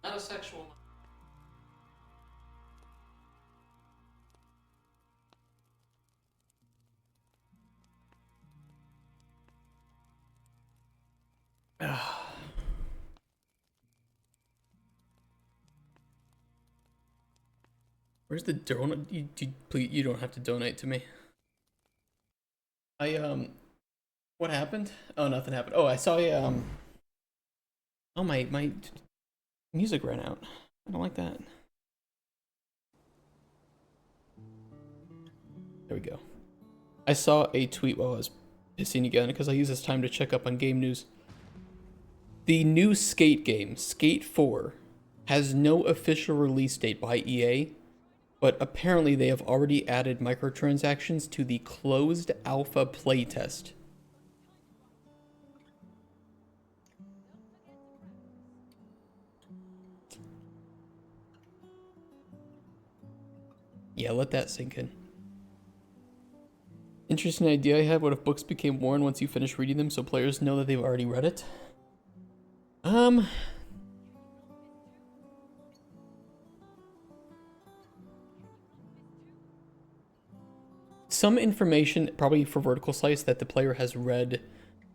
Not a sexual. Where's the donut? Please, you don't have to donate to me. What happened? Oh, nothing happened. Oh, I saw a oh, my music ran out. I don't like that. There we go. I saw a tweet while I was pissing again because I use this time to check up on game news. The new Skate game, Skate 4, has no official release date by EA, but apparently they have already added microtransactions to the closed alpha playtest. Yeah, let that sink in. Interesting idea I have. What if books became worn once you finish reading them so players know that they've already read it? Some information, probably for vertical slice, that the player has read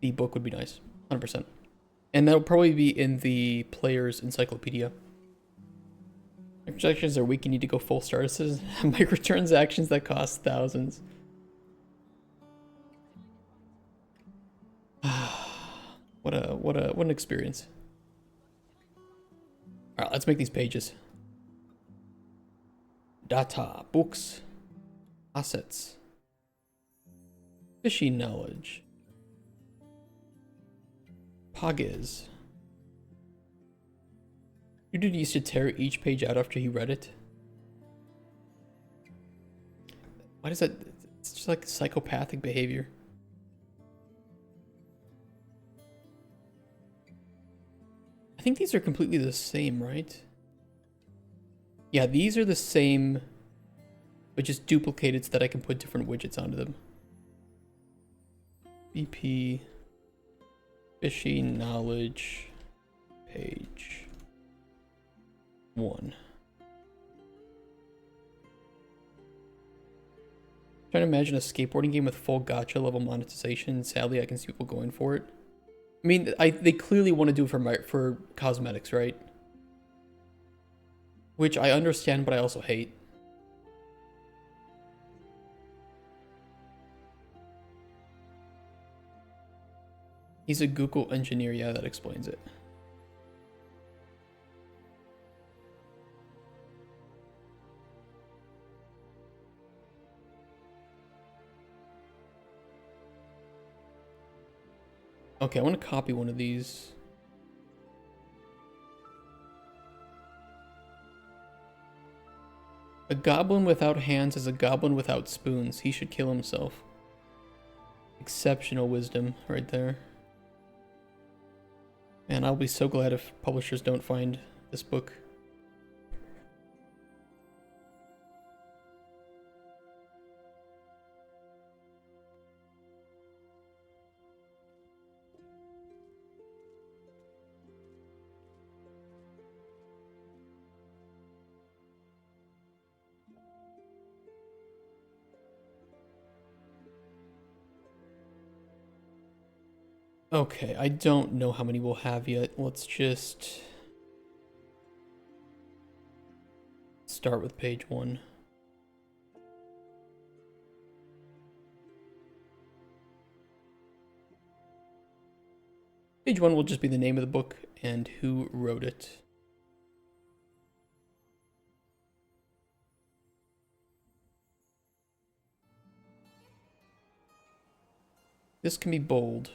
the book would be nice. 100%. And that'll probably be in the player's encyclopedia. Microtransactions are weak, you need to go full statuses. Microtransactions that cost thousands. What an experience. Alright, let's make these pages. Data, books, assets, fishing knowledge, Poggers. You did used to tear each page out after he read it. Why does that? It's just like psychopathic behavior. I think these are completely the same, right? Yeah, these are the same, but just duplicated so that I can put different widgets onto them. BP, fishing knowledge, page 1. Trying to imagine a skateboarding game with full gacha level monetization. Sadly, I can see people going for it. I mean, they clearly want to do it for cosmetics, right? Which I understand, but I also hate. He's a Google engineer, yeah, that explains it. Okay, I want to copy one of these. A goblin without hands is a goblin without spoons. He should kill himself. Exceptional wisdom right there. Man, I'll be so glad if publishers don't find this book. Okay, I don't know how many we'll have yet. Let's just start with page 1. Page 1 will just be the name of the book and who wrote it. This can be bold.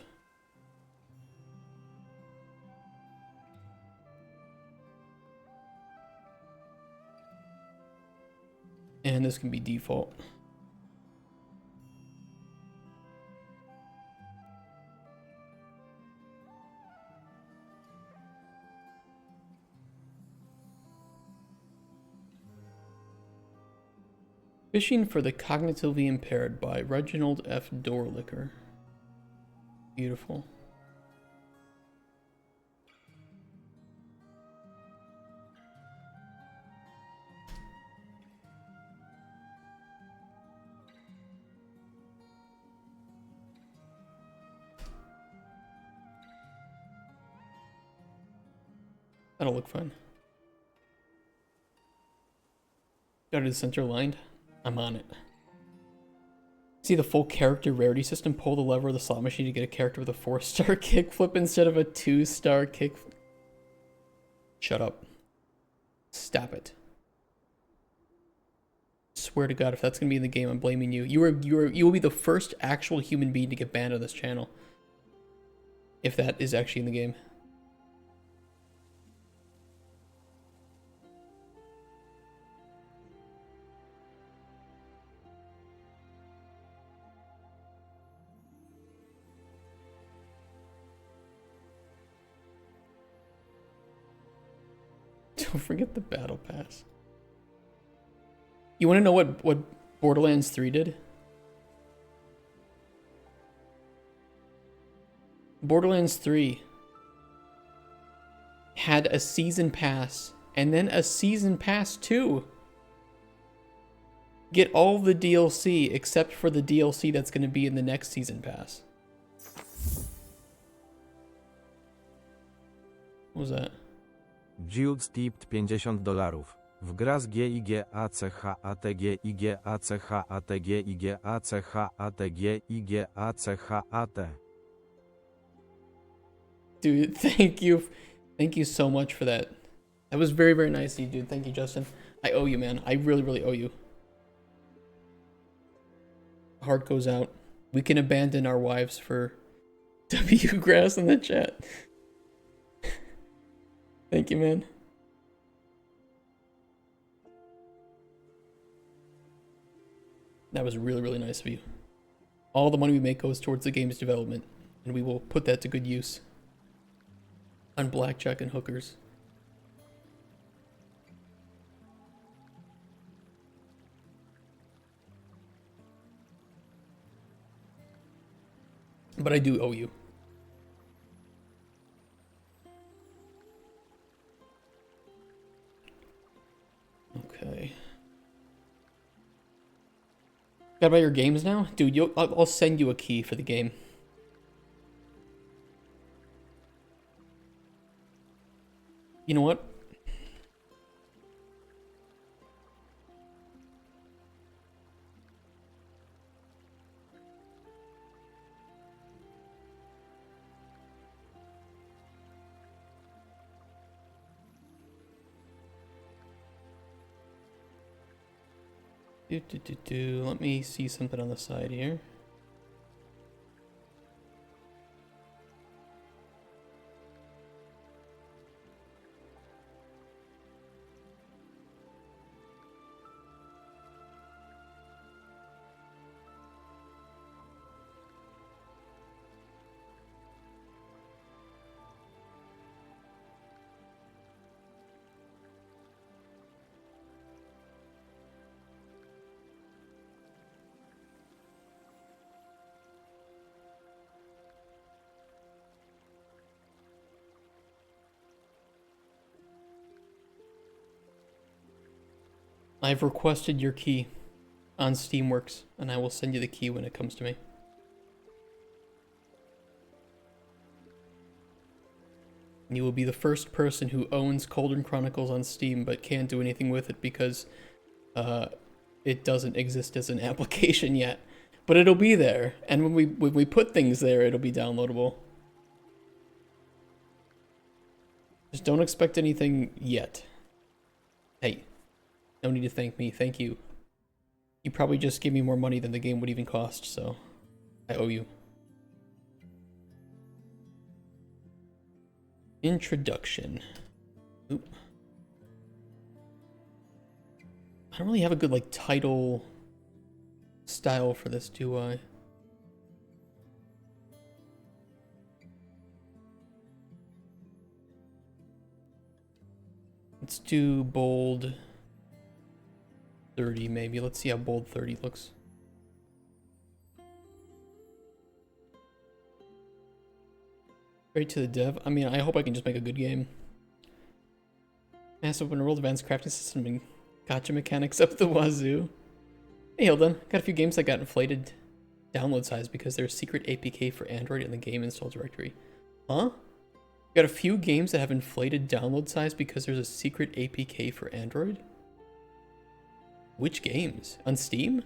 And this can be default. Fishing for the Cognitively Impaired by Reginald F. Dorlicker. Beautiful. That'll look fun. Got it center lined. I'm on it. See the full character rarity system. Pull the lever of the slot machine to get a character with a 4-star kickflip instead of a 2-star kick. Shut up. Stop it. Swear to God, if that's gonna be in the game, I'm blaming you. You will be the first actual human being to get banned on this channel. If that is actually in the game. Don't forget the battle pass. You want to know what Borderlands 3 did? Borderlands 3 had a season pass and then a season pass 2. Get all the DLC except for the DLC that's going to be in the next season pass. What was that? Jules tipped $50. W gra z GIGACHATGIGACHATGIGACHAT. Dude, thank you. Thank you so much for that. That was very, very nice of you, dude. Thank you, Justin. I owe you, man. I really, really owe you. Heart goes out. We can abandon our wives for W Grass in the chat. Thank you, man. That was really, really nice of you. All the money we make goes towards the game's development, and we will put that to good use on blackjack and hookers. But I do owe you. Okay. Gotta buy your games now? Dude, I'll send you a key for the game. You know what? Let me see something on the side here. I've requested your key on Steamworks, and I will send you the key when it comes to me. You will be the first person who owns Cauldron Chronicles on Steam but can't do anything with it because it doesn't exist as an application yet. But it'll be there, and when we put things there, it'll be downloadable. Just don't expect anything yet. Hey. No need to thank me, thank you. You probably just gave me more money than the game would even cost, so I owe you. Introduction. Oop. I don't really have a good like title style for this, do I? Let's do bold 30 maybe. Let's see how bold 30 looks. Straight to the dev. I mean, I hope I can just make a good game. Massive open world, advanced crafting system, and gotcha mechanics up the wazoo. Hey Hilden, got a few games that got inflated download size because there's secret APK for Android in the game install directory. Huh? Got a few games that have inflated download size because there's a secret APK for Android? Which games? On Steam?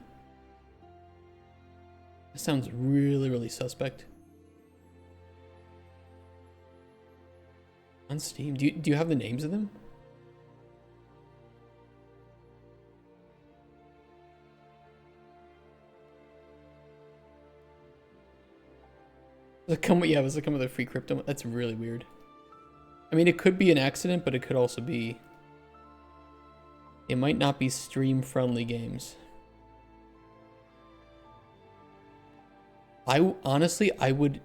That sounds really, really suspect. On Steam? Do you have the names of them? Does it come with a free crypto? That's really weird. I mean, it could be an accident, but it could also be... It might not be stream-friendly games. Honestly, I would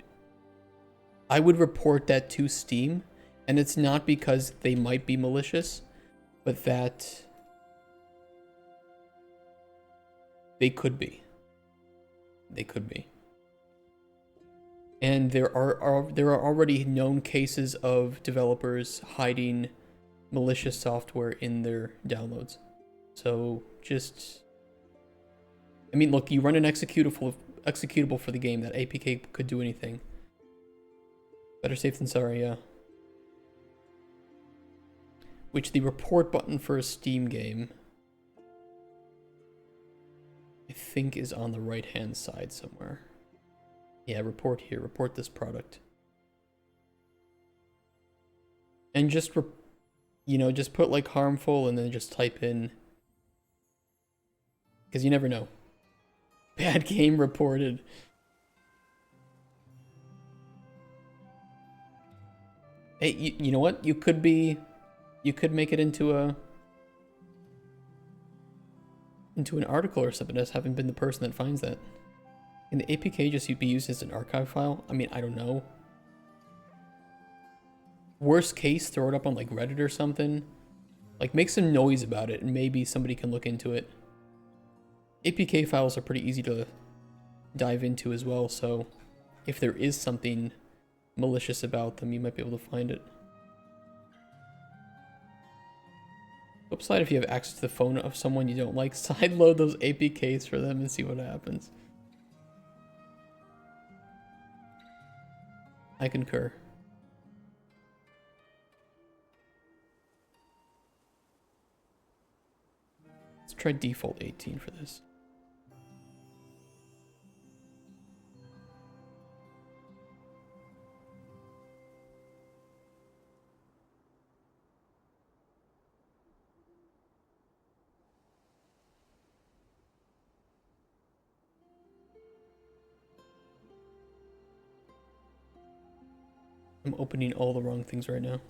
report that to Steam, and it's not because they might be malicious, but that They could be. They could be. And there are already known cases of developers hiding malicious software in their downloads. So just, I mean, look, you run an executable for the game. That APK could do anything. Better safe than sorry, yeah. Which the report button for a Steam game, I think, is on the right-hand side somewhere. Yeah, report here. Report this product. And just, just put like harmful and then just type in, because you never know. Bad game reported. Hey, you know what? You could make it into an article or something. I just haven't been the person that finds that. Can the APK just be used as an archive file? I mean, I don't know. Worst case, throw it up on like Reddit or something. Like, make some noise about it and maybe somebody can look into it. APK files are pretty easy to dive into as well, so if there is something malicious about them, you might be able to find it. Flip side, if you have access to the phone of someone you don't like, sideload those APKs for them and see what happens. I concur. Let's try default 18 for this. I'm opening all the wrong things right now.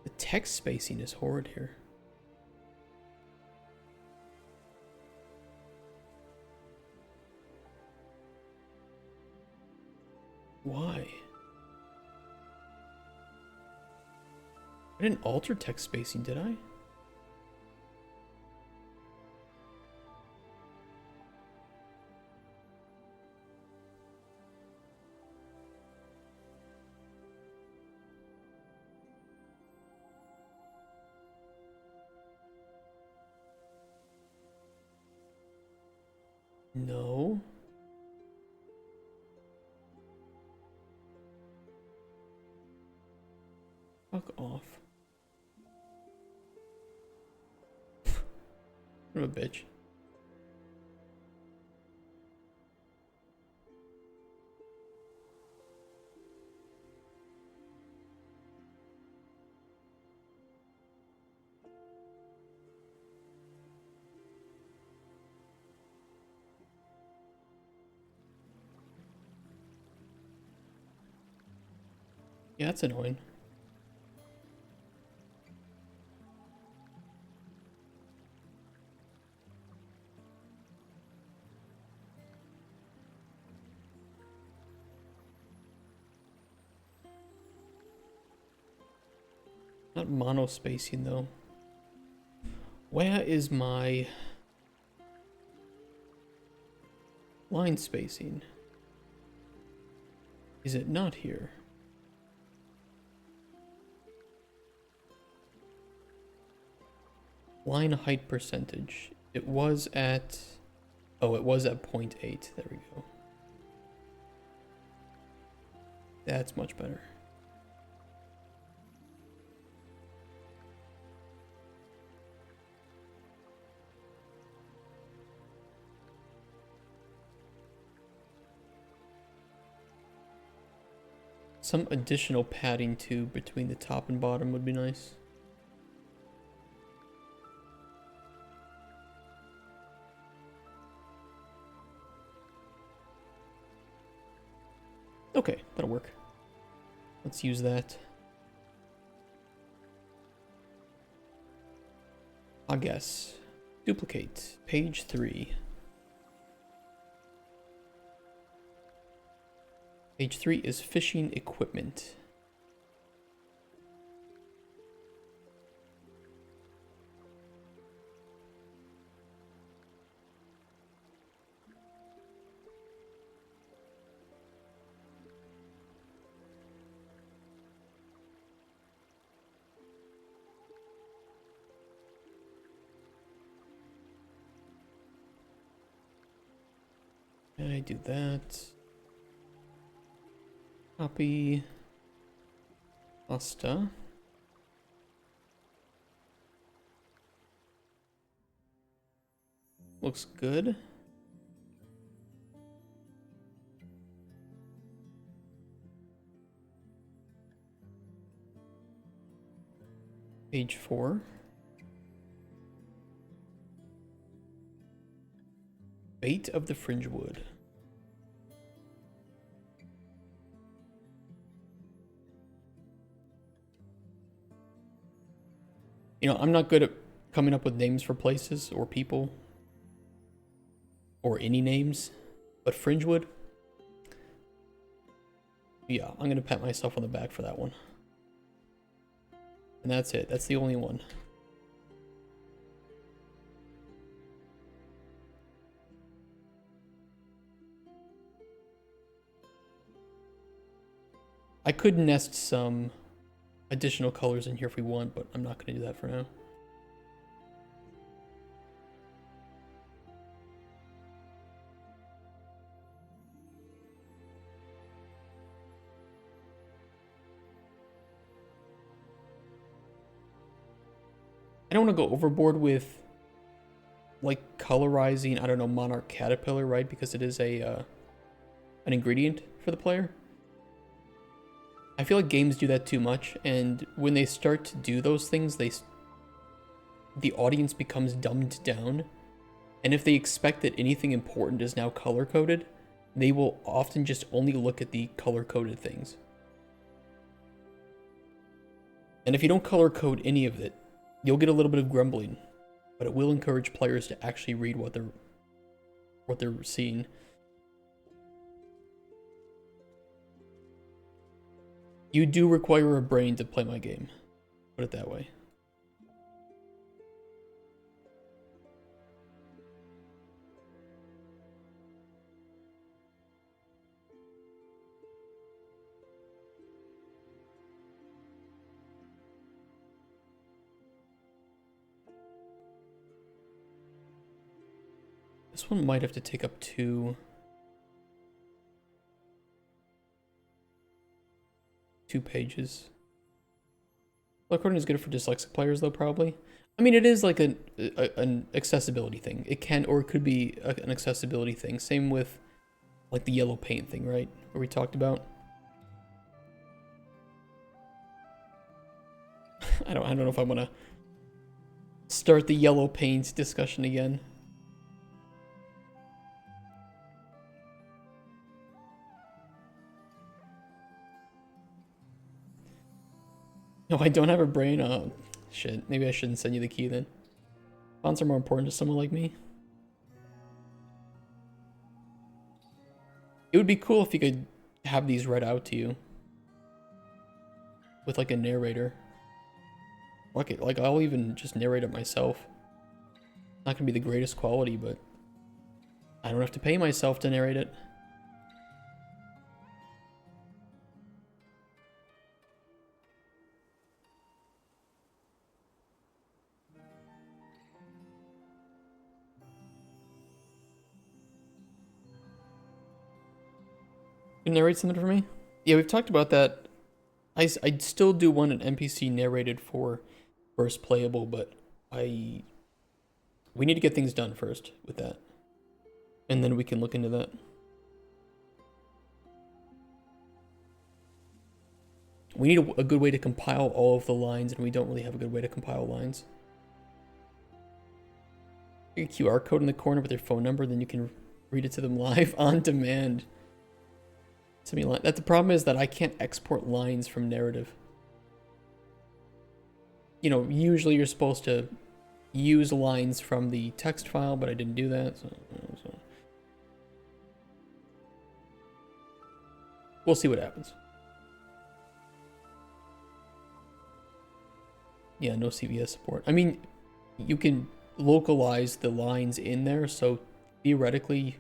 The text spacing is horrid here. Why? I didn't alter text spacing, did I? No. Fuck off. What a bitch. Yeah, that's annoying. Not monospacing though. Where is my line spacing? Is it not here? Line height percentage. It was at, oh, it was at 0.8. There we go. That's much better. Some additional padding too between the top and bottom would be nice. Okay, that'll work. Let's use that. I guess. Duplicate. Page 3. Page 3 is fishing equipment. I do that. Copy. Pasta. Looks good. Page 4. Bait of the Fringewood. You know, I'm not good at coming up with names for places or people. Or any names. But Fringewood? Yeah, I'm gonna pat myself on the back for that one. And that's it. That's the only one. I could nest some additional colors in here if we want, but I'm not going to do that for now. I don't want to go overboard with like colorizing, I don't know, Monarch Caterpillar, right? Because it is a an ingredient for the player. I feel like games do that too much, and when they start to do those things, the audience becomes dumbed down, and if they expect that anything important is now color-coded, they will often just only look at the color-coded things. And if you don't color-code any of it, you'll get a little bit of grumbling, but it will encourage players to actually read what they're seeing. You do require a brain to play my game. Put it that way. This one might have to take up two pages. Recording is good for dyslexic players, though, probably. I mean, it is like an accessibility thing. It can, or it could be an accessibility thing. Same with like the yellow paint thing, right? Where we talked about. I don't know if I want to start the yellow paint discussion again. No, I don't have a brain. Oh, shit. Maybe I shouldn't send you the key then. Fonts are more important to someone like me. It would be cool if you could have these read out to you. With like a narrator. Like I'll even just narrate it myself. Not gonna be the greatest quality, but I don't have to pay myself to narrate it. You narrate something for me? Yeah, we've talked about that. I still do want an NPC narrated for first playable, but we need to get things done first with that. And then we can look into that. We need a good way to compile all of the lines, and we don't really have a good way to compile lines. A QR code in the corner with their phone number, then you can read it to them live on demand. That the problem is that I can't export lines from narrative. You know, usually you're supposed to use lines from the text file, but I didn't do that. So. We'll see what happens. Yeah, no CVS support. I mean, you can localize the lines in there, so theoretically,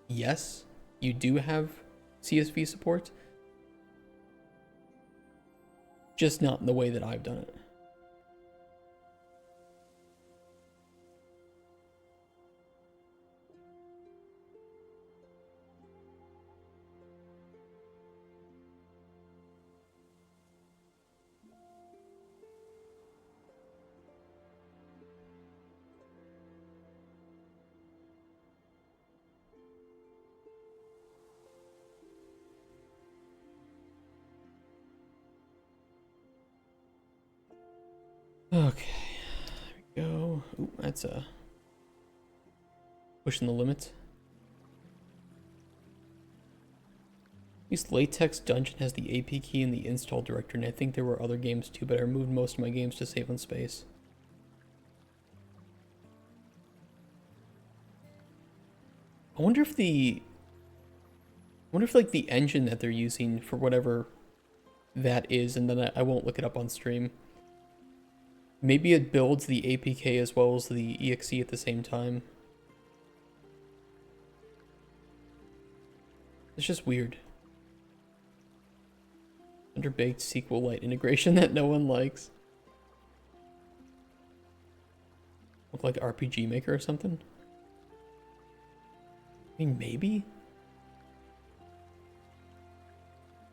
yes, you do have CSV support. Just not in the way that I've done it. Okay, there we go. Ooh, that's pushing the limits. At least Latex Dungeon has the AP key and the install directory, and I think there were other games too, but I removed most of my games to save on space. I wonder if like the engine that they're using for whatever that is, and then I won't look it up on stream. Maybe it builds the APK as well as the EXE at the same time. It's just weird. Underbaked SQLite integration that no one likes. Look like RPG Maker or something? I mean, maybe?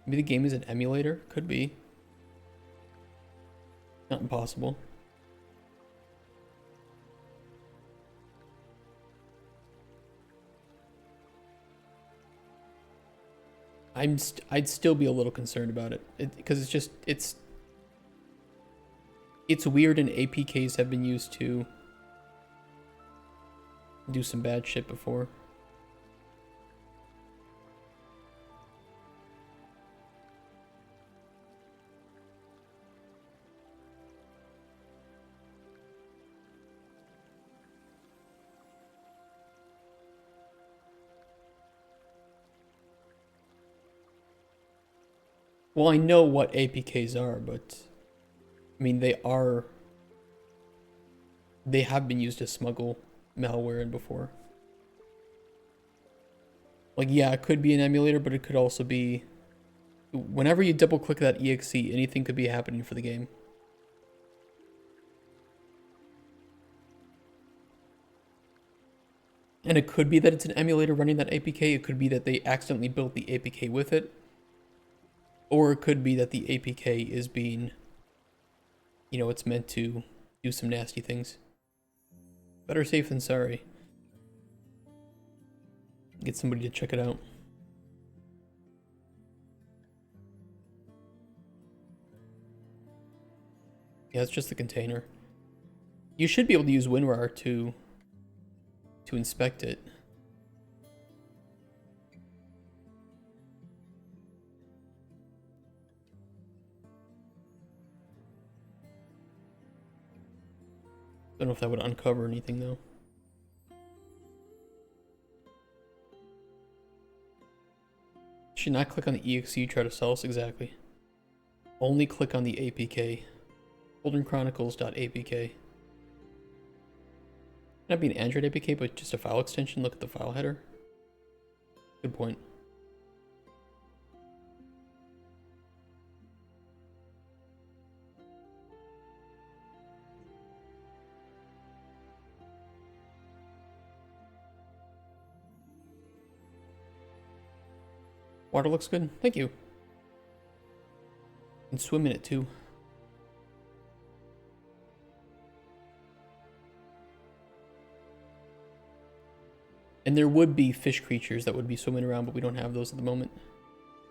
Maybe the game is an emulator? Could be. Not impossible. I'd still be a little concerned about it because it's weird, and APKs have been used to do some bad shit before. Well, I know what APKs are, but I mean, they have been used to smuggle malware in before. Like, yeah, it could be an emulator, but it could also be, whenever you double click that exe, anything could be happening for the game. And it could be that it's an emulator running that APK. It could be that they accidentally built the APK with it. Or it could be that the APK is being, you know, it's meant to do some nasty things. Better safe than sorry. Get somebody to check it out. Yeah, it's just the container. You should be able to use WinRAR to inspect it. Don't know if that would uncover anything though. Should not click on the exe you try to sell us, exactly. Only click on the APK. Cauldron Chronicles.apk. Not be an Android APK, but just a file extension. Look at the file header. Good point. Water looks good. Thank you. And swim in it too. And there would be fish creatures that would be swimming around, but we don't have those at the moment.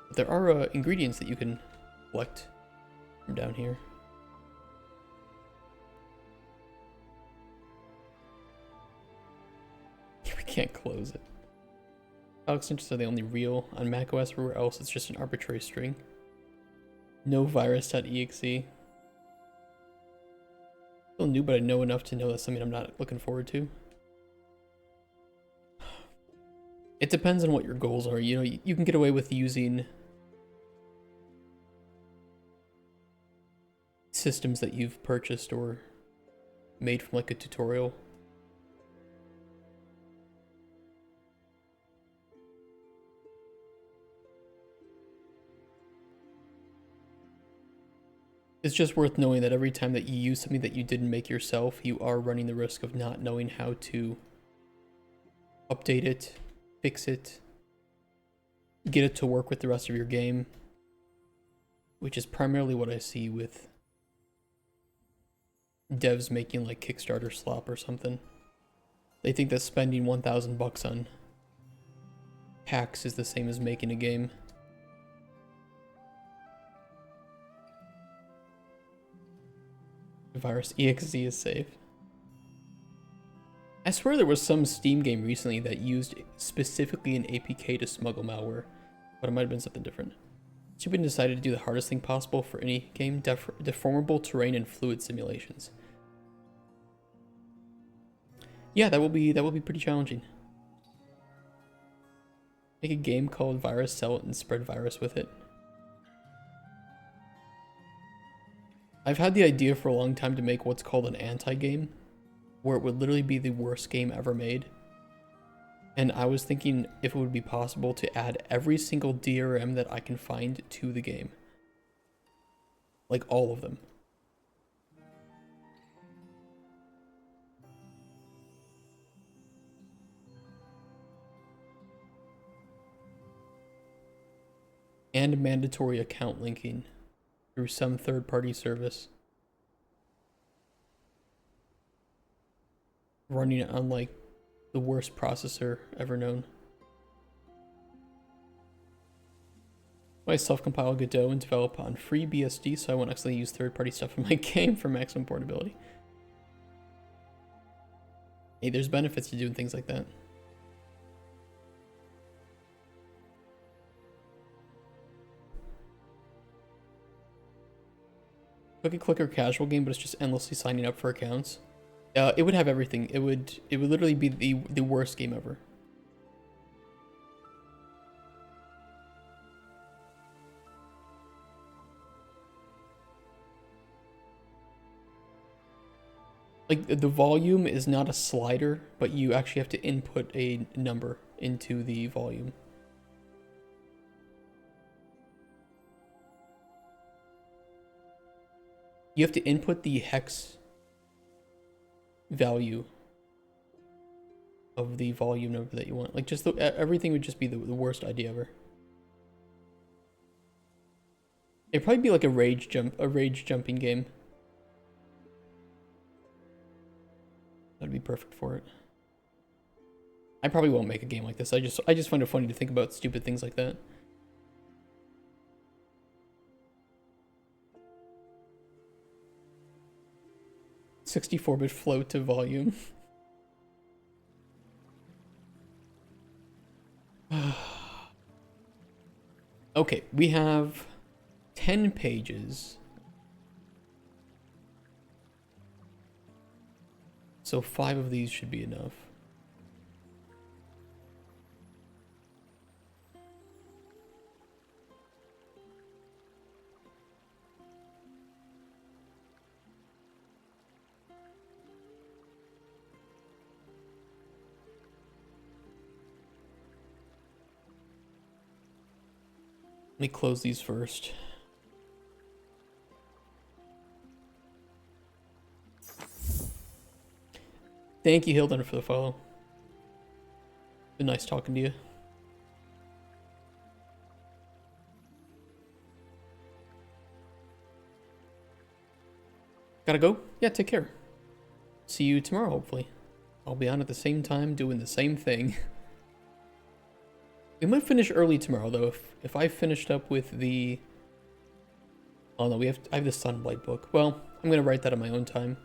But there are ingredients that you can collect from down here. We can't close it. File extensions are the only real on macOS. Everywhere else, it's just an arbitrary string. No virus.exe. Still new, but I know enough to know that's something I'm not looking forward to. It depends on what your goals are. You know, you can get away with using systems that you've purchased or made from like a tutorial. It's just worth knowing that every time that you use something that you didn't make yourself, you are running the risk of not knowing how to update it, fix it, get it to work with the rest of your game, which is primarily what I see with devs making like Kickstarter slop or something. They think that spending $1,000 on hacks is the same as making a game. Virus EXE is safe. I swear there was some Steam game recently that used specifically an APK to smuggle malware, but it might have been something different. Stupid decided to do the hardest thing possible for any game, deformable terrain and fluid simulations. Yeah, that will be pretty challenging. Make a game called Virus, sell it, and spread virus with it. I've had the idea for a long time to make what's called an anti-game, where it would literally be the worst game ever made. And I was thinking if it would be possible to add every single DRM that I can find to the game. Like all of them. And mandatory account linking through some third-party service. Running it on like the worst processor ever known. I self-compile Godot and develop on free BSD, so I won't actually use third-party stuff in my game for maximum portability. Hey, there's benefits to doing things like that. Click a clicker casual game, but it's just endlessly signing up for accounts. It would have everything. It would literally be the worst game ever. Like the volume is not a slider, but you actually have to input a number into the volume. You have to input the hex value of the volume number that you want. Like just everything would just be the worst idea ever. It'd probably be like a rage jumping game. That'd be perfect for it. I probably won't make a game like this. I just find it funny to think about stupid things like that. $64-bit float to volume. Okay, we have 10 pages. So 5 of these should be enough. Let me close these first. Thank you, Hilden, for the follow. Been nice talking to you. Gotta go? Yeah, take care. See you tomorrow, hopefully. I'll be on at the same time, doing the same thing. We might finish early tomorrow, though. If I finished up with the... Oh no, I have the Sunblight book. Well, I'm gonna write that on my own time.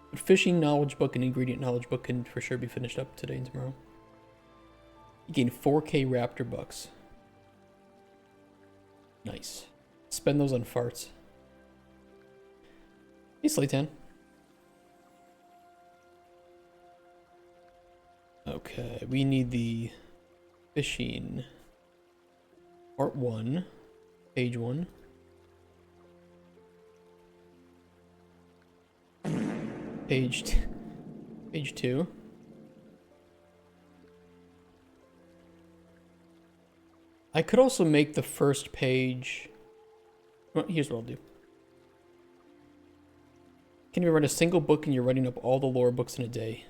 But fishing knowledge book and ingredient knowledge book can for sure be finished up today and tomorrow. You gain 4K Raptor bucks. Nice. Spend those on farts. Hey, Slaytan. Okay, we need the fishing part 1, page 1. Page 2. I could also make the first page... Well, here's what I'll do. Can you write a single book and you're writing up all the lore books in a day?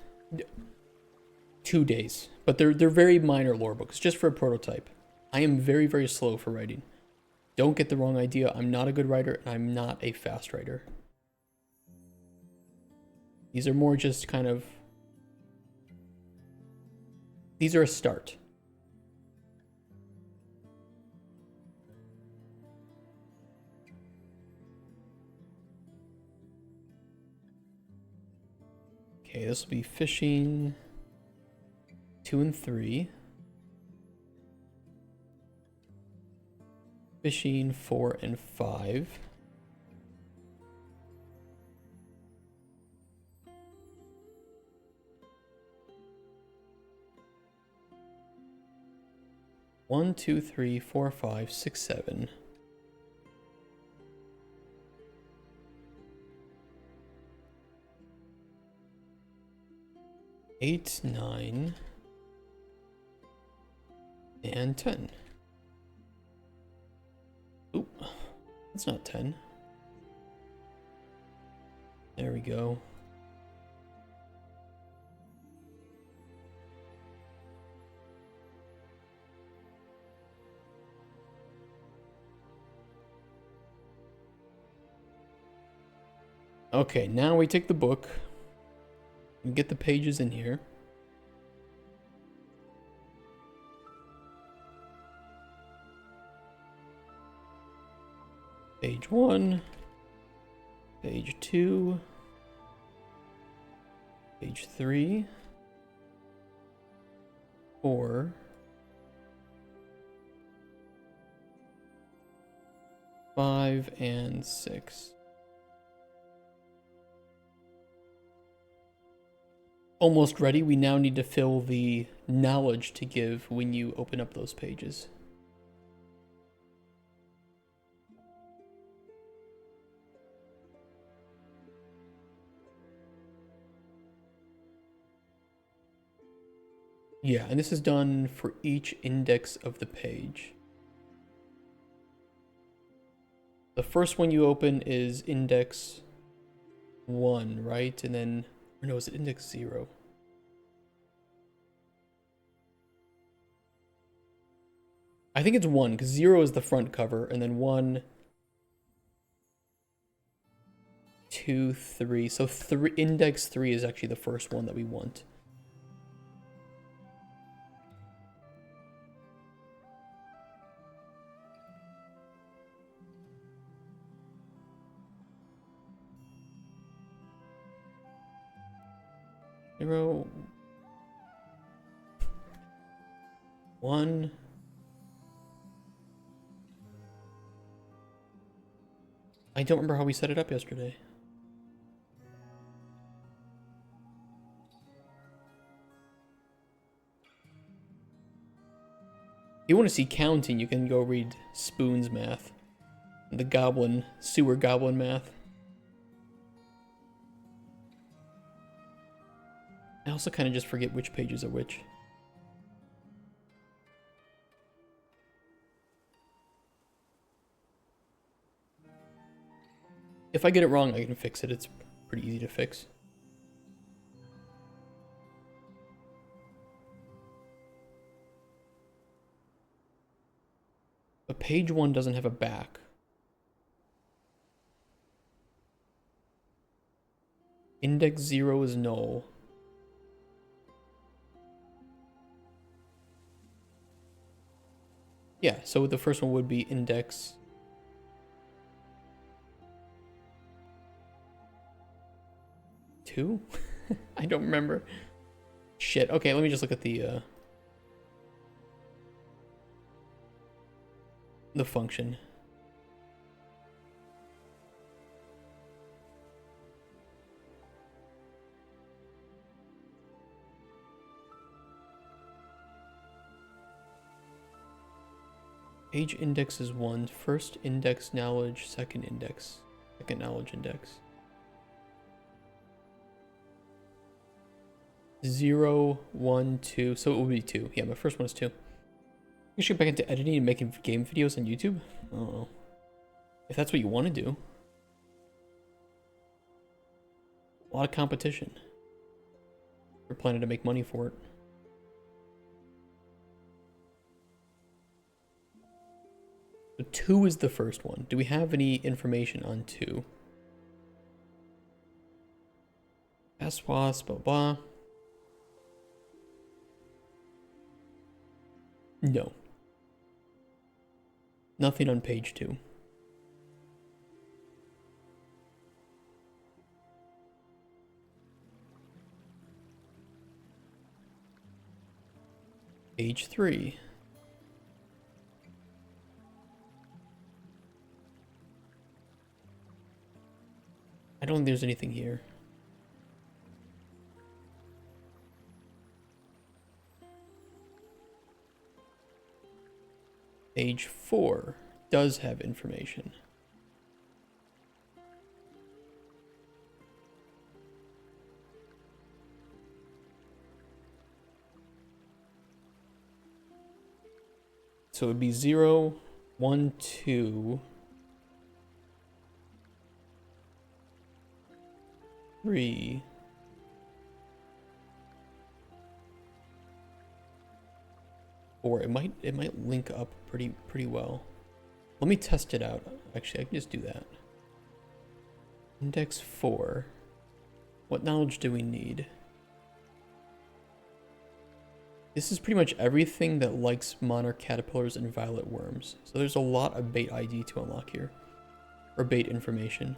2 days. But they're very minor lore books, just for a prototype. I am very, very slow for writing. Don't get the wrong idea. I'm not a good writer, and I'm not a fast writer. These are more just kind of... These are a start. Okay, this will be fishing 2 and 3. Fishing 4 and 5. One, 2, 3, 4, 5, 6, 7. Eight, 9, and 10. Oop, that's not 10. There we go. Okay, now we take the book and get the pages in here. Page 1, page 2, page 3, 4, 5, and 6. Almost ready. We now need to fill the knowledge to give when you open up those pages. Yeah, and this is done for each index of the page. The first one you open is index 1, right? And then, or no, is it index 0? I think it's 1, because 0 is the front cover, and then 1, 2, 3. So index 3 is actually the first one that we want. Zero, 1. I don't remember how we set it up yesterday. If you want to see counting, you can go read Spoon's math. The sewer goblin math. I also kind of just forget which pages are which. If I get it wrong, I can fix it. It's pretty easy to fix. But page 1 doesn't have a back. Index 0 is null. Yeah, so the first one would be index 2? I don't remember. Shit. Okay, let me just look at the function. Page index is 1. First index knowledge, second knowledge index. 0, 1, 2. So it will be 2. Yeah, my first one is 2. You should get back into editing and making game videos on YouTube? I don't know. If that's what you want to do. A lot of competition. We're planning to make money for it. So 2 is the first one. Do we have any information on 2? SWAS, blah, blah. No. Nothing on page 2. Page 3. I don't think there's anything here. Page 4 does have information. So it would be 0, 1, 2, 3, 4. It might link up pretty well. Let me test it out. Actually, I can just do that. Index 4. What knowledge do we need? This is pretty much everything that likes monarch caterpillars and violet worms. So there's a lot of bait ID to unlock here. Or bait information.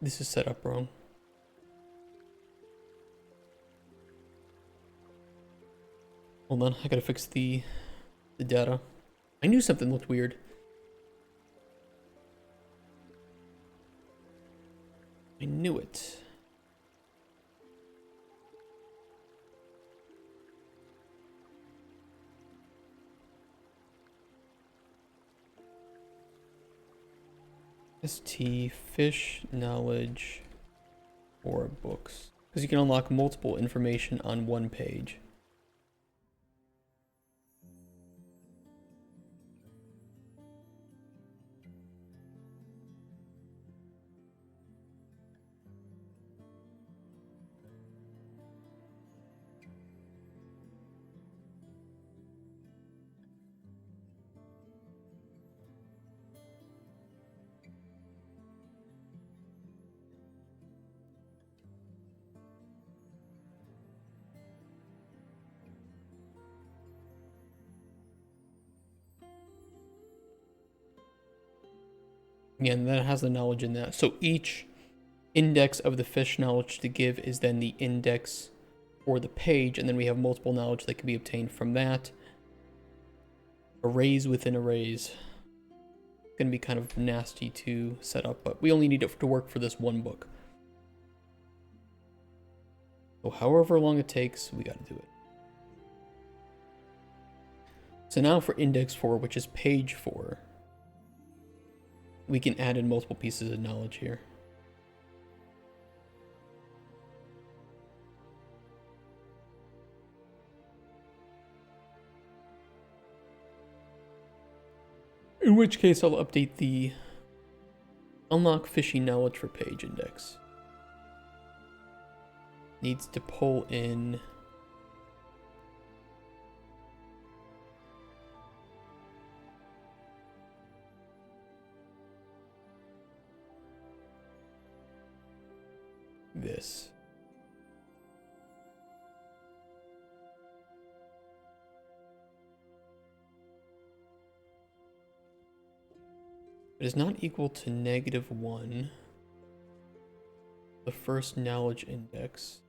This is set up wrong. Hold on, I gotta fix the data. I knew something looked weird. I knew it. ST fish knowledge or books, because you can unlock multiple information on one page. Yeah, and that has the knowledge in that. So each index of the fish knowledge to give is then the index for the page, and then we have multiple knowledge that can be obtained from that. Arrays within arrays. Gonna be kind of nasty to set up, but we only need it to work for this one book. So however long it takes, we gotta do it. So now for index 4, which is page 4. We can add in multiple pieces of knowledge here. In which case I'll update the unlock fishing knowledge for page index. Needs to pull in this. It is not equal to -1. The first knowledge index.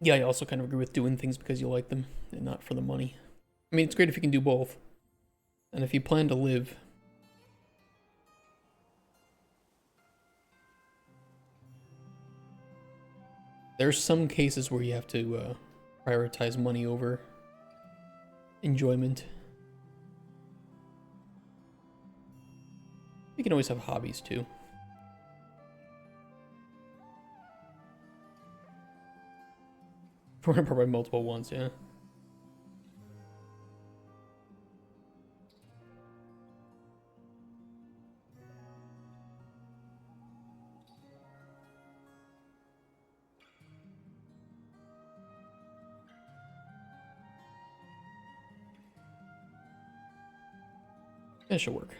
Yeah, I also kind of agree with doing things because you like them and not for the money. I mean, it's great if you can do both. And if you plan to live. There's some cases where you have to prioritize money over enjoyment. You can always have hobbies too. Probably multiple ones, yeah. That should work.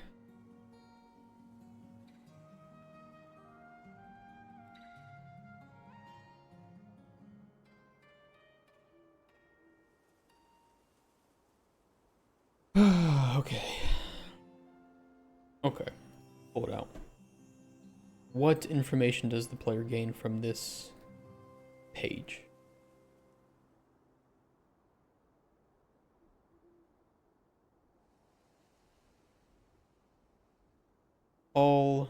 Okay. Okay. Pull it out. What information does the player gain from this page? All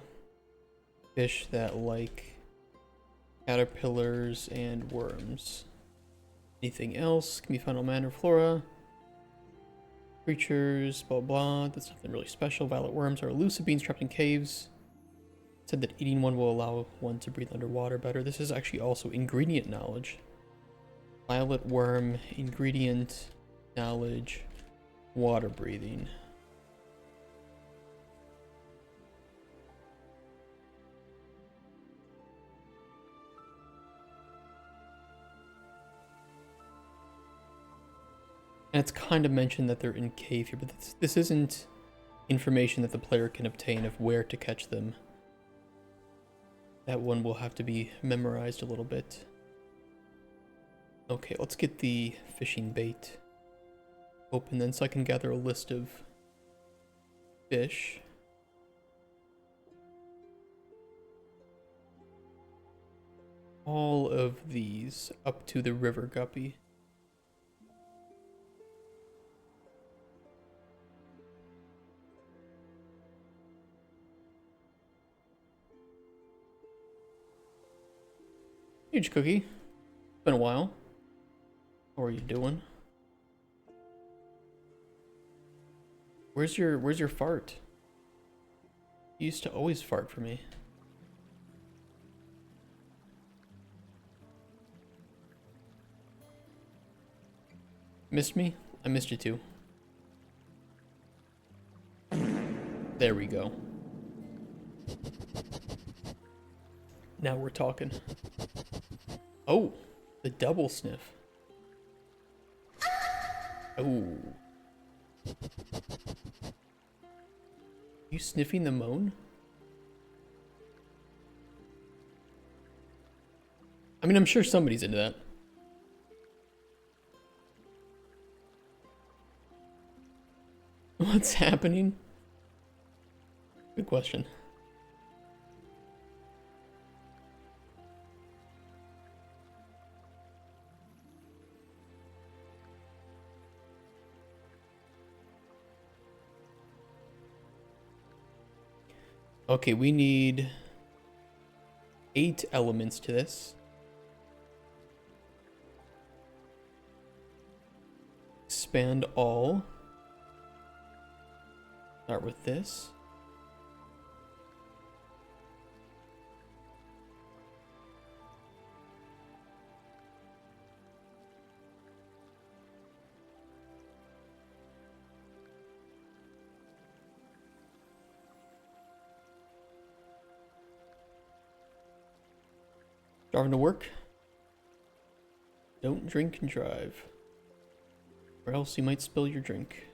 fish that like caterpillars and worms. Anything else can be found on land or flora. Creatures, blah blah. That's nothing really special. Violet worms are elusive beings trapped in caves. It said that eating one will allow one to breathe underwater better. This is actually also ingredient knowledge. Violet worm, ingredient knowledge, water breathing. And it's kind of mentioned that they're in cave here, but this isn't information that the player can obtain of where to catch them. That one will have to be memorized a little bit. Okay, let's get the fishing bait open then so I can gather a list of fish. All of these up to the river guppy. Huge cookie. Been a while. How are you doing? Where's your fart? You used to always fart for me. Missed me? I missed you too. There we go. Now we're talking. Oh, the double sniff. Oh. You sniffing the moan? I mean, I'm sure somebody's into that. What's happening? Good question. Okay, we need 8 elements to this. Expand all. Start with this. Driving to work? Don't drink and drive, or else you might spill your drink.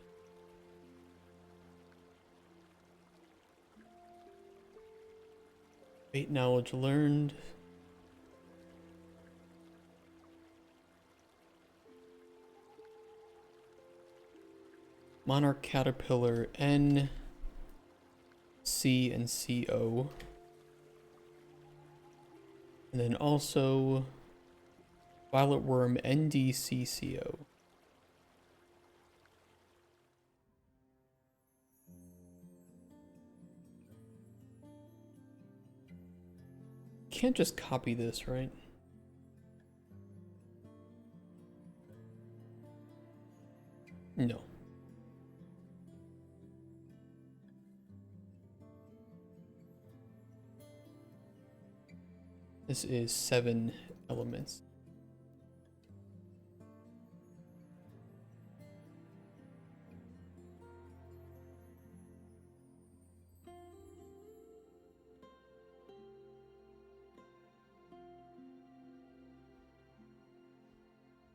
Great knowledge learned. Monarch Caterpillar N, C, and CO. And then also Violet worm NDCCO. Can't just copy this, right? No. This is 7 elements.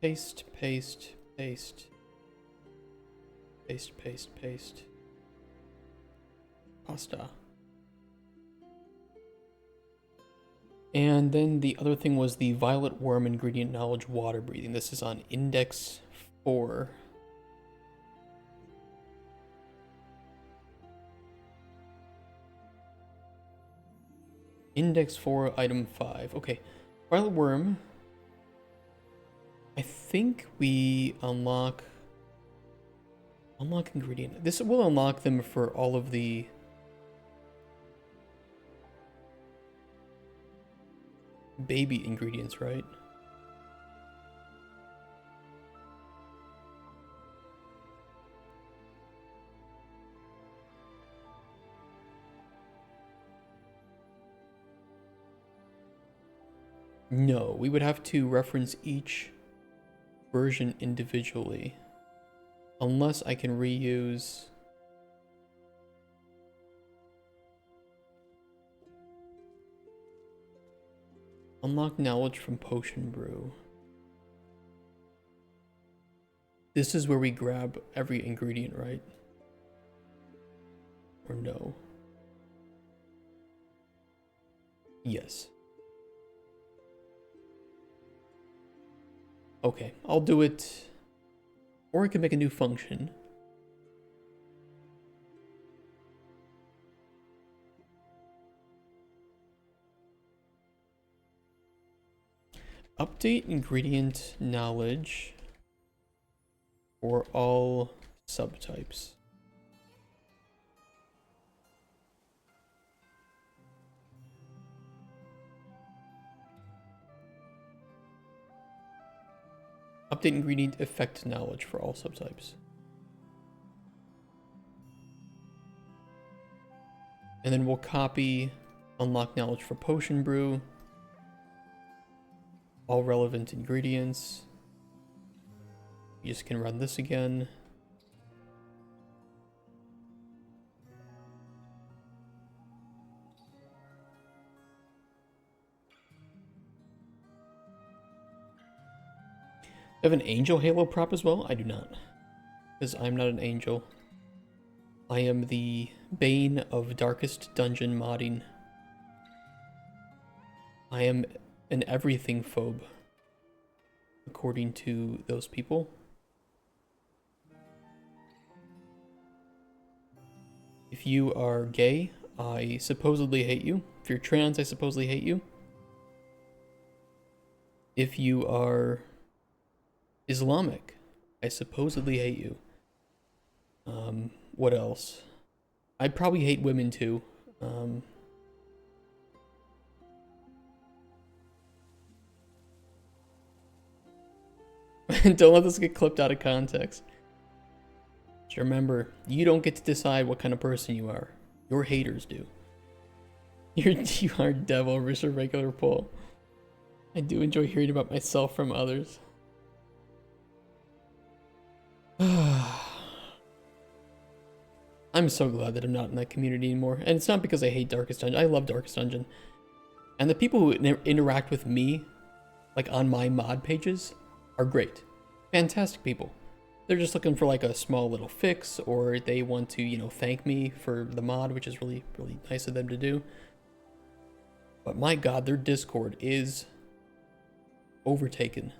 Paste, paste, paste. Paste, paste, paste. Pasta. And then the other thing was the violet worm ingredient knowledge water breathing. This is on index 4. Index 4, item 5. Okay. Violet worm. I think we unlock ingredient. This will unlock them for all of the baby ingredients, right? No, we would have to reference each version individually. Unless I can reuse... Unlock knowledge from potion brew. This is where we grab every ingredient, right? Or no? Yes. Okay, I'll do it. Or I can make a new function. Update ingredient knowledge for all subtypes. Update ingredient effect knowledge for all subtypes. And then we'll copy unlock knowledge for potion brew. All relevant ingredients. You just can run this again. I have an angel halo prop as well? I do not. Because I'm not an angel. I am the bane of darkest dungeon modding. I am an everything phobe, according to those people. If you are gay, I supposedly hate you. If you're trans, I supposedly hate you. If you are Islamic, I supposedly hate you. What else? I probably hate women too. Don't let this get clipped out of context. Just remember, you don't get to decide what kind of person you are. Your haters do. You are devil versus regular Paul. I do enjoy hearing about myself from others. I'm so glad that I'm not in that community anymore. And it's not because I hate Darkest Dungeon. I love Darkest Dungeon. And the people who interact with me, like on my mod pages, are great. Fantastic people. They're just looking for like a small little fix, or they want to, you know, thank me for the mod, which is really, really nice of them to do. But my god, their Discord is overtaken.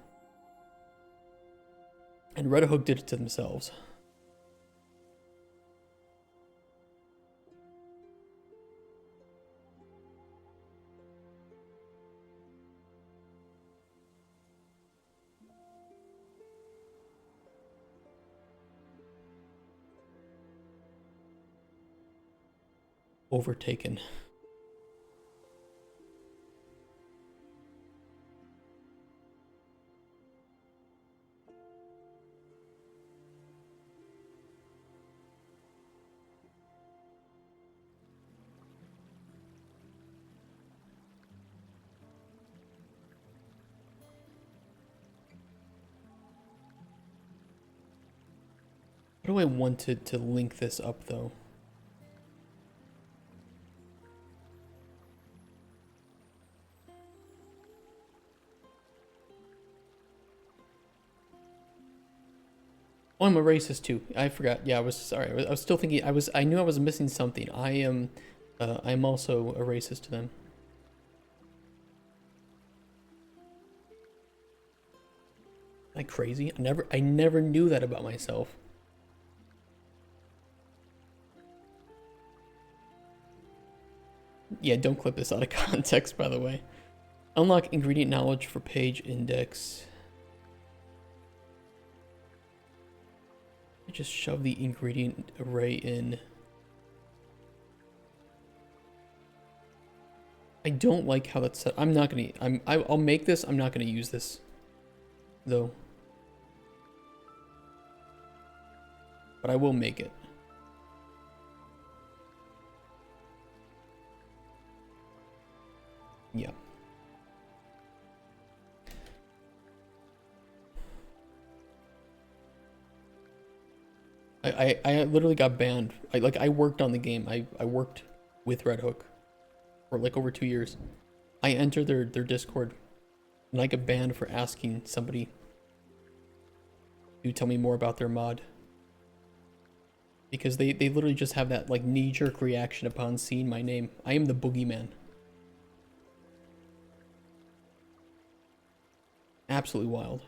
And Red Hook did it to themselves. overtaken. How do I want to link this up though? Oh, I'm a racist too. I forgot. Yeah, I was sorry. I was still thinking. I knew I was missing something. I'm also a racist to them. Am I crazy? I never knew that about myself. Yeah, don't clip this out of context, by the way. Unlock ingredient knowledge for page index. I just shove the ingredient array in. I don't like how that's set. I'm not gonna. I'll make this. I'm not gonna use this, though. But I will make it. Yeah. I literally got banned. I worked on the game. I worked with Red Hook for like over 2 years. I entered their Discord and I got banned for asking somebody to tell me more about their mod. Because they literally just have that like knee-jerk reaction upon seeing my name. I am the boogeyman. Absolutely wild.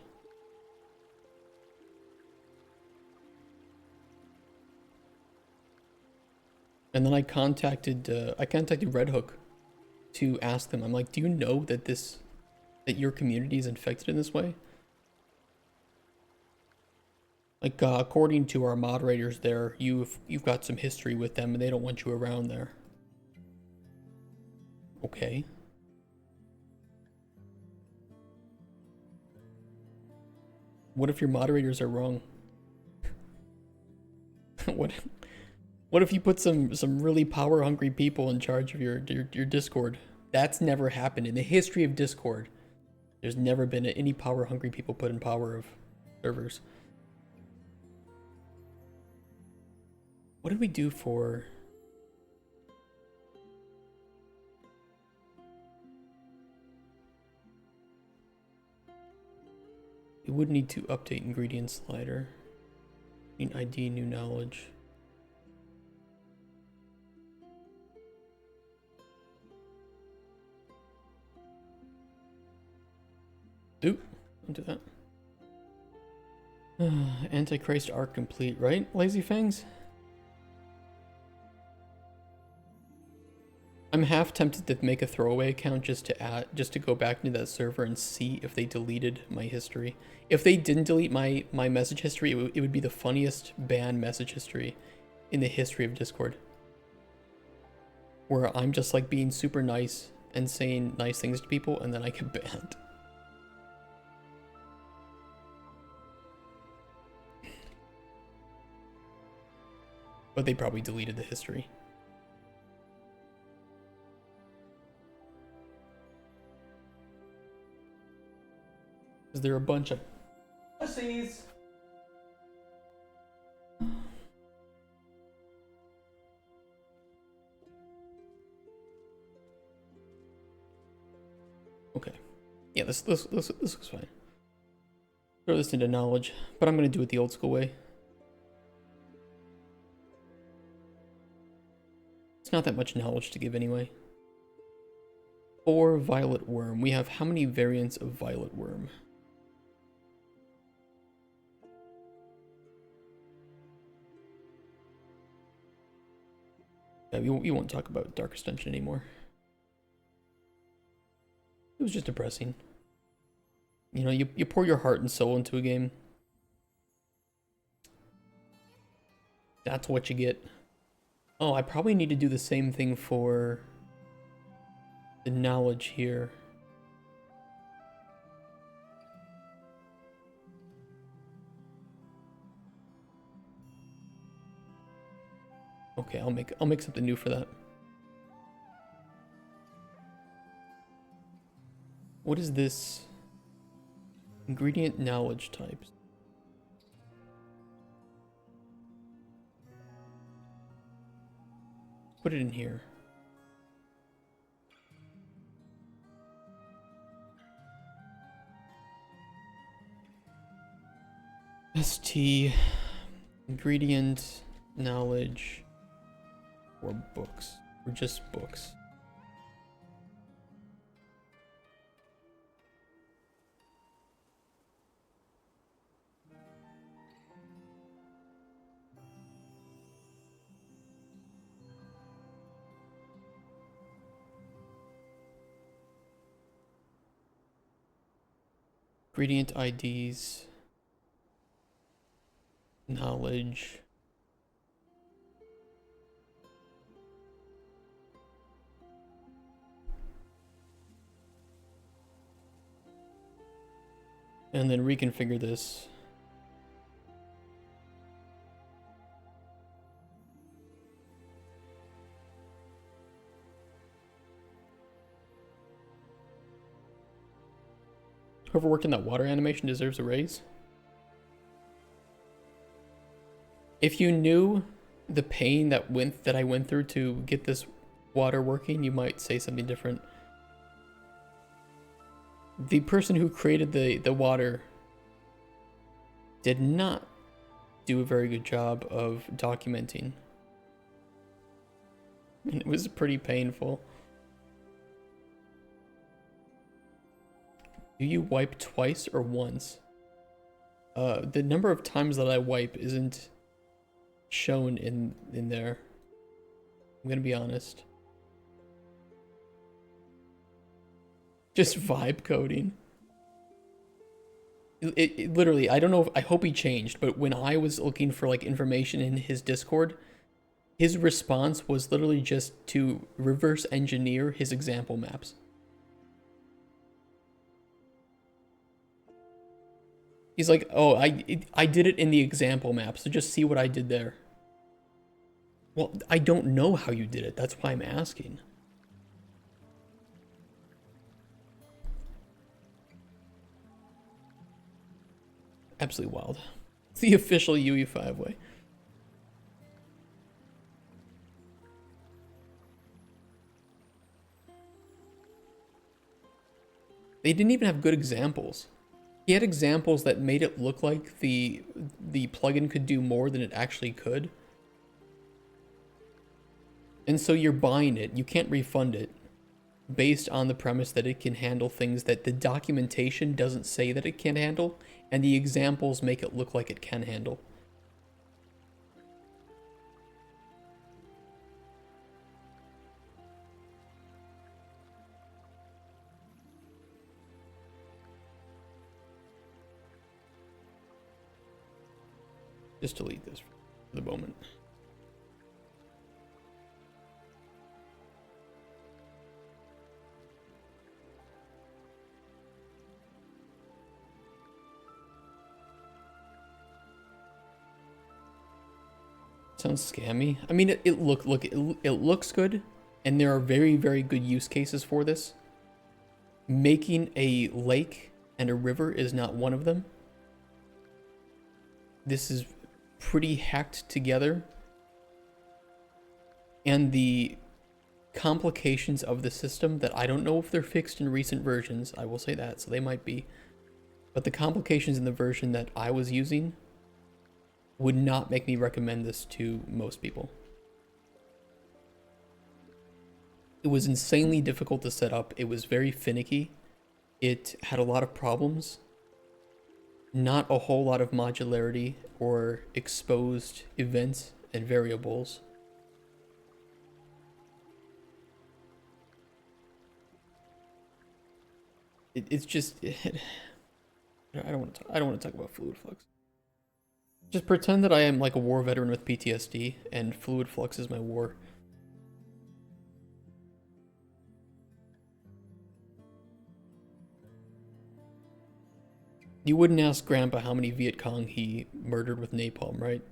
And then I contacted Red Hook to ask them. I'm like, do you know that your community is infected in this way? Like, according to our moderators there, you've got some history with them, and they don't want you around there. Okay. What if your moderators are wrong? What if you put some really power hungry people in charge of your Discord? That's never happened in the history of Discord. There's never been any power hungry people put in power of servers. What did we do for? We would need to update ingredient slider. Need ID, new knowledge. Oop, don't do that. Antichrist arc complete, right? Lazy Fangs? I'm half tempted to make a throwaway account just to go back into that server and see if they deleted my history. If they didn't delete my message history, it would be the funniest ban message history in the history of Discord. Where I'm just like being super nice and saying nice things to people and then I get banned. But they probably deleted the history. Is there a bunch of pussies? Okay. Yeah, this looks fine. Throw this into knowledge, but I'm gonna do it the old school way. It's not that much knowledge to give anyway. Or violet worm. We have how many variants of violet worm? Yeah, we won't talk about Dark Extension anymore. It was just depressing. You know, you pour your heart and soul into a game. That's what you get. Oh, I probably need to do the same thing for the knowledge here. Okay, I'll make something new for that. What is this? Ingredient knowledge types. Put it in here. ST ingredient knowledge or books or just books. Ingredient IDs, knowledge. And then reconfigure this. Whoever worked in that water animation deserves a raise. If you knew the pain that I went through to get this water working, you might say something different. The person who created the water did not do a very good job of documenting. And it was pretty painful. Do you wipe twice or once? The number of times that I wipe isn't shown in there. I'm gonna be honest. Just vibe coding. It literally, I don't know if, I hope he changed, but when I was looking for like information in his Discord, his response was literally just to reverse engineer his example maps. He's like, oh, I did it in the example map, so just see what I did there. Well, I don't know how you did it. That's why I'm asking. Absolutely wild. It's the official UE5 way. They didn't even have good examples. He had examples that made it look like the plugin could do more than it actually could. And so you're buying it, you can't refund it, based on the premise that it can handle things that the documentation doesn't say that it can handle, and the examples make it look like it can handle. Just delete this for the moment. Sounds scammy. I mean, it looks good, and there are very, very good use cases for this. Making a lake and a river is not one of them. This is pretty hacked together, and the complications of the system that I don't know if they're fixed in recent versions, I will say that, so they might be, but the complications in the version that I was using would not make me recommend this to most people. It was insanely difficult to set up. It was very finicky. It had a lot of problems. Not a whole lot of modularity or exposed events and variables. It's just I don't want to talk about fluid flux. Just pretend that I am like a war veteran with PTSD and fluid flux is my war. You wouldn't ask Grandpa how many Viet Cong he murdered with napalm, right?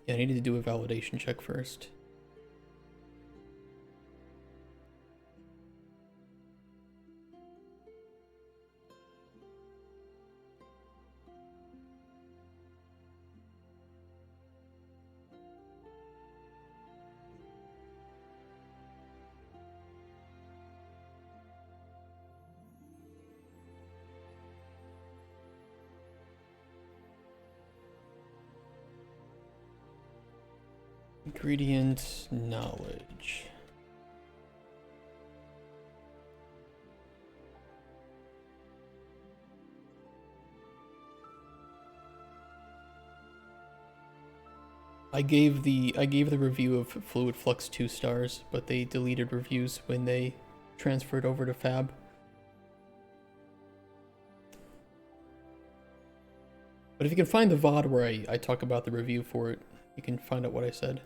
Yeah, I needed to do a validation check first. Ingredient knowledge. I gave the review of Fluid Flux 2 stars, but they deleted reviews when they transferred over to Fab. But if you can find the VOD where I talk about the review for it, you can find out what I said.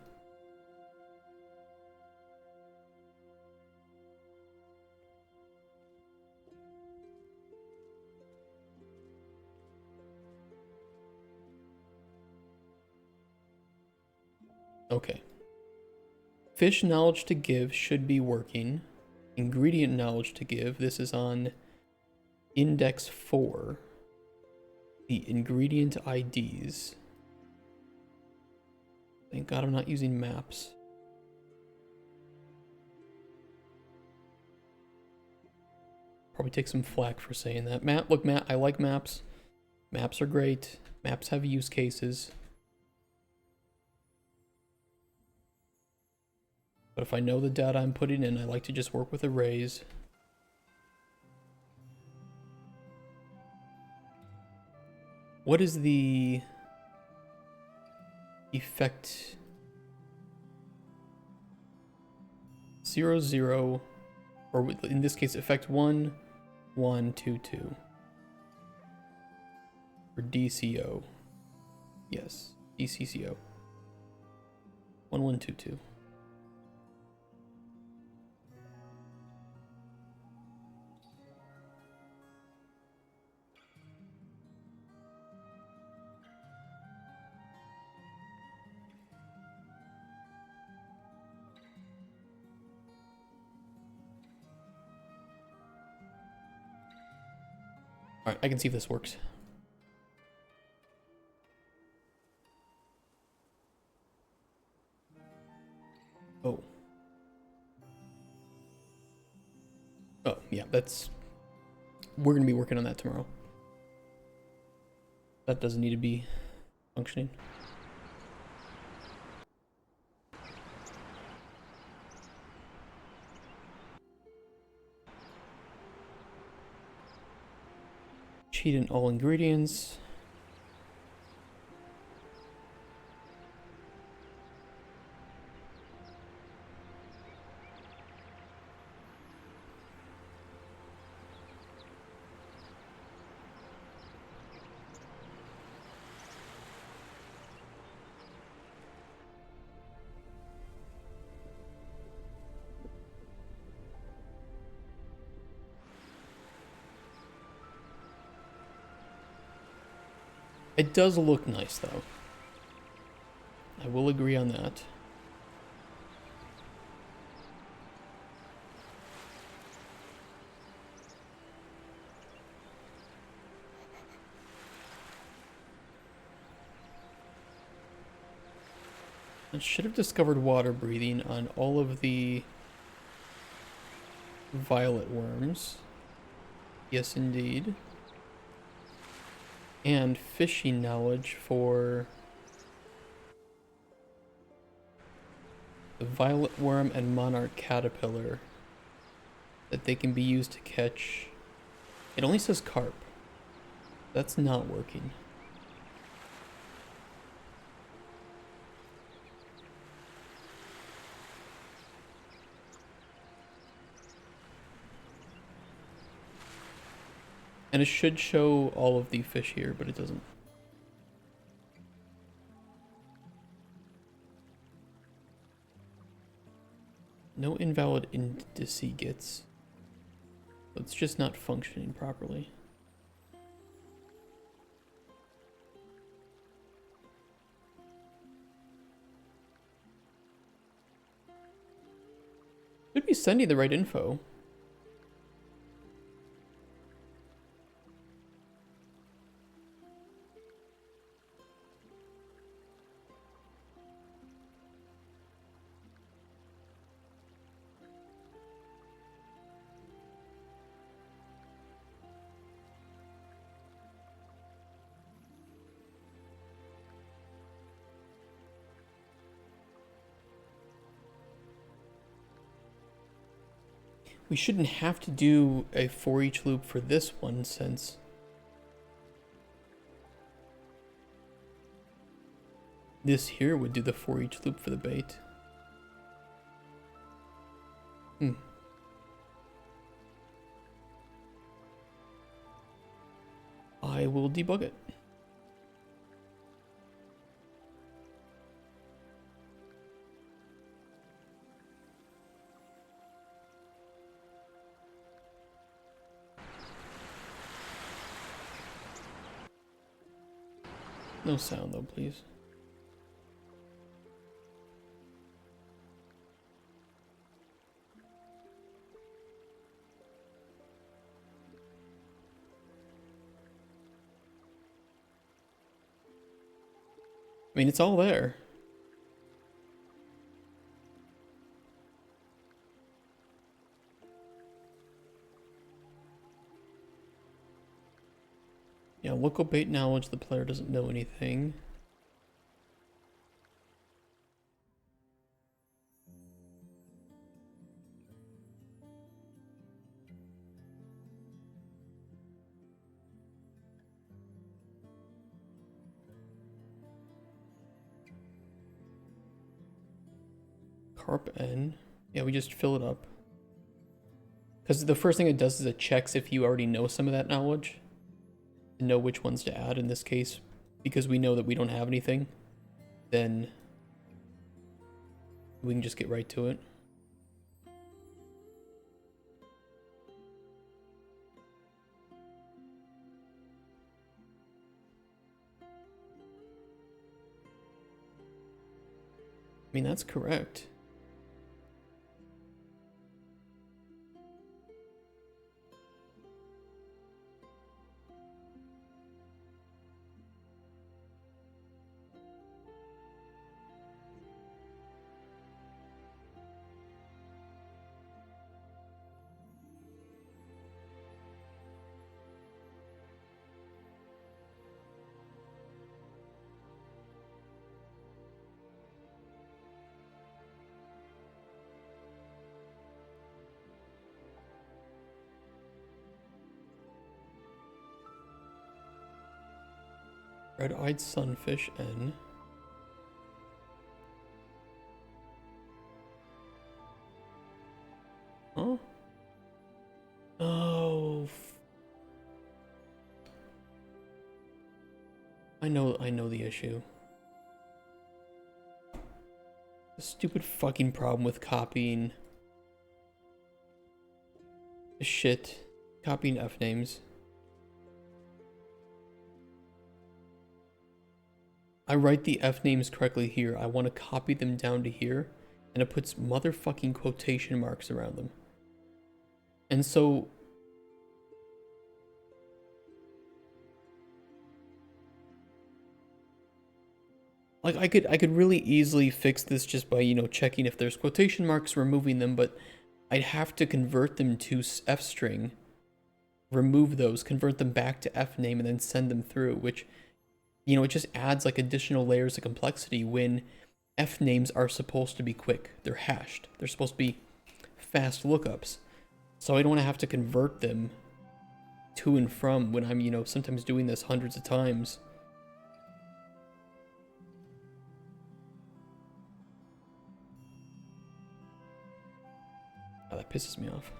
Okay. Fish knowledge to give should be working. Ingredient knowledge to give. This is on index 4. The ingredient IDs. Thank God I'm not using maps. Probably take some flack for saying that. Look, Matt, I like maps. Maps are great. Maps have use cases. But if I know the data I'm putting in, I like to just work with arrays. What is the effect? 0, 0, or in this case, effect 1, 1, 2, 2. For DCO. Yes, DCCO. 1, 1, 2, 2. Alright, I can see if this works. Oh. Oh, yeah, that's... We're gonna be working on that tomorrow. That doesn't need to be functioning. Cheat in all ingredients. It does look nice, though. I will agree on that. I should have discovered water breathing on all of the violet worms. Yes, indeed. And fishing knowledge for the violet worm and monarch caterpillar, that they can be used to catch. It only says carp. That's not working. And it should show all of the fish here, but it doesn't. No invalid indice gets. So it's just not functioning properly. Should be sending the right info. We shouldn't have to do a for each loop for this one since this here would do the for each loop for the bait. I will debug it. No sound though, please. I mean, it's all there. Yeah, local bait knowledge, the player doesn't know anything. Carp N. Yeah, we just fill it up. Because the first thing it does is it checks if you already know some of that knowledge. To know which ones to add in this case. Because we know that we don't have anything. Then we can just get right to it. I mean, that's correct. Red-eyed sunfish N. Huh? Oh. I know the issue. The stupid fucking problem with copying shit. Copying F names. I write the F names correctly here. I want to copy them down to here, and it puts motherfucking quotation marks around them. And so like I could really easily fix this just by, you know, checking if there's quotation marks, removing them, but I'd have to convert them to F string, remove those, convert them back to F name, and then send them through, which, you know, it just adds like additional layers of complexity when F names are supposed to be quick. They're hashed. They're supposed to be fast lookups. So I don't want to have to convert them to and from when I'm, you know, sometimes doing this hundreds of times. Oh, that pisses me off.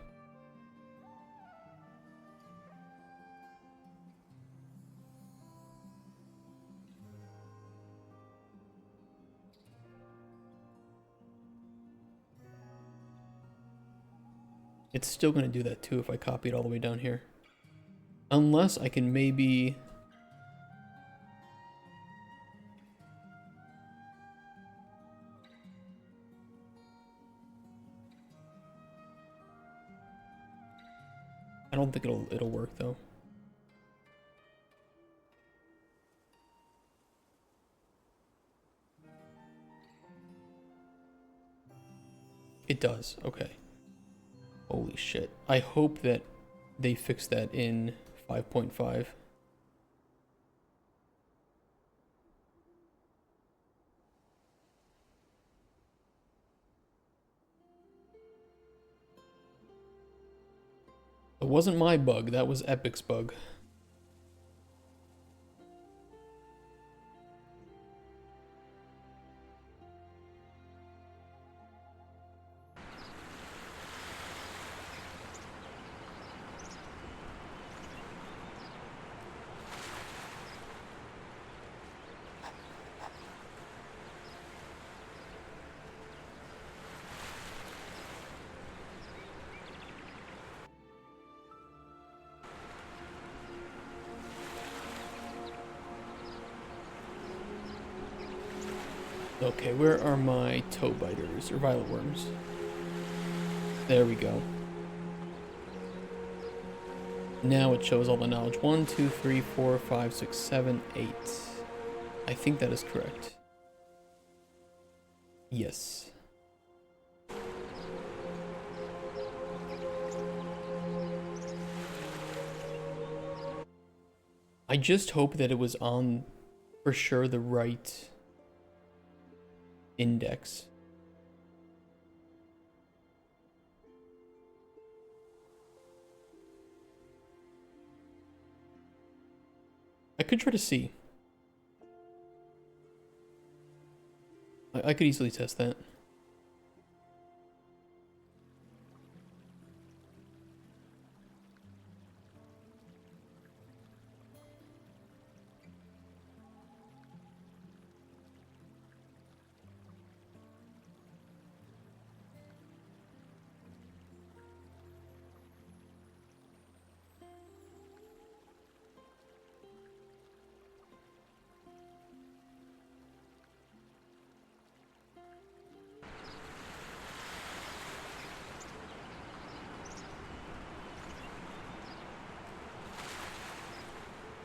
It's still going to do that too if I copy it all the way down here. Unless I can maybe... I don't think it'll work though. It does, okay. Holy shit. I hope that they fix that in 5.5. It wasn't my bug, that was Epic's bug. Okay, where are my toe biters or violet worms? There we go. Now it shows all the knowledge. 1, 2, 3, 4, 5, 6, 7, 8. I think that is correct. Yes. I just hope that it was on, for sure, the right index. I could try to see. I could easily test that.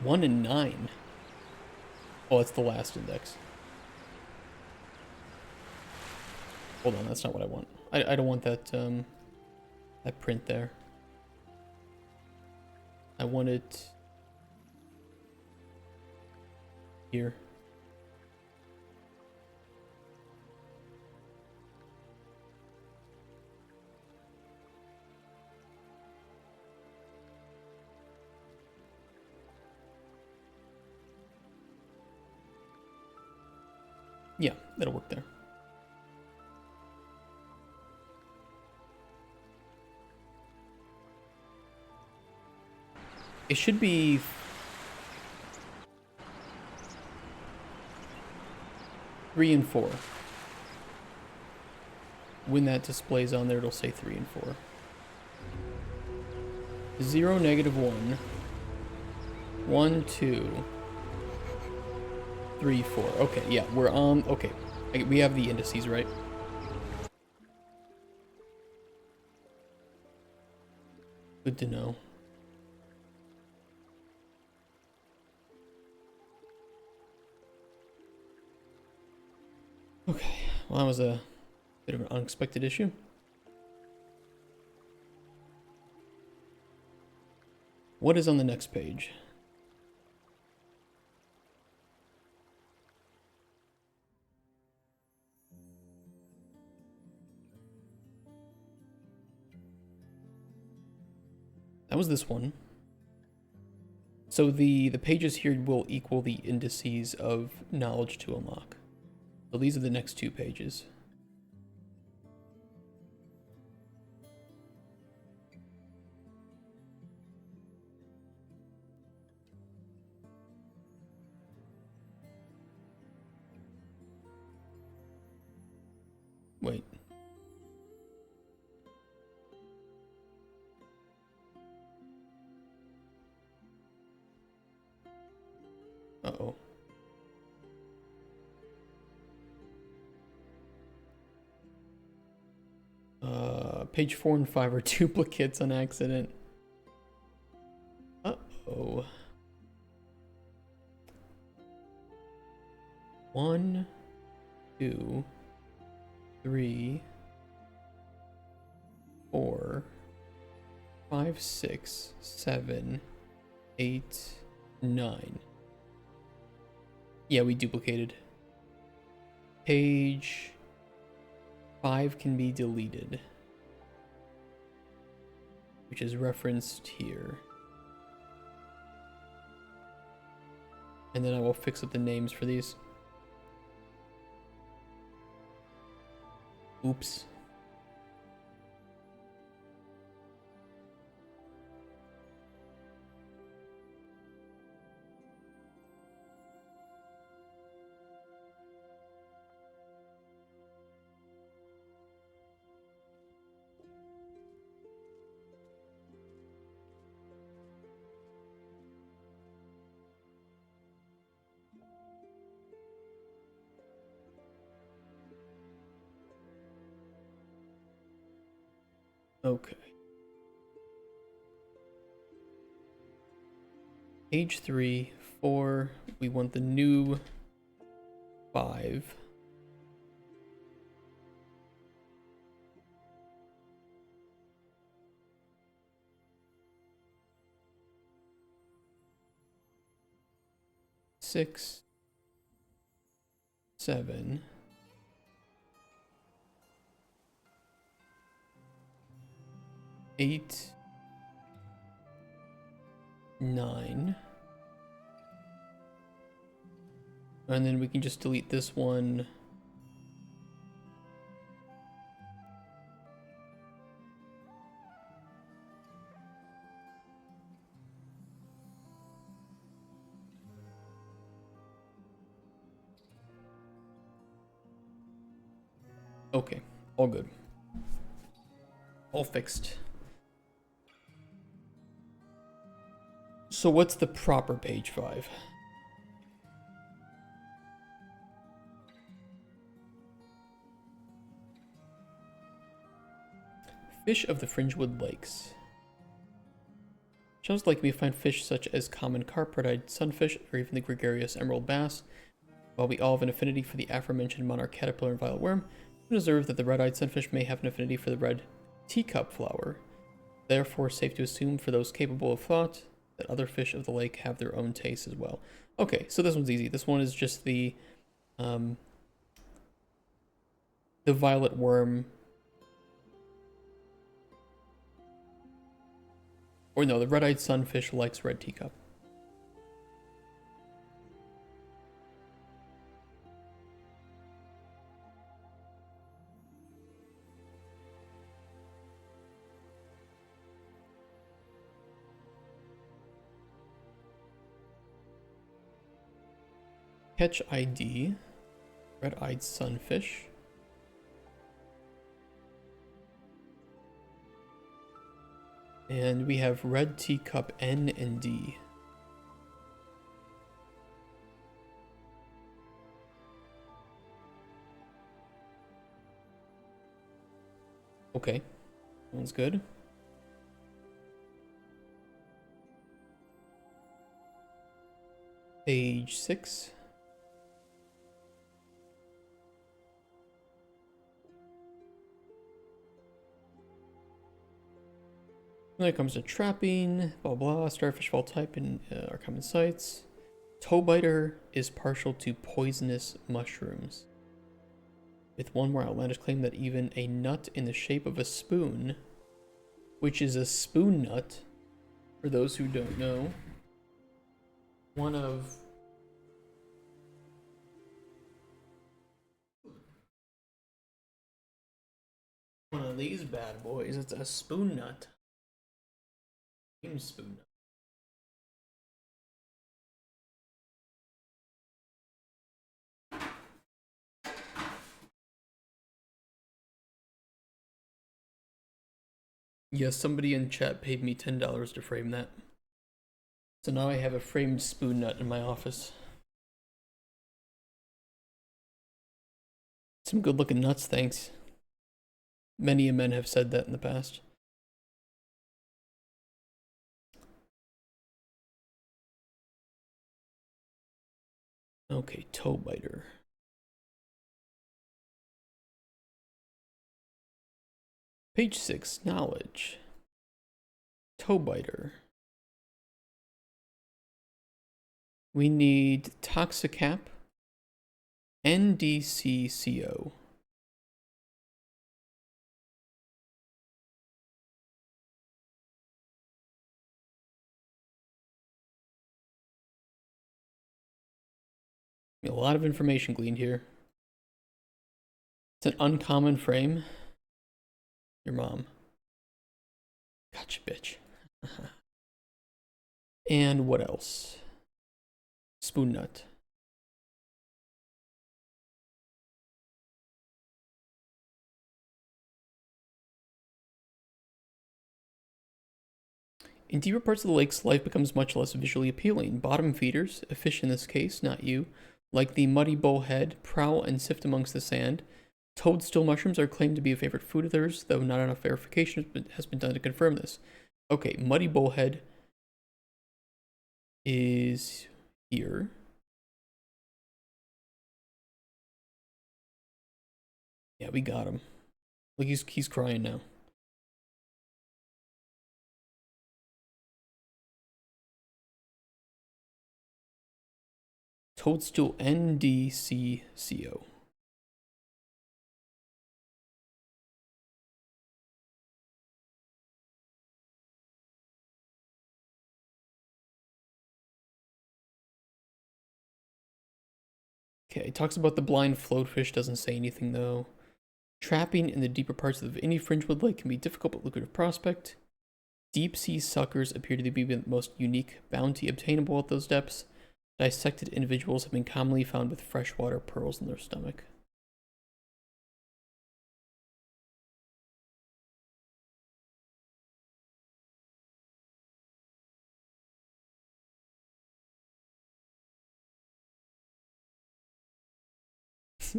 One and 9. Oh, it's the last index. Hold on, that's not what I want. I don't want that that print there. I want it here. Yeah, that'll work there. It should be 3 and 4. When that displays on there, it'll say 3 and 4. 0, -1. 1, 2. 3, 4. Okay, yeah, we're on. Okay, we have the indices right. Good to know. Okay, well, that was a bit of an unexpected issue. What is on the next page? That was this one. So the pages here will equal the indices of knowledge to unlock. So these are the next 2 pages. Wait. Uh-oh. Page 4 and 5 are duplicates on accident. Uh-oh. 1, 2, 3, 4, 5, 6, 7, 8, 9. Yeah, we duplicated. Page 5 can be deleted, which is referenced here. And then I will fix up the names for these. Oops. Okay. Page 3, 4, we want the new 5. Six, 7, 8, 9, and then we can just delete this one. Okay, all good. All fixed. So what's the proper page 5? Fish of the Fringewood Lakes. Sounds like we find fish such as common carp, red-eyed sunfish, or even the gregarious emerald bass. While we all have an affinity for the aforementioned monarch caterpillar and violet worm, we observe that the red-eyed sunfish may have an affinity for the red teacup flower. Therefore, safe to assume for those capable of thought that other fish of the lake have their own tastes as well. Okay, so this one's easy. This one is just the violet worm. Or no, the red-eyed sunfish likes red teacup. Catch ID, red-eyed sunfish. And we have red teacup N and D. Okay, sounds good. Page 6. When it comes to trapping, blah blah, starfish of all type in our common sites. Toe biter is partial to poisonous mushrooms. With one more outlandish claim that even a nut in the shape of a spoon, which is a spoon nut, For those who don't know, one of these bad boys, it's a spoon nut. Spoon nut. Yes, somebody in chat paid me $10 to frame that. So now I have a framed spoon nut in my office. Some good looking nuts, thanks. Many men have said that in the past. Okay, toe biter. Page 6, knowledge. Toe biter. We need Toxicap, NDCCO. A lot of information gleaned here. It's an uncommon frame. Your mom. Gotcha, bitch. And what else? Spoon nut. In deeper parts of the lakes, life becomes much less visually appealing. Bottom feeders, a fish in this case, not you, like the muddy bullhead, prowl and sift amongst the sand. Toadstool mushrooms are claimed to be a favorite food of theirs, though not enough verification has been done to confirm this. Okay, muddy bullhead is here. Yeah, we got him. Look, he's crying now. Toadstool NDCCO. Okay, it talks about the blind floatfish, doesn't say anything though. Trapping in the deeper parts of any Fringewood Lake can be a difficult but lucrative prospect. Deep sea suckers appear to be the most unique bounty obtainable at those depths. Dissected individuals have been commonly found with freshwater pearls in their stomach.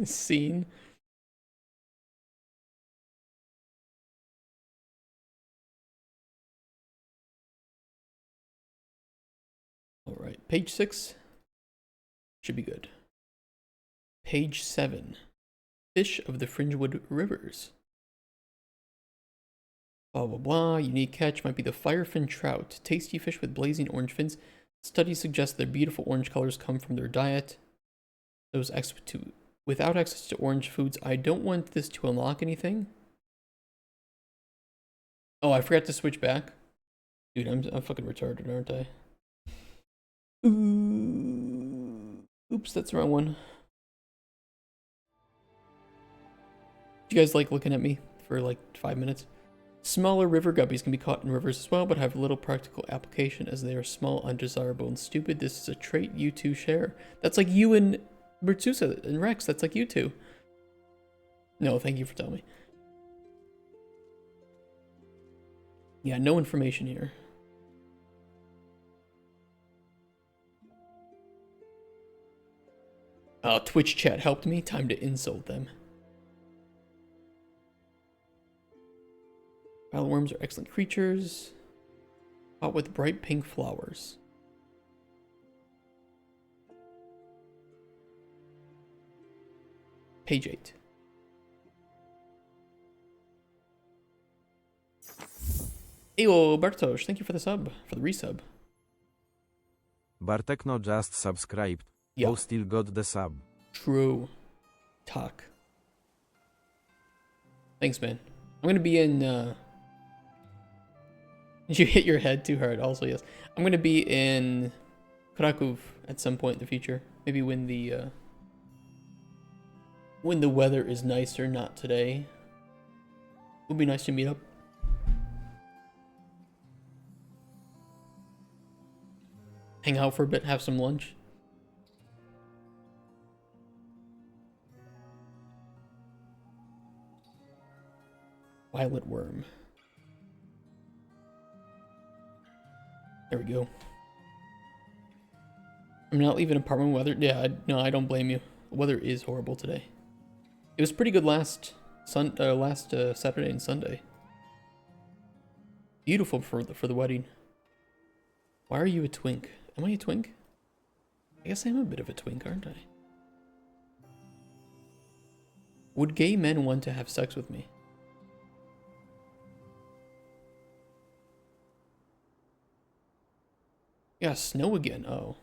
Scene. All right, page 6 should be good. Page 7, fish of the Fringewood Rivers. Blah blah blah. Unique catch might be the firefin trout, tasty fish with blazing orange fins. Studies suggest their beautiful orange colors come from their diet. Without access to orange foods, I don't want this to unlock anything. Oh, I forgot to switch back. Dude, I'm fucking retarded, aren't I? Ooh. Oops, that's the wrong one. Do you guys like looking at me for like 5 minutes? Smaller river guppies can be caught in rivers as well, but have little practical application as they are small, undesirable, and stupid. This is a trait you two share. That's like you and Bertsusa and Rex. That's like you two. No, thank you for telling me. Yeah, no information here. Twitch chat helped me. Time to insult them. Worms are excellent creatures. Caught with bright pink flowers. Page 8. Eyo, Bartosz, thank you for the sub, for the resub. Bartek no just subscribed. Yeah. Oh, still got the sub. True. Talk. Thanks, man. I'm gonna be in Did you hit your head too hard? Also, yes. I'm gonna be in Krakow at some point in the future. Maybe when the weather is nicer, not today. It would be nice to meet up. Hang out for a bit, have some lunch. Violet worm. There we go. I'm not leaving apartment weather. Yeah, no, I don't blame you. The weather is horrible today. It was pretty good last Saturday and Sunday. Beautiful for the wedding. Why are you a twink? Am I a twink? I guess I'm a bit of a twink, aren't I? Would gay men want to have sex with me? Yeah, snow again. Oh.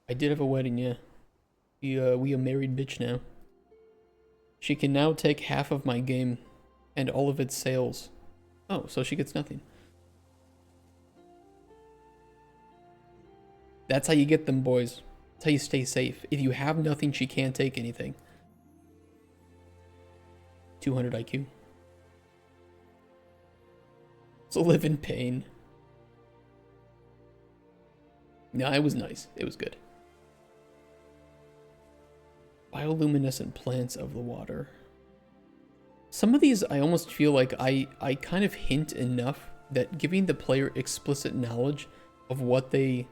I did have a wedding, yeah. We a married bitch now. She can now take half of my game and all of its sales. Oh, so she gets nothing. That's how you get them, boys. That's how you stay safe. If you have nothing, she can't take anything. 200 IQ. So live in pain. No, it was nice. It was good. Bioluminescent plants of the water. Some of these I almost feel like I kind of hint enough that giving the player explicit knowledge of what they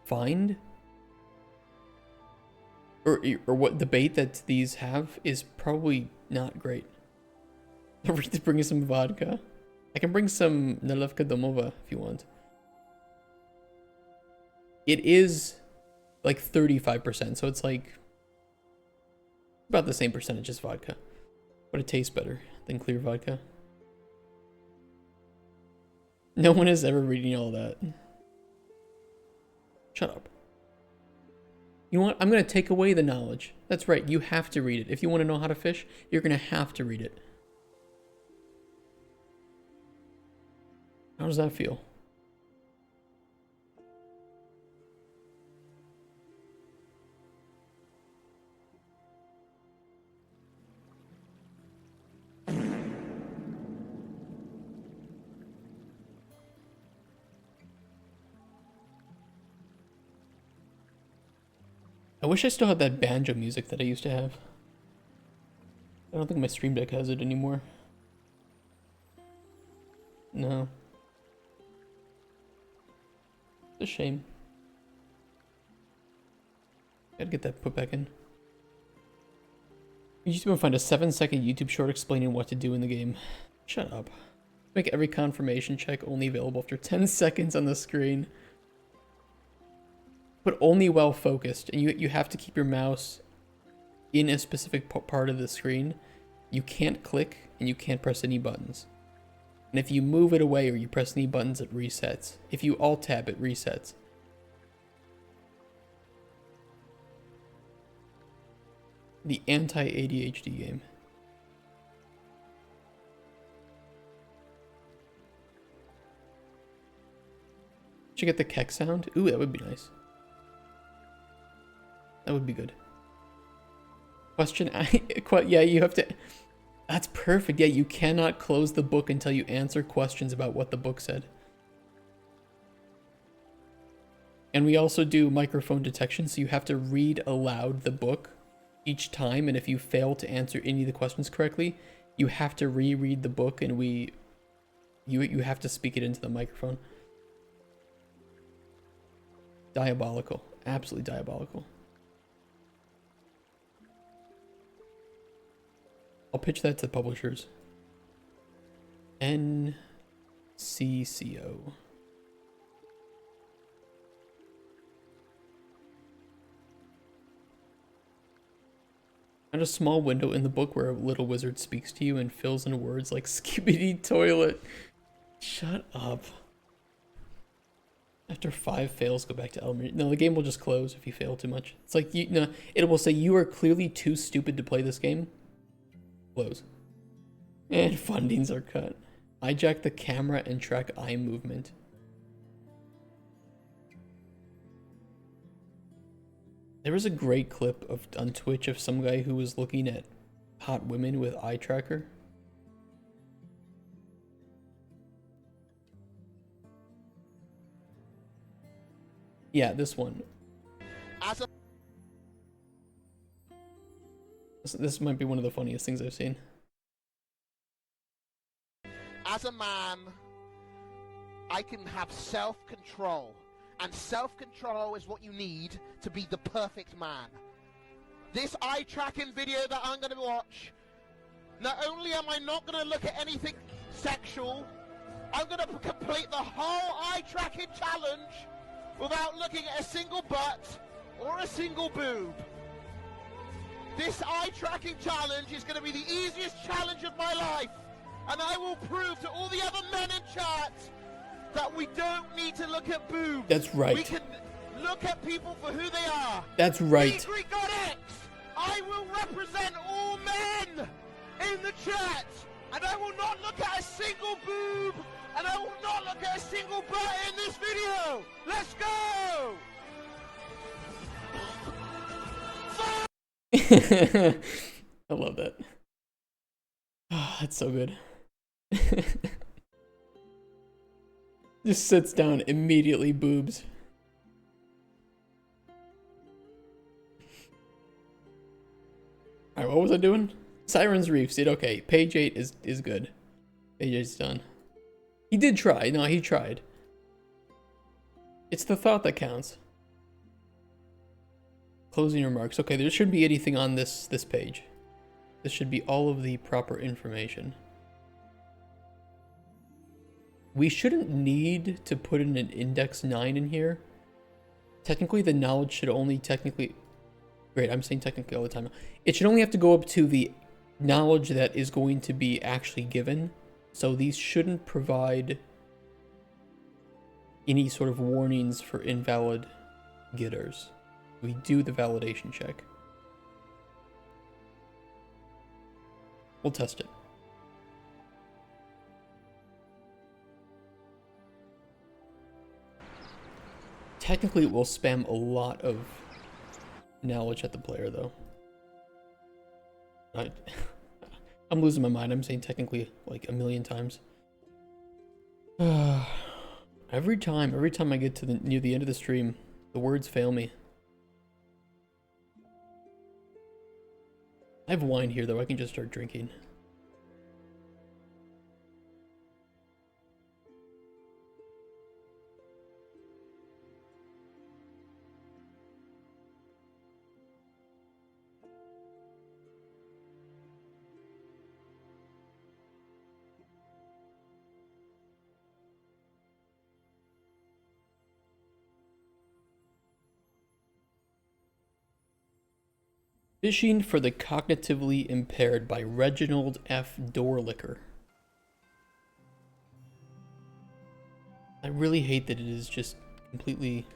find or what debate that these have is probably not great. To bring you some vodka. I can bring some Nalevka Domova if you want. It is like 35%, so it's like about the same percentage as vodka. But it tastes better than clear vodka. No one is ever reading all that. Shut up. You know what? I'm going to take away the knowledge. That's right, you have to read it. If you want to know how to fish, you're going to have to read it. How does that feel? I wish I still had that banjo music that I used to have. I don't think my Stream Deck has it anymore. No. It's a shame. Gotta get that put back in. YouTuber will find a 7-second YouTube short explaining what to do in the game. Shut up. Make every confirmation check only available after 10 seconds on the screen. But only while focused, and you have to keep your mouse in a specific part of the screen. You can't click, and you can't press any buttons. And if you move it away or you press any buttons, it resets. If you alt-tab, it resets. The anti-ADHD game. Should get the keck sound? Ooh, that would be nice. That would be good. Question, yeah, you have to, that's perfect. Yeah, you cannot close the book until you answer questions about what the book said. And we also do microphone detection, so you have to read aloud the book each time, and if you fail to answer any of the questions correctly, you have to reread the book, and you have to speak it into the microphone. Diabolical. Absolutely diabolical. I'll pitch that to the publishers. NCCO. And a small window in the book where a little wizard speaks to you and fills in words like skibidi toilet. Shut up. After 5 fails, go back to Elmer. No, the game will just close if you fail too much. It's like, it will say you are clearly too stupid to play this game. Close. And fundings are cut. Hijack the camera and track eye movement. There was a great clip on Twitch of some guy who was looking at hot women with eye tracker. Yeah, this one. This might be one of the funniest things I've seen. As a man, I can have self-control. And self-control is what you need to be the perfect man. This eye-tracking video that I'm going to watch, not only am I not going to look at anything sexual, I'm going to complete the whole eye-tracking challenge without looking at a single butt or a single boob. This eye-tracking challenge is going to be the easiest challenge of my life. And I will prove to all the other men in chat that we don't need to look at boobs. That's right. We can look at people for who they are. That's right. Degree God X, I will represent all men in the chat. And I will not look at a single boob. And I will not look at a single butt in this video. Let's go! I love that. Oh, that's so good. Just sits down immediately, boobs. Alright, what was I doing? Siren's Reefs did okay. Page 8 is good. Page 8's done. He did try. No, he tried. It's the thought that counts. Closing remarks. Okay, there shouldn't be anything on this page. This should be all of the proper information. We shouldn't need to put in an index 9 in here. Technically, the knowledge should only technically... Great, I'm saying technically all the time. It should only have to go up to the knowledge that is going to be actually given. So these shouldn't provide any sort of warnings for invalid getters. We do the validation check. We'll test it. Technically, it will spam a lot of knowledge at the player, though. I'm losing my mind. I'm saying technically like a million times. Every time I get to near the end of the stream, the words fail me. I have wine here, though. I can just start drinking. Fishing for the Cognitively Impaired by Reginald F. Dorlicker. I really hate that it is just completely...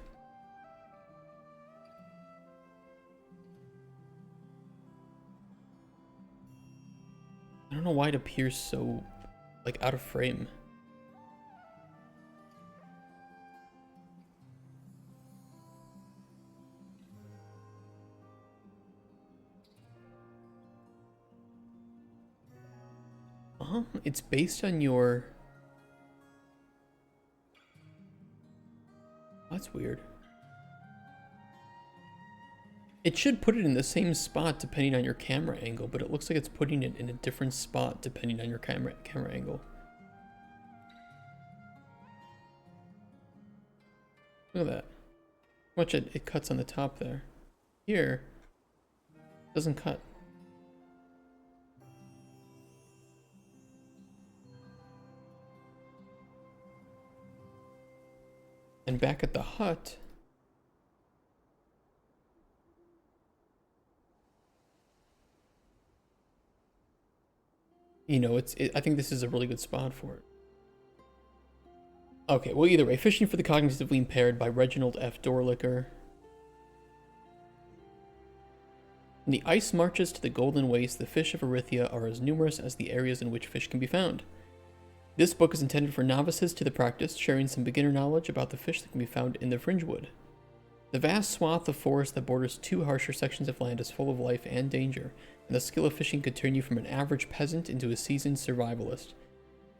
I don't know why it appears so, like, out of frame. It's based on your... That's weird. It should put it in the same spot depending on your camera angle, but it looks like it's putting it in a different spot depending on your camera angle. Look at that. How much it cuts on the top there. Here, it doesn't cut. And back at the hut, you know, I think this is a really good spot for it. Okay, well, either way, Fishing for the Cognitively Impaired by Reginald F. Dorlicker. In the ice marches to the Golden Waste, the fish of Erythia are as numerous as the areas in which fish can be found. This book is intended for novices to the practice, sharing some beginner knowledge about the fish that can be found in the Fringewood. The vast swath of forest that borders two harsher sections of land is full of life and danger, and the skill of fishing could turn you from an average peasant into a seasoned survivalist.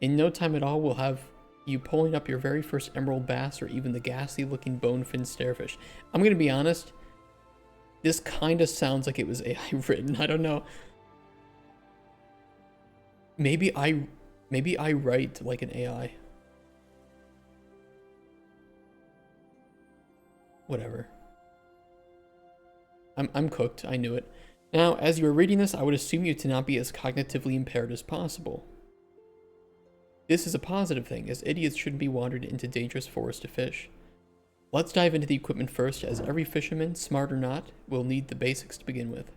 In no time at all, we'll have you pulling up your very first emerald bass or even the ghastly-looking bone-fin starefish. I'm going to be honest, this kind of sounds like it was AI written. I don't know. Maybe I write like an AI. Whatever. I'm cooked. I knew it. Now, as you are reading this, I would assume you to not be as cognitively impaired as possible. This is a positive thing, as idiots shouldn't be wandered into dangerous forests to fish. Let's dive into the equipment first, as every fisherman, smart or not, will need the basics to begin with.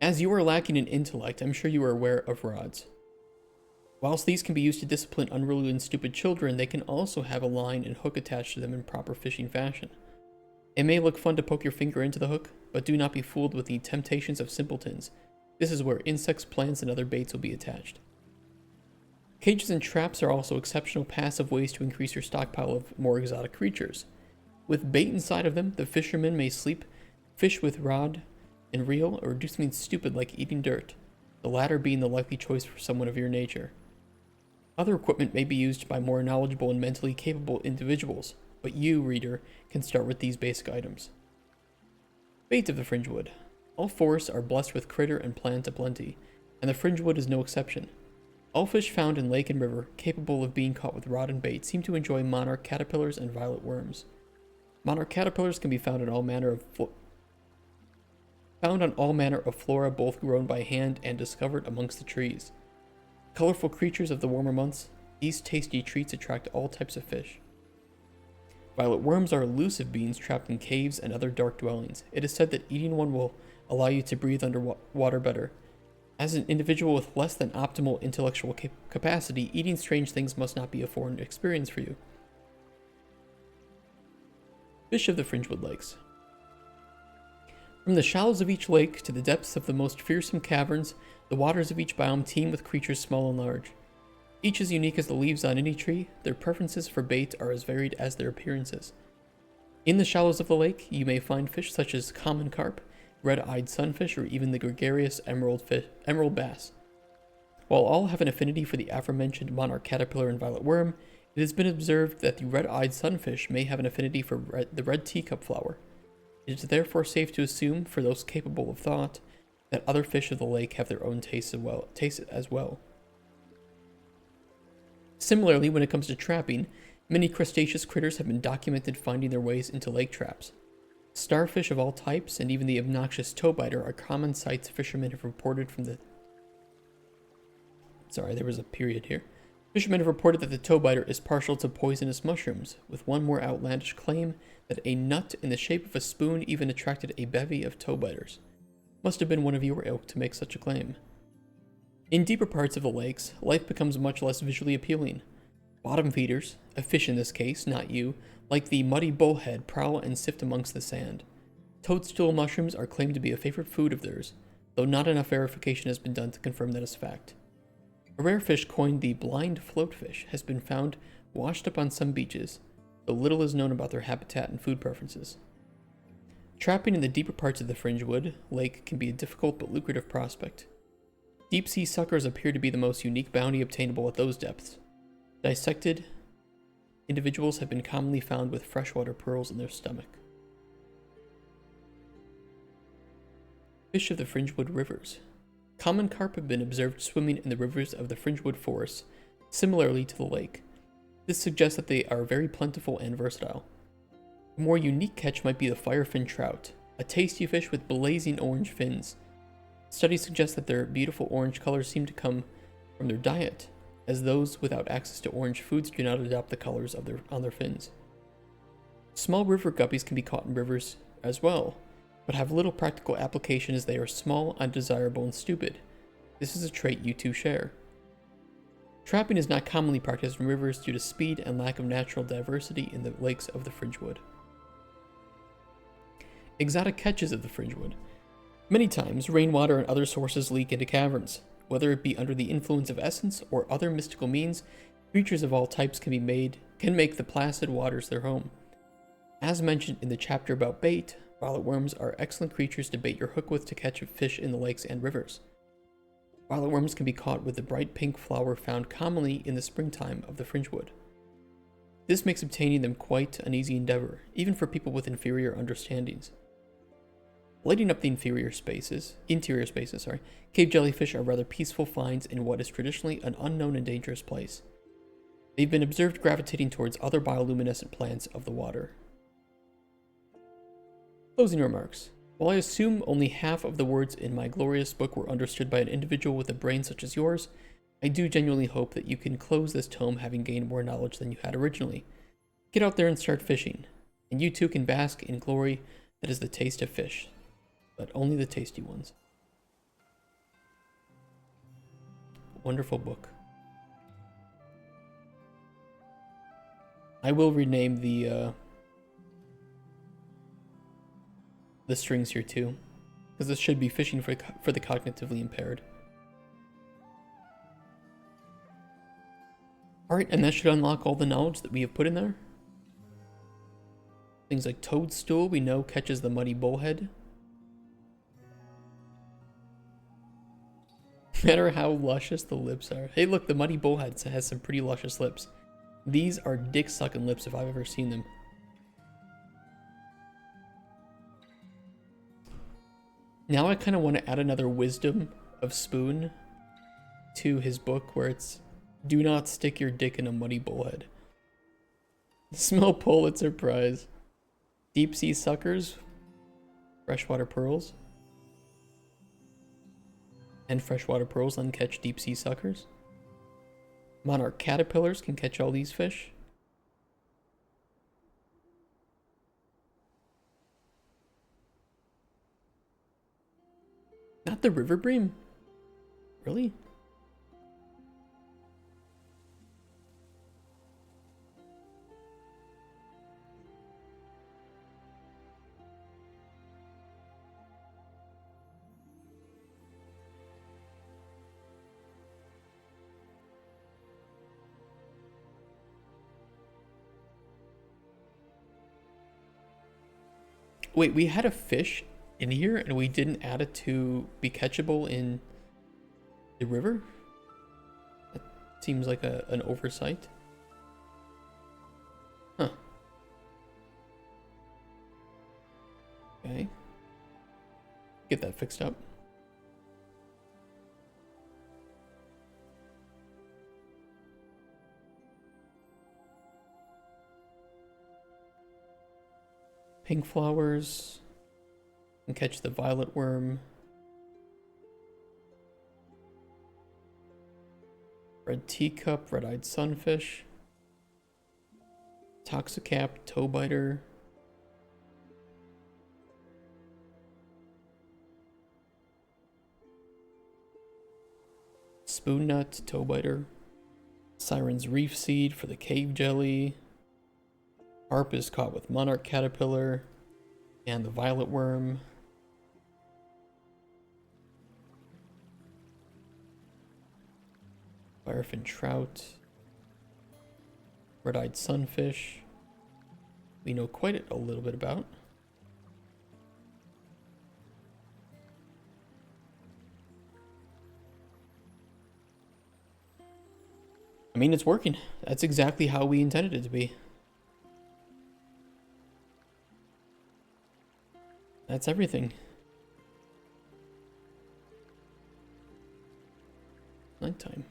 As you are lacking in intellect, I'm sure you are aware of rods. Whilst these can be used to discipline unruly and stupid children, they can also have a line and hook attached to them in proper fishing fashion. It may look fun to poke your finger into the hook, but do not be fooled with the temptations of simpletons. This is where insects, plants, and other baits will be attached. Cages and traps are also exceptional passive ways to increase your stockpile of more exotic creatures. With bait inside of them, the fisherman may fish with rod and reel, or do something stupid like eating dirt, the latter being the likely choice for someone of your nature. Other equipment may be used by more knowledgeable and mentally capable individuals, but you, reader, can start with these basic items. Bait of the Fringewood. All forests are blessed with critter and plant aplenty, and the Fringewood is no exception. All fish found in lake and river, capable of being caught with rod and bait, seem to enjoy monarch caterpillars and violet worms. Monarch caterpillars can be found on all manner of flora, both grown by hand and discovered amongst the trees. Colorful creatures of the warmer months, these tasty treats attract all types of fish. Violet worms are elusive beings trapped in caves and other dark dwellings. It is said that eating one will allow you to breathe underwater better. As an individual with less than optimal intellectual capacity, eating strange things must not be a foreign experience for you. Fish of the Fringewood Lakes. From the shallows of each lake to the depths of the most fearsome caverns, the waters of each biome teem with creatures small and large. Each as unique as the leaves on any tree, their preferences for bait are as varied as their appearances. In the shallows of the lake, you may find fish such as common carp, red-eyed sunfish, or even the gregarious emerald bass. While all have an affinity for the aforementioned monarch caterpillar and violet worm, it has been observed that the red-eyed sunfish may have an affinity for the red teacup flower. It is therefore safe to assume, for those capable of thought, that other fish of the lake have their own tastes as well. Similarly, when it comes to trapping, many crustaceous critters have been documented finding their ways into lake traps. Starfish of all types, and even the obnoxious toebiter, are common sights fishermen have reported from the... Sorry, there was a period here. Fishermen have reported that the toebiter is partial to poisonous mushrooms, with one more outlandish claim that a nut in the shape of a spoon even attracted a bevy of toebiters. Must have been one of your ilk to make such a claim. In deeper parts of the lakes, life becomes much less visually appealing. Bottom feeders, a fish in this case, not you, like the muddy bullhead, prowl and sift amongst the sand. Toadstool mushrooms are claimed to be a favorite food of theirs, though not enough verification has been done to confirm that as fact. A rare fish coined the blind floatfish has been found washed up on some beaches, though little is known about their habitat and food preferences. Trapping in the deeper parts of the Fringewood Lake can be a difficult but lucrative prospect. Deep sea suckers appear to be the most unique bounty obtainable at those depths. Dissected individuals have been commonly found with freshwater pearls in their stomach. Fish of the Fringewood Rivers. Common carp have been observed swimming in the rivers of the Fringewood forests, similarly to the lake. This suggests that they are very plentiful and versatile. A more unique catch might be the firefin trout, a tasty fish with blazing orange fins. Studies suggest that their beautiful orange colors seem to come from their diet, as those without access to orange foods do not adopt the colors on their fins. Small river guppies can be caught in rivers as well, but have little practical application as they are small, undesirable, and stupid. This is a trait you two share. Trapping is not commonly practiced in rivers due to speed and lack of natural diversity in the lakes of the Fringewood. Exotic catches of the Fringewood. Many times, rainwater and other sources leak into caverns. Whether it be under the influence of essence or other mystical means, creatures of all types can make the placid waters their home. As mentioned in the chapter about bait, violet worms are excellent creatures to bait your hook with to catch fish in the lakes and rivers. Violet worms can be caught with the bright pink flower found commonly in the springtime of the fringewood. This makes obtaining them quite an easy endeavor, even for people with inferior understandings. Lighting up the interior spaces, cave jellyfish are rather peaceful finds in what is traditionally an unknown and dangerous place. They've been observed gravitating towards other bioluminescent plants of the water. Closing remarks. While I assume only half of the words in my glorious book were understood by an individual with a brain such as yours, I do genuinely hope that you can close this tome having gained more knowledge than you had originally. Get out there and start fishing, and you too can bask in glory that is the taste of fish, but only the tasty ones. Wonderful book. I will rename the strings here too, because this should be fishing for the cognitively impaired. Alright, and that should unlock all the knowledge that we have put in there. Things like toadstool we know catches the muddy bullhead. No matter how luscious the lips are. Hey look, the muddy bullhead has some pretty luscious lips. These are dick-sucking lips if I've ever seen them. Now I kind of want to add another wisdom of Spoon to his book where it's, do not stick your dick in a muddy bullhead. Small Pulitzer Prize. Deep sea suckers, freshwater pearls, and freshwater pearls then catch deep sea suckers. Monarch caterpillars can catch all these fish. Not the river bream? Really? Wait, we had a fish in here and we didn't add it to be catchable in the river? That seems like an oversight. Huh. Okay. Get that fixed up. Pink flowers. And catch the violet worm. Red teacup, red-eyed sunfish. Toxicap, toe biter. Spoon nut, toe biter. Siren's reef seed for the cave jelly. Harp is caught with monarch caterpillar and the violet worm. Firefin trout. Red-eyed sunfish. We know quite a little bit about. I mean, it's working. That's exactly how we intended it to be. That's everything. Nighttime.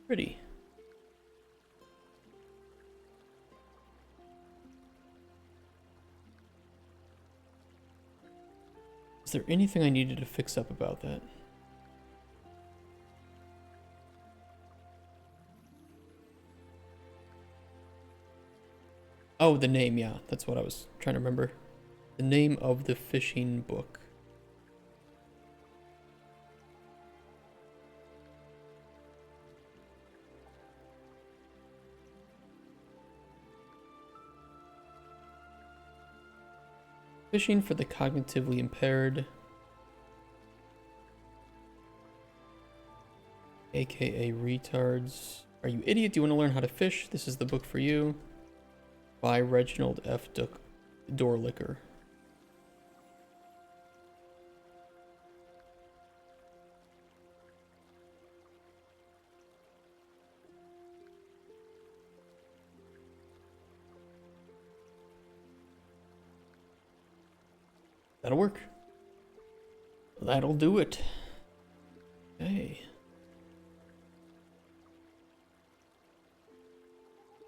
Pretty. Is there anything I needed to fix up about that? Oh, the name, yeah. That's what I was trying to remember. The name of the fishing book. Fishing for the cognitively impaired. AKA retards. Are you idiot? Do you want to learn how to fish? This is the book for you. By Reginald F. Doorlicker. That'll work. That'll do it. Okay.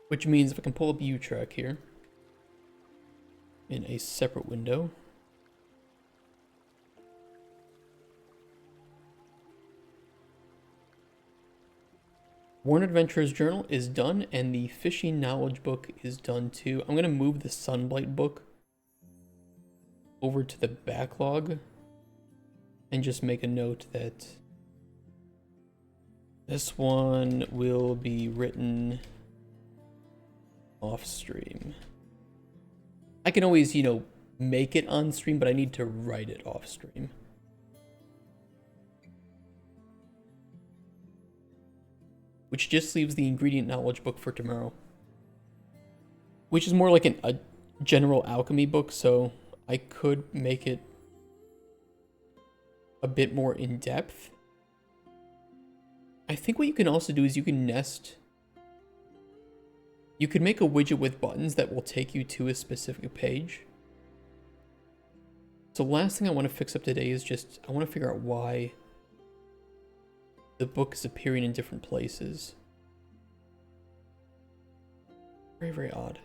Which means if I can pull up U-Track here in a separate window. Warren Adventurer's Journal is done, and the Fishing Knowledge book is done too. I'm going to move the Sunblight book over to the backlog and just make a note that this one will be written off stream. I can always, make it on stream, but I need to write it off stream. Which just leaves the ingredient knowledge book for tomorrow. Which is more like a general alchemy book, so I could make it a bit more in depth. I think what you can also do is you can nest. You could make a widget with buttons that will take you to a specific page. So last thing I want to fix up today is just, I want to figure out why the book is appearing in different places. Very, very odd.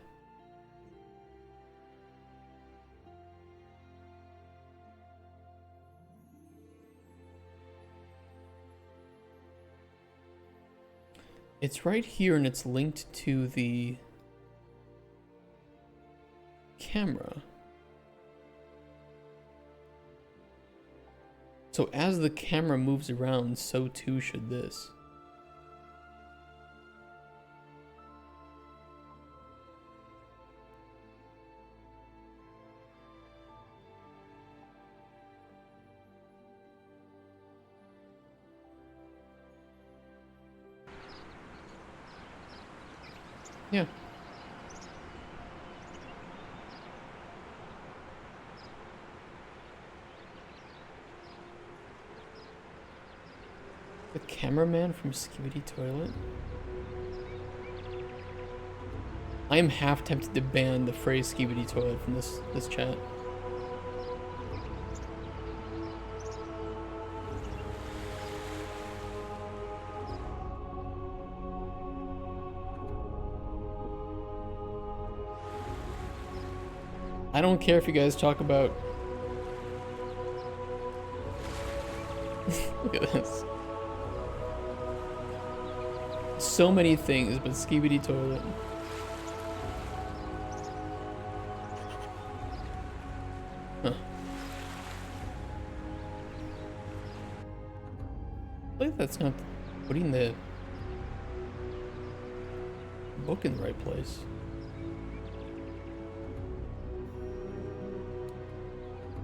It's right here and it's linked to the camera. So as the camera moves around, so too should this. Yeah. The cameraman from Skibidi Toilet? I am half tempted to ban the phrase Skibidi Toilet from this chat. I don't care if you guys talk about... Look at this. So many things, but Skibidi Toilet. Huh. I think that's not putting the book in the right place.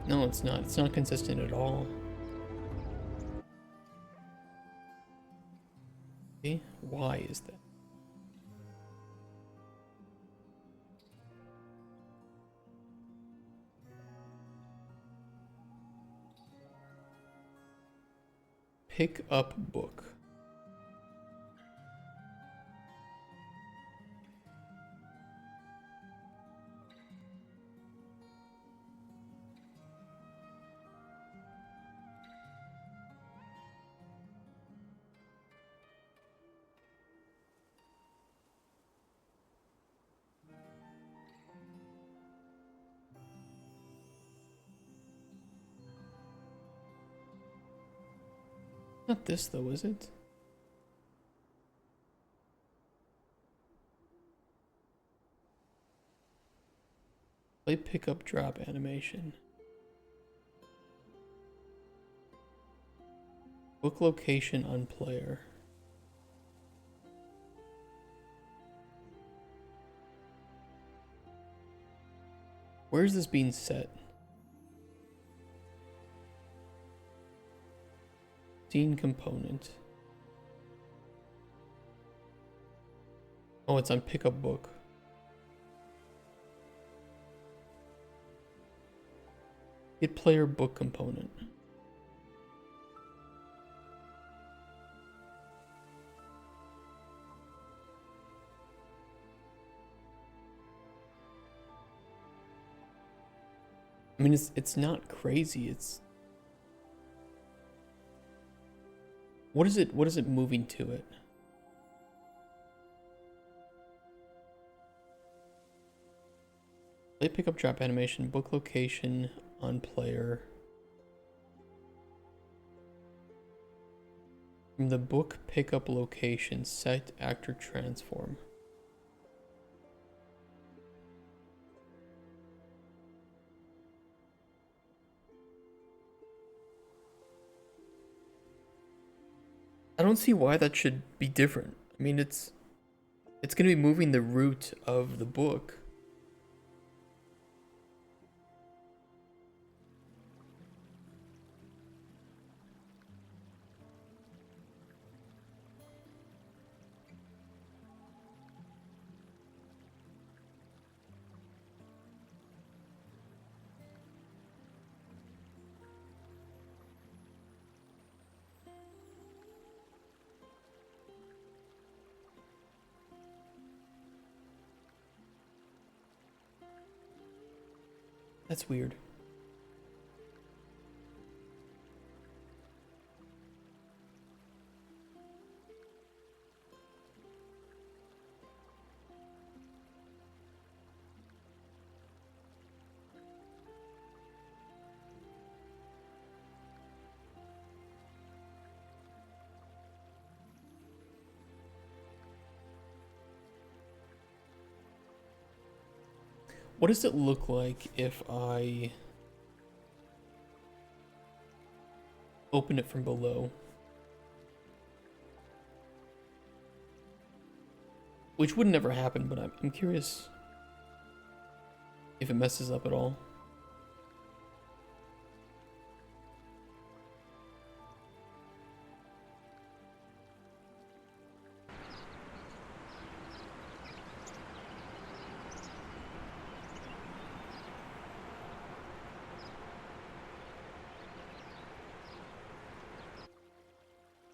No, it's not. It's not consistent at all. Okay, why is that? Pick up book. Not this though, is it? Play pickup drop animation. Book location on player. Where's this being set? Scene component. Oh, it's on pickup book. Get player book component. I mean, it's not crazy. It's what is it moving to it? Play pickup drop animation, book location on player. From the book pickup location, set actor transform. I don't see why that should be different. I mean, it's going to be moving the root of the book. That's weird. What does it look like if I open it from below? Which would never happen, but I'm curious if it messes up at all.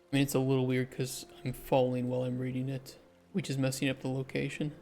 I mean, it's a little weird because I'm falling while I'm reading it, which is messing up the location.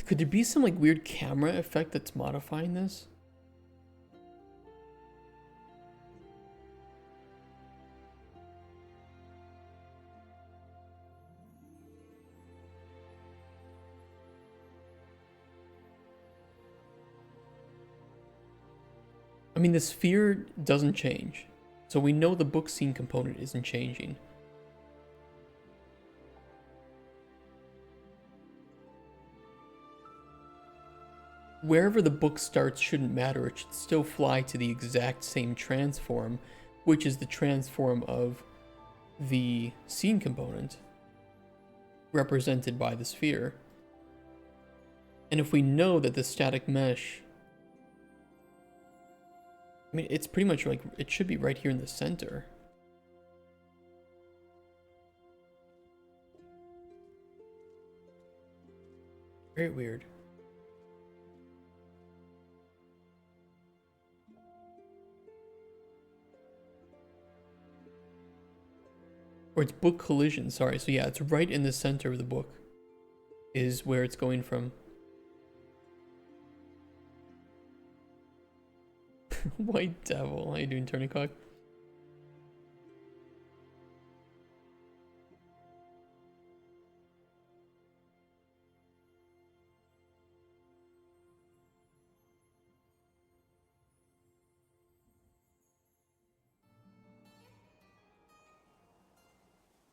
Could there be some like weird camera effect that's modifying this? I mean, the sphere doesn't change, so we know the book scene component isn't changing. Wherever the book starts shouldn't matter, it should still fly to the exact same transform, which is the transform of the scene component, represented by the sphere. And if we know that the static mesh I mean, it's pretty much like, it should be right here in the center. Very weird. Or it's book collision, sorry. So yeah, it's right in the center of the book is where it's going from. White Devil, how you doing, Turnicock?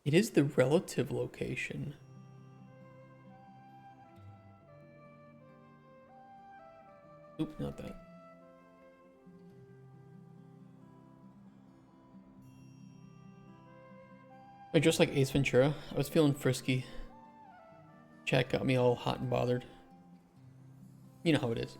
It is the relative location. Oop, not that. Wait, just like Ace Ventura, I was feeling frisky. Chat got me all hot and bothered. You know how it is.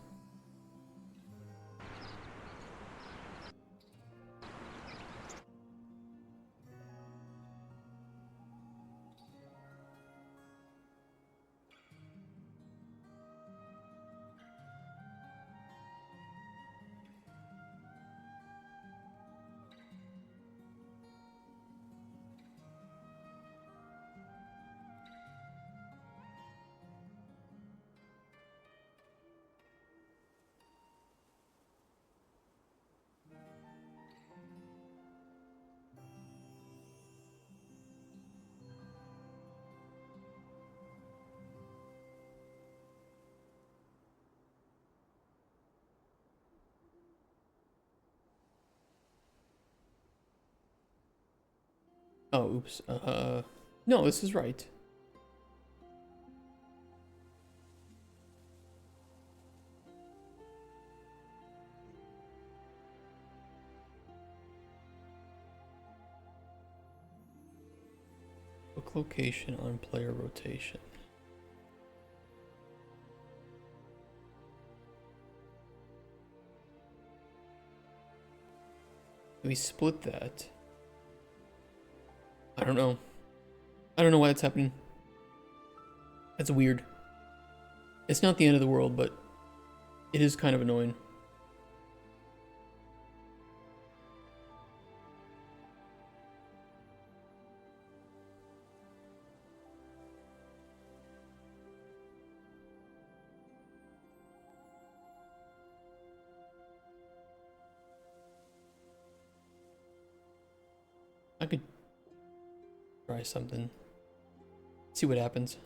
Oh, oops. No, this is right. Book location on player rotation. We split that. I don't know. I don't know why that's happening. That's weird. It's not the end of the world, but it is kind of annoying. I could try something. See what happens.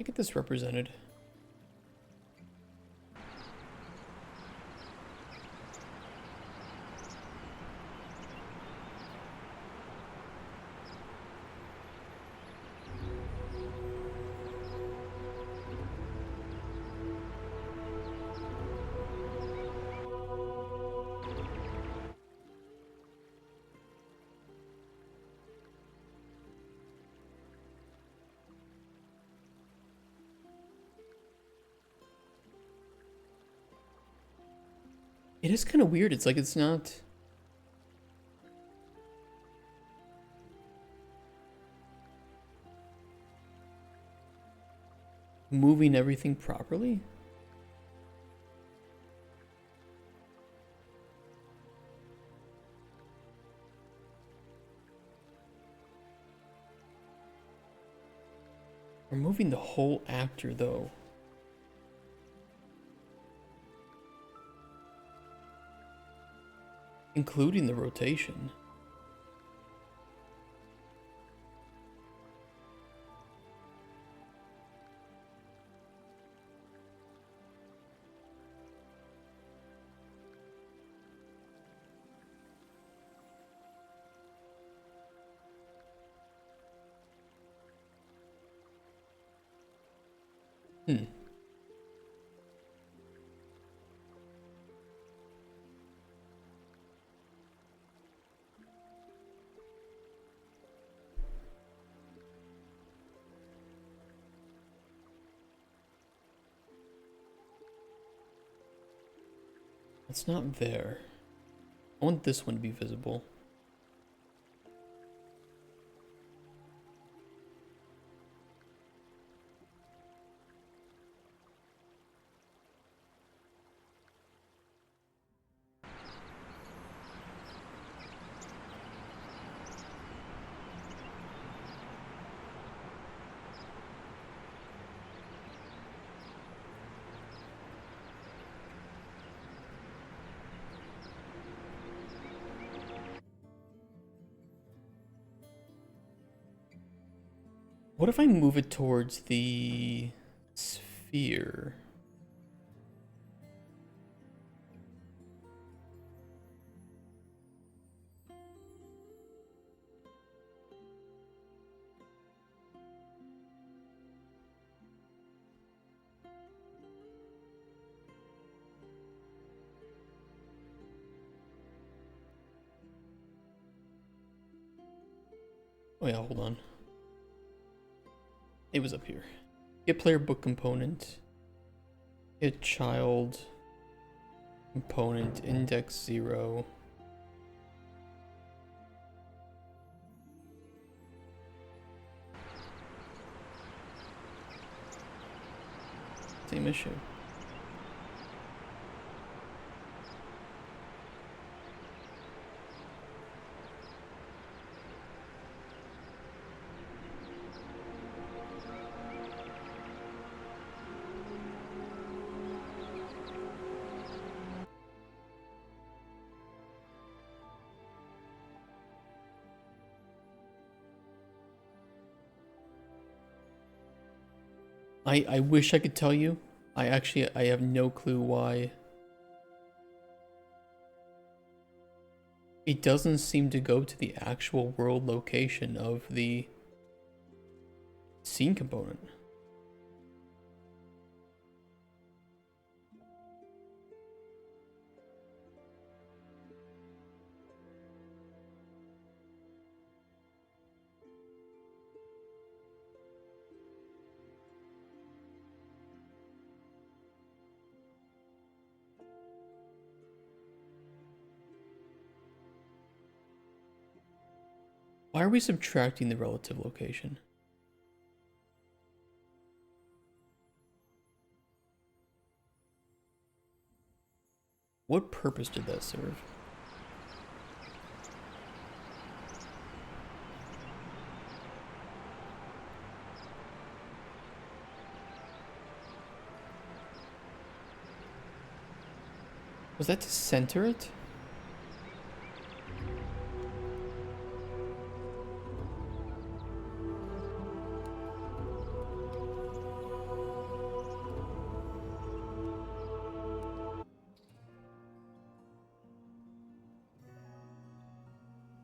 Get this represented. It is kind of weird. It's like it's not moving everything properly. We're moving the whole actor though. Including the rotation. Hmm. It's not there. I want this one to be visible. What if I move it towards the sphere? Oh yeah, hold on. It was up here. Get player book component. Get child component index 0. Same issue. I wish I could tell you. I have no clue why. It doesn't seem to go to the actual world location of the scene component. Why are we subtracting the relative location? What purpose did that serve? Was that to center it?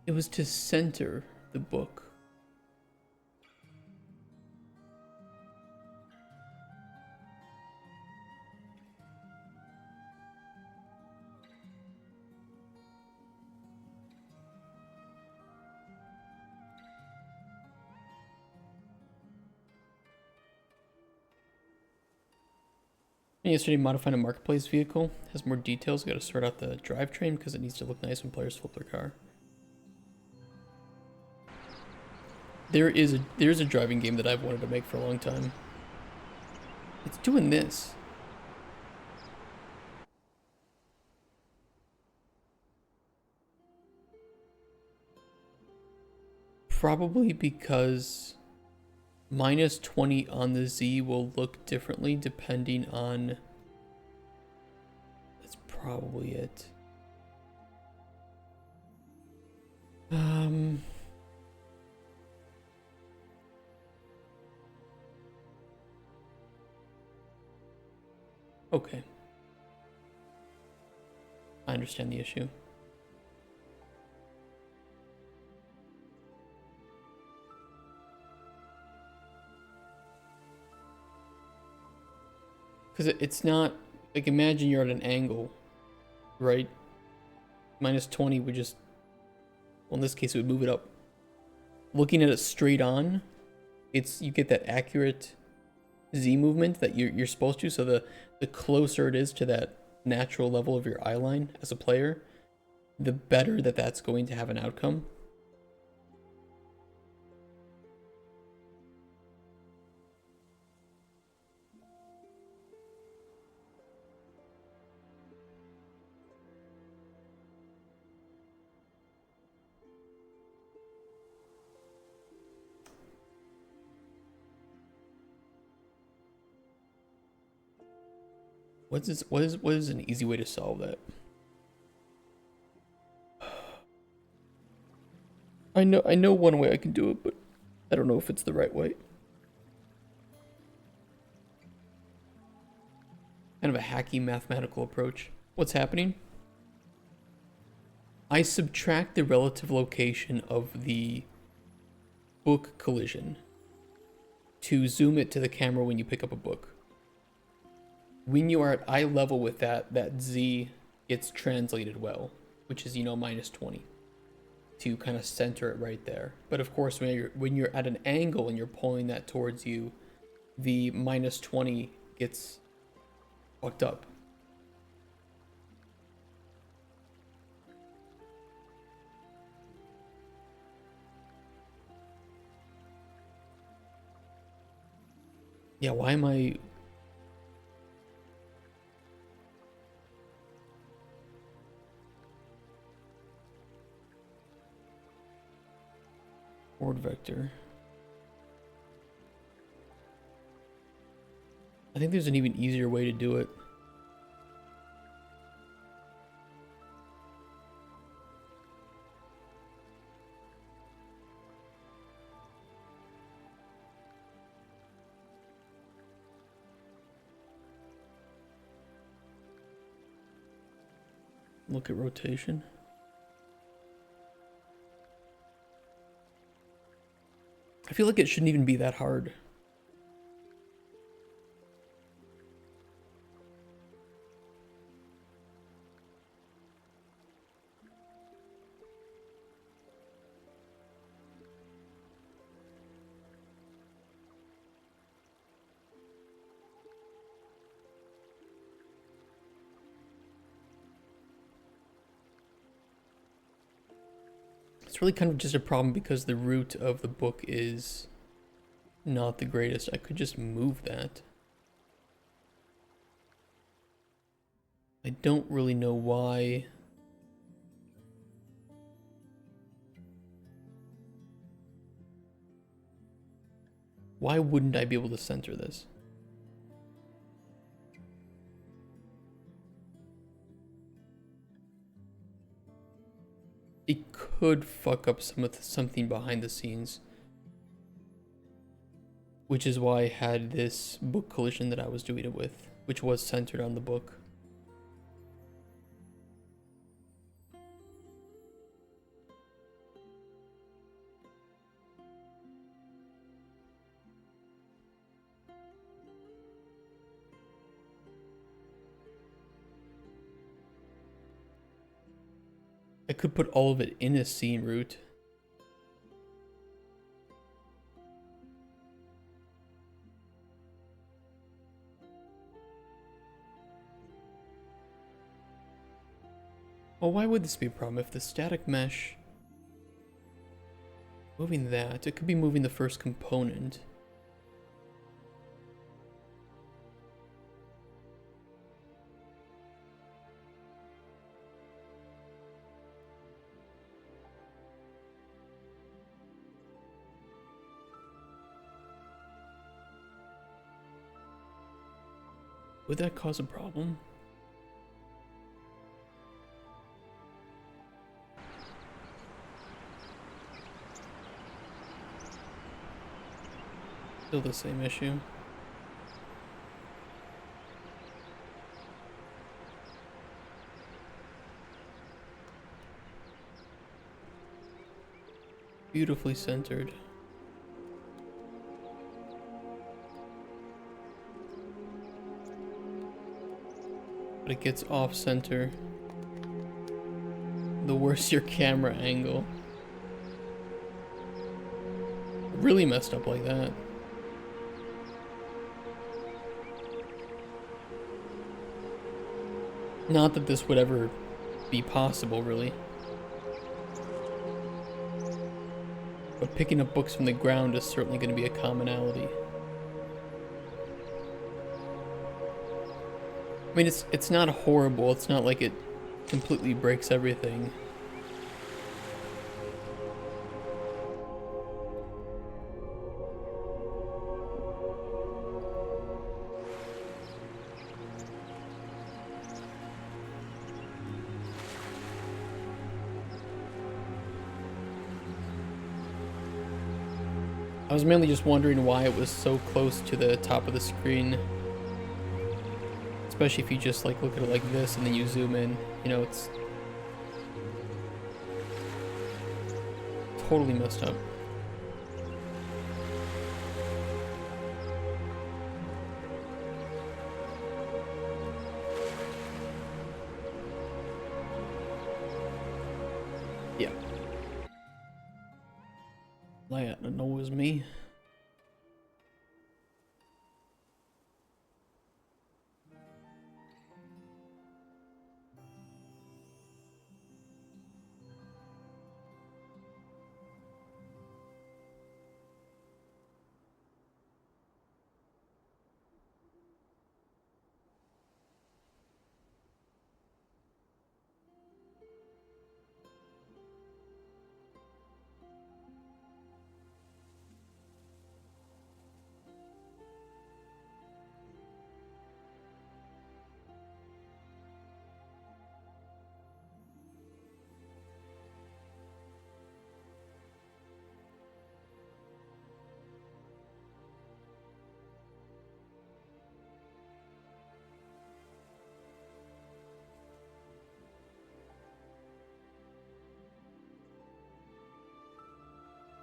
It was to center the book. Yesterday, modifying a marketplace vehicle has more details. Got to sort out the drivetrain because it needs to look nice when players flip their car. There's a driving game that I've wanted to make for a long time. It's doing this. Probably because -20 on the Z will look differently depending on... That's probably it. Okay. I understand the issue. Because it's not, like, imagine you're at an angle, right? Minus 20 would just, well, in this case, it would move it up. Looking at it straight on, you get that accurate Z movement that you're supposed to. So the closer it is to that natural level of your eye line as a player, the better that's going to have an outcome. What is an easy way to solve that? I know one way I can do it, but I don't know if it's the right way. Kind of a hacky mathematical approach. What's happening? I subtract the relative location of the book collision to zoom it to the camera when you pick up a book. When you are at eye level with that Z gets translated well, which is, minus 20, to kind of center it right there. But of course, when you're at an angle and you're pulling that towards you, the minus 20 gets fucked up. Yeah, why am I... Forward vector. I think there's an even easier way to do it. Look at rotation. I feel like it shouldn't even be that hard. It's really kind of just a problem because the root of the book is not the greatest. I could just move that. I don't really know why. Why wouldn't I be able to center this? It could fuck up something behind the scenes, which is why I had this book collision that I was doing it with, which was centered on the book. I could put all of it in a scene route. Well, why would this be a problem? If the static mesh, moving that, it could be moving the first component. Would that cause a problem? Still the same issue. Beautifully centered. But it gets off center. The worse your camera angle. Really messed up like that. Not that this would ever be possible, really. But picking up books from the ground is certainly going to be a commonality. I mean, it's not horrible. It's not like it completely breaks everything. I was mainly just wondering why it was so close to the top of the screen. Especially if you just like look at it like this and then you zoom in, you know, it's totally messed up. Yeah. That annoys me.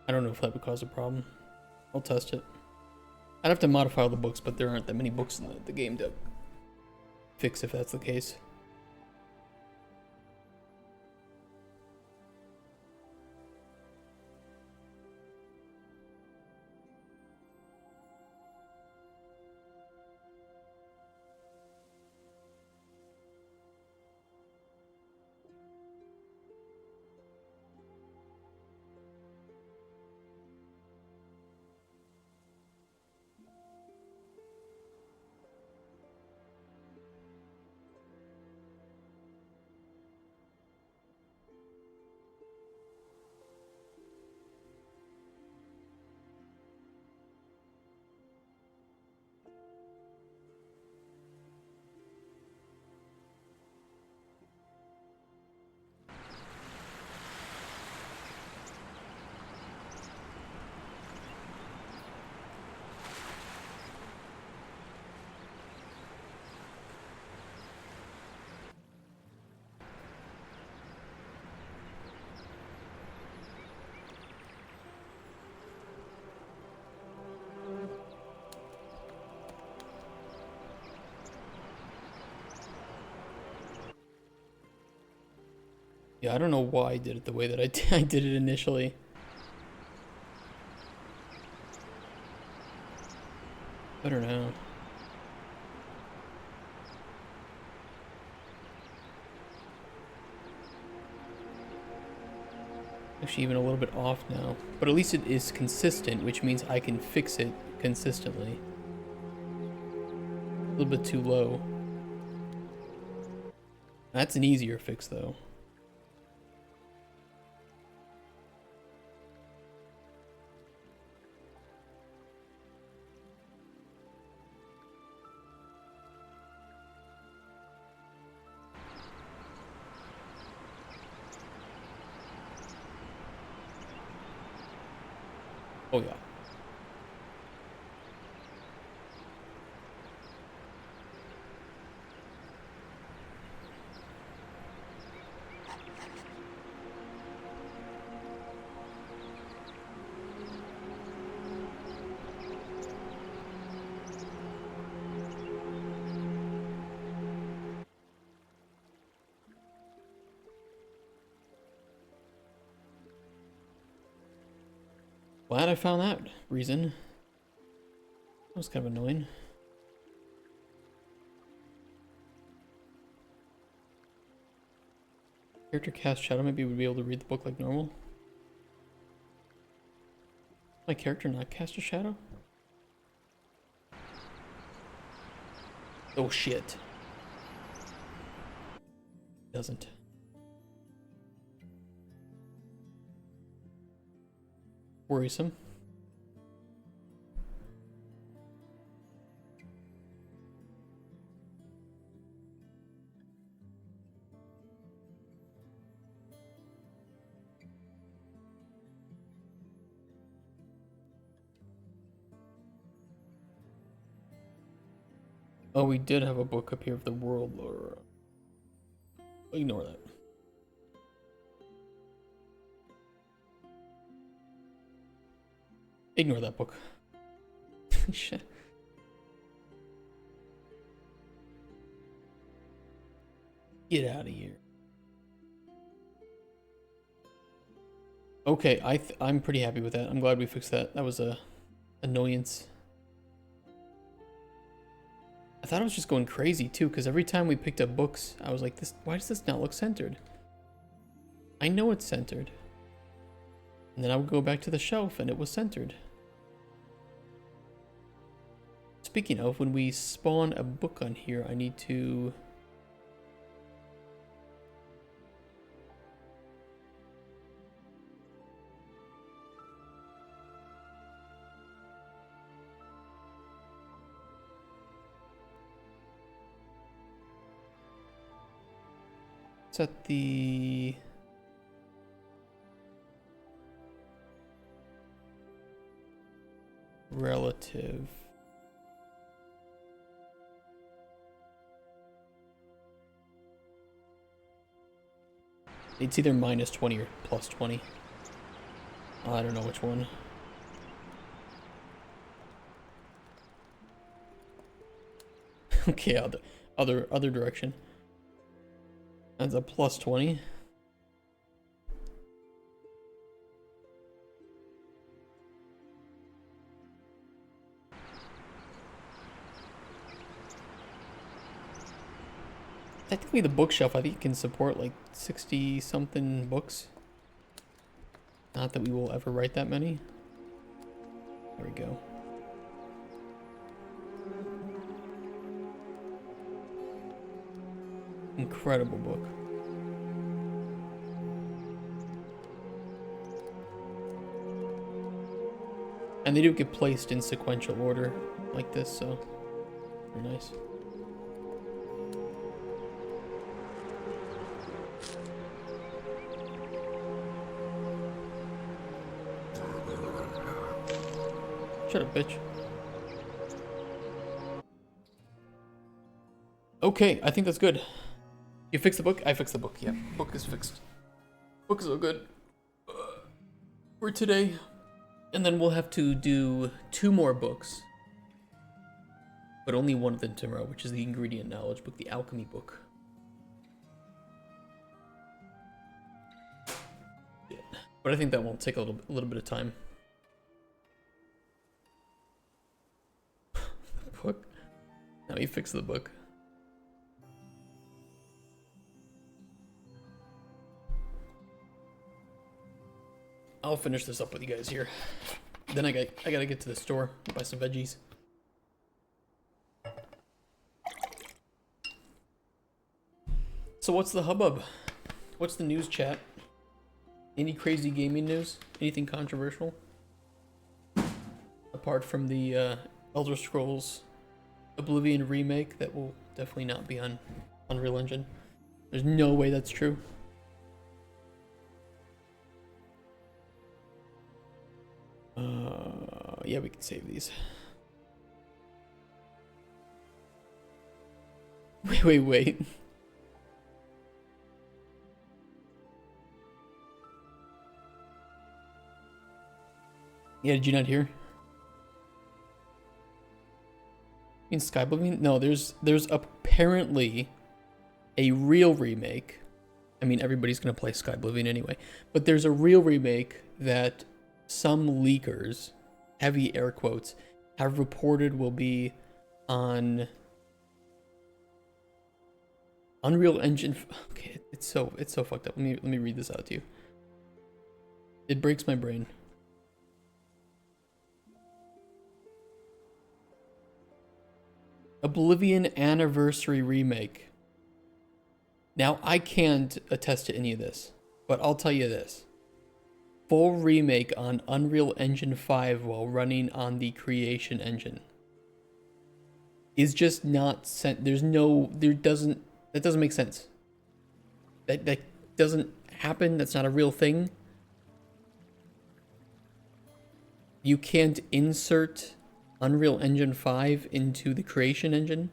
I don't know if that would cause a problem. I'll test it. I'd have to modify all the books, but there aren't that many books in the game to fix if that's the case. Yeah, I don't know why I did it the way that I did it initially. Better now. Actually, even a little bit off now. But at least it is consistent, which means I can fix it consistently. A little bit too low. That's an easier fix, though. Oh yeah. Glad I found that reason. That was kind of annoying. Character cast shadow, maybe we'd be able to read the book like normal. My character not cast a shadow? Oh shit. Doesn't. Worrisome. Oh, we did have a book up here of the world lore. Ignore that. Ignore that book. Shit. Get out of here. Okay, I'm pretty happy with that. I'm glad we fixed that. That was a annoyance. I thought I was just going crazy too, because every time we picked up books, I was like, "This. Why does this not look centered?" I know it's centered. And then I would go back to the shelf and it was centered. Speaking of, when we spawn a book on here, I need to... set the... relative. It's either minus 20 or plus 20. I don't know which one. Okay, other direction. That's a plus 20. Technically the bookshelf, I think it can support like 60 something books. Not that we will ever write that many. There we go. Incredible book. And they do get placed in sequential order like this, so very nice. Shut up, bitch. Okay, I think that's good. You fixed the book? I fixed the book, yeah. Book is fixed. Book is all good. For today. And then we'll have to do 2 more books. But only one of them tomorrow, which is the ingredient knowledge book, the alchemy book. Yeah. But I think that won't take a little bit of time. Book. Now you fix the book. I'll finish this up with you guys here. Then I gotta get to the store and buy some veggies. So what's the hubbub? What's the news, chat? Any crazy gaming news? Anything controversial? Apart from the Elder Scrolls Oblivion remake that will definitely not be on Unreal Engine. There's no way that's true. Yeah, we can save these. Wait. Yeah, did you not hear? In Sky Oblivion? No, there's apparently a real remake. I mean, everybody's gonna play Sky Oblivion anyway, but there's a real remake that some leakers, heavy air quotes, have reported will be on Unreal Engine. Okay, it's so fucked up. Let me read this out to you. It breaks my brain. Oblivion Anniversary Remake. Now, I can't attest to any of this, but I'll tell you this. Full remake on Unreal Engine 5 while running on the Creation Engine is just not sent. That doesn't make sense. That doesn't happen. That's not a real thing. You can't insert Unreal Engine 5 into the Creation Engine.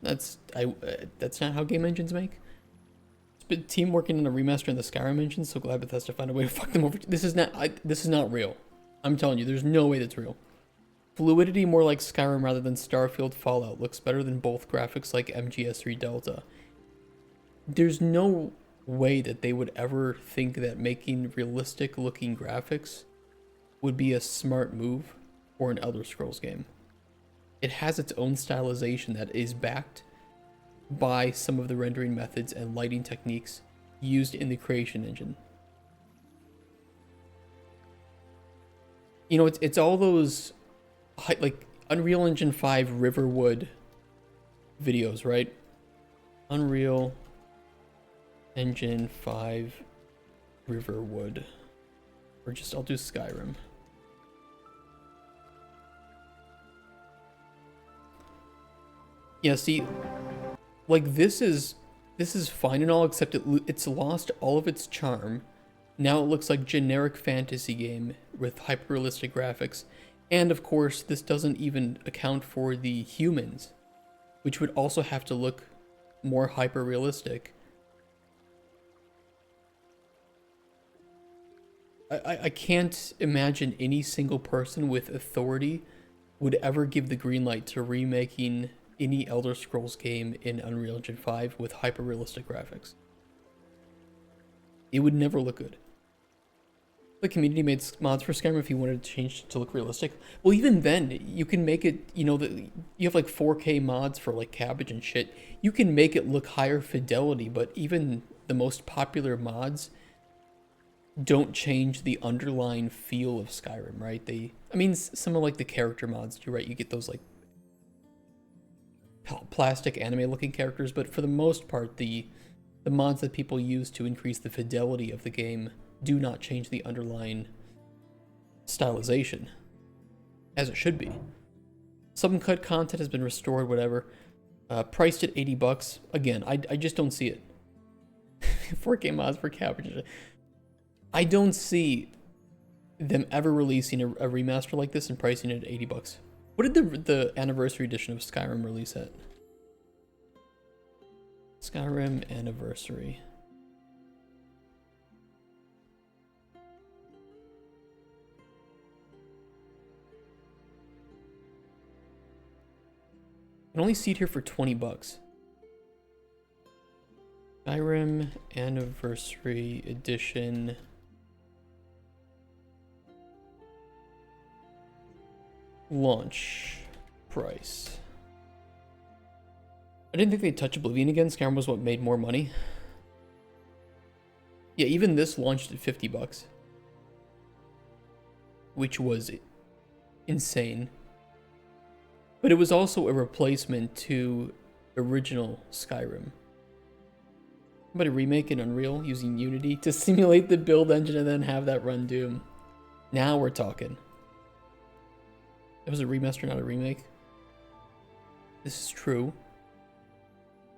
That's not how game engines make. It's been team working on a remaster in the Skyrim engine, so glad Bethesda found a way to fuck them over. This is not real. I'm telling you, there's no way that's real. Fluidity more like Skyrim rather than Starfield Fallout. Looks better than both graphics like MGS3 Delta. There's no way that they would ever think that making realistic looking graphics would be a smart move for an Elder Scrolls game. It has its own stylization that is backed by some of the rendering methods and lighting techniques used in the Creation Engine. You know, it's all those like Unreal Engine 5 Riverwood videos, right? Unreal Engine 5 Riverwood. Or just, I'll do Skyrim. Yeah, see, like this is fine and all, except it's lost all of its charm. Now it looks like generic fantasy game with hyper-realistic graphics. And of course, this doesn't even account for the humans, which would also have to look more hyper-realistic. I can't imagine any single person with authority would ever give the green light to remaking any Elder Scrolls game in Unreal Engine 5 with hyper-realistic graphics. It would never look good. The community made mods for Skyrim if you wanted to change it to look realistic. Well, even then, you can make it, you know, you have like 4K mods for like Cabbage and shit. You can make it look higher fidelity, but even the most popular mods don't change the underlying feel of Skyrim, right? I mean, some of like the character mods, you're right, you get those like plastic anime looking characters, but for the most part, the mods that people use to increase the fidelity of the game do not change the underlying stylization, as it should be. Some cut content has been restored, whatever. Priced at $80. Again, I just don't see it. 4K mods for Cabbage. I don't see them ever releasing a remaster like this and pricing it at $80. What did the anniversary edition of Skyrim release at? Skyrim Anniversary. I can only see it here for $20. Skyrim Anniversary Edition. Launch price. I didn't think they'd touch Oblivion again. Skyrim was what made more money. Yeah, even this launched at $50, which was insane. But it was also a replacement to original Skyrim. Somebody remake in Unreal using Unity to simulate the build engine and then have that run Doom. Now we're talking. That was a remaster, not a remake. This is true.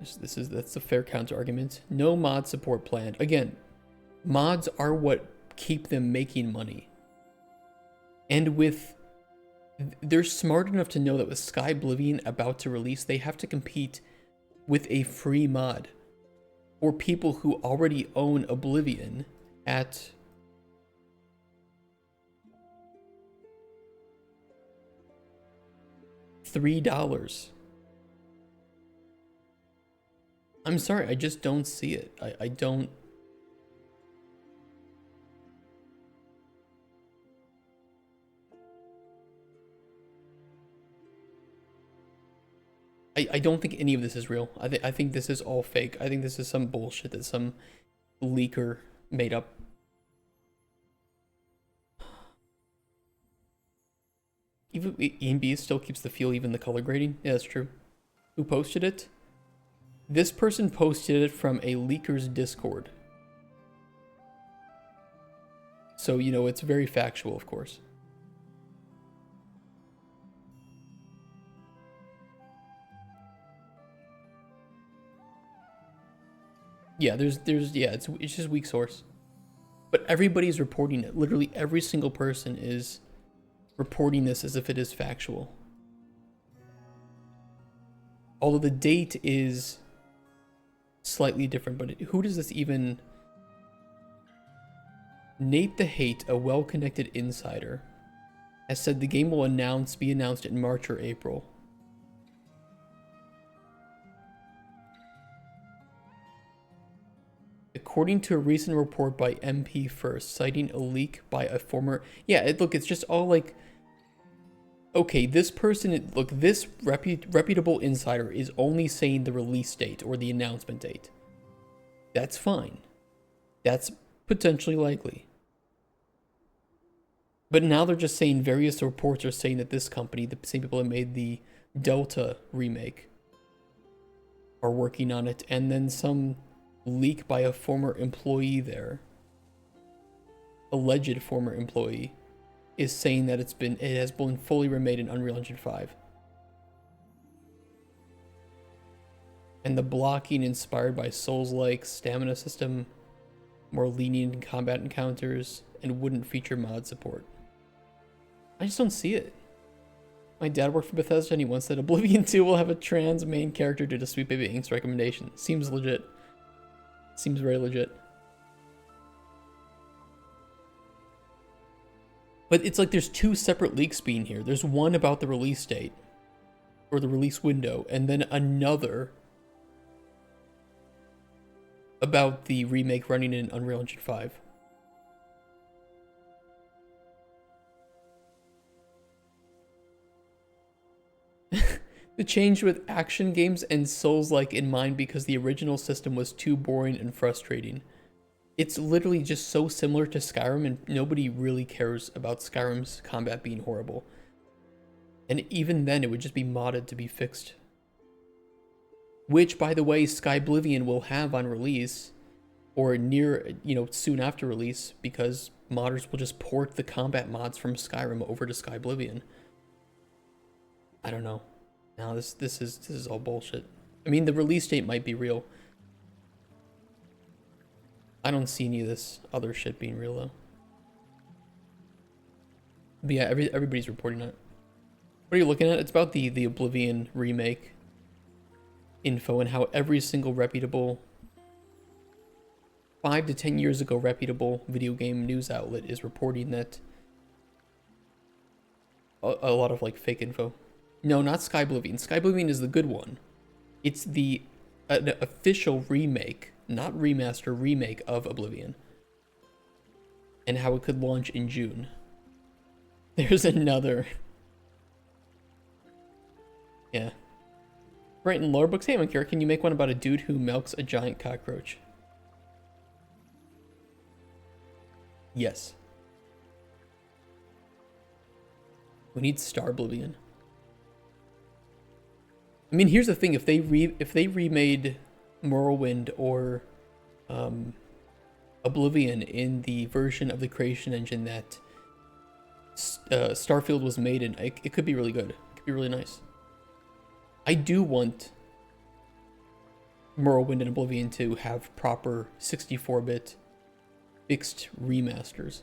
That's a fair counter argument. No mod support planned. Again, mods are what keep them making money. And they're smart enough to know that with Sky Oblivion about to release, they have to compete with a free mod for people who already own Oblivion at $3. I'm sorry, I just don't see it. I don't. I don't think any of this is real. I think this is all fake. I think this is some bullshit that some leaker made up. Even EMB still keeps the feel, even the color grading. Yeah, that's true. Who posted it? This person posted it from a leaker's Discord. So, you know, it's very factual, of course. Yeah, it's just weak source. But everybody's reporting it. Literally every single person is reporting this as if it is factual. Although the date is slightly different, but who does this even... Nate the Hate, a well-connected insider, has said the game will be announced in March or April. According to a recent report by MP First, citing a leak by a former... Yeah, look, it's just all like... Okay, this person... Look, this reputable insider is only saying the release date or the announcement date. That's fine. That's potentially likely. But now they're just saying various reports are saying that this company, the same people that made the Delta remake, are working on it, and then some leak by a former employee there, alleged former employee, is saying that it has been fully remade in Unreal Engine 5. And the blocking inspired by Souls-like stamina system, more lenient in combat encounters, and wouldn't feature mod support. I just don't see it. My dad worked for Bethesda and he once said Oblivion 2 will have a trans main character due to Sweet Baby Ink's recommendation. Seems legit. Seems very legit. But it's like there's two separate leaks being here. There's one about the release date, or the release window, and then another about the remake running in Unreal Engine 5. The change with action games and Souls-like in mind because the original system was too boring and frustrating. It's literally just so similar to Skyrim, and nobody really cares about Skyrim's combat being horrible. And even then, it would just be modded to be fixed. Which, by the way, Skyblivion will have on release, or near, soon after release, because modders will just port the combat mods from Skyrim over to Skyblivion. I don't know. No, this is all bullshit. I mean, the release date might be real. I don't see any of this other shit being real though. But yeah, everybody's reporting on it. What are you looking at? It's about the Oblivion remake info and how every single reputable 5 to 10 years ago reputable video game news outlet is reporting that a lot of like fake info. No, not Skyblivion. Skyblivion is the good one. It's an official remake, not remaster, remake of Oblivion. And how it could launch in June. There's another. Yeah. Right in lore books. Hey, Mankira, can you make one about a dude who milks a giant cockroach? Yes. We need Star Oblivion. I mean, here's the thing: if they remade Morrowind or Oblivion in the version of the creation engine that Starfield was made in, it could be really good. It could be really nice. I do want Morrowind and Oblivion to have proper 64-bit fixed remasters,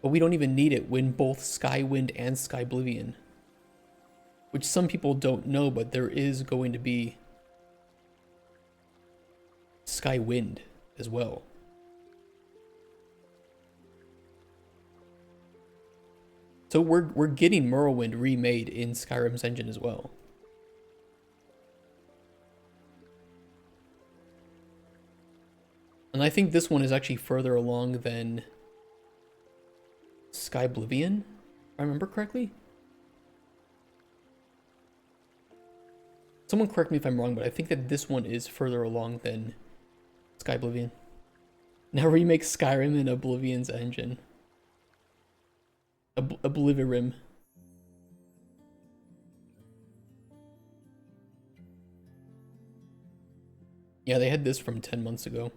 but we don't even need it when both Skywind and Skyblivion, which some people don't know, but there is going to be Skywind as well. So we're getting Morrowind remade in Skyrim's engine as well. And I think this one is actually further along than Skyblivion, if I remember correctly. Someone correct me if I'm wrong, but I think that this one is further along than Sky Oblivion. Now remake Skyrim in Oblivion's engine. Oblivirim. Yeah, they had this from 10 months ago.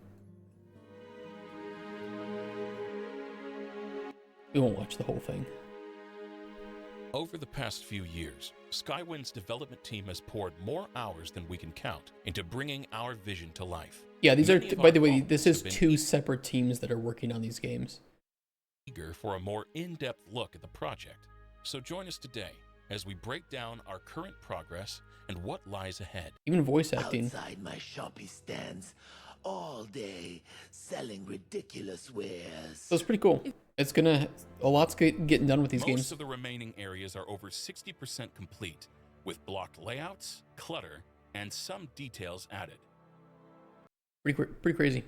We won't watch the whole thing. Over the past few years, Skywind's development team has poured more hours than we can count into bringing our vision to life. Yeah, these are, Many of by our the way, followers this is have been two separate teams that are working on these games. eager for a more in-depth look at the project. So join us today as we break down our current progress and what lies ahead. Even voice acting. Outside my shop he stands all day selling ridiculous wares. So it's pretty cool. It's gonna, a lot's getting done with these Most games. of the remaining areas are over 60% complete, with blocked layouts, clutter, and some details added. Pretty crazy.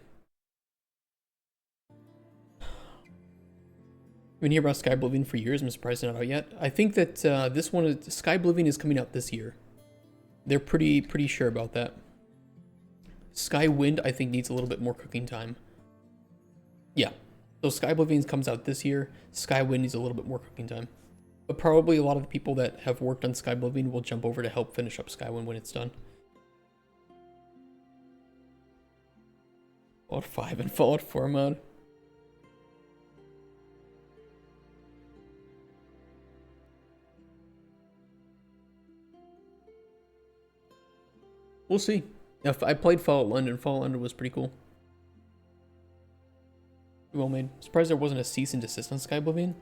I've been hearing about Sky Oblivion for years. I'm surprised it's not out yet. I think that this one, Sky Oblivion, is coming out this year. They're pretty sure about that. Skywind, I think, needs a little bit more cooking time. Yeah. So Sky Oblivion comes out this year. Skywind needs a little bit more cooking time. But probably a lot of the people that have worked on Sky Oblivion will jump over to help finish up Skywind when it's done. Fallout 5 and Fallout 4 mode. We'll see. If I played Fallout London. Fallout London was pretty cool. Well made. Surprised there wasn't a cease and desist on Sky Oblivion.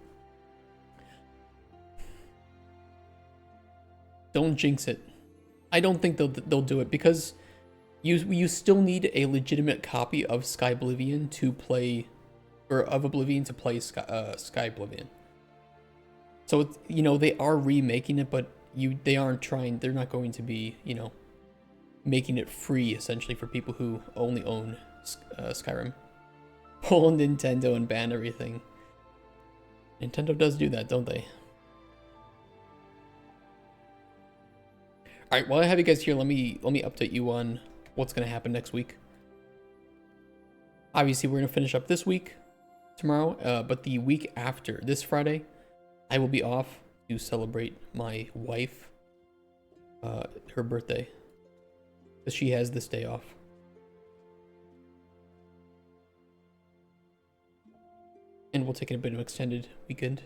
Don't jinx it. I don't think they'll do it because you still need a legitimate copy of Sky Oblivion to play, or of Oblivion to play Sky Oblivion. So it's, you know, they are remaking it, but they aren't trying. They're not going to be, you know, making it free essentially for people who only own Skyrim. Pull Nintendo and ban everything. Nintendo does do that, don't they? All right, while I have you guys here, let me update you on what's going to happen next week. Obviously, we're going to finish up this week tomorrow, but the week after, this Friday, I will be off to celebrate my wife, her birthday, because she has this day off. And we'll take a bit of an extended weekend.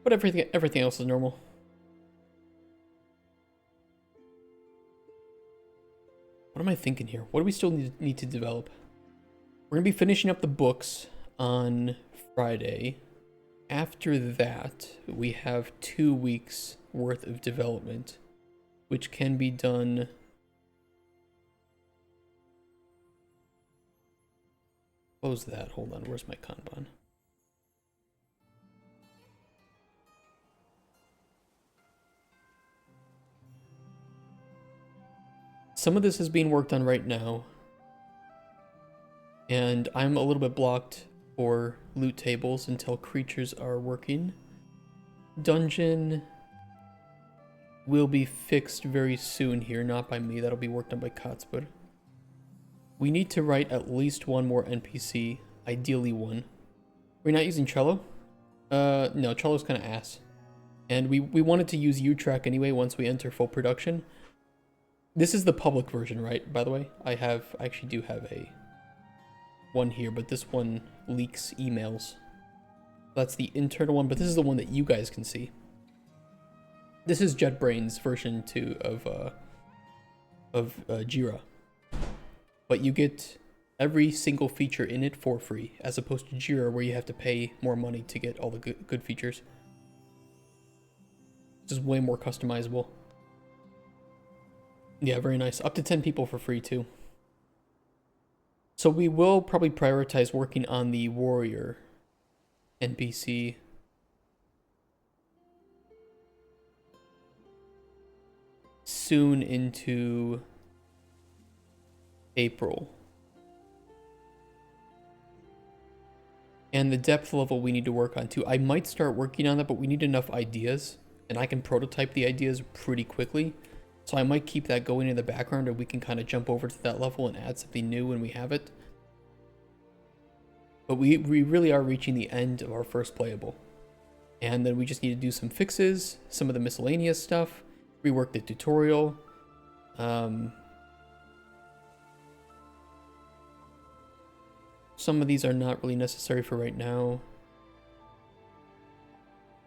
But everything else is normal. What am I thinking here? What do we still need to develop? We're going to be finishing up the books on Friday. After that, we have 2 weeks worth of development, which can be done. Close that. Hold on. Where's my Kanban? Some of this is being worked on right now, and I'm a little bit blocked for loot tables until creatures are working. Dungeon will be fixed very soon here, not by me. That'll be worked on by Kotz, we need to write at least one more NPC, ideally one. We're not using Trello? No, Trello's kind of ass. And we wanted to use U-Track anyway once we enter full production. This is the public version, right? By the way, I actually do have one here, but this one leaks emails. That's the internal one, but this is the one that you guys can see. This is JetBrains version 2 of Jira. But you get every single feature in it for free, as opposed to Jira where you have to pay more money to get all the good features. This is way more customizable. Yeah, very nice. Up to 10 people for free too. So we will probably prioritize working on the warrior NPC. Soon into April. And the depth level we need to work on too. I might start working on that, but we need enough ideas, and I can prototype the ideas pretty quickly. So I might keep that going in the background, or we can kind of jump over to that level and add something new when we have it. But we really are reaching the end of our first playable. And then we just need to do some fixes, some of the miscellaneous stuff, rework the tutorial. Some of these are not really necessary for right now.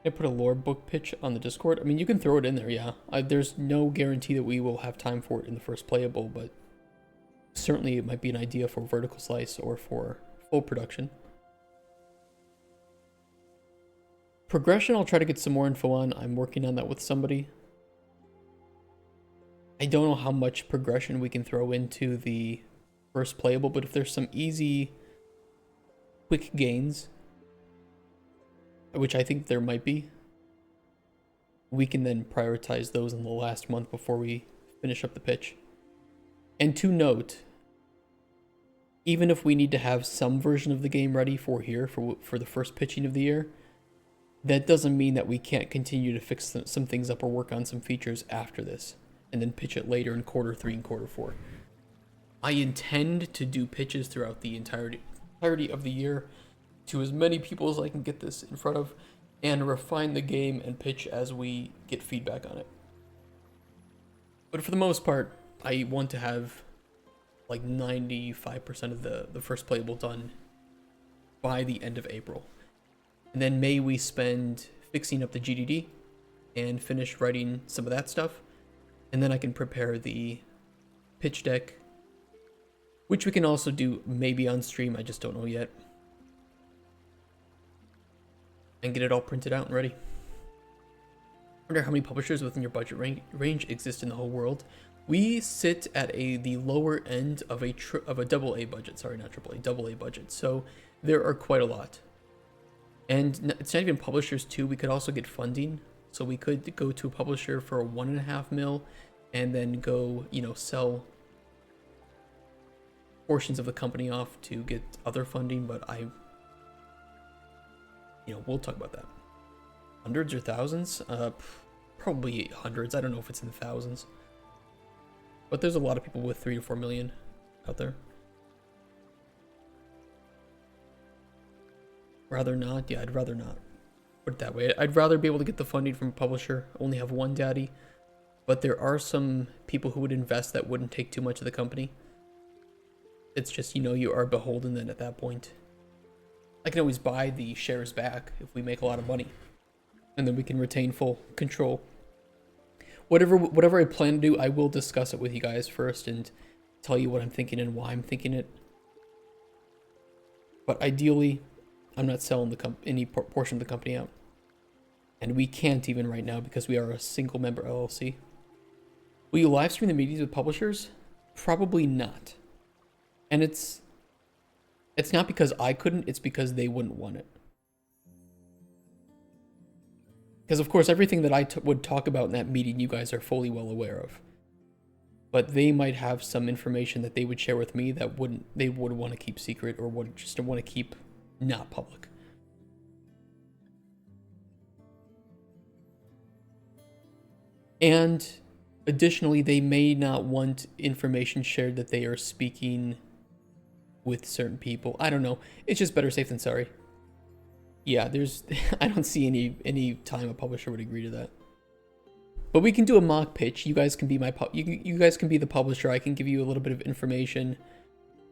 I put a lore book pitch on the Discord. I mean, you can throw it in there, yeah. There's no guarantee that we will have time for it in the first playable, but certainly it might be an idea for vertical slice or for full production. Progression, I'll try to get some more info on. I'm working on that with somebody. I don't know how much progression we can throw into the first playable, but if there's some easy, quick gains, which I think there might be, we can then prioritize those in the last month before we finish up the pitch. And to note, even if we need to have some version of the game ready for the first pitching of the year, that doesn't mean that we can't continue to fix some things up or work on some features after this, and then pitch it later in quarter 3 and quarter 4. I intend to do pitches throughout the entirety of the year to as many people as I can get this in front of, and refine the game and pitch as we get feedback on it. But for the most part, I want to have like 95% of the first playable done by the end of April. And then May we spend fixing up the GDD and finish writing some of that stuff. And then I can prepare the pitch deck, which we can also do maybe on stream, I just don't know yet. And get it all printed out and ready. I wonder how many publishers within your budget range exist in the whole world. We sit at the lower end of a double A budget. Sorry, not triple A, double A budget. So there are quite a lot. And it's not even publishers too. We could also get funding. So we could go to a publisher for 1.5 mil and then go, sell portions of the company off to get other funding. But we'll talk about that. Hundreds or thousands? Probably hundreds. I don't know if it's in the thousands. But there's a lot of people with 3 to 4 million out there. Rather not? Yeah, I'd rather not. Put it that way. I'd rather be able to get the funding from a publisher, only have one daddy. But there are some people who would invest that wouldn't take too much of the company. It's just, you are beholden then at that point. I can always buy the shares back if we make a lot of money. And then we can retain full control. Whatever I plan to do, I will discuss it with you guys first and tell you what I'm thinking and why I'm thinking it. But ideally, I'm not selling any portion of the company out. And we can't even right now because we are a single member LLC. Will you live stream the meetings with publishers? Probably not. And it's not because I couldn't, it's because they wouldn't want it. Because of course, everything that I would talk about in that meeting, you guys are fully well aware of. But they might have some information that they would share with me that they would want to keep secret, or would just want to keep not public. And additionally, they may not want information shared that they are speaking with certain people. I don't know. It's just better safe than sorry. Yeah, I don't see any time a publisher would agree to that. But we can do a mock pitch. You guys can be you guys can be the publisher. I can give you a little bit of information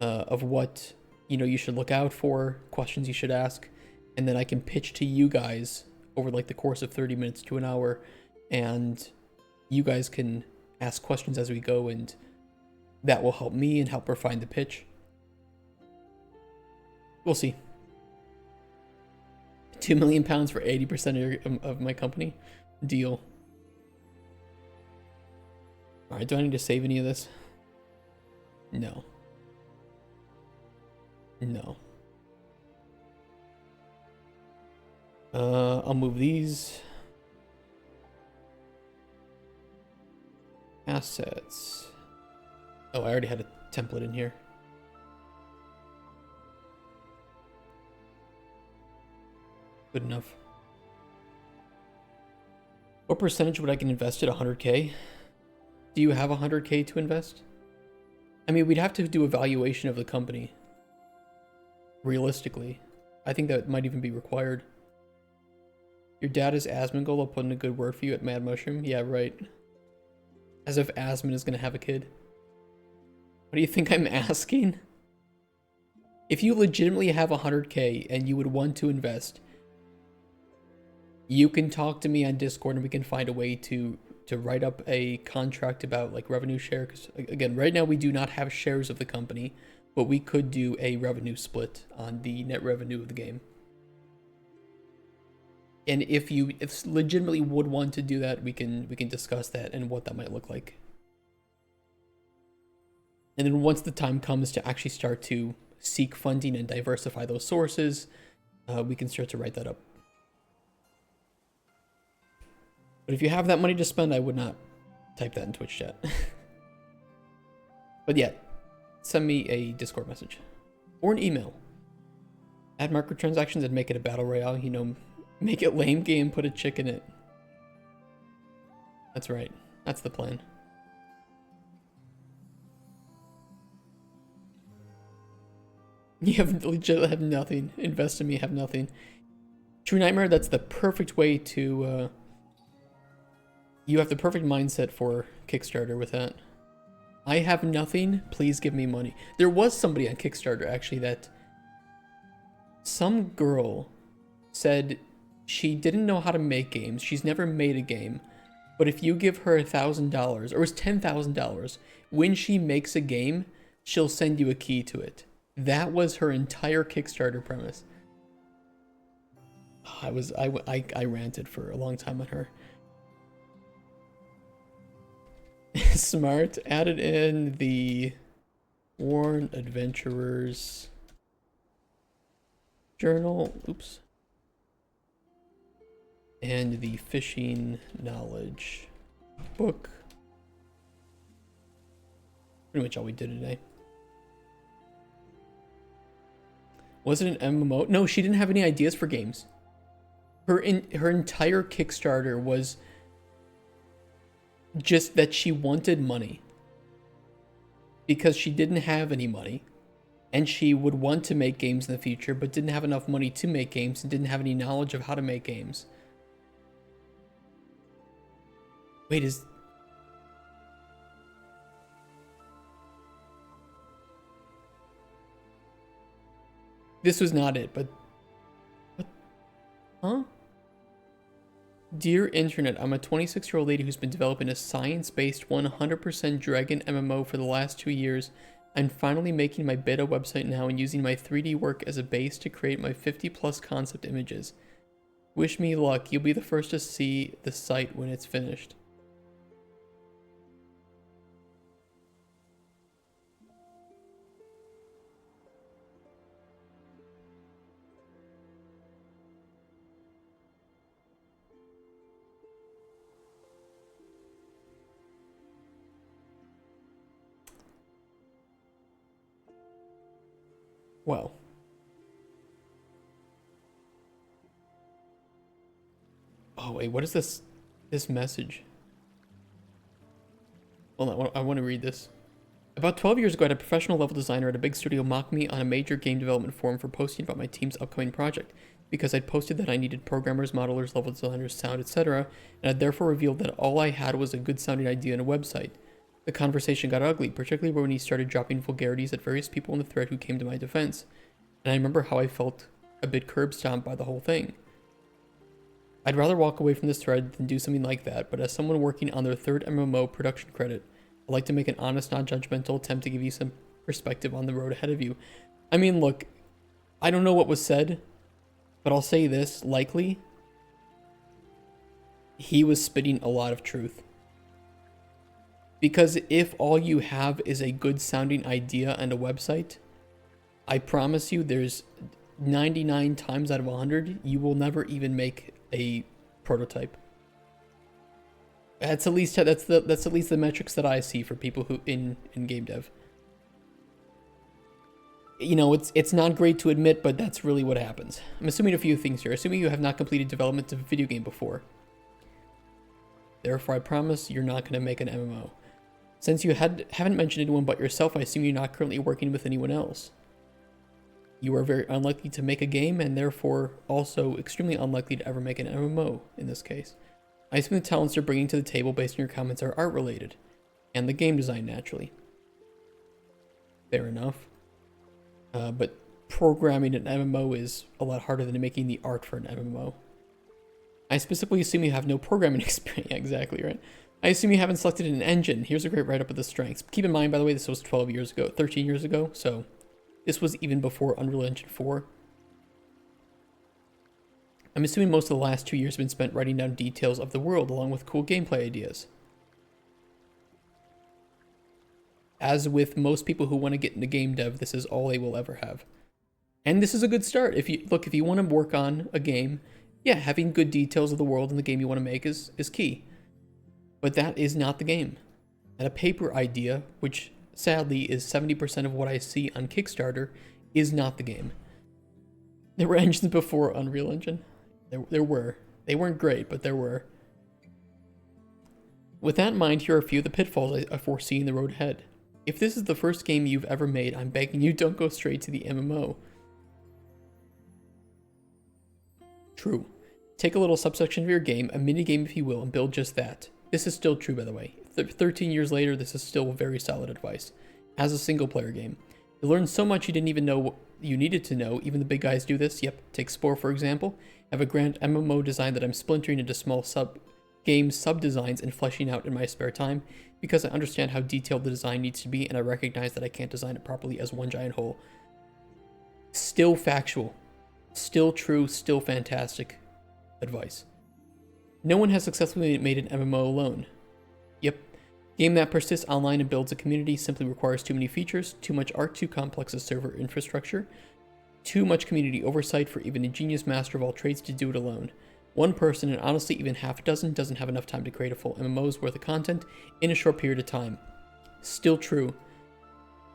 of what you should look out for, questions you should ask, and then I can pitch to you guys over like the course of 30 minutes to an hour, and you guys can ask questions as we go, and that will help me and help refine the pitch. We'll see. £2 million for 80% of my company? Deal. Alright, do I need to save any of this? No. No. I'll move these. Assets. Oh, I already had a template in here. Good enough. What percentage would I can invest at 100K? Do you have 100K to invest? I mean, we'd have to do a valuation of the company. Realistically. I think that might even be required. Your dad is Asmongold. I'll put in a good word for you at Mad Mushroom. Yeah, right. As if Asmon is going to have a kid. What do you think I'm asking? If you legitimately have 100K and you would want to invest, you can talk to me on Discord and we can find a way to write up a contract about like revenue share. Because again, right now we do not have shares of the company, but we could do a revenue split on the net revenue of the game. And if legitimately would want to do that, we can discuss that and what that might look like. And then once the time comes to actually start to seek funding and diversify those sources, we can start to write that up. But if you have that money to spend, I would not type that in Twitch chat. But yeah, send me a Discord message or an email. Add microtransactions and make it a battle royale. You know, make it lame game, put a chick in it. That's right. That's the plan. You have legit have nothing. Invest in me, have nothing. True Nightmare, that's the perfect way to... you have the perfect mindset for Kickstarter with that. I have nothing, please give me money. There was somebody on Kickstarter, actually, that... some girl said she didn't know how to make games. She's never made a game. But if you give her $1,000, or it was $10,000, when she makes a game, she'll send you a key to it. That was her entire Kickstarter premise. I ranted for a long time on her. Smart added in the Worn Adventurers journal. Oops. And the Fishing Knowledge book. Pretty much all we did today. Was it an MMO? No, she didn't have any ideas for games. Her entire Kickstarter was just that she wanted money. Because she didn't have any money. And she would want to make games in the future, but didn't have enough money to make games and didn't have any knowledge of how to make games. Wait, is... This was not it, but... What? Huh? Dear Internet, I'm a 26-year-old lady who's been developing a science-based 100% Dragon MMO for the last 2 years. I'm finally making my beta website now and using my 3D work as a base to create my 50+ concept images. Wish me luck. You'll be the first to see the site when it's finished. Well. Oh wait, what is this message? Hold on, I want to read this. About 12 years ago, I had a professional level designer at a big studio mock me on a major game development forum for posting about my team's upcoming project, because I'd posted that I needed programmers, modelers, level designers, sound, etc., and I'd therefore revealed that all I had was a good sounding idea and a website. The conversation got ugly, particularly when he started dropping vulgarities at various people in the thread who came to my defense. And I remember how I felt a bit curb stomped by the whole thing. I'd rather walk away from this thread than do something like that, but as someone working on their third MMO production credit, I'd like to make an honest, non-judgmental attempt to give you some perspective on the road ahead of you. I mean, look, I don't know what was said, but I'll say this, likely, he was spitting a lot of truth. Because if all you have is a good sounding idea and a website, I promise you there's 99 times out of 100, you will never even make a prototype. That's at least the metrics that I see for people who in game dev. You know, it's not great to admit, but that's really what happens. I'm assuming a few things here. Assuming you have not completed development of a video game before. Therefore, I promise you're not going to make an MMO. Since you haven't mentioned anyone but yourself, I assume you're not currently working with anyone else. You are very unlikely to make a game, and therefore also extremely unlikely to ever make an MMO in this case. I assume the talents you're bringing to the table based on your comments are art related, and the game design naturally. Fair enough. But programming an MMO is a lot harder than making the art for an MMO. I specifically assume you have no programming experience. Yeah, exactly, right? I assume you haven't selected an engine. Here's a great write-up of the strengths. Keep in mind, by the way, this was 12 years ago, 13 years ago, so this was even before Unreal Engine 4. I'm assuming most of the last 2 years have been spent writing down details of the world along with cool gameplay ideas. As with most people who want to get into game dev, this is all they will ever have. And this is a good start. If you want to work on a game, yeah, having good details of the world and the game you want to make is key. But that is not the game. And a paper idea, which sadly is 70% of what I see on Kickstarter, is not the game. There were engines before Unreal Engine. There were. They weren't great, but there were. With that in mind, here are a few of the pitfalls I foresee in the road ahead. If this is the first game you've ever made, I'm begging you, don't go straight to the MMO. True. Take a little subsection of your game, a mini game if you will, and build just that. This is still true, by the way. 13 years later, this is still very solid advice. As a single player game, you learn so much you didn't even know what you needed to know. Even the big guys do this. Yep, take Spore for example. I have a grand MMO design that I'm splintering into small game sub-designs and fleshing out in my spare time, because I understand how detailed the design needs to be, and I recognize that I can't design it properly as one giant whole. Still factual. Still true, still fantastic advice. No one has successfully made an MMO alone. Yep. Game that persists online and builds a community simply requires too many features, too much art, too complex a server infrastructure, too much community oversight for even a genius master of all trades to do it alone. One person, and honestly even half a dozen, doesn't have enough time to create a full MMO's worth of content in a short period of time. Still true.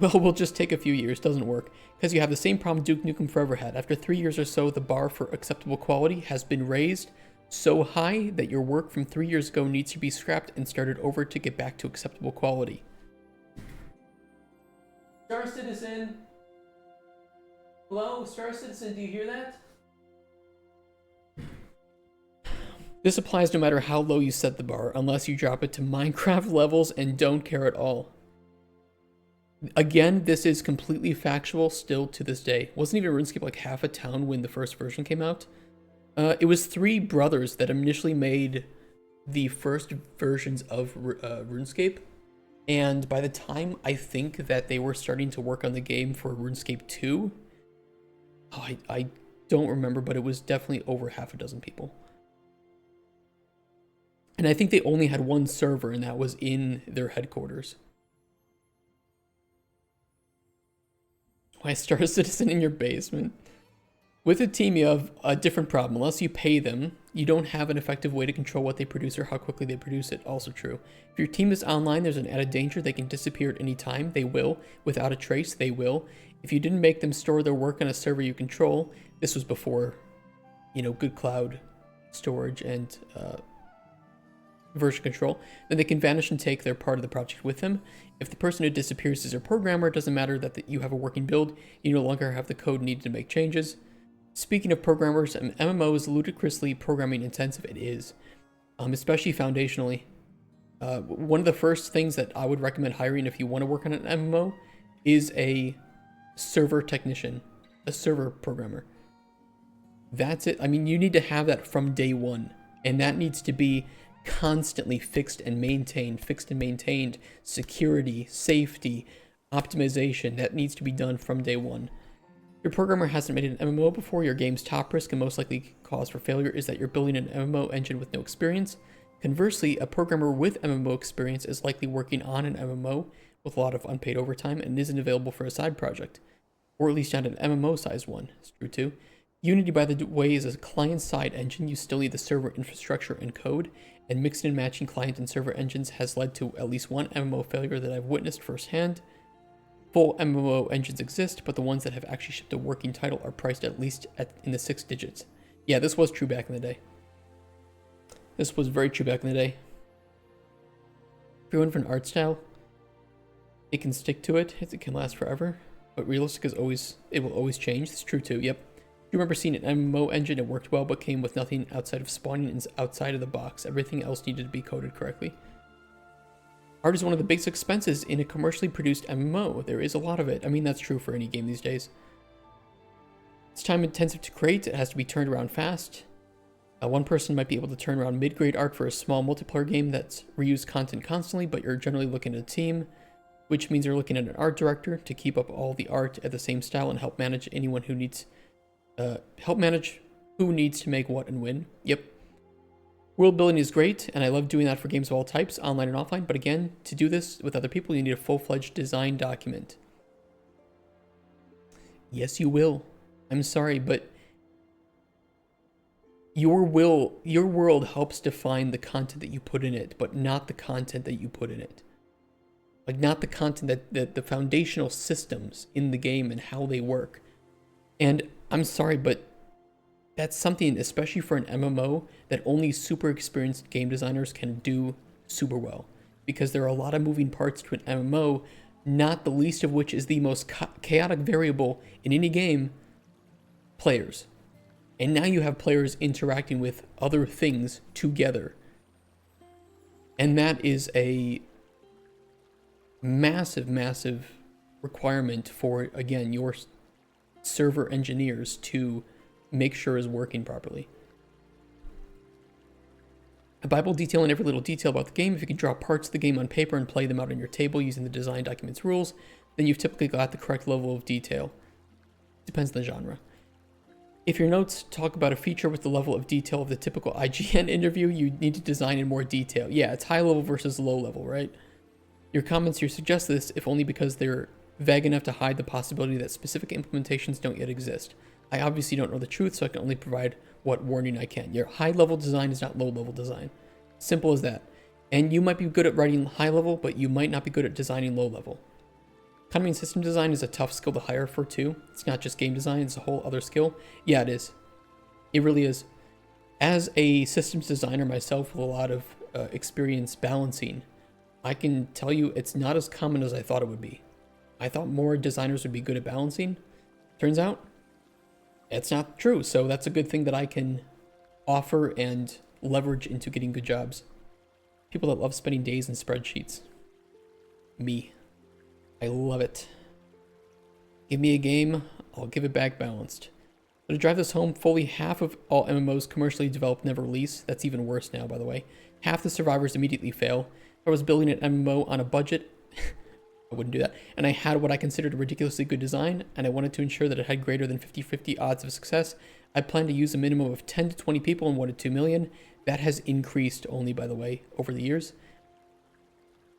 Well, we'll just take a few years, doesn't work, because you have the same problem Duke Nukem Forever had. After 3 years or so, the bar for acceptable quality has been raised so high that your work from 3 years ago needs to be scrapped and started over to get back to acceptable quality. Star Citizen? Hello, Star Citizen, do you hear that? This applies no matter how low you set the bar, unless you drop it to Minecraft levels and don't care at all. Again, this is completely factual still to this day. Wasn't even RuneScape like half a town when the first version came out? It was 3 brothers that initially made the first versions of RuneScape. And by the time I think that they were starting to work on the game for RuneScape 2, I don't remember, but it was definitely over half a dozen people. And I think they only had one server, and that was in their headquarters. Why Star Citizen in your basement? With a team, you have a different problem. Unless you pay them, you don't have an effective way to control what they produce or how quickly they produce it. Also true. If your team is online, there's an added danger they can disappear at any time. They will. Without a trace, they will. If you didn't make them store their work on a server you control, this was before, good cloud storage and version control, then they can vanish and take their part of the project with them. If the person who disappears is a programmer, it doesn't matter that you have a working build. You no longer have the code needed to make changes. Speaking of programmers, an MMO is ludicrously programming intensive. It is, especially foundationally. One of the first things that I would recommend hiring if you want to work on an MMO is a server technician, a server programmer. That's it. I mean, you need to have that from day one, and that needs to be constantly fixed and maintained. Security, safety, optimization, that needs to be done from day one. If your programmer hasn't made an MMO before, your game's top risk and most likely cause for failure is that you're building an MMO engine with no experience. Conversely, a programmer with MMO experience is likely working on an MMO with a lot of unpaid overtime and isn't available for a side project, or at least not an MMO-sized one. It's true too. Unity, by the way, is a client-side engine. You still need the server infrastructure and code, and mixing and matching client and server engines has led to at least one MMO failure that I've witnessed firsthand. Full MMO engines exist, but the ones that have actually shipped a working title are priced at least in the 6 digits. Yeah, this was true back in the day. This was very true back in the day. If you're going for an art style, it can stick to it. It can last forever. But realistic is always, it will always change. That's true too. Yep. You remember seeing an MMO engine that worked well but came with nothing outside of spawning and outside of the box. Everything else needed to be coded correctly. Art is one of the biggest expenses in a commercially produced MMO. There is a lot of it. I mean, that's true for any game these days. It's time intensive to create. It has to be turned around fast. One person might be able to turn around mid-grade art for a small multiplayer game that's reused content constantly, but you're generally looking at a team, which means you're looking at an art director to keep up all the art at the same style and help manage anyone who needs who needs to make what and when. Yep. World building is great, and I love doing that for games of all types, online and offline, but again, to do this with other people, you need a full-fledged design document. Yes, you will. I'm sorry, but your world helps define the content that you put in it, but not the content that you put in it. Like, not the content that the foundational systems in the game and how they work. And I'm sorry, but that's something, especially for an MMO, that only super experienced game designers can do super well. Because there are a lot of moving parts to an MMO, not the least of which is the most chaotic variable in any game, players. And now you have players interacting with other things together. And that is a massive, massive requirement for, again, your server engineers to make sure is working properly. A Bible detailing every little detail about the game. If you can draw parts of the game on paper and play them out on your table using the design document's rules, then you've typically got the correct level of detail. Depends on the genre. If your notes talk about a feature with the level of detail of the typical IGN interview, you need to design in more detail. Yeah, it's high level versus low level, right? Your comments here suggest this, if only because they're vague enough to hide the possibility that specific implementations don't yet exist. I obviously don't know the truth, so I can only provide what warning I can. Your high-level design is not low-level design. Simple as that. And you might be good at writing high-level, but you might not be good at designing low-level. Economy and system design is a tough skill to hire for, too. It's not just game design, it's a whole other skill. Yeah, it is. It really is. As a systems designer myself with a lot of experience balancing, I can tell you it's not as common as I thought it would be. I thought more designers would be good at balancing. Turns out, it's not true. So that's a good thing that I can offer and leverage into getting good jobs. People that love spending days in spreadsheets. Me. I love it. Give me a game, I'll give it back balanced. So to drive this home, fully half of all MMOs commercially developed never release. That's even worse now, by the way. Half the survivors immediately fail. If I was building an MMO on a budget, I wouldn't do that. And I had what I considered a ridiculously good design, and I wanted to ensure that it had greater than 50-50 odds of success. I planned to use a minimum of 10 to 20 people and wanted 2 million. That has increased only, by the way, over the years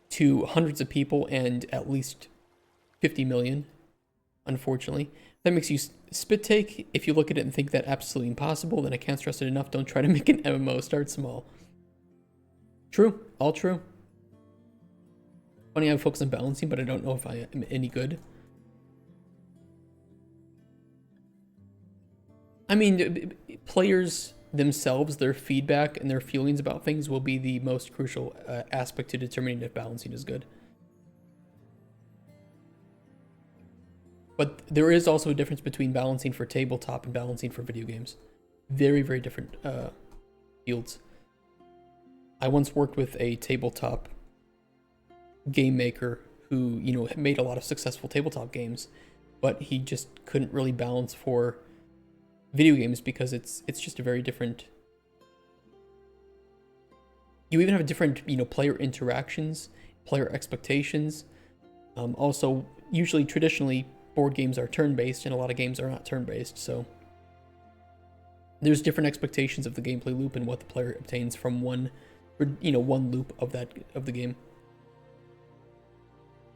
to hundreds of people and at least 50 million, unfortunately. That makes you spit take. If you look at it and think that absolutely impossible, then I can't stress it enough. Don't try to make an MMO. Start small. True. All true. Funny, I focus on balancing, but I don't know if I am any good. I mean, players themselves, their feedback and their feelings about things will be the most crucial aspect to determining if balancing is good. But there is also a difference between balancing for tabletop and balancing for video games. Very, very different fields. I once worked with a tabletop game maker who, you know, made a lot of successful tabletop games, but he just couldn't really balance for video games because it's just a very different. You even have different, you know, player interactions, player expectations. Also, usually, traditionally, board games are turn-based, and a lot of games are not turn-based. So there's different expectations of the gameplay loop and what the player obtains from one loop of the game.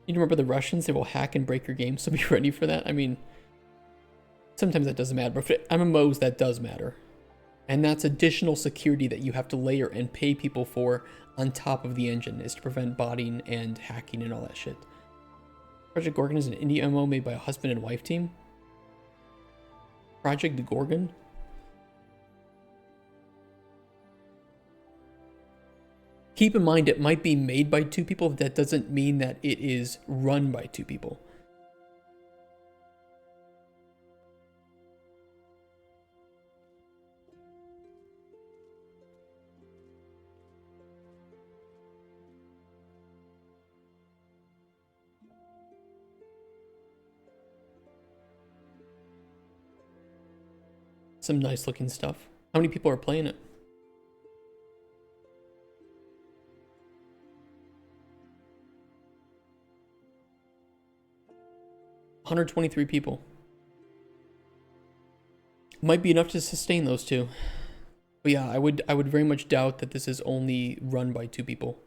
You remember the Russians? They will hack and break your game, so be ready for that. I mean, sometimes that doesn't matter, but for MMOs, that does matter. And that's additional security that you have to layer and pay people for on top of the engine, is to prevent botting and hacking and all that shit. Project Gorgon is an indie MMO made by a husband and wife team. Project Gorgon? Keep in mind, it might be made by 2 people. That doesn't mean that it is run by 2 people. Some nice looking stuff. How many people are playing it? $123 people. Might be enough to sustain those 2. But yeah, I would very much doubt that this is only run by 2 people.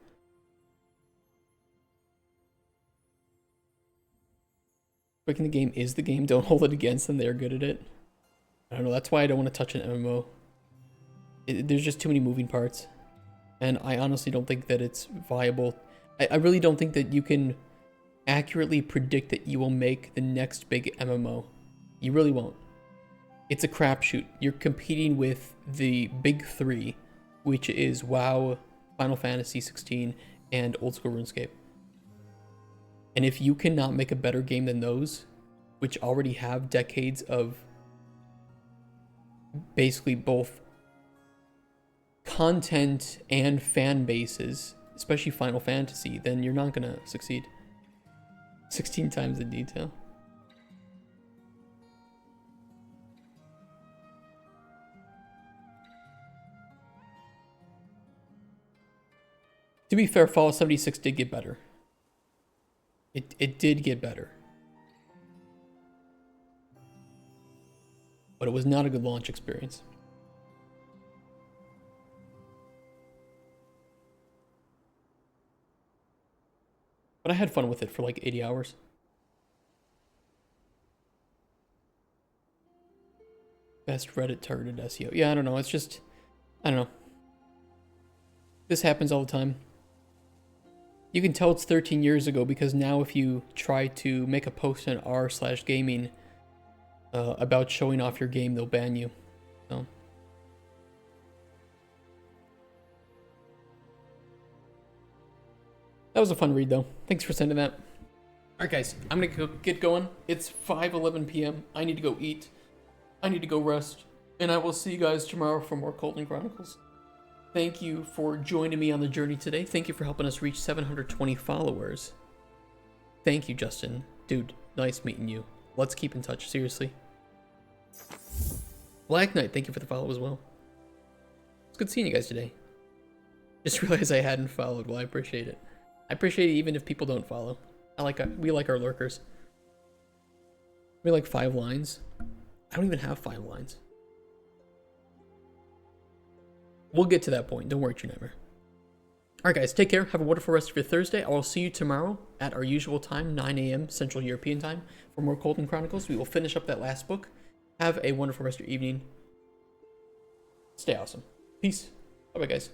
Breaking the game is the game. Don't hold it against them. They're good at it. I don't know. That's why I don't want to touch an MMO. There's just too many moving parts. And I honestly don't think that it's viable. I really don't think that you can accurately predict that you will make the next big MMO. You really won't. It's a crapshoot. You're competing with the big 3, which is WoW, Final Fantasy 16, and Old School RuneScape. And if you cannot make a better game than those, which already have decades of basically both content and fan bases, especially Final Fantasy, then you're not gonna succeed. 16 times the detail. To be fair, Fallout 76 did get better. It did get better. But it was not a good launch experience. But I had fun with it for like 80 hours. Best Reddit targeted SEO. Yeah, I don't know. It's just, I don't know. This happens all the time. You can tell it's 13 years ago because now if you try to make a post in r/gaming about showing off your game, they'll ban you. So. That was a fun read, though. Thanks for sending that. All right, guys, I'm going to get going. It's 5:11 p.m. I need to go eat. I need to go rest. And I will see you guys tomorrow for more Cauldron Chronicles. Thank you for joining me on the journey today. Thank you for helping us reach 720 followers. Thank you, Justin. Dude, nice meeting you. Let's keep in touch, seriously. Black Knight, thank you for the follow as well. It's good seeing you guys today. Just realized I hadn't followed. Well, I appreciate it. I appreciate it even if people don't follow. We like our lurkers. We like 5 lines. I don't even have 5 lines. We'll get to that point. Don't worry, True Nightmare. Alright guys, take care. Have a wonderful rest of your Thursday. I will see you tomorrow at our usual time, 9 a.m. Central European time, for more Cauldron Chronicles. We will finish up that last book. Have a wonderful rest of your evening. Stay awesome. Peace. Bye-bye, guys.